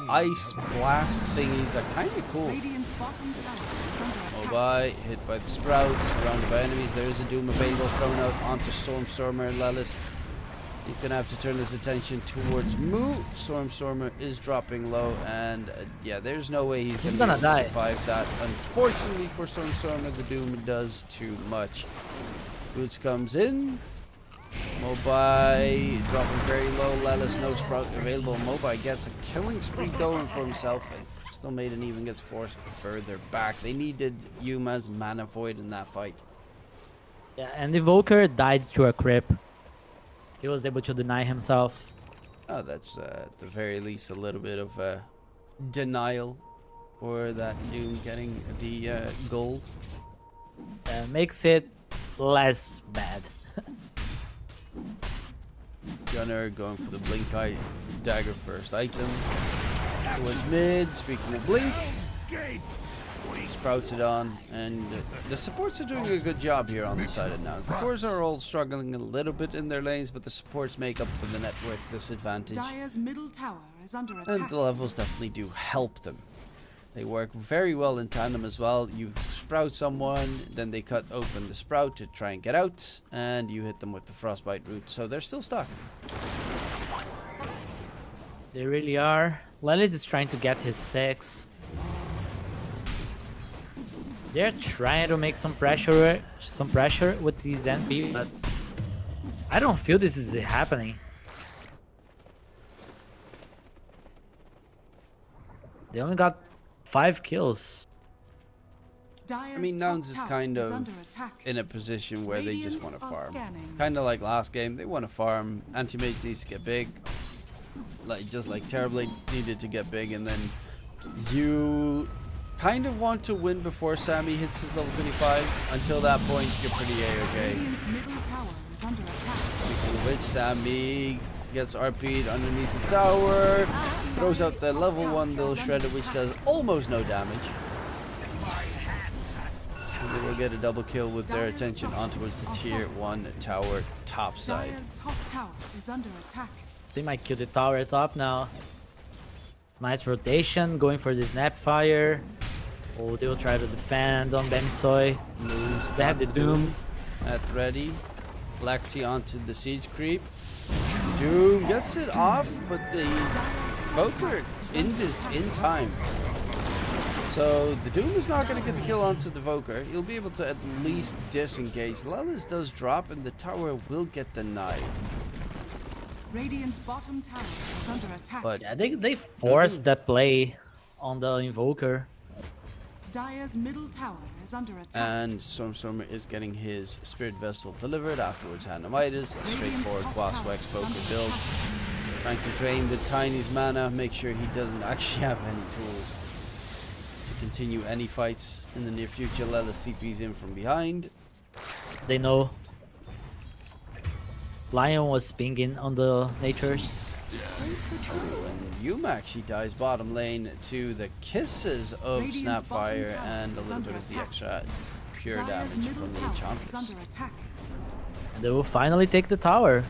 ice blast thingies are kind of cool. Radiant's bottom tower is under attack. Mobile, hit by the sprouts, surrounded by enemies. There is a Doom available, thrown out onto Stormstormer and Lelis. He's going to have to turn his attention towards Moo. Stormstormer is dropping low, and yeah, there's no way he's going to be able to die. survive that. Unfortunately for Stormstormer, the Doom does too much. Boots comes in. Mobile dropping very low. Lelis, no sprout available. Mobile gets a killing spree going for himself. And still made and even gets forced further back. They needed Yuma's mana void in that fight. Yeah, and Evoker died to a creep. He was able to deny himself. Oh, that's at the very least a little bit of denial for that Doom getting the gold. Makes it less bad. Gunner going for the Blink Eye Dagger first item. Towards mid, speaking of Blink. Sprouted on, and the supports are doing a good job here on the side of now. The cores are all struggling a little bit in their lanes, but the supports make up for the network disadvantage. Dire's middle tower is under And attack. the levels definitely do help them. They work very well in tandem as well. You sprout someone, then they cut open the sprout to try and get out, and you hit them with the frostbite root, so they're still stuck. They really are. Lelis is trying to get his 6. They're trying to make some pressure with these NP, but I don't feel this is happening. They only got 5 kills. Dire's I mean, top Nouns is tower kind of under attack. in a position where they just Radiant want to are farm. scanning. Kind of like last game, they want to farm. Anti-Mage needs to get big. Just like Terrorblade needed to get big, and then you kind of want to win before Sammy hits his level 25. Until that point, you're pretty A-okay. Radiant's middle tower is under attack. Speaking of which, Sammy gets RP'd underneath the tower, throws out the level 1 little shredder, which does almost no damage. And they will get a double kill with their attention on towards the tier 1 tower top side. Dire's top tower is under attack. They might kill the tower top now. Nice rotation, going for the Snapfire. Oh, they will try to defend on Bemisoy. Moves They have the Doom. at ready. Lacti onto the siege creep. Doom gets it off, but the Evoker in time. So the Doom is not going to get the kill onto the Evoker. He'll be able to at least disengage. Lelis does drop and the tower will get denied. Radiant's bottom tower is under attack. But Yeah, they forced that play on the Invoker. Dire's middle tower is under attack. and Stormstormer is getting his Spirit Vessel delivered. Afterwards, Hanamitis. Straightforward boss wax focus build. Trying to drain the Tiny's mana, make sure he doesn't actually have any tools to continue any fights in the near future. Lelis TP's in from behind. They know Lion was pinging on the natures. And Yuma actually dies bottom lane to the kisses of Radiant's Snapfire bottom tower and a is little under bit of the attack. extra pure Dire's damage middle from the tower is Enchantress. under attack. They will finally take the tower.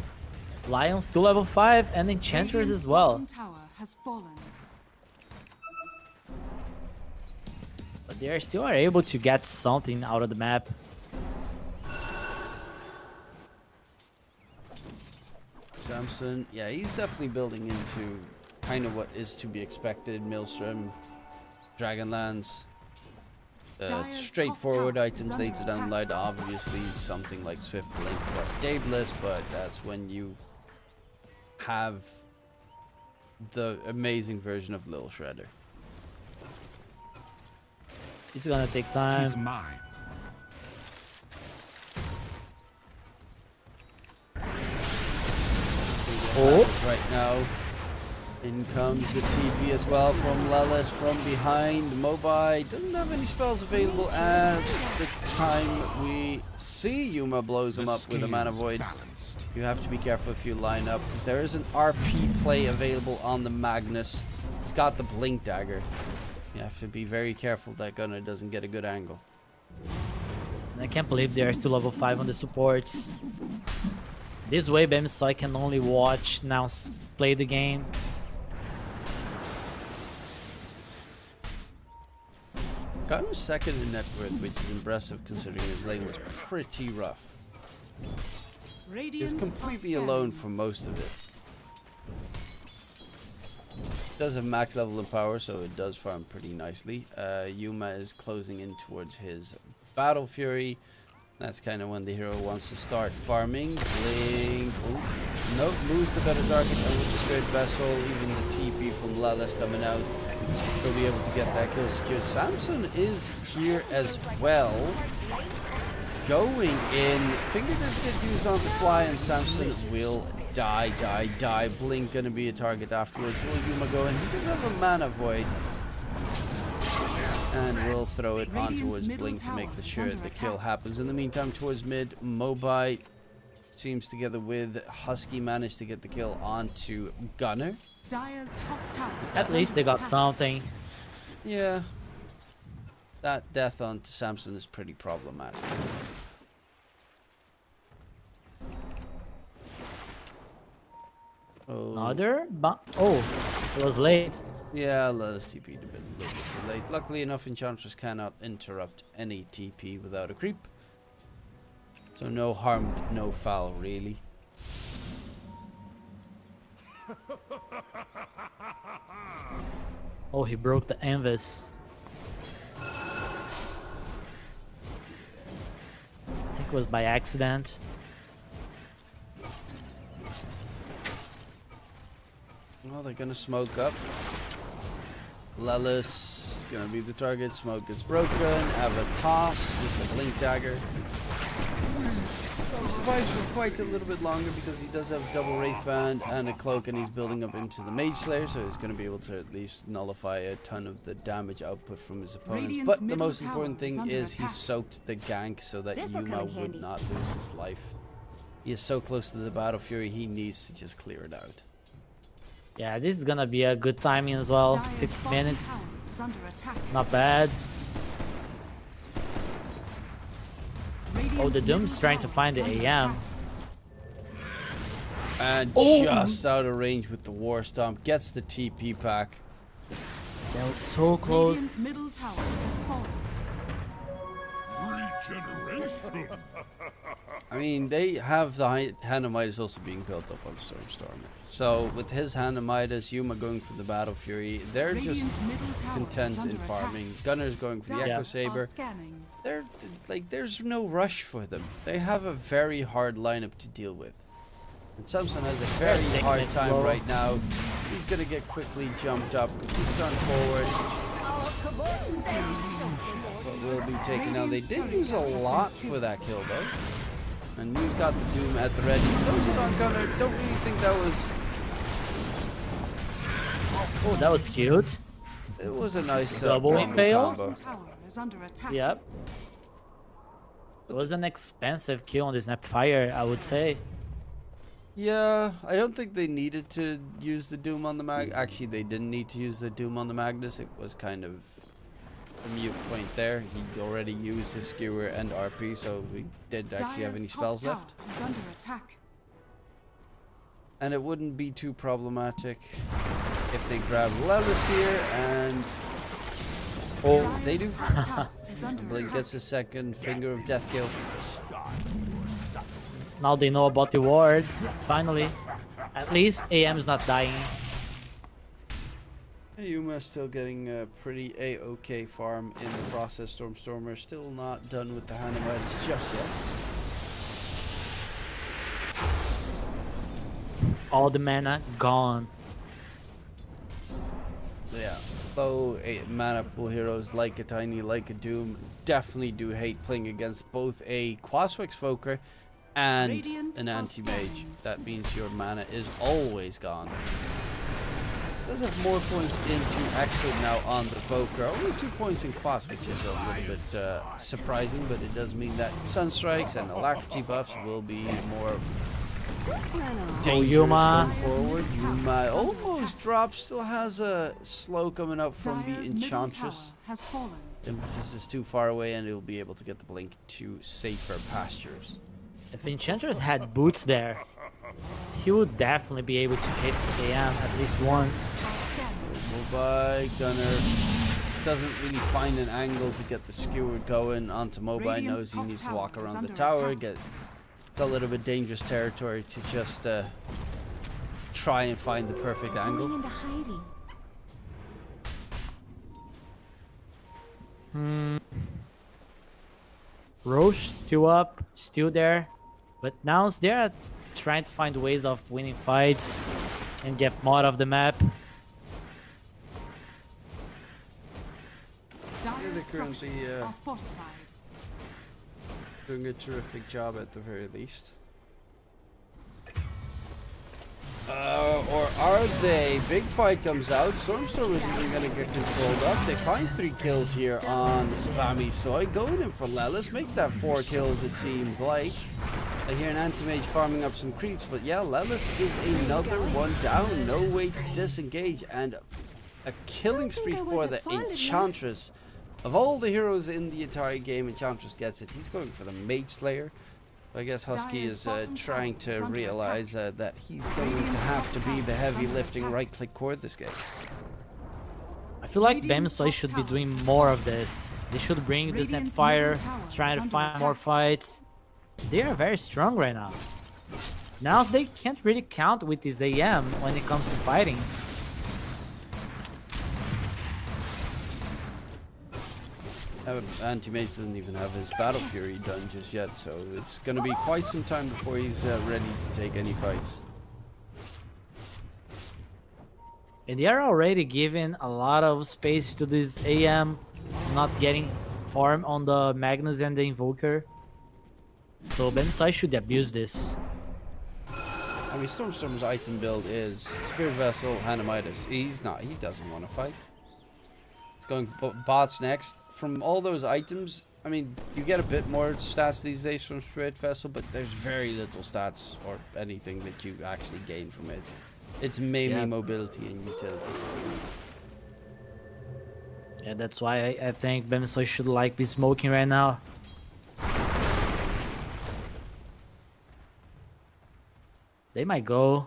Lion's still level 5 and Enchantress Radiant's as well. bottom tower has fallen. But they are still able to get something out of the map. Samson, yeah, he's definitely building into kind of what is to be expected. Maelstrom, Dragonlance, Dire's straightforward top tower items is later under down the attack. line. Obviously, something like Swift Blink plus Daedalus, but that's when you have the amazing version of Lil Shredder. It's gonna take Tis time. mine. Oh, Right now, in comes the TP as well from Lelis from behind. Mobai doesn't have any spells available at the time we see Yuma blows him up with a Mana Void. Balanced. You have to be careful if you line up because there is an RP play available on the Magnus. He's got the Blink Dagger. You have to be very careful that Gunner doesn't get a good angle. I can't believe they are still level 5 on the supports. This way, Bam, so I can only watch, now play the game. Gunner's second in net worth, which is impressive considering his lane was pretty rough. He was Radiant completely are alone scanning. for most of it. Does have max level of power, so it does farm pretty nicely. Yuma is closing in towards his Battle Fury. That's kind of when the hero wants to start farming. Blink. Ooh. Nope, moves the better target. And with the Spirit Vessel, even the TP from Lelis coming out, he'll be able to get that kill secured. Samson is here as well. Going in. Finger does get used on the fly, and Samson will die. Blink gonna be a target afterwards. Will Yuma go in? He does have a Mana Void. And we'll throw it on Radiant's towards middle Blink to make tower the is sure under the kill attack. happens. In the meantime, towards mid, Mobai teams together with Husky managed to get the kill onto Gunner. Dire's top tower At is least under they got attack. something. Yeah. That death onto Samson is pretty problematic. Oh, Another? Oh, it was late. yeah, let us TP a bit, a little bit too late. Luckily enough, Enchantress cannot interrupt any TP without a creep. So no harm, no foul, really. Oh, he broke the canvas. I think it was by accident. Well, they're gonna smoke up. Lelis gonna be the target. Smoke gets broken. Have a toss with the Blink Dagger. He survives for quite a little bit longer because he does have double Wraith Band and a cloak, and he's building up into the Mage Slayer, so he's gonna be able to at least nullify a ton of the damage output from his opponents. Radiant's But the middle most tower important is thing under is he attack. soaked the gank so that This'll Yuma come in would handy. not lose his life. He is so close to the Battle Fury, he needs to just clear it out. Yeah, this is gonna be a good timing as well. Dire's 50 bottom minutes, tower is under attack. not bad. Radiant's Oh, the middle Doom's trying to tower find is the under AM. attack. And Oh! just out of range with the War Stomp, gets the TP pack. That was so close. Radiant's middle tower has fallen. Regeneration. I mean, they have the Hand of Midas also being built up on Stormstormer. So with his Hand of Midas, Yuma going for the Battle Fury, they're just Radiant's middle tower content is under in attack. farming. Gunner's going for the Dire Echo are Saber. scanning. They're like, there's no rush for them. They have a very hard lineup to deal with. And Samson has a very taking hard it time slow. right now. He's gonna get quickly jumped up. He's done forward. But will be taken out. They did use a lot for that kill though. And Mew's got the Doom at the ready. Throws it on Gunner. Don't really think that was... Oh, that was cute. It was a nice Double combo. fail? combo. Tower is under attack. Yep. It was an expensive kill on the Snapfire, I would say. Yeah, I don't think they needed to use the Doom on the Mag. Actually, they didn't need to use the Doom on the Magnus. It was kind of a mute point there. He already used his Skewer and RP, so we didn't actually have Dire's any top spells tower left. is under attack. And it wouldn't be too problematic if they grab Lelis here and... Oh, they do. Dire's top tower is under Blink attack. gets a second Finger of Death kill. Now they know about the ward. Finally. At least AM is not dying. Yuma's still getting a pretty A-OK farm in the process. Stormstormer still not done with the Hand of Midas just yet. All the mana gone. Yeah, low mana pool heroes like a Tiny, like a Doom definitely do hate playing against both a Quaswex Foker and Radiant an are anti-mage. scanning. That means your mana is always gone. Does have more points into Exit now on the Foker. Only 2 points in Quas, which is a little bit surprising, but it does mean that Sunstrikes and Alacrity buffs will be more dangerous Yuma. going forward. Yuma almost drops, still has a slow coming up from the Dire's middle Enchantress. tower has fallen. This is too far away and he'll be able to get the blink to safer pastures. If Enchantress had boots there, he would definitely be able to hit AM at least once. Move by Gunner. Doesn't really find an angle to get the skewer going onto Mobai. Radiant's Knows he top needs to tower walk is around the under tower. attack. It's a little bit dangerous territory to just try and find the perfect Going angle. into hiding. Roche still up, still there. But now they're trying to find ways of winning fights and get mod off the map. they're Dire's currently, structures are fortified. Doing a terrific job at the very least. Or are they? Big fight comes out. Stormstorm isn't even going to get controlled up. They find 3 kills here on Bami Soy. Going in for Lelis. Make that 4 kills, it seems like. I hear an anti-mage farming up some creeps. But yeah, Lelis is another one down. No way to disengage. And a killing spree for the Enchantress. Of all the heroes in the entire game, Enchantress gets it. He's going for the Mage Slayer. I guess Husky Dire's is bottom trying tower is to under realize attack. that he's going to Radiant's have top to be tower the is heavy under lifting attack. right-click core this game. I feel like Radiant's Bamsoy top should be tower doing is more of this. They should bring the Radiant's Snapfire, middle tower trying is to under find more attack. fights. They are very strong right now. Now they can't really count with this AM when it comes to fighting. Anti-Mage doesn't even have his Battle Fury done just yet, so it's going to be quite some time before he's ready to take any fights. And they are already giving a lot of space to this AM, not getting farm on the Magnus and the Invoker. So Bamsoy should abuse this. I mean, Stormstorm's item build is Spirit Vessel, Hanamitis. He doesn't want to fight. He's going bots next. From all those items, I mean, you get a bit more stats these days from Spirit Vessel, but there's very little stats or anything that you actually gain from it. It's mainly mobility and utility. Yeah, that's why I think Bamsoy should like be smoking right now. They might go.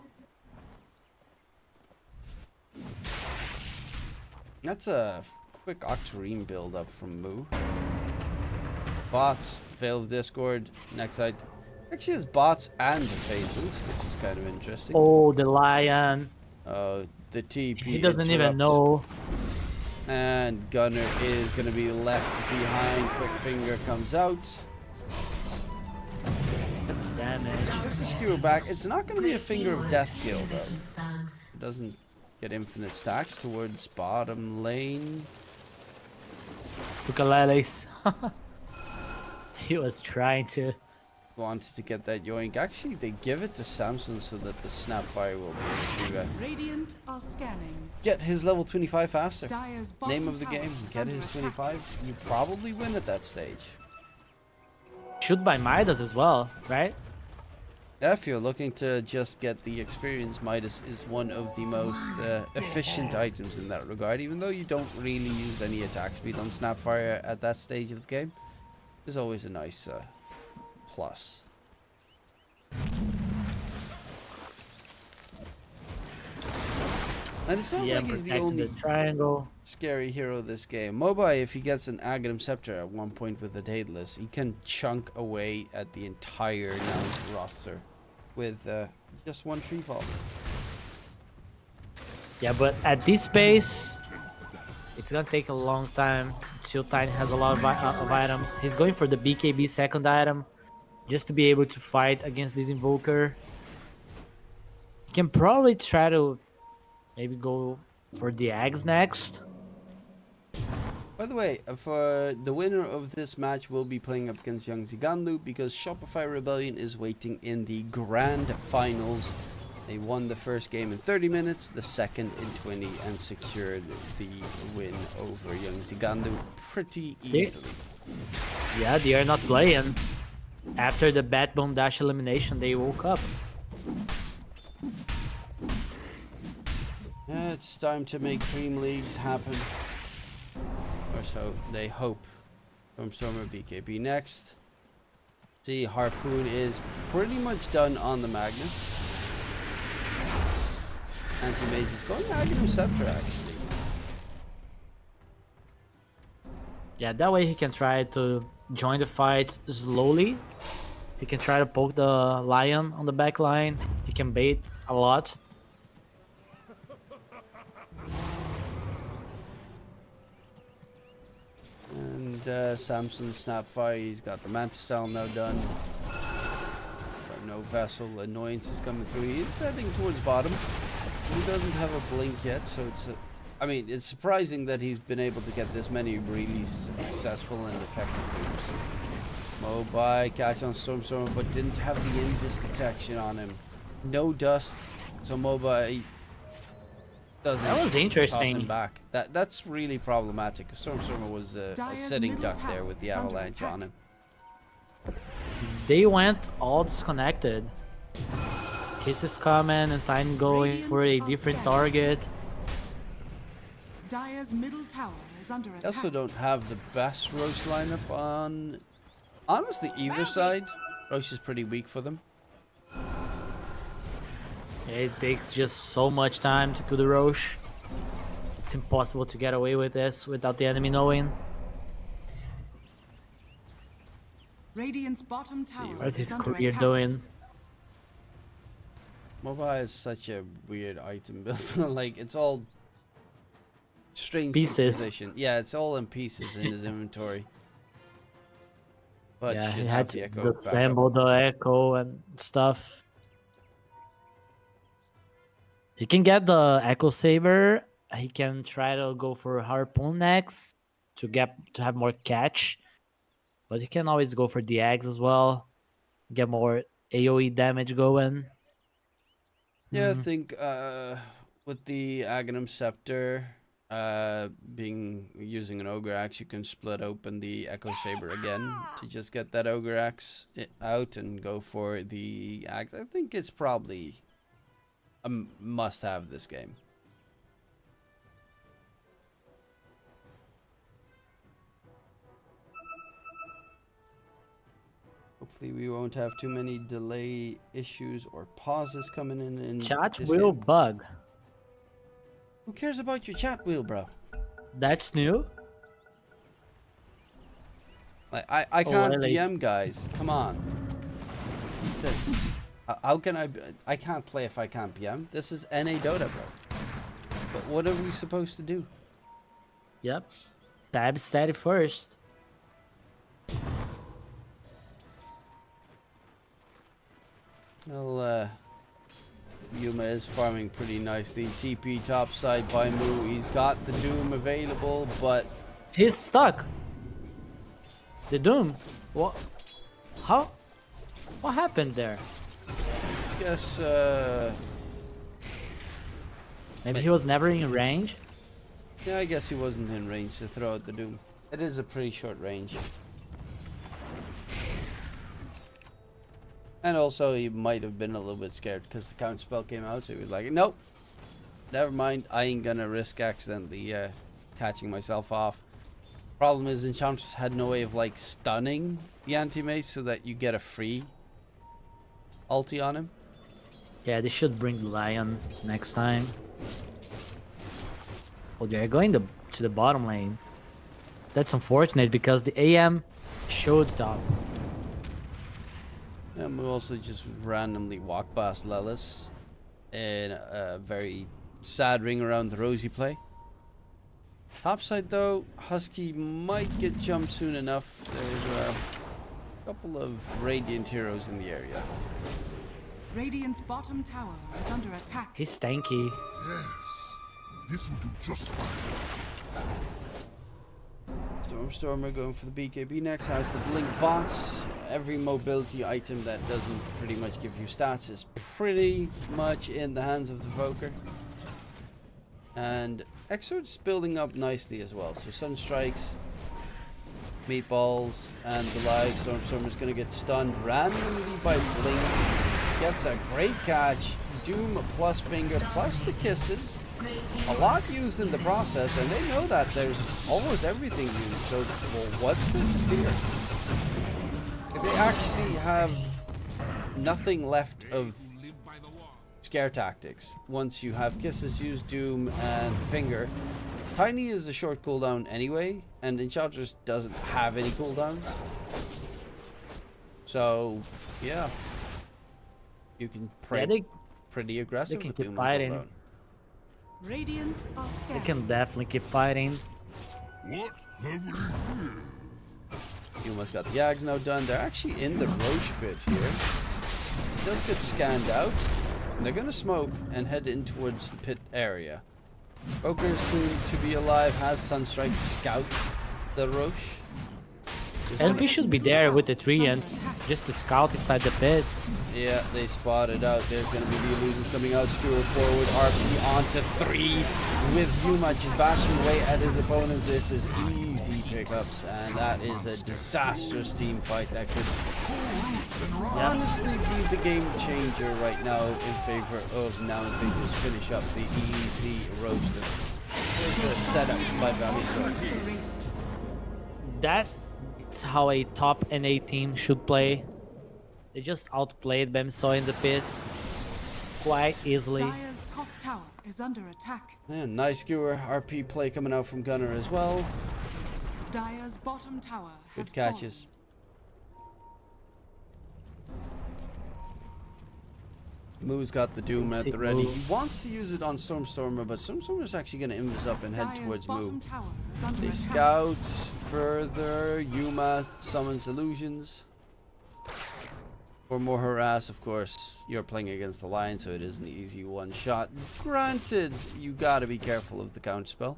That's a quick Octarine build up from Moo. Bots, Veil of Discord, next item. Actually, has bots and the phase boots, which is kind of interesting. Oh, the lion. The TP. He doesn't even interrupt. know. And Gunner is going to be left behind. Quick finger comes out. Damage. Gets the skewer back. It's not going to be a finger of death kill though. It doesn't get infinite stacks towards bottom lane. Ukuleles. He was trying to. Wanted to get that yoink. Actually, they give it to Samson so that the Snapfire will be able to Radiant are scanning. get his level 25 faster. Dire's bottom Name of the tower game, is get under his attack. 25. You probably win at that stage. Shoot by Midas as well, right? If you're looking to just get the experience, Midas is one of the most efficient items in that regard. Even though you don't really use any attack speed on Snapfire at that stage of the game, there's always a nice plus. And it's not Yeah, like he's the protecting only the triangle. scary hero this game. Mobai, if he gets an Aghanim Scepter at one point with the Daedalus, he can chunk away at the entire Nouns roster with just one tree fall. Yeah, but at this pace, it's gonna take a long time. Tiny has a lot of items. He's going for the BKB second item, just to be able to fight against this Invoker. He can probably try to maybe go for the Ags next. By the way, for the winner of this match will be playing up against Young Zigandu because Shopify Rebellion is waiting in the grand finals. They won the first game in 30 minutes, the second in 20, and secured the win over Young Zigandu pretty easily. Yeah, they are not playing. After the Batbone Dash elimination, they woke up. Yeah, it's time to make Dream Leagues happen. Or so they hope. Stormer BKB next. See, Harpoon is pretty much done on the Magnus. Anti-Mage is going Aghanim Scepter actually. Yeah, that way he can try to join the fight slowly. He can try to poke the lion on the back line. He can bait a lot. And Samson Snapfire, he's got the Mantis Style now done. But no Vessel annoyance is coming through. He's heading towards bottom. He doesn't have a blink yet, so it's I mean, it's surprising that he's been able to get this many really successful and effective games. Mobai catch on Stormstormer, but didn't have the Invis detection on him. No dust, so Mobai doesn't. That was toss him interesting. back. That's really problematic. Stormstormer was a sitting duck there with the avalanche on him. They went all disconnected. Kiss is coming and Tiny going for a different target. Dire's middle tower is under They attack. also don't have the best Roche lineup on, honestly, either side. Roche is pretty weak for them. It takes just so much time to kill the Roche. It's impossible to get away with this without the enemy knowing. Radiant's bottom tower What's is his under career attack. doing? Mobile is such a weird item built. Like, it's all strange Pieces. position. Yeah, it's all in pieces in his inventory. But Yeah, should he have had the to echo back up. disassemble the echo and stuff. He can get the Echo Saber. He can try to go for Harpoon next to have more catch. But he can always go for the Eggs as well. Get more AoE damage going. Yeah, I think with the Aghanim Scepter using an Ogre Axe, you can split open the Echo Saber again to just get that Ogre Axe out and go for the Axe. I think it's probably a must-have this game. Hopefully we won't have too many delay issues or pauses coming in Chat this will game. bug. Who cares about your chat wheel, bro? That's new. Like, I can't Late. DM guys. Come on. What's this? How can I can't play if I can't PM. This is NA Dota, bro. But what are we supposed to do? Yep. Tab said it first. Well, Yuma is farming pretty nicely. TP topside by Moo. He's got the Doom available, but He's stuck. The Doom. What? How? What happened there? I guess Maybe he was never in range. yeah, I guess he wasn't in range to throw out the Doom. It is a pretty short range. And also, he might have been a little bit scared because the counter spell came out, so he was like, nope, never mind, I ain't gonna risk accidentally catching myself off. Problem is, Enchantress had no way of like stunning the anti-mage so that you get a free ulti on him. Yeah, they should bring the Lion next time. Oh, they're going to the bottom lane. That's unfortunate because the AM showed top. And we also just randomly walk past Lelis in a very sad ring around the rosy play. Topside though, Husky might get jumped soon enough. There's a couple of Radiant heroes in the area. Radiant's bottom tower is under attack. He's tanky. Yes. This will do just fine. Stormstormer going for the BKB next, has the blink bots. Every mobility item that doesn't pretty much give you stats is pretty much in the hands of the Voker. And Exort's building up nicely as well. So Sunstrikes, Meatballs, and the live Stormstormer's gonna get stunned randomly by blink. Gets a great catch. Doom plus finger plus the kisses. A lot used in the process, and they know that there's almost everything used, so well, what's the fear? If they actually have nothing left of scare tactics, once you have kisses used, Doom, and the finger, Tiny is a short cooldown anyway, and Enchantress doesn't have any cooldowns. So, yeah. You can play pretty aggressive can with keep Doom fighting. on cooldown. Radiant are They scared. can definitely keep fighting. What have we here? Yuma's got the Yags now done. They're actually in the Roche pit here. It does get scanned out. And they're going to smoke and head in towards the pit area. Roker soon to be alive has Sunstrike to scout the Roche. LP should be there with the Treants just to scout inside the pit. Yeah, they spotted out. There's going to be the illusions coming out. Skewer forward. RP onto 3 with Yuma just bashing away at his opponents. This is easy pickups, and that is a disastrous team fight that could honestly be the game changer right now in favor of now as they just finish up the easy roast. There's a setup by Valley. That's how a top NA team should play. They just outplayed Bamso in the pit quite easily. Dire's top tower is under attack. And nice skewer RP play coming out from Gunner as well. Dire's bottom tower has Good catches. Moo's got the Doom at the ready. He wants to use it on Stormstormer, but Stormstormer's actually going to invis up and head Dire's towards bottom Moo. tower is under They attack. scouts further. Yuma summons illusions. For more harass, of course, you're playing against the Lion, so it is an easy one shot. Granted, you gotta be careful of the counterspell.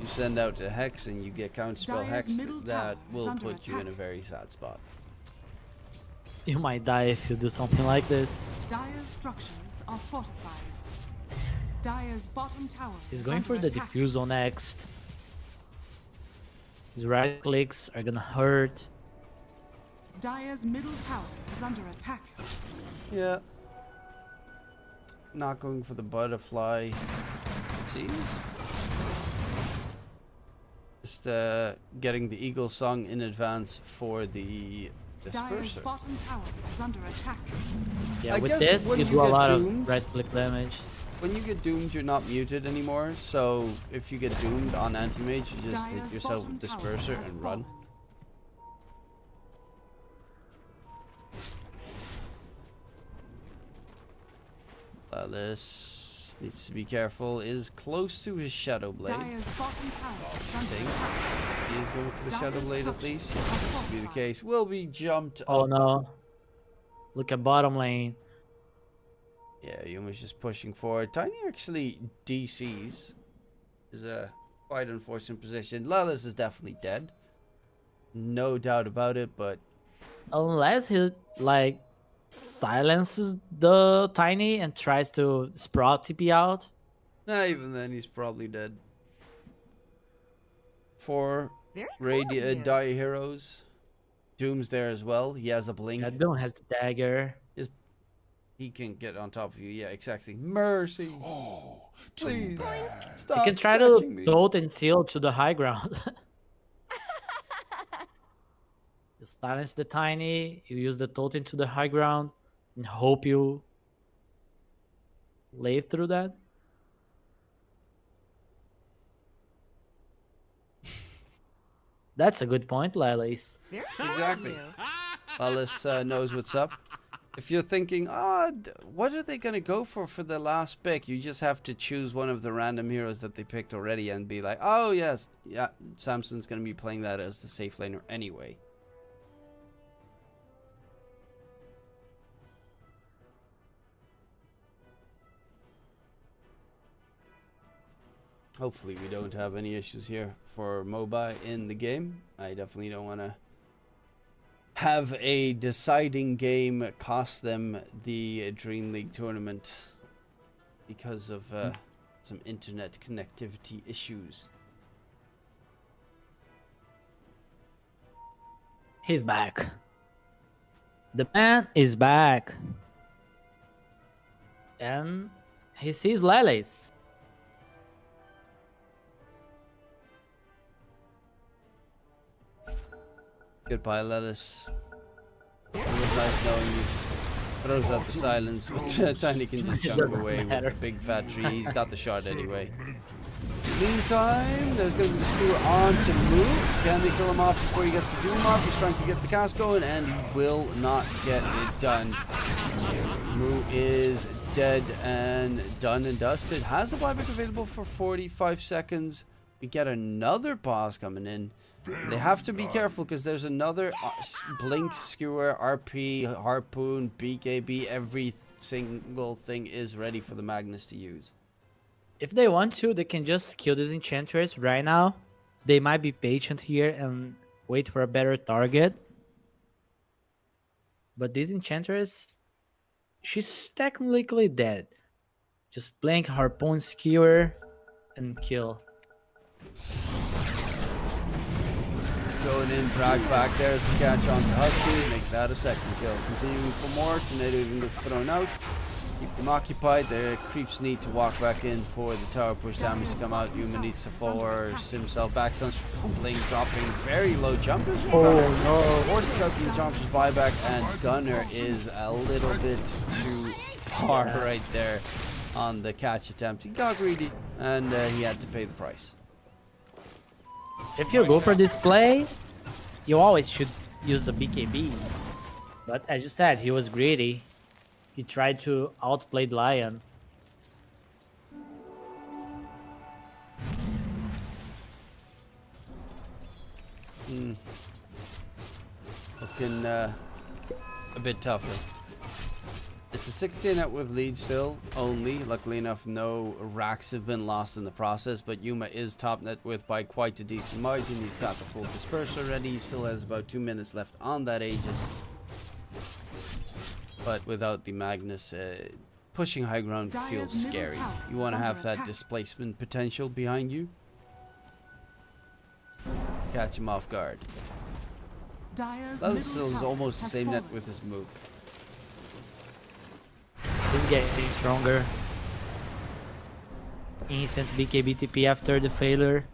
You send out a Hex and you get counterspell Dire's Hex, middle that tower is will under put you in a attack. very sad spot. You might die if you do something like this. Dire's structures are fortified. Dire's bottom tower He's is going under for the attack. diffusal next. His right clicks are gonna hurt. Dire's middle tower is under attack. Yeah. Not going for the butterfly, it seems. Just getting the Eagle Song in advance for the Dire's Disperser. bottom tower is under attack. Yeah, I with guess this when you you do a get lot doomed- of right click damage. When you get doomed, you're not muted anymore, so if you get doomed on anti-mage, you just hit Dire's yourself bottom with tower Disperser has and run. fallen. Lallis needs to be careful. Is close to his Shadow Blade. Dire's bottom tower is I under think attack. he is going for the Shadow Dire's Blade at structures least. are This will be the fortified. case. Will be jumped Oh up. no. Look at bottom lane. Yeah, Yuma's just pushing forward. Tiny actually DCs. Is a quite unfortunate position. Lallis is definitely dead. No doubt about it, but Unless he like silences the Tiny and tries to sprout TP out. nah, even then he's probably dead. 4 Very cool of Radiant you. Die Heroes. Doom's there as well. He has a blink. Yeah, Doom has the dagger. He can get on top of you. Yeah, exactly. Mercy. Oh, too Please. bad. Stop You can try catching to me. tote and seal to the high ground. You silence the Tiny, you use the totem to the high ground, and hope you lay through that. That's a good point, Lilis. Very cool of Exactly. you. Alice knows what's up. If you're thinking, what are they going to go for the last pick? You just have to choose one of the random heroes that they picked already and be like, oh, yes, yeah, Samson's going to be playing that as the safe laner anyway. Hopefully we don't have any issues here for MOBA in the game. I definitely don't want to have a deciding game cost them the DreamLeague tournament because of some internet connectivity issues. He's back. The man is back. And he sees Lilis. Goodbye, Lelis. It was nice knowing you. Throws out the silence, but Tiny can just jump away with a big fat tree. He's got the shard anyway. Meantime, there's going to be the screw on to move. Can they kill him off before he gets the Doom off? He's trying to get the cast going, and he will not get it done. Moo is dead and done and dusted. Has a buyback available for 45 seconds. We get another boss coming in. They have to be careful because there's another Blink, Skewer, RP, Harpoon, BKB. Every single thing is ready for the Magnus to use. If they want to, they can just kill this Enchantress right now. They might be patient here and wait for a better target. But this Enchantress, she's technically dead. Just Blink, Harpoon, Skewer, and kill. Going in, drag back. There's the catch on to Husky. Make that a second kill. Continuing for more. Tornado even gets thrown out. Keep them occupied. The creeps need to walk back in for the tower push damage to come out. Yuma needs to force himself back. Sun's pumping, dropping very low jumpers. Oh no. Forces out the Enchantress buyback, and Gunner is a little bit too far right there on the catch attempt. He got greedy, and he had to pay the price. If you go for this play, you always should use the BKB. But as you said, he was greedy. He tried to outplay the Lion. Looking a bit tougher. It's a 6k net with lead still, only. Luckily enough, no racks have been lost in the process, but Yuma is top net with by quite a decent margin. He's got the full disperser ready. He still has about 2 minutes left on that Aegis. But without the Magnus, pushing high ground feels scary. You want to have that displacement potential behind you. Catch him off guard. That is almost the same net with his move. He's getting stronger. Instant BKB TP after the failure.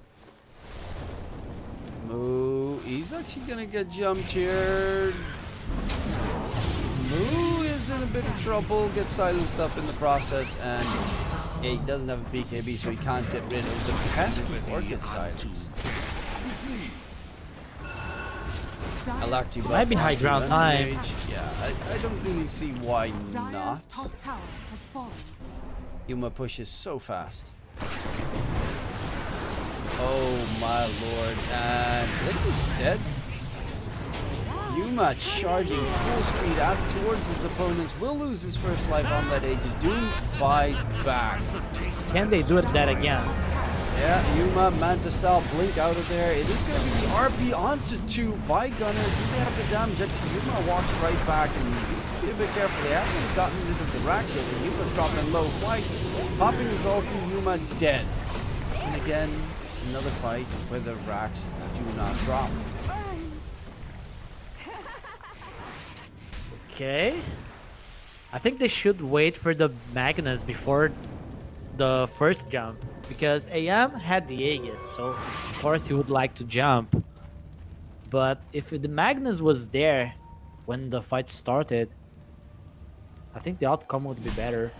Moo, he's actually gonna get jumped here. Moo is in a bit of trouble, gets silenced up in the process, and yeah, he doesn't have a BKB, so he can't get rid of the pesky Orchid silence. Might be high ground time. Yeah, I don't really see why Dire's not. top tower has fallen. Yuma pushes so fast. Oh my lord. And Blink is dead. Yuma charging full speed out towards his opponents. Will lose his first life on that Aegis. Doom buys back. Can they do that again? Yeah, Yuma, Manta style, Blink out of there. It is going to be the RP onto 2 by Gunner. Do they have the damage? Actually, Yuma walks right back and needs to be a bit careful. They haven't gotten rid of the rack yet. And Yuma's dropping low fight. Popping his ulti, Yuma dead. And again, another fight where the racks do not drop. Okay. I think they should wait for the Magnus before the first jump. Because AM had the Aegis, so of course he would like to jump. But if the Magnus was there when the fight started, I think the outcome would be better.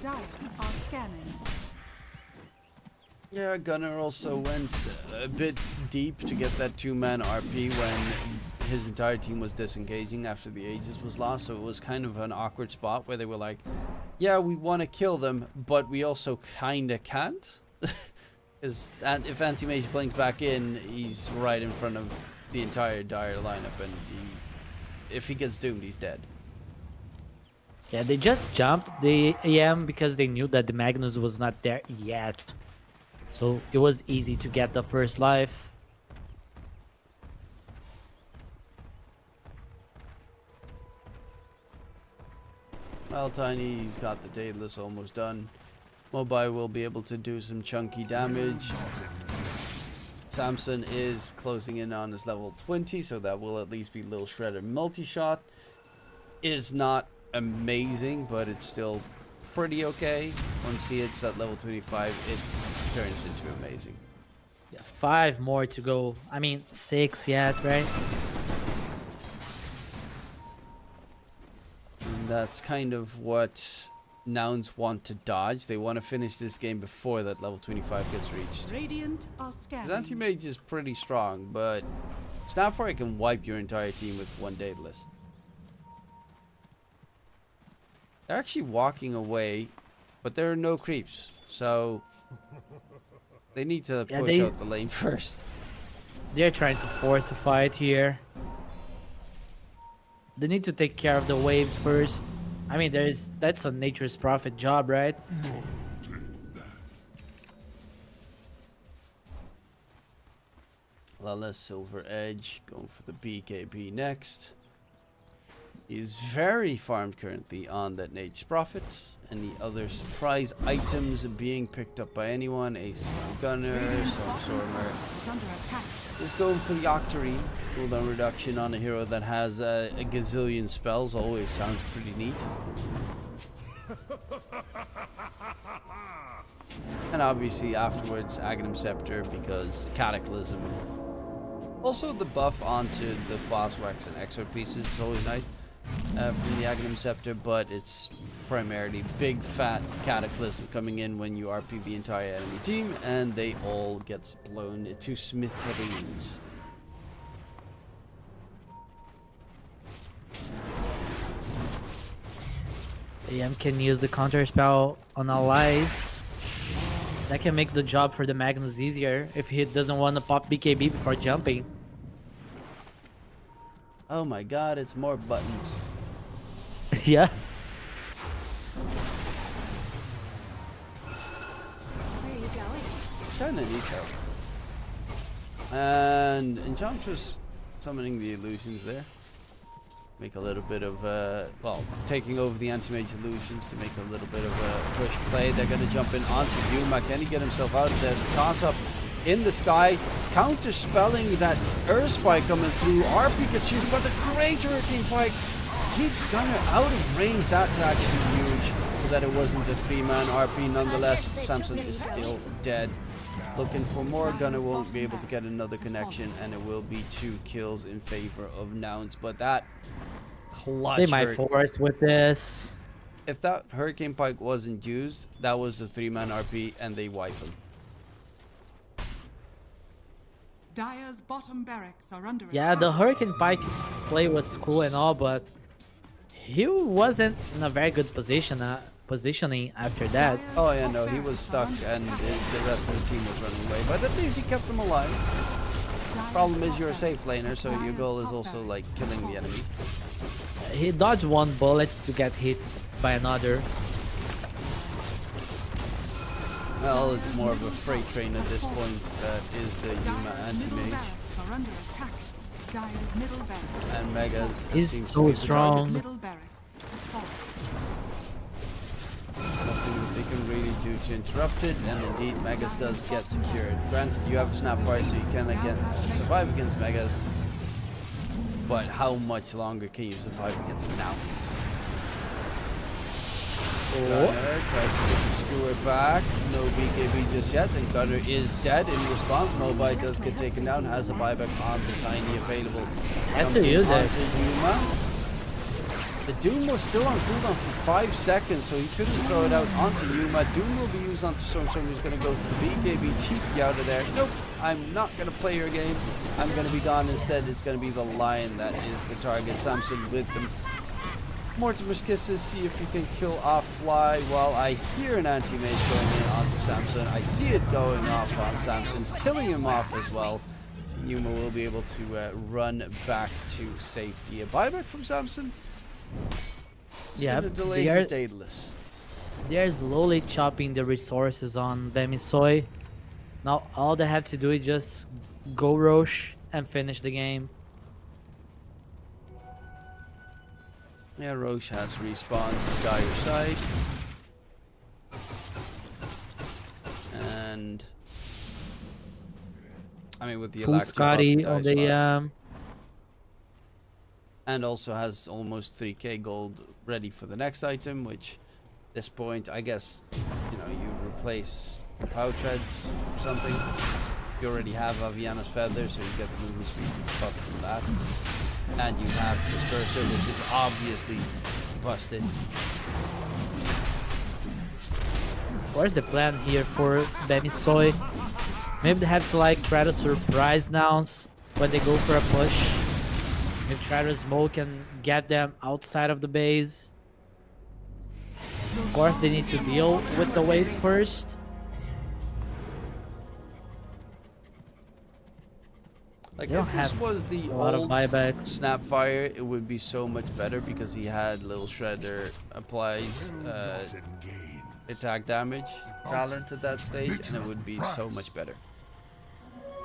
Dire are scanning. Yeah, Gunner also went a bit deep to get that 2-man RP when his entire team was disengaging after the Aegis was lost, so it was kind of an awkward spot where they were like, yeah, we want to kill them, but we also kinda can't. Because if Anti-Mage blinks back in, he's right in front of the entire Dire lineup, and if he gets doomed, he's dead. Yeah, they just jumped the AM because they knew that the Magnus was not there yet. So it was easy to get the first life. Well, Tiny's got the Daedalus almost done. Mobile will be able to do some chunky damage. Samson is closing in on his level 20, so that will at least be Lil Shredder multi-shot. Is not amazing, but it's still pretty okay. Once he hits that level 25, it turns into amazing. Yeah, 5 more to go. I mean, 6 yet, right? And that's kind of what Nouns want to dodge. They want to finish this game before that level 25 gets reached. Radiant are scanning. His anti-mage is pretty strong, but Snapfire can wipe your entire team with 1 Daedalus. They're actually walking away, but there are no creeps, so they need to push out the lane first. They're trying to force a fight here. They need to take care of the waves first. I mean, that's a Nature's Prophet job, right? Lala Silver Edge going for the BKB next. He's very farmed currently on that Nature's Prophet. Any other surprise items being picked up by anyone? Ace Gunner, Stormer. Is going for the Octarine. Cooldown reduction on a hero that has a gazillion spells. Always sounds pretty neat. And obviously afterwards Aghanim Scepter because Cataclysm. Also the buff onto the Boss Wax and Exort pieces is always nice from the Aghanim Scepter, but it's primarily big fat Cataclysm coming in when you RP the entire enemy team and they all get blown to smithereens. AM can use the counter spell on allies. That can make the job for the Magnus easier if he doesn't want to pop BKB before jumping. Oh my god, it's more buttons. Yeah. Where are you going? Kinda neat though. And Enchantress summoning the illusions there. Make a little bit of, well, taking over the anti-mage illusions to make a little bit of a push play. They're going to jump in onto Yuma. Can he get himself out of there? The toss-up in the sky. Counter-spelling that Earth Spike coming through. RP gets used, but the great Hurricane Pike keeps Gunner out of range. That's actually huge. So that it wasn't the 3-man RP. Nonetheless, Samson is still dead. Looking for more. Gunner won't be able to get another connection, and it will be 2 kills in favor of Nouns. But that clutch. They might force with this. If that Hurricane Pike wasn't used, that was the 3-man RP, and they wipe him. Dire's bottom barracks are under Yeah, attack. the Hurricane Pike play was cool and all, but he wasn't in a very good position. positioning after that. Oh yeah, no, he was stuck and the rest of his team was running away. But at least he kept them alive. Problem is you're a safe laner, so your goal is also like killing the enemy. He dodged one bullet to get hit by another. Well, it's more of a freight train at this point that is the Yuma anti-mage. Are under attack. Dire's middle barracks. And Megas He's seems to so be the strong. target. Middle barracks has fallen. Nothing that they can really do to interrupt it, and indeed Megas does get secured. Granted, you have a Snapfire, so you can again survive against Megas, but how much longer can you survive against Nouns? Gunner tries to get the skewer back. No BKB just yet, and Gunner is dead in response. Mobai does get taken down, has a buyback on the Tiny available. Has to use it. Onto Yuma. The Doom was still on cooldown for 5 seconds, so he couldn't throw it out onto Yuma. Doom will be used onto Storm. Who's going to go for the BKB, TP out of there. Nope, I'm not going to play your game. I'm going to be gone instead. It's going to be the Lion that is the target. Samson with them. Mortimer's Kisses, see if you can kill off Fly while I hear an anti-mage going in onto Samson. I see it going off on Samson, killing him off as well. Yuma will be able to run back to safety. A buyback from Samson? It's Yeah, gonna delay they his are- Daedalus. They're slowly chopping the resources on Bemisoy. Now all they have to do is just go Roche and finish the game. Yeah, Roche has respawned Dire side. And I mean with the Full Electro Scotty buff, on dies the fast. And also has almost 3k gold ready for the next item, which at this point I guess you know you replace Power Treads or something. You already have Aviana's Feather, so you get the movement speed buff from that. And you have Disperser, which is obviously busted. What is the plan here for Bemisoy? Maybe they have to like try to surprise Nouns when they go for a push. Maybe try to smoke and get them outside of the base. Of course, they need to deal with the waves first. Like They don't if this have was the a lot of old buybacks. Snapfire, it would be so much better because he had Little Shredder applies attack damage talent at that stage, and it would be so much better.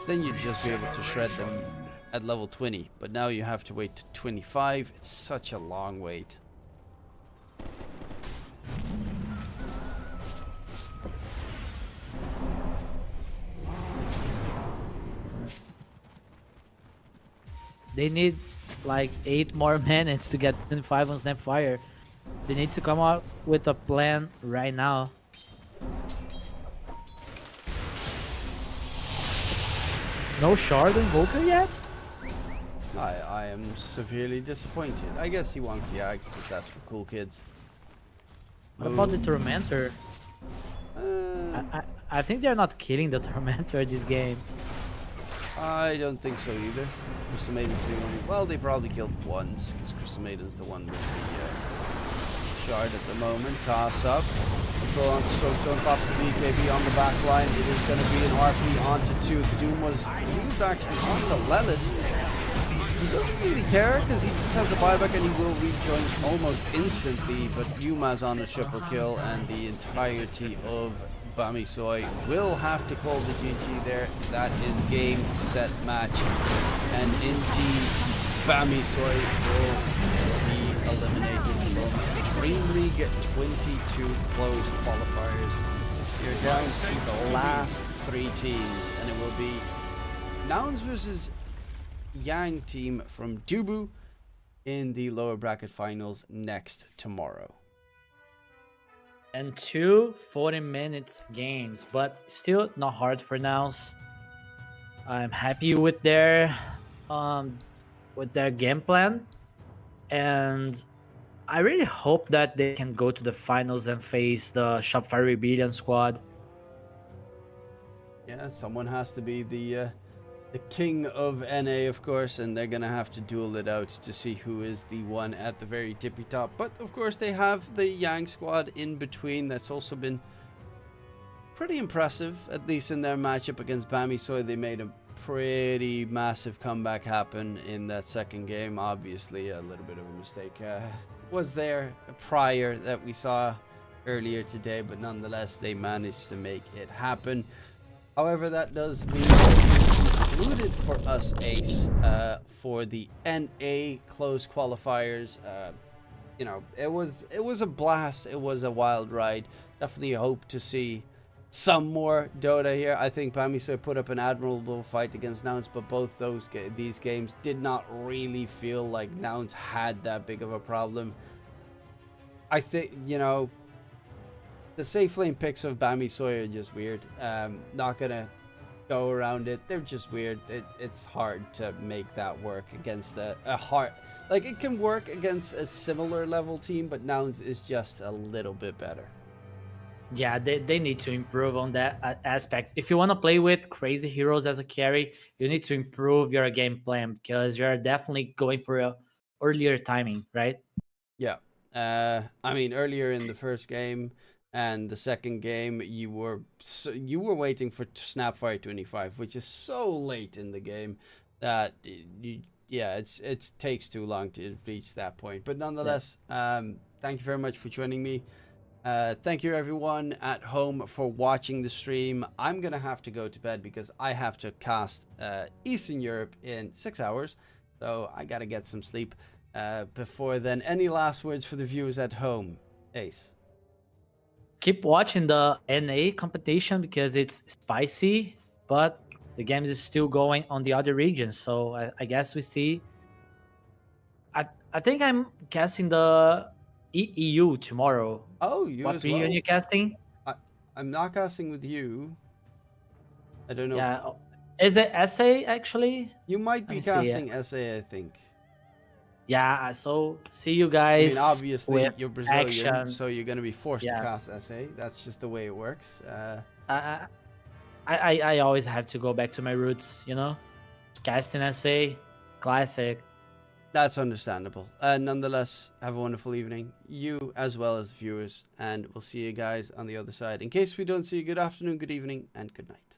So then you'd just be able to shred them at level 20, but now you have to wait to 25. It's such a long wait. They need like 8 more minutes to get 25 on Snapfire. They need to come out with a plan right now. No Shard Invoker yet? I am severely disappointed. I guess he wants the Ag, because that's for cool kids. What about the Tormentor? Uh, I think they're not killing the Tormentor this game. I don't think so either. Crystal Maiden's the only... Well, they probably killed once, because Crystal Maiden's the one with the shard at the moment. Toss up. Control onto Soapstone, pops the BKB on the back line. It is going to be an RP onto 2. The Doom was used actually onto Lelis. He doesn't really care, because he just has a buyback and he will rejoin almost instantly, but Yuma's on a triple kill, and the entirety of Bamisoy will have to call the GG there. That is game, set, match. And indeed, Bamisoy will be eliminated from DreamLeague 22 closed qualifiers. You're down to the last 3 teams, and it will be Nouns versus Yang team from Dubu in the lower bracket finals next tomorrow. And 2 40 minutes games, but still not hard for Nouns. I'm happy with their game plan, and I really hope that they can go to the finals and face the Shopify Rebellion squad. Yeah, someone has to be the the king of NA, of course, and they're gonna have to duel it out to see who is the one at the very tippy top. But of course, they have the Yang squad in between. That's also been pretty impressive, at least in their matchup against Bamisoy. They made a pretty massive comeback happen in that second game. Obviously, a little bit of a mistake was there prior that we saw earlier today, but nonetheless, they managed to make it happen. However, that does mean concluded for us, Ace, for the NA close qualifiers. You know, it was a blast. It was a wild ride. Definitely hope to see some more Dota here. I think Bamisoy put up an admirable fight against Nouns, but both these games did not really feel like Nouns had that big of a problem. I think, you know, the safe lane picks of Bamisoy are just weird. Not gonna go around it. They're just weird. It's hard to make that work against a hard... Like, it can work against a similar level team, but Nouns is just a little bit better. Yeah, they need to improve on that aspect. If you want to play with crazy heroes as a carry, you need to improve your game plan, because you're definitely going for a earlier timing, right? Yeah. I mean, earlier in the first game and the second game, you were waiting for Snapfire 25, which is so late in the game that it takes too long to reach that point. But nonetheless, thank you very much for joining me. Thank you everyone at home for watching the stream. I'm gonna have to go to bed because I have to cast Eastern Europe in 6 hours, so I gotta get some sleep before then. Any last words for the viewers at home, Ace? Keep watching the NA competition because it's spicy, but the game is still going on the other regions, so I guess we see. I think I'm casting the EU tomorrow. Oh, you what as region well? you casting? I'm not casting with you. I don't know. Yeah, is it SA actually? You might be casting SA, I think. Yeah, so see you guys. I mean, obviously with you're Brazilian, action. so you're gonna be forced to cast SA. That's just the way it works. I always have to go back to my roots, you know. Casting SA, classic. That's understandable. Nonetheless, have a wonderful evening, you as well as the viewers, and we'll see you guys on the other side. In case we don't see you, good afternoon, good evening, and good night.